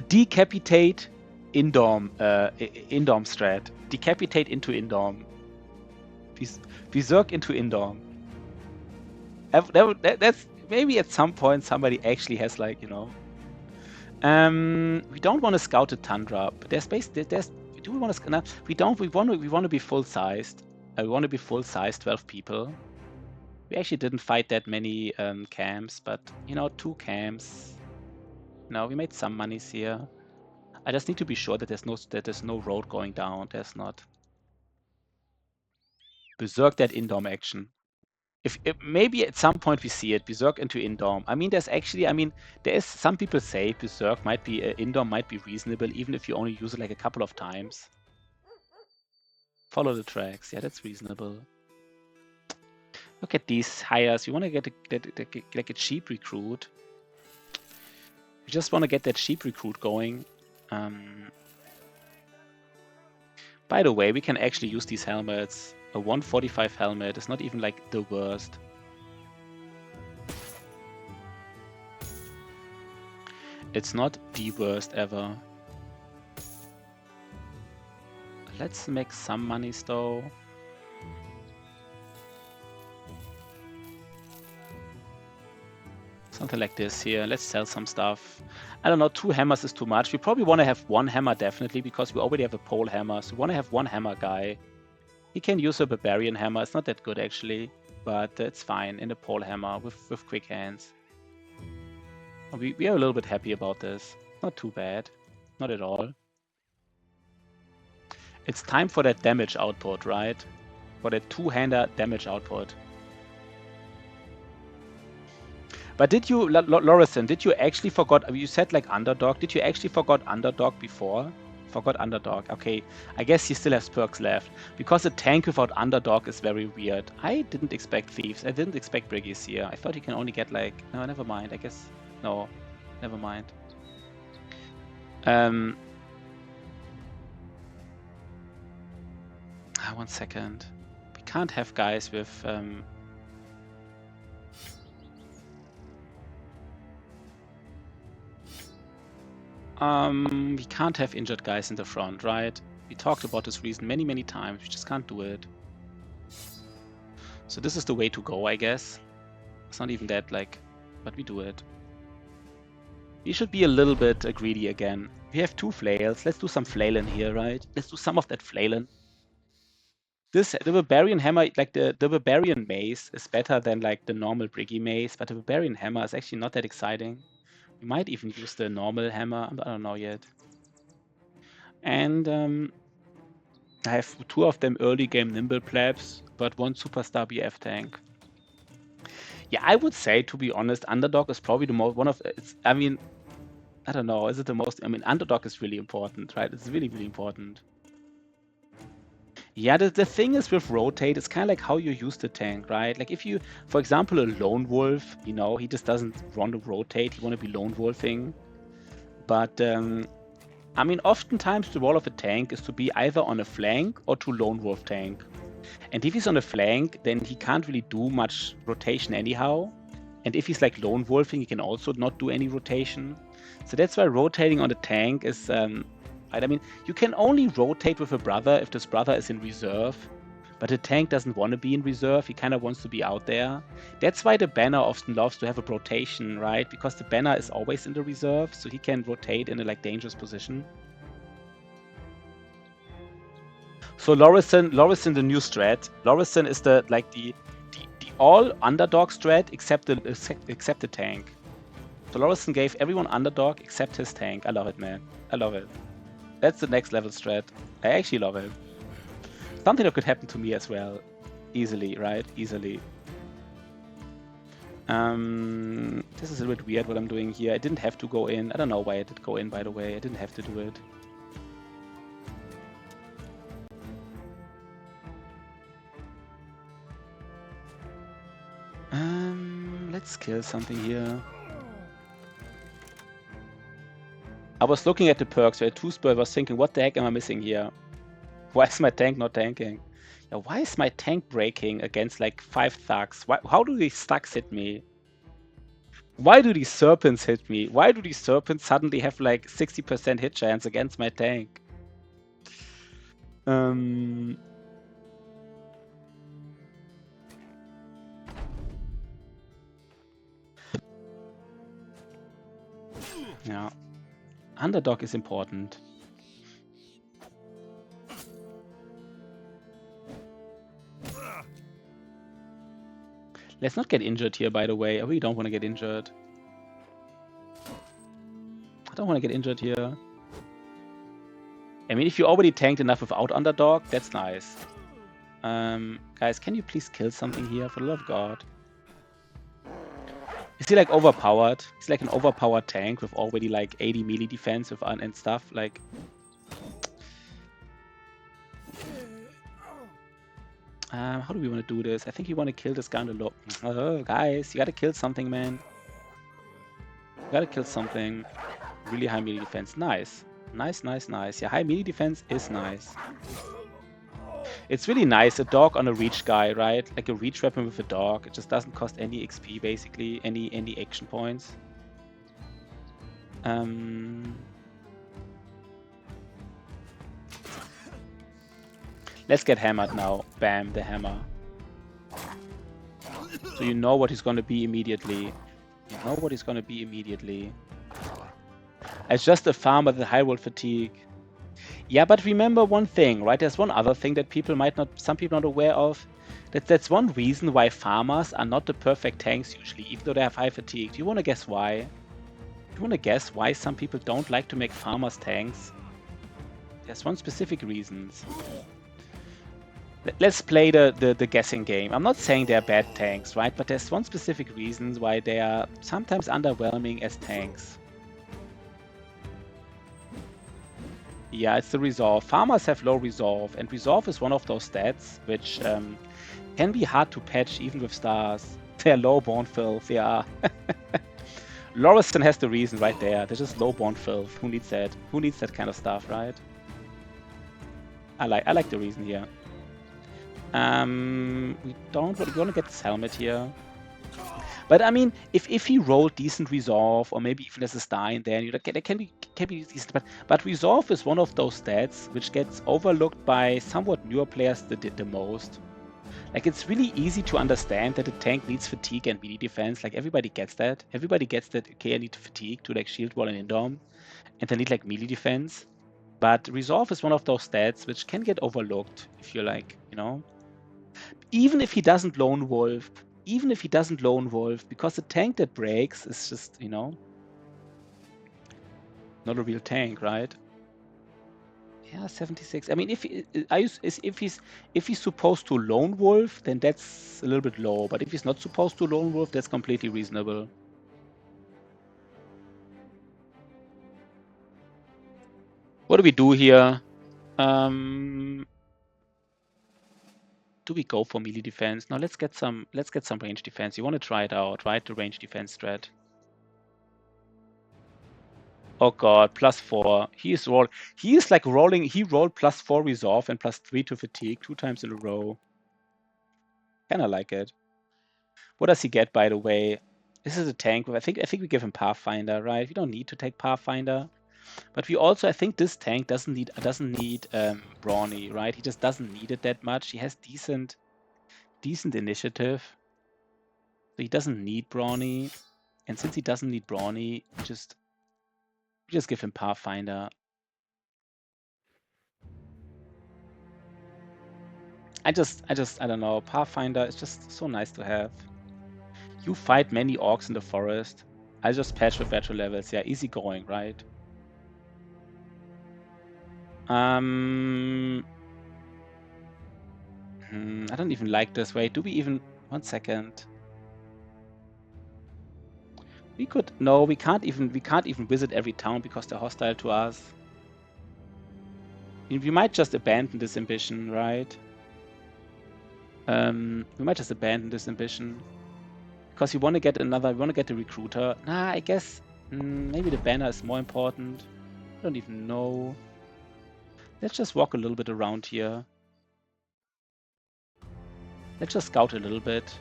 decapitate indorm strat. Decapitate into indorm. Berserk into indorm. That's maybe at some point somebody actually has, like, you know. We don't want to scout a tundra, but there's space. Do we want to? No, we don't. We want to be full sized. We want to be full sized, 12 people. We actually didn't fight that many camps, but you know, 2 camps. No, we made some monies here. I just need to be sure that there's no road going down. There's not. Berserk that indorm action. If maybe at some point we see it, Berserk into indorm. I mean, there is some people say Berserk might be indorm might be reasonable, even if you only use it like a couple of times. Follow the tracks. Yeah, that's reasonable. Look at these hires. You want to get like a cheap recruit. You just want to get that cheap recruit going. By the way, we can actually use these helmets. A 145 helmet is not even like the worst. It's not the worst ever. Let's make some money though. Something like this here. Let's sell some stuff. I don't know, 2 hammers is too much. We probably want to have 1 hammer definitely, because we already have a pole hammer. So we want to have 1 hammer guy. He can use a barbarian hammer. It's not that good actually, but it's fine in a pole hammer with quick hands. We are a little bit happy about this. Not too bad. Not at all. It's time for that damage output, right? For that 2-hander damage output. But did you, Lorison, did you actually forgot, you said like underdog, did you actually forgot underdog before? Forgot underdog. Okay, I guess he still has perks left. Because a tank without underdog is very weird. I didn't expect thieves. I didn't expect briggies here. I thought he can only get like... No, never mind. I guess... No, never mind. 1 second. We can't have guys with... we can't have injured guys in the front, right? We talked about this reason many times. We just can't do it. So this is the way to go, I guess. It's not even that, like, but we do it. We should be a little bit greedy again. We have 2 flails. Let's do some flailing here, right? Let's do some of that flailing. The barbarian hammer, like the barbarian mace is better than like the normal briggy mace, but the barbarian hammer is actually not that exciting. We might even use the normal hammer. I don't know yet. And I have 2 of them early game nimble plebs, but 1 superstar BF tank. Yeah, I would say, to be honest, underdog is probably the most I mean, I don't know. Is it the most? I mean, underdog is really important, right? It's really important. Yeah, the thing is with rotate, it's kind of like how you use the tank, right? Like if you, for example, a lone wolf, you know, he just doesn't want to rotate. He want to be lone wolfing. But I mean, oftentimes the role of a tank is to be either on a flank or to lone wolf tank. And if he's on a flank, then he can't really do much rotation anyhow. And if he's like lone wolfing, he can also not do any rotation. So that's why rotating on the tank is... I mean, you can only rotate with a brother if this brother is in reserve, but the tank doesn't want to be in reserve. He kind of wants to be out there. That's why the banner often loves to have a rotation, right? Because the banner is always in the reserve, so he can rotate in a like dangerous position. So Lorison, the new strat. Lorison is the all underdog strat except the tank. So Lorison gave everyone underdog except his tank. I love it, man. I love it. That's the next level strat. I actually love it. Something that could happen to me as well. Easily, right? Easily. This is a bit weird what I'm doing here. I didn't have to go in. I don't know why I did go in, by the way. I didn't have to do it. let's kill something here. I was looking at the perks where Two-Spur was thinking, what the heck am I missing here? Why is my tank not tanking? Yeah, why is my tank breaking against like 5 thugs? How do these thugs hit me? Why do these serpents hit me? Why do these serpents suddenly have like 60% hit chance against my tank? Yeah. Underdog is important. Let's not get injured here, by the way. I really don't want to get injured. I don't want to get injured here. I mean, if you already tanked enough without Underdog, that's nice. Guys, can you please kill something here, for the love of God? Is he like overpowered? He's like an overpowered tank with already like 80 melee defense with and stuff. Like, how do we want to do this? I think we want to kill this guy on the low. Oh, guys, you gotta kill something, man. You gotta kill something. Really high melee defense. Nice. Nice, nice, nice. Yeah, high melee defense is nice. It's really nice. A dog on a reach guy, right? Like a reach weapon with a dog. It just doesn't cost any XP, basically. Any action points. Let's get hammered now. Bam, the hammer. So you know what he's gonna be immediately. You know what he's gonna be immediately. As just a farmer with high roll fatigue. Yeah, but remember one thing, right? There's one other thing that some people not aware of. That's one reason why farmers are not the perfect tanks usually, even though they have high fatigue. Do you want to guess why? Do you want to guess why some people don't like to make farmers tanks? There's one specific reason. Let's play the guessing game. I'm not saying they're bad tanks, right? But there's one specific reason why they are sometimes underwhelming as tanks. Yeah, it's the resolve. Farmers have low resolve, and resolve is one of those stats which can be hard to patch even with stars. They're low-born filth, yeah. Lauriston has the reason right there. They're just low-born filth. Who needs that? Who needs that kind of stuff, right? I like the reason here. We want to get this helmet here. But I mean, if he rolled decent resolve, or maybe even there's a star in there, that can be decent. But resolve is one of those stats which gets overlooked by somewhat newer players the most. Like, it's really easy to understand that a tank needs fatigue and melee defense. Like, everybody gets that. Everybody gets that. Okay, I need fatigue to like shield wall and indom, and I need like melee defense. But resolve is one of those stats which can get overlooked if you're like, you know. Even if he doesn't lone wolf. Even if he doesn't lone wolf, because the tank that breaks is just, you know, not a real tank, right? Yeah, 76. I mean, if he's supposed to lone wolf, then that's a little bit low. But if he's not supposed to lone wolf, that's completely reasonable. What do we do here? Do we go for melee defense? No, let's get some range defense. You want to try it out, right? The range defense strat. Oh god, +4. He is like rolling. He rolled +4 resolve and +3 to fatigue 2 times in a row. Kinda like it. What does he get, by the way? This is a tank. I think we give him Pathfinder, right? We don't need to take Pathfinder. But we also, I think this tank doesn't need Brawny, right? He just doesn't need it that much. He has decent initiative. So he doesn't need Brawny. And since he doesn't need Brawny, we just give him Pathfinder. I don't know. Pathfinder is just so nice to have. You fight many orcs in the forest. I just patch with retro levels. Yeah, easy going, right? I don't even like this. Wait, do we even... 1 second. We could... No, we can't even visit every town because they're hostile to us. We might just abandon this ambition, right? We might just abandon this ambition. Because we want to get the recruiter. Nah, I guess maybe the banner is more important. I don't even know. Let's just walk a little bit around here. Let's just scout a little bit.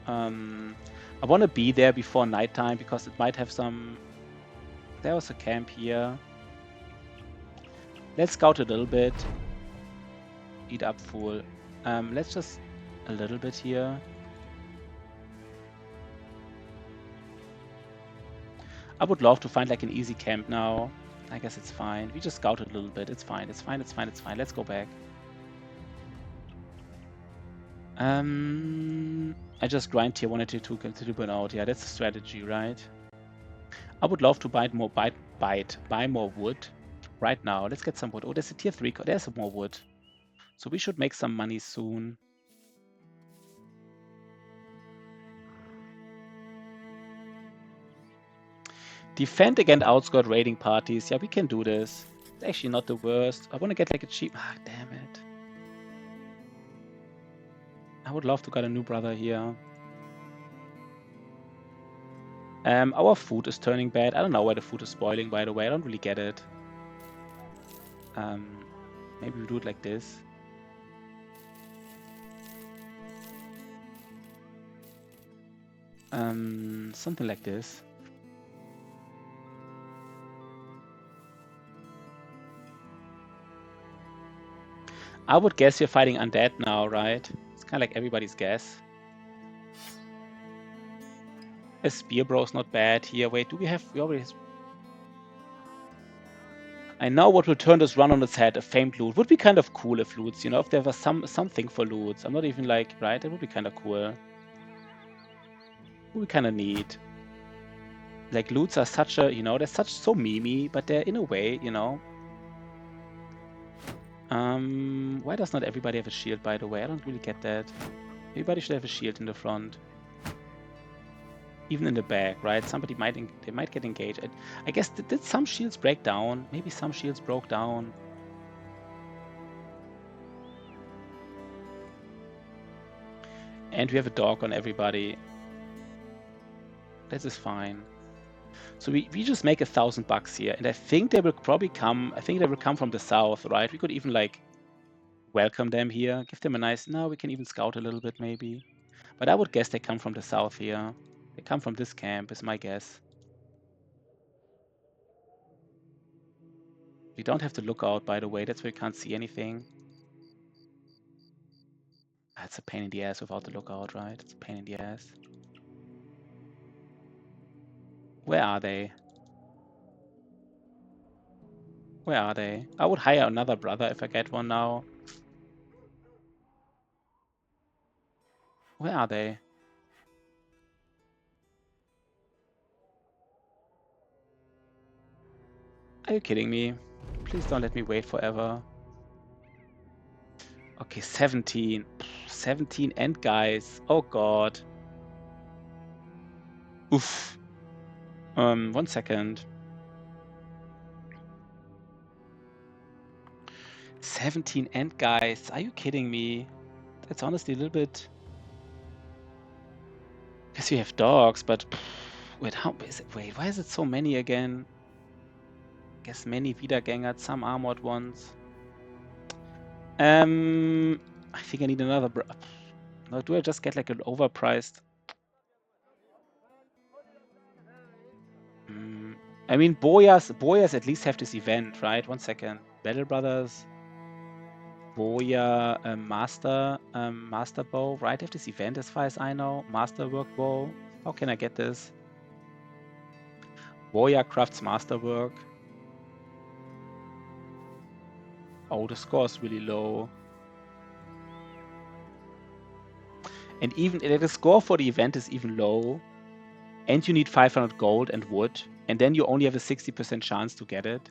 I want to be there before nighttime because it might have some... There was a camp here. Let's scout a little bit. Eat up full. Let's just a little bit here. I would love to find like an easy camp now. I guess it's fine. We just scouted a little bit. It's fine. It's fine. It's fine. It's fine. Let's go back. I just grind tier 1 and tier 2 to burn out. Yeah, that's the strategy, right? I would love to buy more wood right now. Let's get some wood. Oh, there's a tier 3. There's some more wood. So we should make some money soon. Defend against outscored raiding parties. Yeah, we can do this. It's actually not the worst. I want to get like a cheap... Ah, damn it. I would love to get a new brother here. Our food is turning bad. I don't know why the food is spoiling, by the way. I don't really get it. Maybe we do it like this. Something like this. I would guess you're fighting undead now, right? It's kind of like everybody's guess. A spear bro's not bad here. Wait, do we have... We already... I know what will turn this run on its head. A famed loot. Would be kind of cool if loots, you know, if there was something for loots. I'm not even like... Right? That would be kind of cool. Would be kind of neat. Like, loots are such a... You know, they're so memey, but they're in a way, you know... Why does not everybody have a shield, by the way? I don't really get that. Everybody should have a shield in the front. Even in the back, right? Somebody might they might get engaged. I guess did some shields break down? Maybe some shields broke down. And we have a dog on everybody. This is fine. So we just make $1,000 here, and I think they will probably come. I think they will come from the south, right? We could even like welcome them here, give them a nice. No, we can even scout a little bit maybe, but I would guess they come from the south here. They come from this camp, is my guess. We don't have the lookout, by the way. That's why we can't see anything. That's a pain in the ass without the lookout, right? It's a pain in the ass. Where are they? Where are they? I would hire another brother if I get one now. Where are they? Are you kidding me? Please don't let me wait forever. Okay, 17. 17 end guys. Oh god. Oof. 1 second. 17 end guys. Are you kidding me? That's honestly a little bit... Guess you have dogs, but... Wait, how is it? Wait, why is it so many again? Guess many Wiedergänger, some armored ones. I think I need another... No, do I just get like an overpriced... I mean, Boyas at least have this event, right? 1 second. Battle Brothers... Boya Master Bow, right? Have this event as far as I know. Masterwork Bow. How can I get this? Boya crafts Masterwork. Oh, the score is really low. And even the score for the event is even low. And you need 500 gold and wood. And then you only have a 60% chance to get it.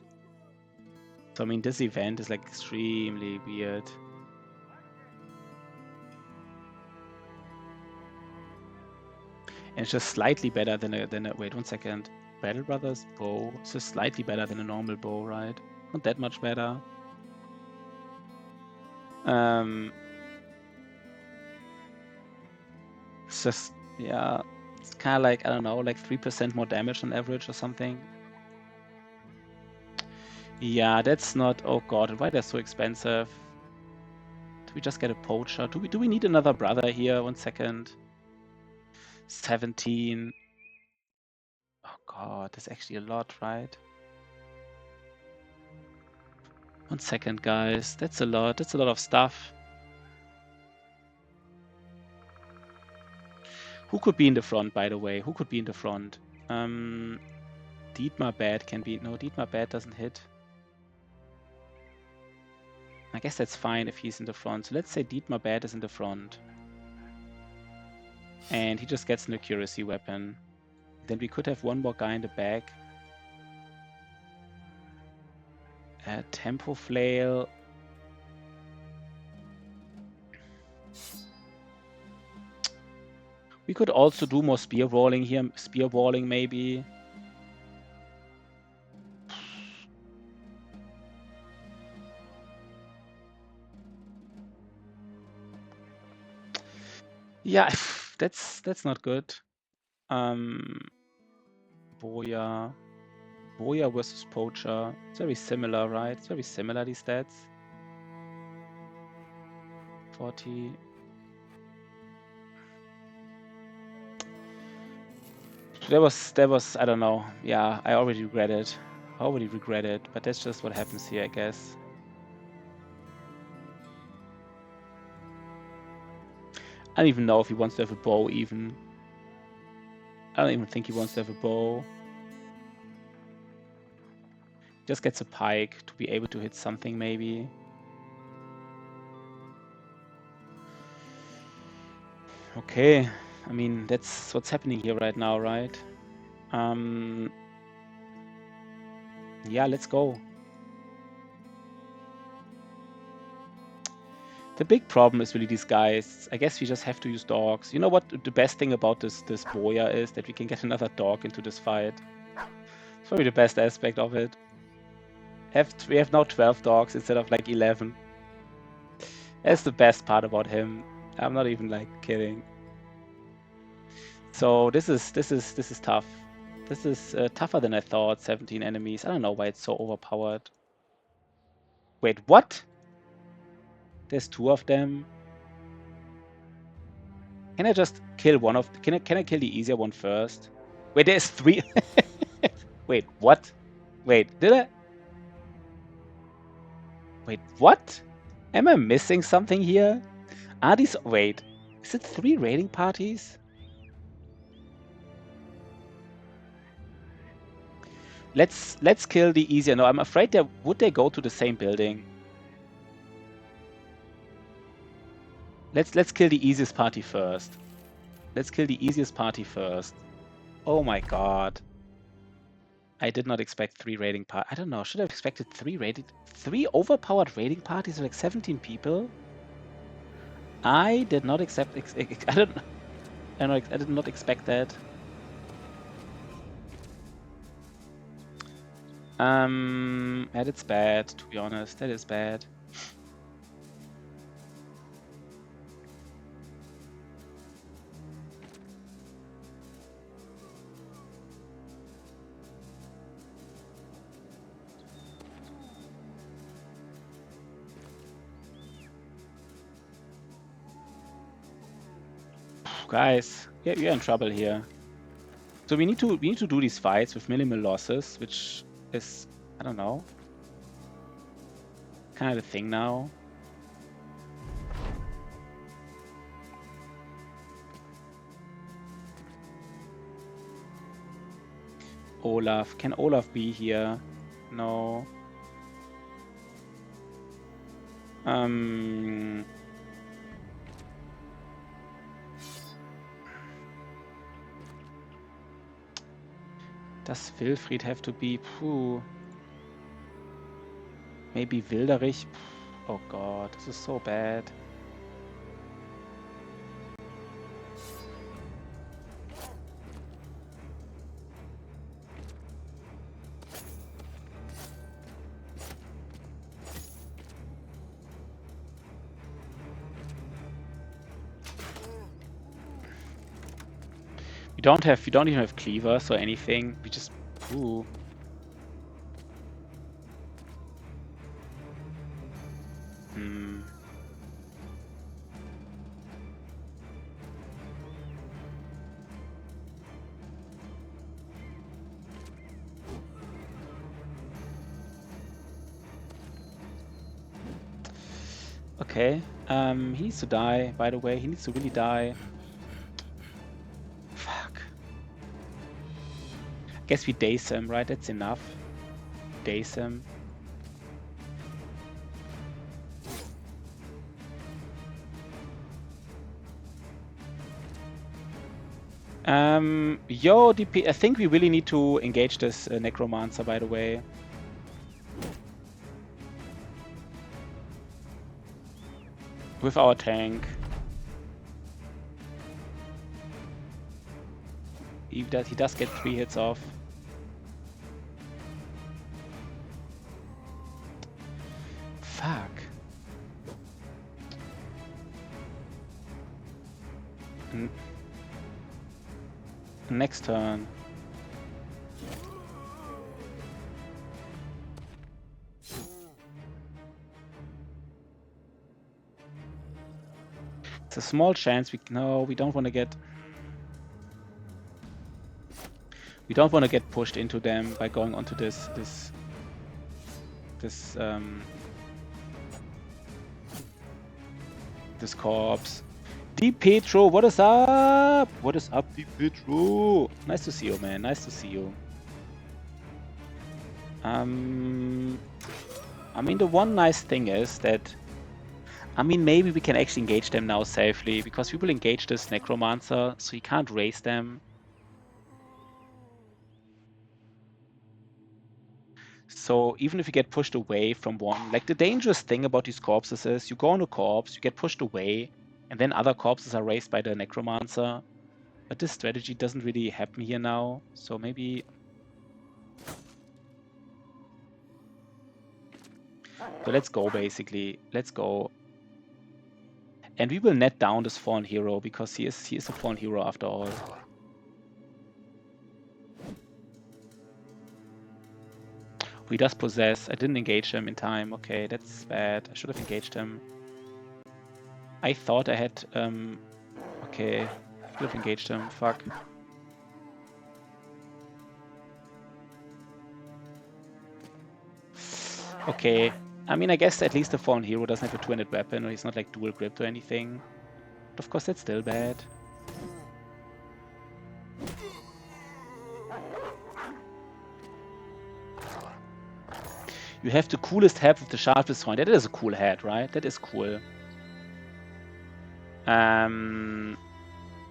So I mean, this event is like extremely weird. And it's just slightly better than a wait 1 second. Battle Brothers bow. It's just slightly better than a normal bow, right? Not that much better. It's just, yeah, it's kind of like, I don't know, like 3% more damage on average or something. Yeah, that's not, oh god, why they're so expensive? Do we just get a poacher? Do we need another brother here? 1 second. 17. Oh god, that's actually a lot, right? 1 second, guys. That's a lot. That's a lot of stuff. Who could be in the front, by the way? Who could be in the front? Dietmar Bad can be... No, Dietmar Bad doesn't hit. I guess that's fine if he's in the front. So let's say Dietmar Bad is in the front. And he just gets an accuracy weapon. Then we could have one more guy in the back. Tempo Flail. We could also do more spear walling here. Spear walling maybe. Yeah, that's not good. Boya. Boya versus Poacher. It's very similar, right? It's very similar, these stats. 40. That was, I don't know. Yeah, I already regret it. But that's just what happens here, I guess. I don't even know if he wants to have a bow, even. I don't even think he wants to have a bow. Just gets a pike to be able to hit something, maybe. Okay, I mean, that's what's happening here right now, right? Yeah, let's go. The big problem is really these guys. I guess we just have to use dogs. You know what? The best thing about this Boya is that we can get another dog into this fight. It's probably the best aspect of it. We have now 12 dogs instead of like 11. That's the best part about him. I'm not even like kidding. So this is tough. This is tougher than I thought. 17 enemies. I don't know why it's so overpowered. Wait, what? There's 2 of them. Can I just kill one of? Can I kill the easier one first? Wait, there's 3. Wait, what? Wait, did I? Wait, what? Am I missing something here? Are these? Wait, is it 3 raiding parties? Let's kill the easier. No, I'm afraid would they go to the same building? Let's kill the easiest party first. Let's kill the easiest party first. Oh my god. I did not expect 3 raiding parties. I don't know. Should I have expected 3 overpowered raiding parties of like 17 people? I did not accept. I did not expect that. That is bad, to be honest. That is bad. Guys, yeah, you're in trouble here. So we need to do these fights with minimal losses, which is, I don't know, kind of a thing now. Olaf. Can Olaf be here? No. Does Wilfried have to be? Maybe Wilderich? Oh god, this is so bad. don't even have cleavers or anything. We just ooh. Hmm. Okay. He needs to die, by the way. He needs to really die. Fuck. Guess we daze him, right? That's enough. Daze him. Yo, DP. I think we really need to engage this Necromancer, by the way. With our tank. He does get 3 hits off. Fuck. Next turn. It's a small chance. We don't want to get. We don't want to get pushed into them by going onto this corpse. Deep Petro, what is up? What is up, Deep Petro? Nice to see you, man. Nice to see you. I mean, the one nice thing is that, I mean, maybe we can actually engage them now safely, because we will engage this Necromancer, so he can't raise them. So even if you get pushed away from one, like the dangerous thing about these corpses is you go on a corpse, you get pushed away, and then other corpses are raised by the Necromancer. But this strategy doesn't really happen here now, so maybe... So let's go, basically. Let's go. And we will net down this fallen hero, because he is a fallen hero after all. He does possess. I didn't engage him in time. Okay, that's bad. I should have engaged him. I thought I had... okay, should have engaged him. Fuck. Okay. I mean, I guess at least the fallen hero doesn't have a two-handed weapon, or he's not like dual gripped or anything. But of course, that's still bad. You have the coolest head with the sharpest point. That is a cool head, right? That is cool.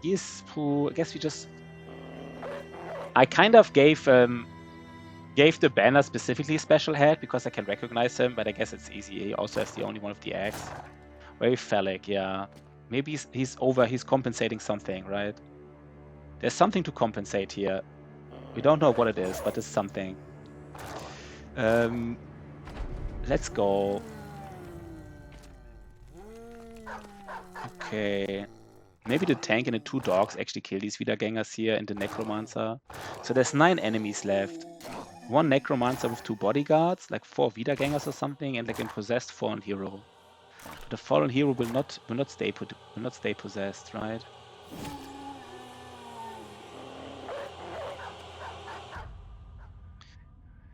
Yes, I guess we just... I kind of gave the banner specifically a special head because I can recognize him, but I guess it's easy. He also has the only one of the eggs. Very phallic, yeah. Maybe he's compensating something, right? There's something to compensate here. We don't know what it is, but it's something. Let's go. Okay. Maybe the tank and the 2 dogs actually kill these Wiedergängers here and the Necromancer. So there's 9 enemies left. 1 Necromancer with 2 bodyguards, like 4 Wiedergängers or something, and like a possessed fallen hero. The fallen hero will not stay possessed, right?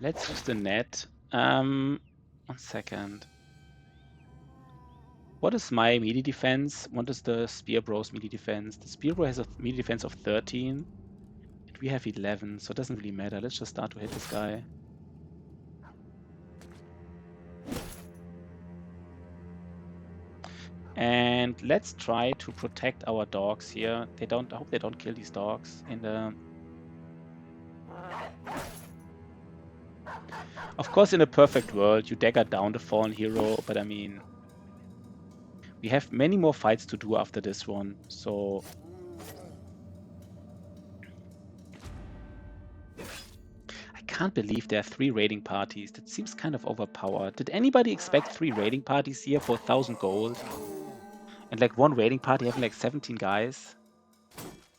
Let's use the net. 1 second. What is my melee defense? What is the Spear Bro's melee defense? The Spear Bro has a melee defense of 13. And we have 11, so it doesn't really matter. Let's just start to hit this guy. And let's try to protect our dogs here. I hope they don't kill these dogs in the... Of course, in a perfect world, you dagger down the fallen hero, but I mean... We have many more fights to do after this one, so... I can't believe there are 3 raiding parties. That seems kind of overpowered. Did anybody expect 3 raiding parties here for 1,000 gold? And like 1 raiding party having like 17 guys?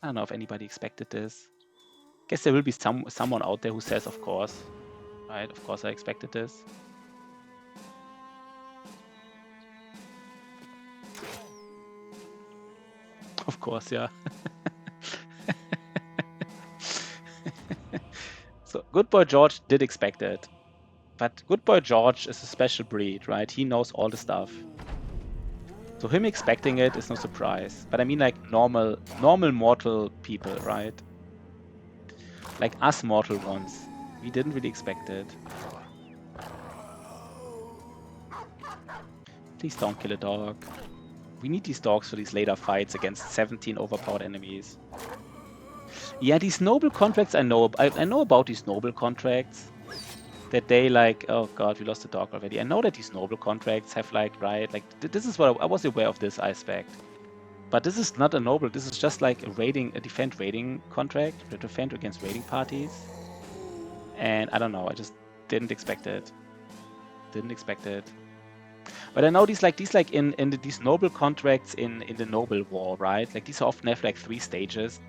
I don't know if anybody expected this. Guess there will be someone out there who says, of course. Right, of course I expected this. Of course, yeah. So Good Boy George did expect it. But Good Boy George is a special breed, right? He knows all the stuff. So him expecting it is no surprise. But I mean like normal mortal people, right? Like us mortal ones. We didn't really expect it. Please don't kill a dog. We need these dogs for these later fights against 17 overpowered enemies. Yeah, these noble contracts I know. I know about these noble contracts. That they like, oh god, we lost the dog already. I know that these noble contracts have like, right, like this is what I was aware of this aspect. But this is not a noble, this is just like a defend raiding contract, to defend against raiding parties. And I don't know, I just didn't expect it. Didn't expect it. But I know these noble contracts in the noble war, right? Like these often have like 3 stages.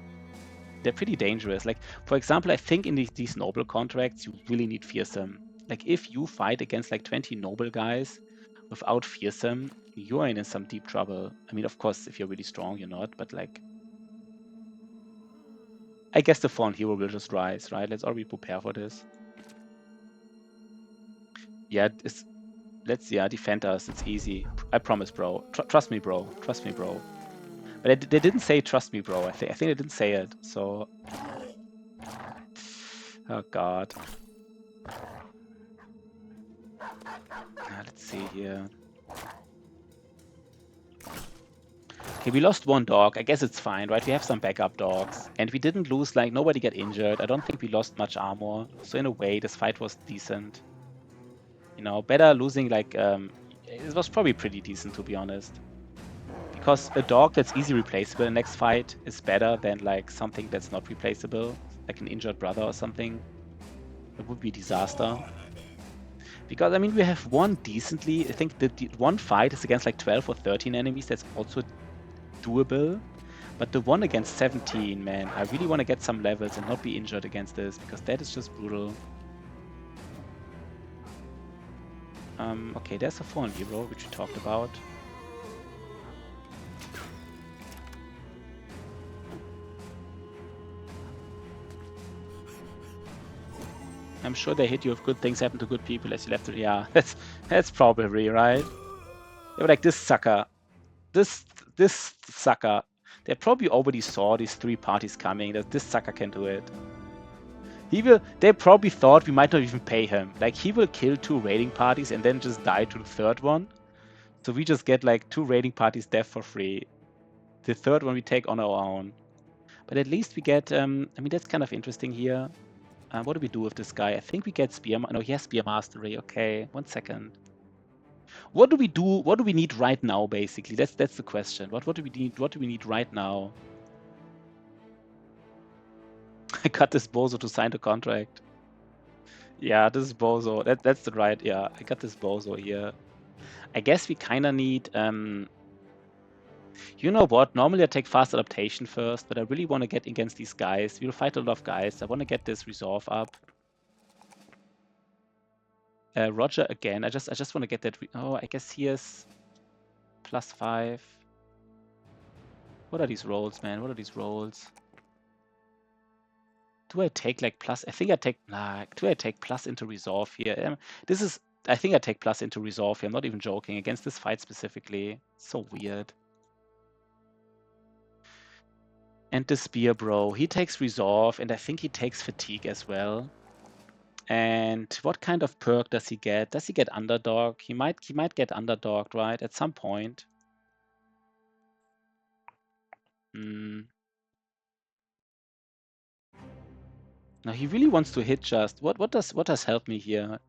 They're pretty dangerous. Like, for example, I think in these noble contracts, you really need fearsome. Like, if you fight against like 20 noble guys without fearsome, you are in some deep trouble. I mean, of course, if you're really strong, you're not, but like, I guess the fallen hero will just rise, right? Let's already prepare for this. Yeah, defend us. It's easy. I promise, bro. Trust me, bro. Trust me, bro. But they didn't say trust me, bro. I think they didn't say it. So, oh god. Let's see here. Okay, we lost 1 dog. I guess it's fine, right? We have some backup dogs. And we didn't lose, like, nobody got injured. I don't think we lost much armor. So in a way, this fight was decent. You know, better losing, like, it was probably pretty decent, to be honest. Because a dog that's easy replaceable in the next fight is better than, like, something that's not replaceable. Like an injured brother or something. It would be a disaster. Because, I mean, we have one decently... I think the one fight is against, like, 12 or 13 enemies. That's also doable. But the one against 17, man, I really want to get some levels and not be injured against this, because that is just brutal. Okay, there's a fallen hero, which we talked about. I'm sure they hit you if good things happen to good people as you left it. Yeah, that's probably right. They were like, this sucker. This sucker. They probably already saw these 3 parties coming, that this sucker can do it. They probably thought we might not even pay him. Like, he will kill 2 raiding parties and then just die to the 3rd one. So we just get like 2 raiding parties death for free. The 3rd one we take on our own. But at least we get, I mean, that's kind of interesting here. What do we do with this guy? I think we get Spear, no, he has Spear Mastery. Okay, 1 second. What do we do? What do we need right now, basically? That's the question. What do we need? What do we need right now? I got this bozo to sign the contract. Yeah, this is bozo. That's the right. Yeah, I got this bozo here. I guess we kind of need. You know what? Normally I take fast adaptation first, but I really want to get against these guys. We'll fight a lot of guys. I want to get this resolve up. Roger again. I just want to get that. Oh, I guess he is +5. What are these rolls, man? What are these rolls? Do I take like plus? I think I take. Nah, do I take plus into resolve here? This is. I think I take plus into resolve here. I'm not even joking. Against this fight specifically. So weird. And the spear, bro. He takes resolve, and I think he takes fatigue as well. And what kind of perk does he get? Does he get underdog? He might get underdogged, right? At some point. No, he really wants to hit just. What does help me here?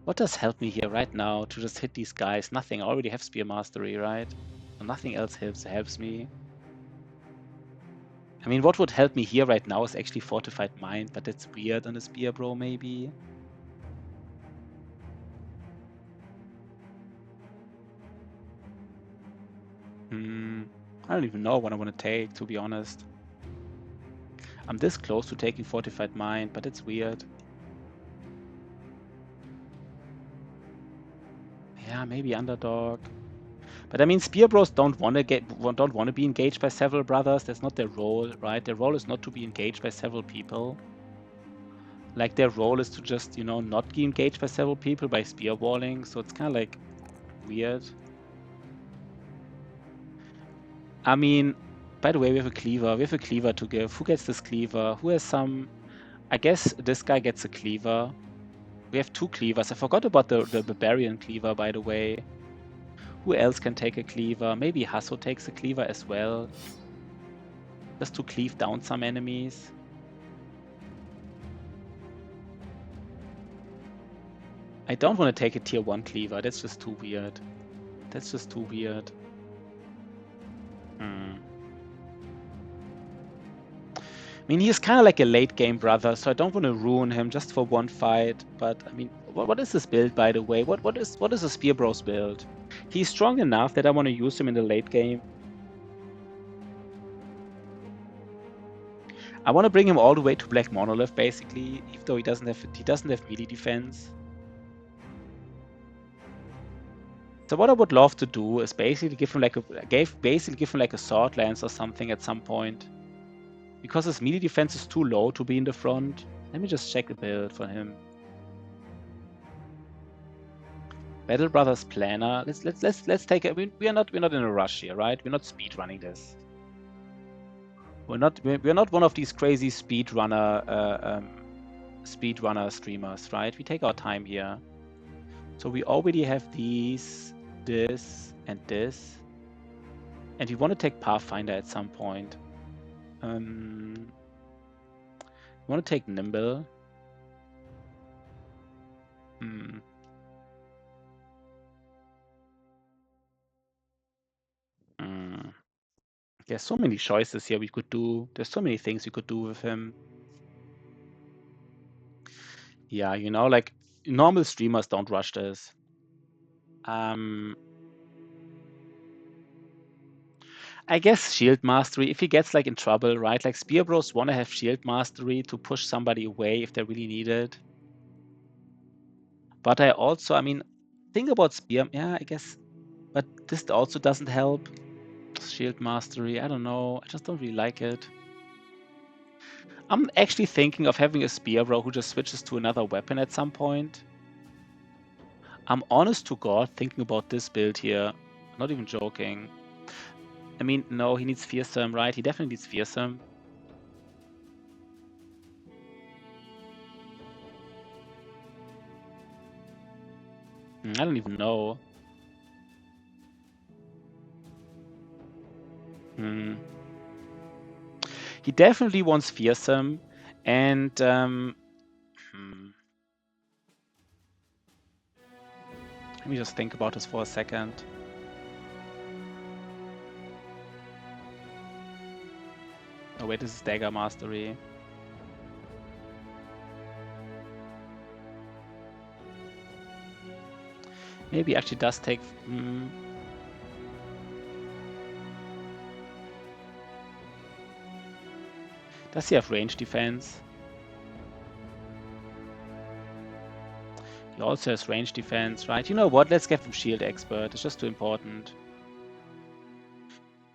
What does help me here right now to just hit these guys? Nothing. I already have Spear Mastery, right? Nothing else helps me. I mean, what would help me here right now is actually Fortified Mind, but that's weird on a Spear, bro, maybe. I don't even know what I want to take, to be honest. I'm this close to taking Fortified Mind, but it's weird. Yeah, maybe Underdog. But I mean, Spear Bros don't want to be engaged by several brothers. That's not their role, right? Their role is not to be engaged by several people. Like, their role is to just, you know, not be engaged by several people by spear walling. So it's kind of like weird. I mean, by the way, we have a cleaver. We have a cleaver to give. Who gets this cleaver? Who has some? I guess this guy gets a cleaver. We have 2 cleavers. I forgot about the barbarian cleaver, by the way. Who else can take a cleaver? Maybe Hasso takes a cleaver as well. Just to cleave down some enemies. I don't want to take a tier 1 cleaver. That's just too weird. That's just too weird. I mean, he's kind of like a late game brother, so I don't want to ruin him just for one fight. But I mean, what is this build, by the way? What is a Spear Bros build? He's strong enough that I want to use him in the late game. I want to bring him all the way to Black Monolith, basically, even though he doesn't have melee defense. So what I would love to do is basically give him like a sword lance or something at some point. Because his melee defense is too low to be in the front. Let me just check the build for him. Battle Brothers Planner. Let's take it. We're not in a rush here, right? We're not speed running this. We're not one of these crazy speedrunner streamers, right? We take our time here. So we already have these, this, and this. And we want to take Pathfinder at some point. We want to take Nimble. There's so many choices here we could do. There's so many things we could do with him. Yeah, you know, like normal streamers don't rush this. I guess Shield Mastery, if he gets like in trouble, right? Like Spear Bros want to have Shield Mastery to push somebody away if they really need it. But I mean, think about Spear, yeah, I guess. But this also doesn't help. Shield Mastery, I don't know. I just don't really like it. I'm actually thinking of having a Spear Bro who just switches to another weapon at some point. I'm honest to God thinking about this build here. I'm not even joking. I mean, no, he needs Fearsome, right? He definitely needs Fearsome. I don't even know. He definitely wants Fearsome, and let me just think about this for a second. Oh wait, this is Dagger Mastery. Maybe he actually does take... Does he have range defense? He also has range defense, right? You know what? Let's get him Shield Expert. It's just too important.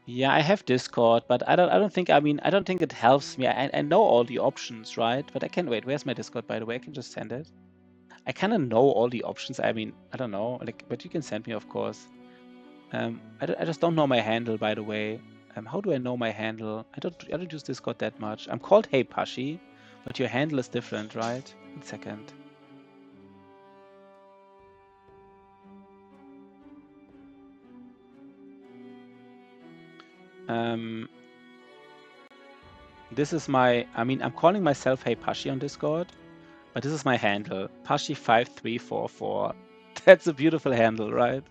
Yeah, I have Discord, but I don't think it helps me. I know all the options, right? But I can wait. Where's my Discord, by the way? I can just send it. I kind of know all the options. I mean, I don't know, like, but you can send me, of course. I just don't know my handle, by the way. How do I know my handle? I don't use Discord that much. I'm called Hey Pashi, but your handle is different, right? 1 second. This is my, I mean, I'm calling myself Hey Pashi on Discord, but this is my handle, Pashi5344. That's a beautiful handle, right?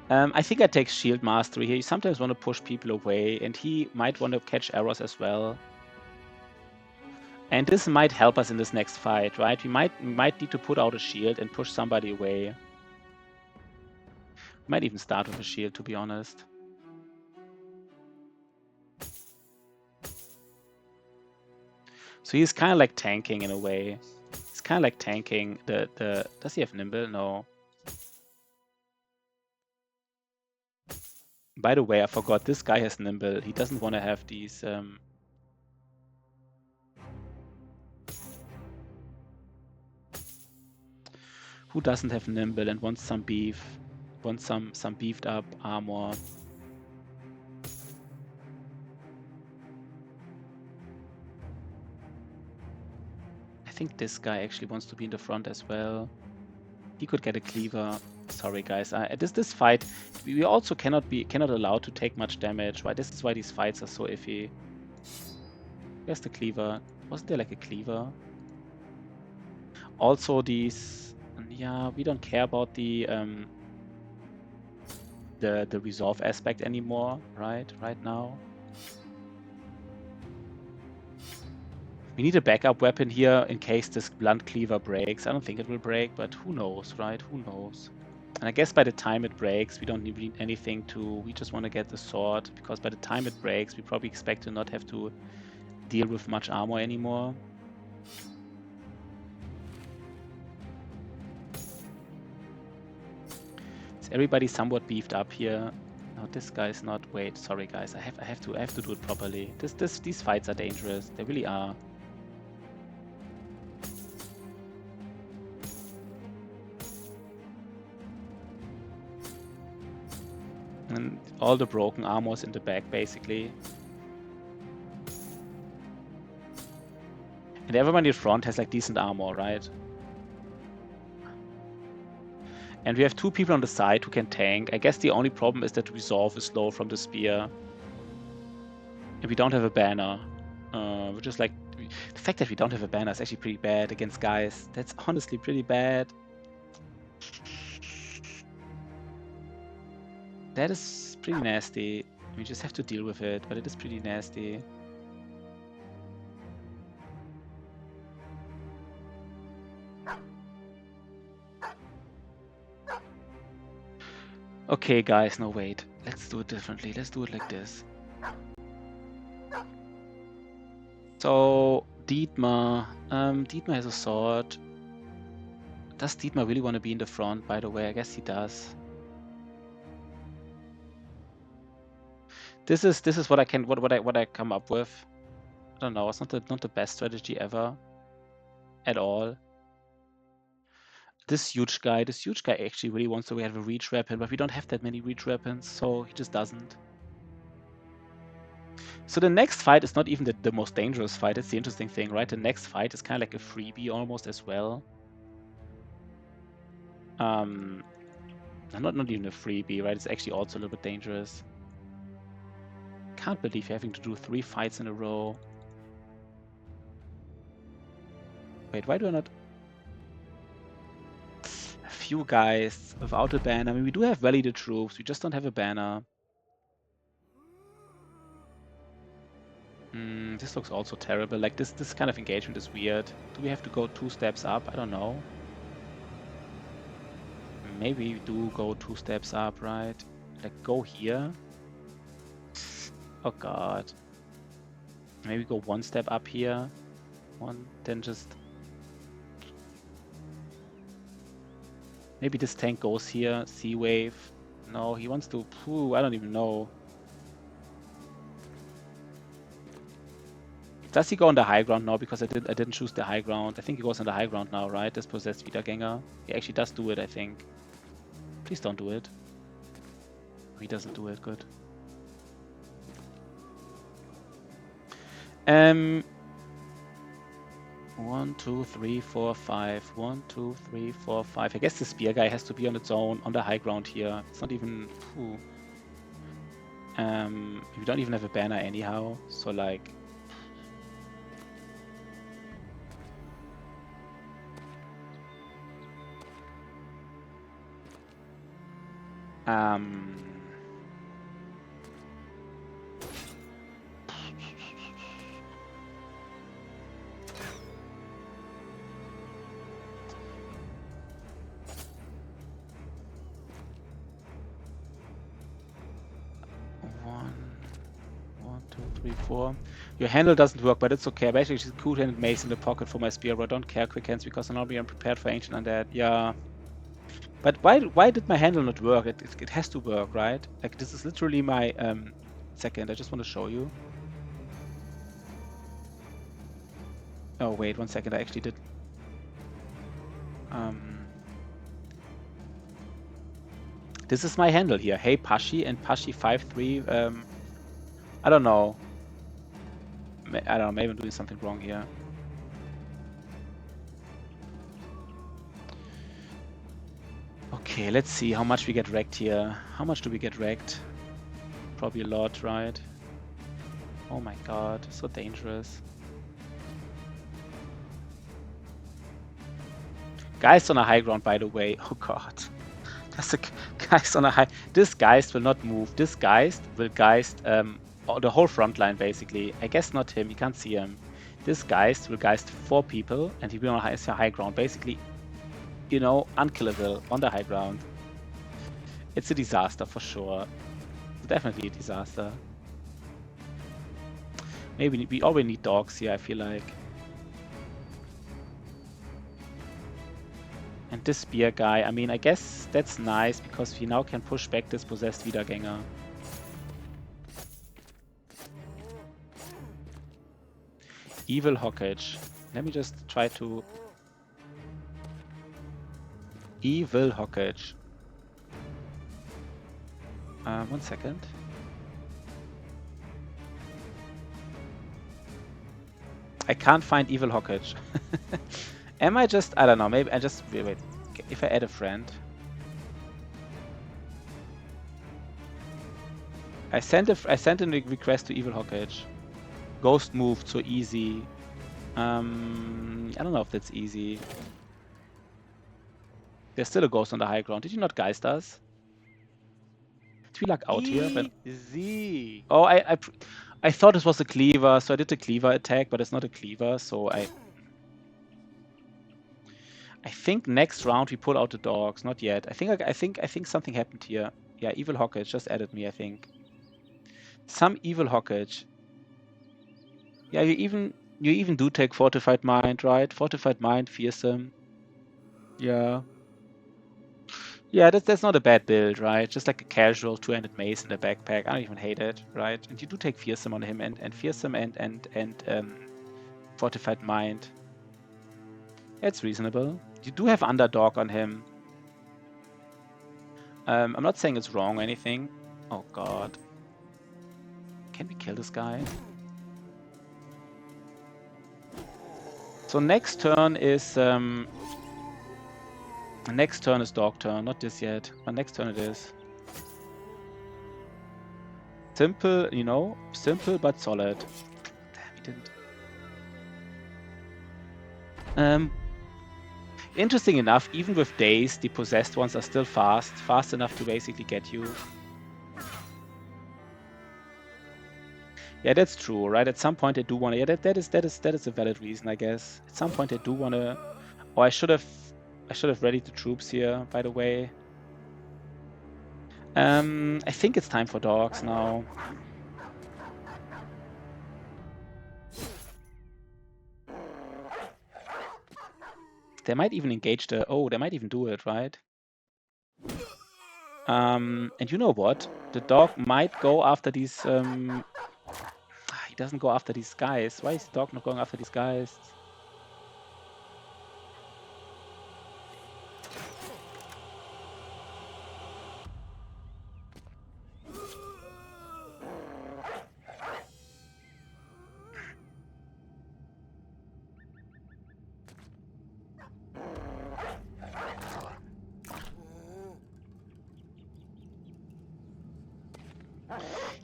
I think I take Shield Mastery here. You sometimes want to push people away, and he might want to catch arrows as well. And this might help us in this next fight, right? We might need to put out a shield and push somebody away. Might even start with a shield, to be honest. So he's kind of like tanking in a way. He's kind of like tanking the... Does he have Nimble? No. By the way, I forgot, this guy has Nimble. He doesn't want to have these... Who doesn't have Nimble and wants some beef? Wants some beefed up armor? I think this guy actually wants to be in the front as well. He could get a cleaver. Sorry guys, this fight, we also cannot allow to take much damage. Right? This is why these fights are so iffy. Where's the cleaver? Wasn't there like a cleaver? Also these, yeah, we don't care about the resolve aspect anymore, right? Right now. We need a backup weapon here in case this blunt cleaver breaks. I don't think it will break, but who knows, right? Who knows? And I guess by the time it breaks, we don't need anything to... We just want to get the sword, because by the time it breaks, we probably expect to not have to deal with much armor anymore. Is everybody somewhat beefed up here? No, this guy's not. Wait, sorry guys, I have to do it properly. These fights are dangerous. They really are. And all the broken armors in the back, basically. And everybody in front has like decent armor, right? And we have two people on the side who can tank. I guess the only problem is that resolve is low from the spear. And we don't have a banner. Which is like... The fact that we don't have a banner is actually pretty bad against guys. That's honestly pretty bad. That is pretty nasty. We just have to deal with it, but it is pretty nasty. Okay, guys, no, wait. Let's do it differently. Let's do it like this. So, Dietmar. Dietmar has a sword. Does Dietmar really want to be in the front, by the way? I guess he does. This is what I can what I come up with. I don't know. It's not the best strategy ever, at all. This huge guy actually really wants to have a reach weapon, but we don't have that many reach weapons, so he just doesn't. So the next fight is not even the most dangerous fight. That's the interesting thing, right? The next fight is kind of like a freebie almost as well. Not even a freebie, right? It's actually also a little bit dangerous. Can't believe having to do 3 fights in a row. Wait, why do I not... A few guys without a banner. I mean, we do have validated troops, we just don't have a banner. This looks also terrible. Like, this kind of engagement is weird. Do we have to go 2 steps up? I don't know. Maybe we do go 2 steps up, right? Like, go here. Oh god. Maybe go 1 step up here. Then just... Maybe this tank goes here. Sea Wave. No, he wants to... I don't even know. Does he go on the high ground now? Because I didn't choose the high ground. I think he goes on the high ground now, right? This possessed Wiedergänger. He actually does do it, I think. Please don't do it. He doesn't do it. Good. 1, 2, 3, 4, 5. 1, 2, 3, 4, 5. I guess the spear guy has to be on its own on the high ground here. It's not even... we don't even have a banner anyhow, so like... 2, 3, 4. Your handle doesn't work, but it's okay. I basically just cool-handed mace in the pocket for my spear, but I don't care quick hands because I'm not being prepared for ancient undead. Yeah. But why did my handle not work? It has to work, right? Like this is literally my second. I just want to show you. Oh wait, 1 second. I actually did. This is my handle here. Hey Pashi and Pashi53. I don't know. I don't know. Maybe I'm doing something wrong here. Okay, let's see how much we get wrecked here. How much do we get wrecked? Probably a lot, right? Oh my god, so dangerous. Geist on a high ground, by the way. Oh god. That's a Geist on a high... This Geist will not move. This Geist will Geist the whole front line, basically. I guess not him, you can't see him. This Geist will Geist 4 people, and he will on a high ground. Basically, you know, unkillable on the high ground. It's a disaster for sure. It's definitely a disaster. Maybe we already need dogs here, I feel like. And this spear guy, I mean, I guess that's nice because we now can push back this possessed Wiedergänger. Evil Hawkage. Let me just try to... Evil Hawkage. 1 second. I can't find Evil Hawkage. Am I just... I don't know, maybe I just... Wait, if I add a friend. I sent a request to Evil Hawkage. Ghost moved so easy. I don't know if that's easy. There's still a ghost on the high ground. Did you not Geist us? Did we luck out here? But... Easy. Oh, I thought this was a cleaver, so I did the cleaver attack, but it's not a cleaver, so I think next round we pull out the dogs. Not yet. I think something happened here. Yeah, Evil Hawkage just added me, I think. Some Evil Hawkage. Yeah, you even do take Fortified Mind, right? Fortified Mind, Fearsome. Yeah. Yeah, that's not a bad build, right? Just like a casual 2-handed mace in the backpack. I don't even hate it, right? And you do take Fearsome on him and Fearsome and Fortified Mind. It's reasonable. You do have Underdog on him. I'm not saying it's wrong or anything. Oh god. Can we kill this guy? So next turn is next turn is dog turn, not this yet, but next turn it is. Simple, you know, simple but solid. Damn, he didn't. Interesting enough, even with days, the possessed ones are still fast enough to basically get you. Yeah, that's true, right? At some point they do want to. Yeah, that is a valid reason, I guess. At some point they do want to. Oh, I should have readied the troops here, by the way. I think it's time for dogs now. They might even engage the... Oh, they might even do it, right? And you know what? The dog might go after these... He doesn't go after these guys. Why is the dog not going after these guys?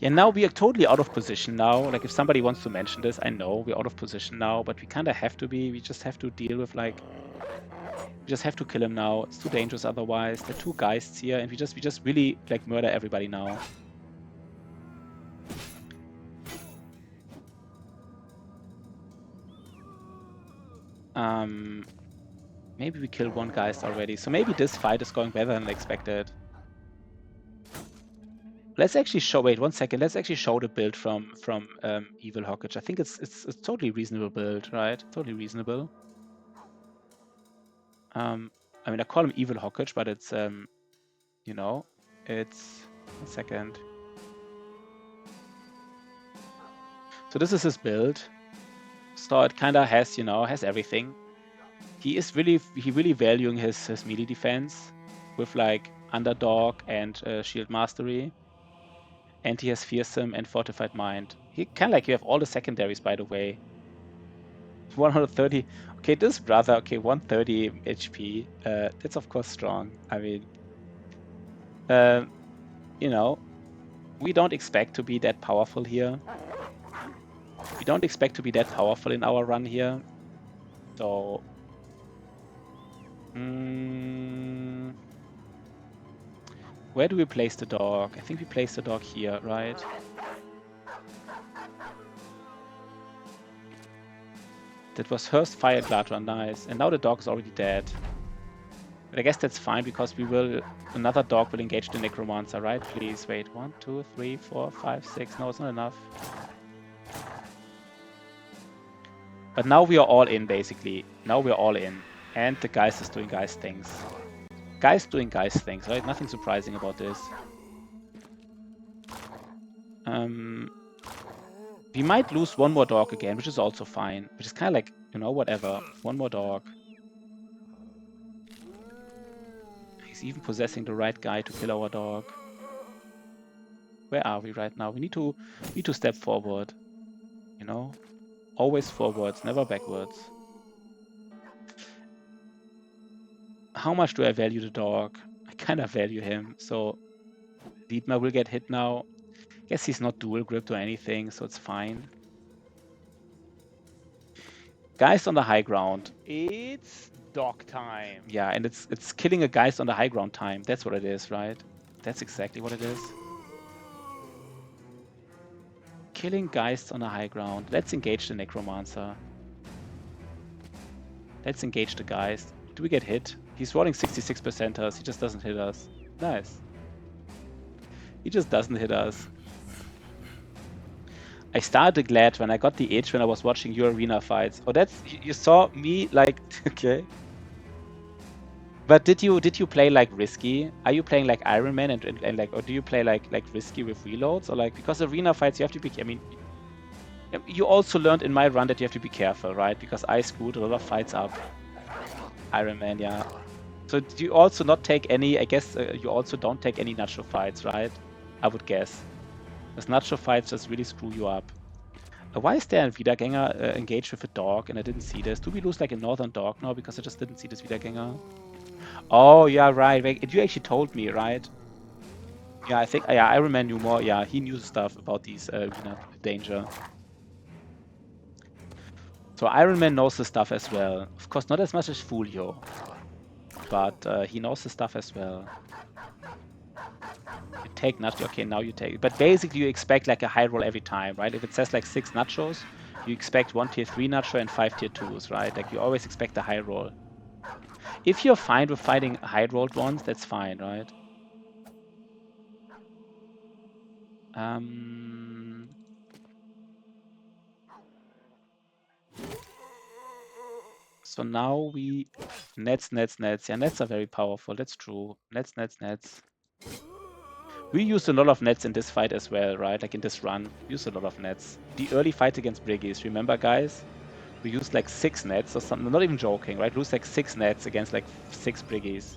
Yeah, now we are totally out of position now. Like, if somebody wants to mention this, I know we're out of position now, but we kind of have to be. We just have to deal with, like... We just have to kill him now. It's too dangerous otherwise. There are 2 Geists here, and we just really, like, murder everybody now. Maybe we killed 1 Geist already. So maybe this fight is going better than expected. Let's actually show. Wait 1 second. Let's actually show the build from Evil Hawkage. I think it's totally reasonable build, right? Totally reasonable. I mean, I call him Evil Hawkage, but it's you know, it's 1 second. So this is his build. So it kind of has, you know, has everything. He really valuing his melee defense with like underdog and shield mastery. And he has fearsome and fortified mind. He kind of like, you have all the secondaries, by the way. 130. Okay, this brother. Okay, 130 HP. That's of course strong. I mean, you know, we don't expect to be that powerful here. We don't expect to be that powerful in our run here. So, where do we place the dog? I think we place the dog here, right? That was Hearst Fire Gladron, nice. And now the dog is already dead. But I guess that's fine because we will. Another dog will engage the Necromancer, right? Please wait. 1, 2, 3, 4, 5, 6. No, it's not enough. But now we are all in, basically. Now we're all in. And the Geist is doing Geist things. Geist doing Geist things, right? Nothing surprising about this. We might lose one more dog again, which is also fine. Which is kind of like, you know, whatever. One more dog. He's even possessing the right guy to kill our dog. Where are we right now? We need to step forward. You know? Always forwards, never backwards. How much do I value the dog? I kind of value him. So Dietmar will get hit now. Guess he's not dual gripped or anything, so it's fine. Geist on the high ground. It's dog time. Yeah, and it's killing a Geist on the high ground time. That's what it is, right? That's exactly what it is. Killing Geists on the high ground. Let's engage the Necromancer. Let's engage the Geist. Do we get hit? He's rolling 66%ers. He just doesn't hit us. Nice. He just doesn't hit us. I started glad when I got the itch when I was watching your arena fights. Oh, that's, you saw me like, okay. But did you play like risky? Are you playing like Iron Man and like, or do you play like risky with reloads, or like, because arena fights you have to be, I mean, you also learned in my run that you have to be careful, right? Because I screwed a lot of fights up. Iron Man, yeah. So do you also not take any, I guess you also don't take any Nacho fights, right? I would guess. Because Nacho fights just really screw you up. Why is there a Wiedergänger engaged with a dog and I didn't see this? Do we lose like a northern dog now because I just didn't see this Wiedergänger? Oh, yeah, right. You actually told me, right? Yeah, I think, yeah, Iron Man knew more. Yeah, he knew stuff about these danger. So Iron Man knows the stuff as well. Of course, not as much as Fulio. But he knows the stuff as well. You take Nacho, okay, now you take it. But basically you expect like a high roll every time, right? If it says like 6 Nachos, you expect 1 tier 3 Nacho and 5 tier 2s, right? Like you always expect a high roll. If you're fine with fighting high rolled ones, that's fine, right? So now we nets. Yeah, nets are very powerful. That's true. Nets. We used a lot of nets in this fight as well, right? Like in this run, we used a lot of nets. The early fight against Briggies, remember, guys? We used like 6 nets or something. I'm not even joking, right? We used like 6 nets against like 6 Briggies.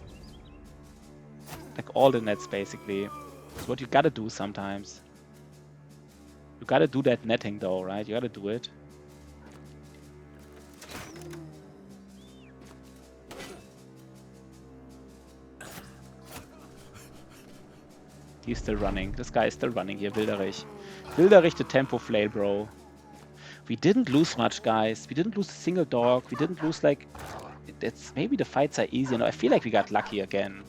Like all the nets, basically. It's what you gotta do sometimes. You gotta do that netting though, right? You gotta do it. He's still running. This guy is still running here, Wilderich. Wilderich the tempo flail, bro. We didn't lose much, guys. We didn't lose a single dog. We didn't lose like... It's maybe the fights are easier. No, I feel like we got lucky again.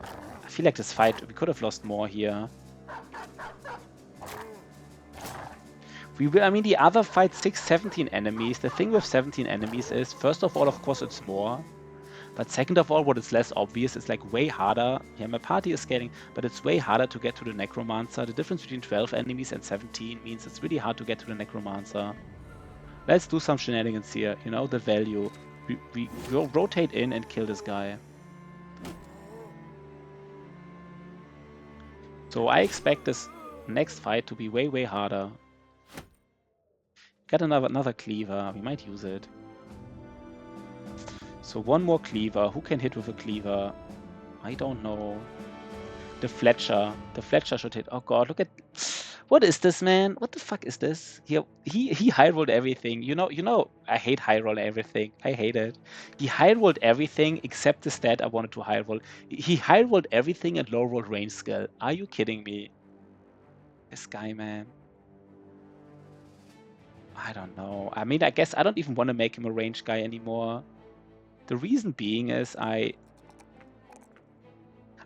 I feel like this fight, we could have lost more here. I mean, the other fight, 17 enemies. The thing with 17 enemies is, first of all, of course, it's more. But second of all, what is less obvious is like way harder. Yeah, my party is scaling, but it's way harder to get to the Necromancer. The difference between 12 enemies and 17 means it's really hard to get to the Necromancer. Let's do some shenanigans here, you know, the value. We rotate in and kill this guy. So I expect this next fight to be way harder. Got another cleaver. We might use it. So one more cleaver. Who can hit with a cleaver? I don't know. The Fletcher. The Fletcher should hit. Oh god, look at... What is this, man? What the fuck is this? He high rolled everything. You know, I hate high roll everything. I hate it. He high rolled everything except the stat I wanted to high roll. He high rolled everything and low rolled range skill. Are you kidding me? This guy, man. I don't know. I mean, I guess I don't even want to make him a range guy anymore. The reason being is I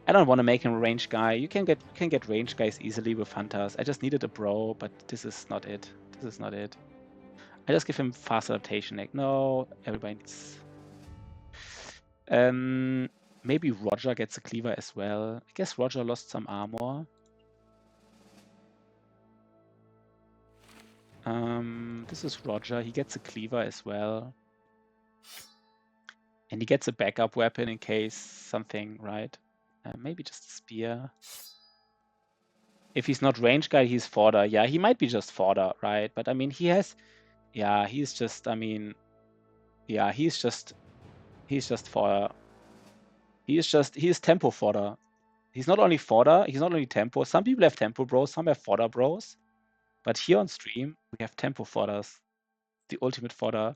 don't want to make him a range guy. You can get range guys easily with hunters. I just needed a bro, but this is not it. This is not it. I just give him fast adaptation. Like, no, everybody needs... maybe Roger gets a cleaver as well. I guess Roger lost some armor. This is Roger. He gets a cleaver as well. And he gets a backup weapon in case something, right? Maybe just a spear. If he's not range guy, he's fodder. Yeah, he might be just fodder, right? But I mean, he has... Yeah, he's just, I mean... Yeah, he's just fodder. He is tempo fodder. He's not only fodder, he's not only tempo. Some people have tempo bros, some have fodder bros. But here on stream, we have tempo fodders. The ultimate fodder.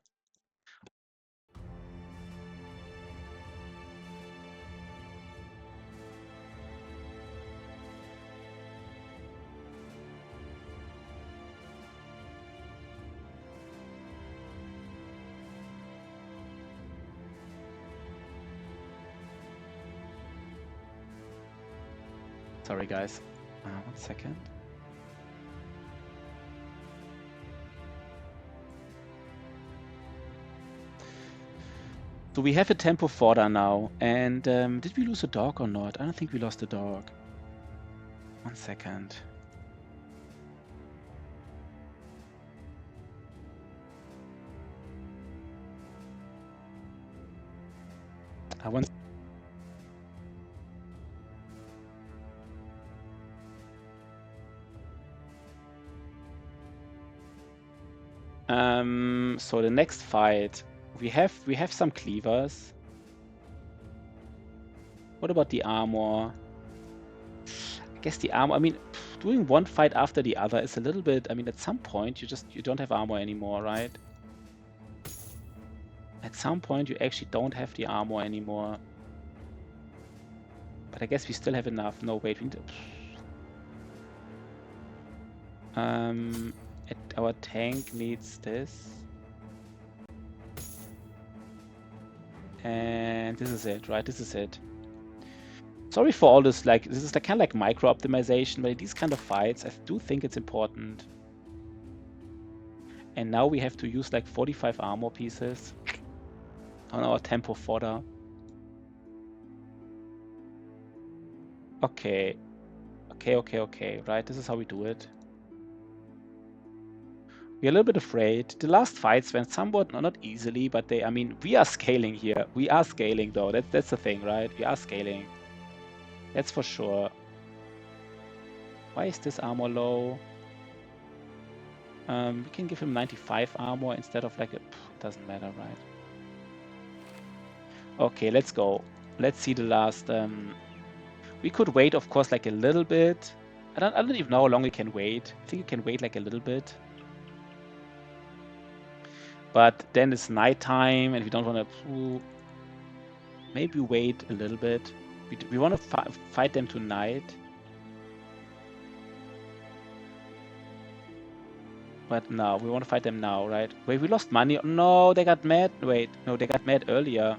Sorry, guys. 1 second. So we have a tempo fodder now. And did we lose a dog or not? I don't think we lost a dog. 1 second. I want... So the next fight, we have some cleavers. What about the armor? I guess the armor, I mean, doing one fight after the other is a little bit, I mean, at some point you don't have armor anymore, right? At some point you actually don't have the armor anymore. But I guess we still have enough. No, wait, we need to... our tank needs this. And this is it, right? This is it. Sorry for all this, like, this is like kind of like micro optimization, but in these kind of fights, I do think it's important. And now we have to use like 45 armor pieces on our tempo fodder. Okay. Okay, right? This is how we do it. We're a little bit afraid. The last fights went somewhat, not easily, but I mean, we are scaling here. We are scaling though. That's the thing, right? We are scaling. That's for sure. Why is this armor low? We can give him 95 armor instead of like a... doesn't matter, right? Okay, let's go. Let's see the last... we could wait, of course, like a little bit. I don't even know how long we can wait. I think you can wait like a little bit. But then it's nighttime and we don't want to... Maybe wait a little bit. We want to fight them tonight. But no, we want to fight them now, right? Wait, we lost money. No, they got mad. Wait, no, they got mad earlier.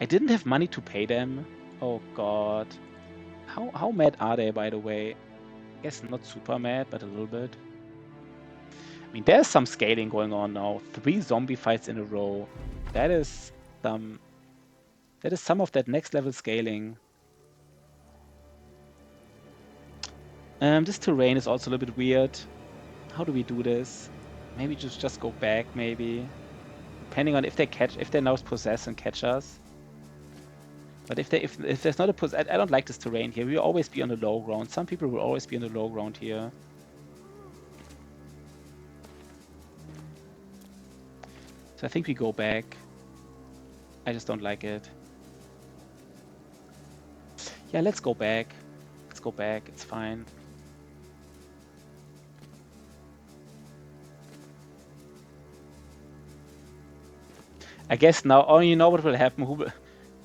I didn't have money to pay them. Oh god. How mad are they, by the way? I guess not super mad, but a little bit. I mean, there's some scaling going on now. 3 zombie fights in a row. That is some... That is some of that next level scaling. This terrain is also a little bit weird. How do we do this? Maybe just go back, maybe. Depending on if they now possess and catch us. But if there's not a possess, I don't like this terrain here. We'll always be on the low ground. Some people will always be on the low ground here. So I think we go back. I just don't like it. Yeah, let's go back. Let's go back. It's fine. I guess now, oh, you know what will happen?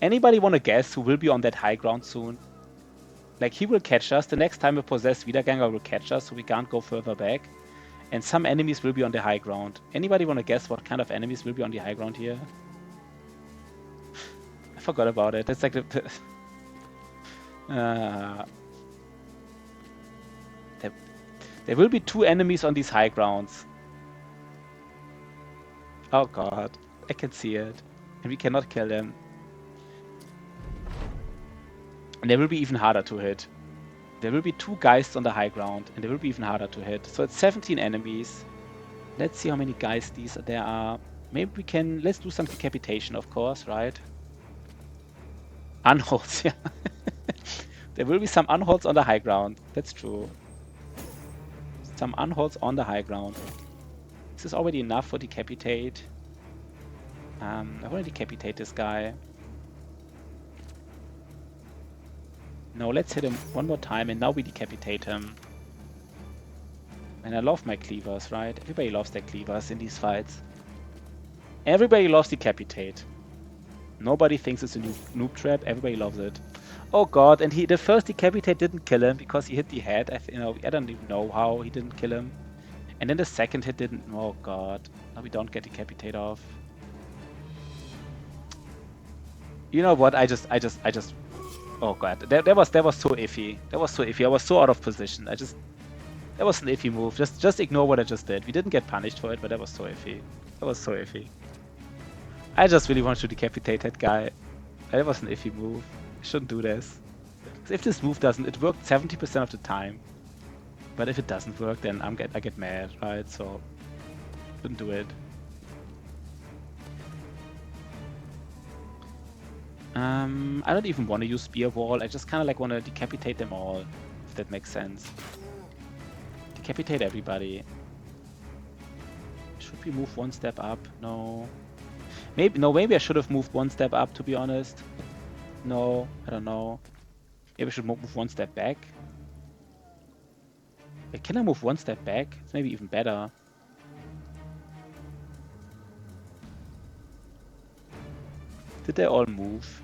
Anybody want to guess who will be on that high ground soon? Like, he will catch us. The next time a possessed Wiederganger will catch us, so we can't go further back. And some enemies will be on the high ground. Anybody want to guess what kind of enemies will be on the high ground here? I forgot about it. It's like the... there will be 2 enemies on these high grounds. Oh god, I can see it. And we cannot kill them. And they will be even harder to hit. There will be 2 Geists on the high ground, and they will be even harder to hit. So it's 17 enemies. Let's see how many Geisties there are. Maybe we can... Let's do some decapitation, of course, right? Unholds, yeah. There will be some unholds on the high ground. That's true. Some unholds on the high ground. This is already enough for decapitate. I want to decapitate this guy. No, let's hit him one more time and now we decapitate him. And I love my cleavers, right? Everybody loves their cleavers in these fights. Everybody loves decapitate. Nobody thinks it's a noob trap. Everybody loves it. Oh god, and the first decapitate didn't kill him because he hit the head. I don't even know how he didn't kill him. And then the second hit didn't. Oh god, now we don't get decapitate off. You know what? I just. Oh god, that was so iffy. That was so iffy. I was so out of position. That was an iffy move. Just ignore what I just did. We didn't get punished for it, but that was so iffy. That was so iffy. I just really wanted to decapitate that guy. That was an iffy move. I shouldn't do this. If this move doesn't, it worked 70% of the time. But if it doesn't work, then I get mad, right? So, shouldn't do it. I don't even want to use Spear Wall. I just kind of like want to decapitate them all, if that makes sense. Decapitate everybody. Should we move 1 step up? No. Maybe I should have moved 1 step up, to be honest. No, I don't know. Maybe I should move 1 step back. Wait, can I move 1 step back? It's maybe even better. Did they all move?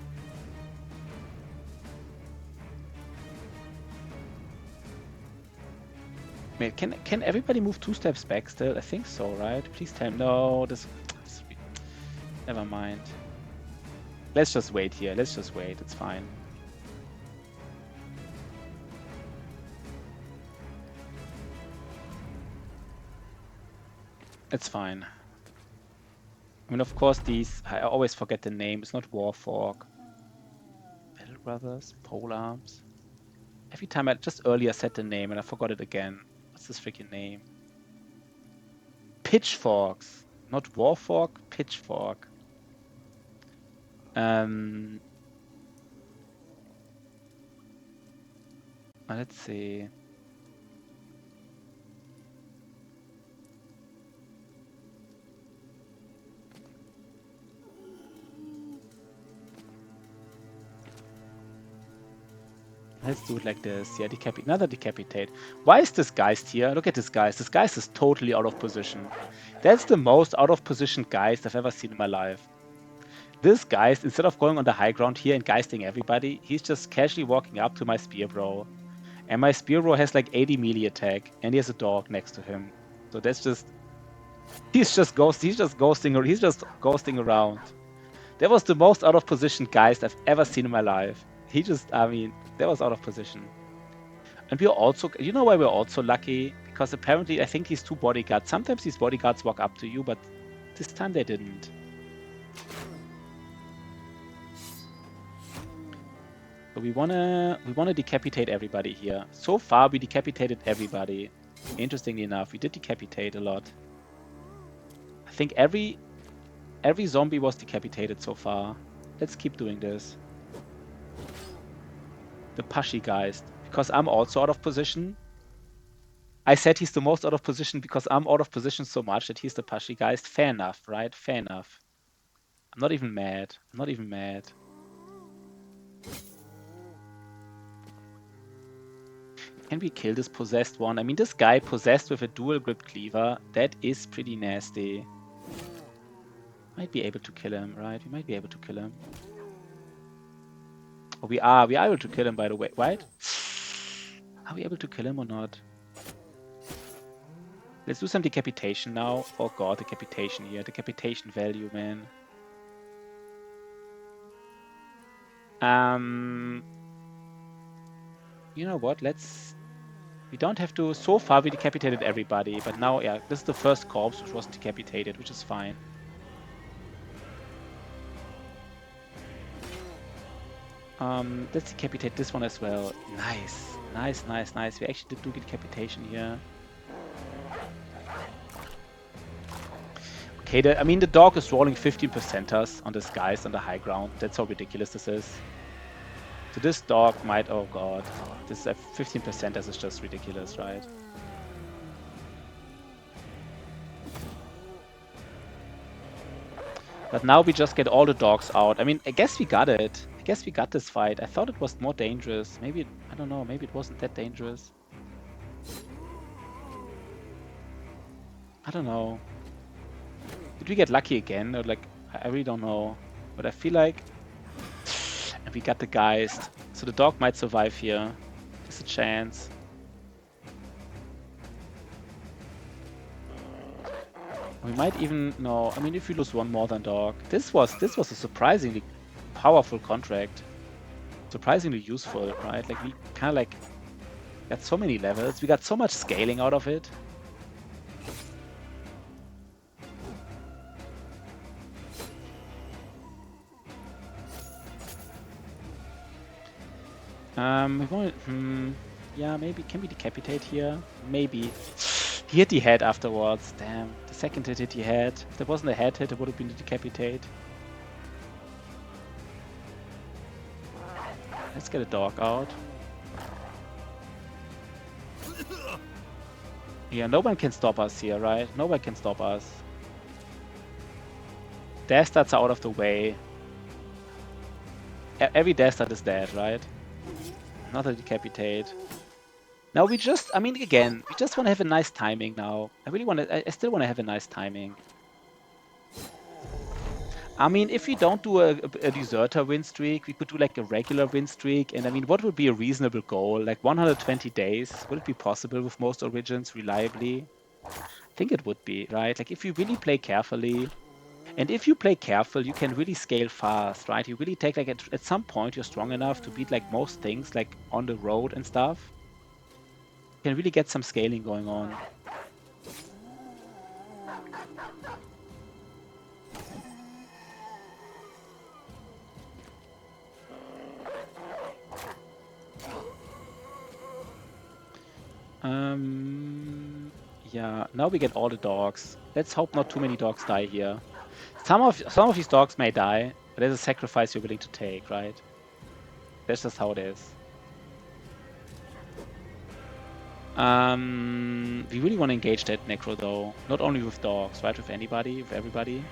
Wait, can everybody move 2 steps back still? I think so, right? Please tell me. No, this never mind. Let's just wait here. Let's just wait. It's fine. It's fine. I mean, of course, I always forget the name. It's not Warfork. Battle Brothers, Polearms. Every time I just earlier said the name and I forgot it again. What's this freaking name? Pitchforks. Not Warfork, Pitchfork. Let's see. Let's do it like this. Yeah, another decapitate. Why is this Geist here? Look at this Geist. This Geist is totally out of position. That's the most out of position Geist I've ever seen in my life. This Geist, instead of going on the high ground here and Geisting everybody, he's just casually walking up to my Spear Bro. And my Spear Bro has like 80 melee attack, and he has a dog next to him. So that's just... He's just ghosting around. That was the most out of position Geist I've ever seen in my life. That was out of position. And we're also, you know why we're also lucky? Because apparently, I think these 2 bodyguards, sometimes these bodyguards walk up to you, but this time they didn't. So we wanna decapitate everybody here. So far we decapitated everybody. Interestingly enough, we did decapitate a lot. I think every zombie was decapitated so far. Let's keep doing this. The Pashigeist, because I'm also out of position. I said he's the most out of position because I'm out of position so much that he's the Pashigeist. Fair enough, right? Fair enough. I'm not even mad. I'm not even mad. Can we kill this possessed one? I mean, this guy possessed with a dual grip cleaver, that is pretty nasty. Might be able to kill him, right? We might be able to kill him. Oh, we are able to kill him, by the way, right? Are we able to kill him or not? Let's do some decapitation now. Oh god, decapitation here. Decapitation value, man. You know what? We don't have to... So far we decapitated everybody, but now, yeah, this is the first corpse which wasn't decapitated, which is fine. Let's decapitate this one as well. Nice. Nice, nice, nice. We actually did do decapitation here. Okay, I mean, the dog is rolling 15%ers on this guys on the high ground. That's how ridiculous this is. So this dog might... Oh god. This 15%ers is just ridiculous, right? But now we just get all the dogs out. I mean, I guess we got it. I guess we got this fight. I thought it was more dangerous. Maybe, I don't know, maybe it wasn't that dangerous. I don't know. Did we get lucky again? Or like, I really don't know. But I feel like we got the Geist. So the dog might survive here. There's a chance. We might even... No, I mean, if we lose one more than dog. This was a surprisingly powerful contract. Surprisingly useful, right? Like, we kind of like got so many levels. We got so much scaling out of it. We want... yeah, maybe. Can we decapitate here? Maybe. He hit the head afterwards. Damn. The second hit the head. If there wasn't a head hit, it would have been a decapitate. Let's get a dog out. Yeah, no one can stop us here, right? No one can stop us. Dastards are out of the way. Every Dastard is dead, right? Not a decapitate. Now we just, I mean, again, we just want to have a nice timing now. I really want to, I still want to have a nice timing. I mean, if we don't do a deserter win streak, we could do like a regular win streak. And I mean, what would be a reasonable goal? Like 120 days? Would it be possible with most origins reliably? I think it would be, right? Like if you really play carefully, and if you play careful, you can really scale fast, right? You really take like at some point you're strong enough to beat like most things like on the road and stuff. You can really get some scaling going on. Yeah, now we get all the dogs. Let's hope not too many dogs die here. Some of these dogs may die, but there's a sacrifice you're willing to take, right? That's just how it is. We really want to engage that Necro though. Not only with dogs, right? With anybody, with everybody.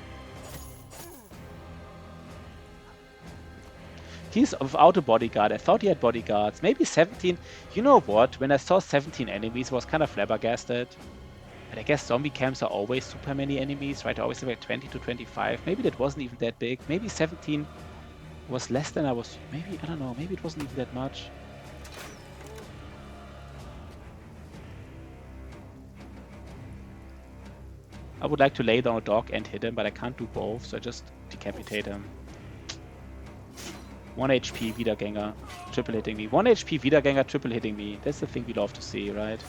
He's without a bodyguard. I thought he had bodyguards. Maybe 17. You know what? When I saw 17 enemies, I was kind of flabbergasted. And I guess zombie camps are always super many enemies, right? I always have like 20 to 25. Maybe that wasn't even that big. Maybe 17 was less than I was... Maybe, I don't know. Maybe it wasn't even that much. I would like to lay down a dog and hit him, but I can't do both, so I just decapitate him. 1 HP Wiedergänger, triple hitting me. 1 HP Wiedergänger, triple hitting me. That's the thing we love to see, right?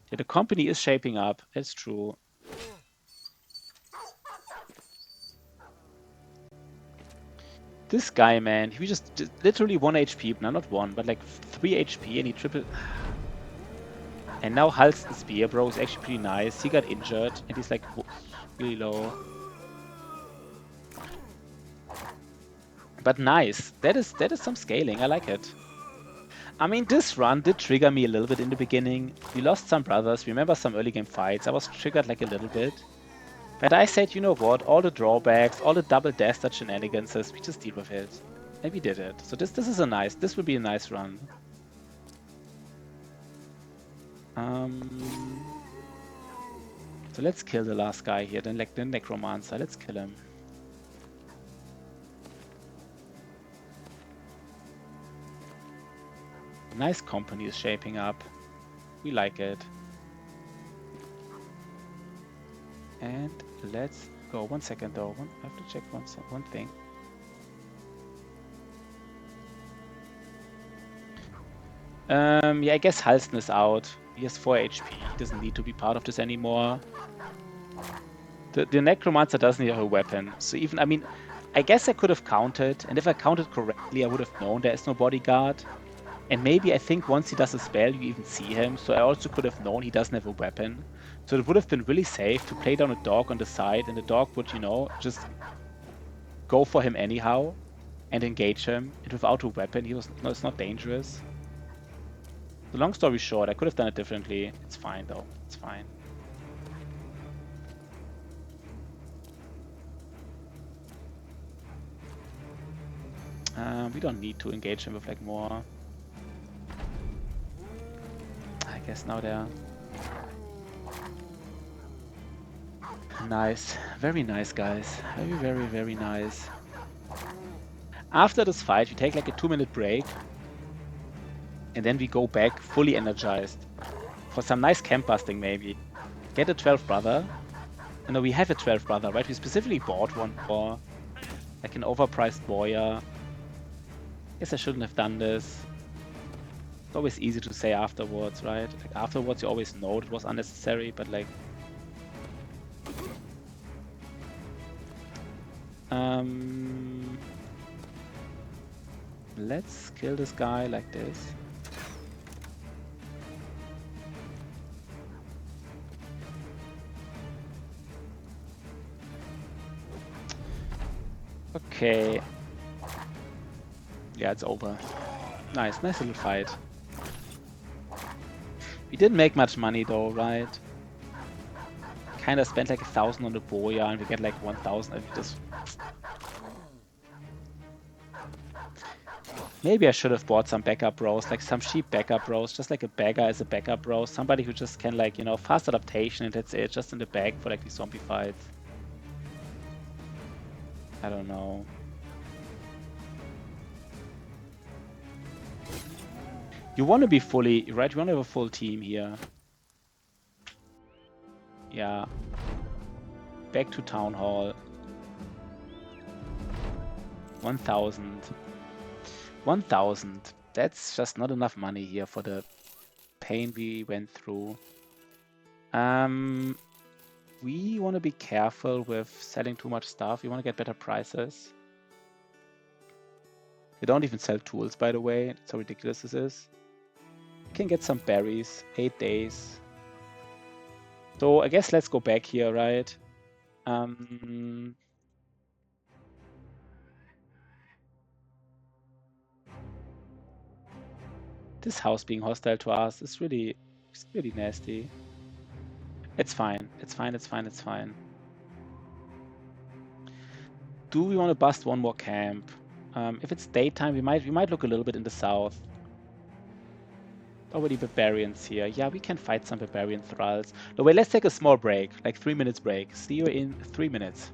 Yeah, the company is shaping up. That's true. This guy, man, he just literally 1 HP, no, not 1, but like 3 HP, and he triple. And now Hulk's spear, bro, is actually pretty nice. He got injured, and he's like really low. But nice. That is some scaling. I like it. I mean, this run did trigger me a little bit in the beginning. We lost some brothers. Remember some early game fights. I was triggered like a little bit. But I said, you know what? All the drawbacks, all the double dastard shenanigans, we just deal with it. And we did it. So this is a nice. This will be a nice run. So let's kill the last guy here. Then like the Necromancer. Let's kill him. Nice company is shaping up. We like it. And let's go. 1 second though. I have to check one thing. Yeah, I guess Halsten is out. He has 4 HP. He doesn't need to be part of this anymore. The Necromancer doesn't have a weapon. So even, I mean, I guess I could have counted. And if I counted correctly, I would have known there is no bodyguard. And maybe I think once he does a spell, you even see him. So I also could have known he doesn't have a weapon. So it would have been really safe to play down a dog on the side. And the dog would, you know, just go for him anyhow. And engage him. And without a weapon, it's not dangerous. So long story short, I could have done it differently. It's fine though. It's fine. We don't need to engage him with like more. I guess now they're nice. Very nice, guys. Very, very nice. After this fight, we take like a 2-minute break. And then we go back fully energized. For some nice camp busting, maybe. Get a 12th brother. No, we have a 12th brother, right? We specifically bought one for like an overpriced warrior. Guess I shouldn't have done this. It's always easy to say afterwards, right? Like afterwards you always know it was unnecessary, but like... Let's kill this guy like this. Okay. Yeah, it's over. Nice little fight. We didn't make much money though, right? Kinda spent like 1,000 on the Boya and we get like 1,000 and we just... Maybe I should have bought some backup bros, like some cheap backup bros, just like a beggar as a backup bro. Somebody who just can like, you know, fast adaptation and that's it, just in the bag for like these zombie fights. I don't know. You want to be fully, right? You want to have a full team here. Yeah. Back to Town Hall. 1,000. 1,000. That's just not enough money here for the pain we went through. We want to be careful with selling too much stuff. We want to get better prices. We don't even sell tools, by the way. That's how ridiculous this is. We can get some berries. 8 days. So I guess let's go back here, right? This house being hostile to us is really nasty. It's fine. It's fine. It's fine. It's fine. Do we want to bust one more camp? If it's daytime, we might look a little bit in the south. Already barbarians here. Yeah, we can fight some barbarian thralls. No, wait, let's take a small break, like 3 minutes break. See you in 3 minutes.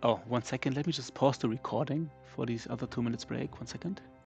Oh, 1 second. Let me just pause the recording for these other 2 minutes break. 1 second.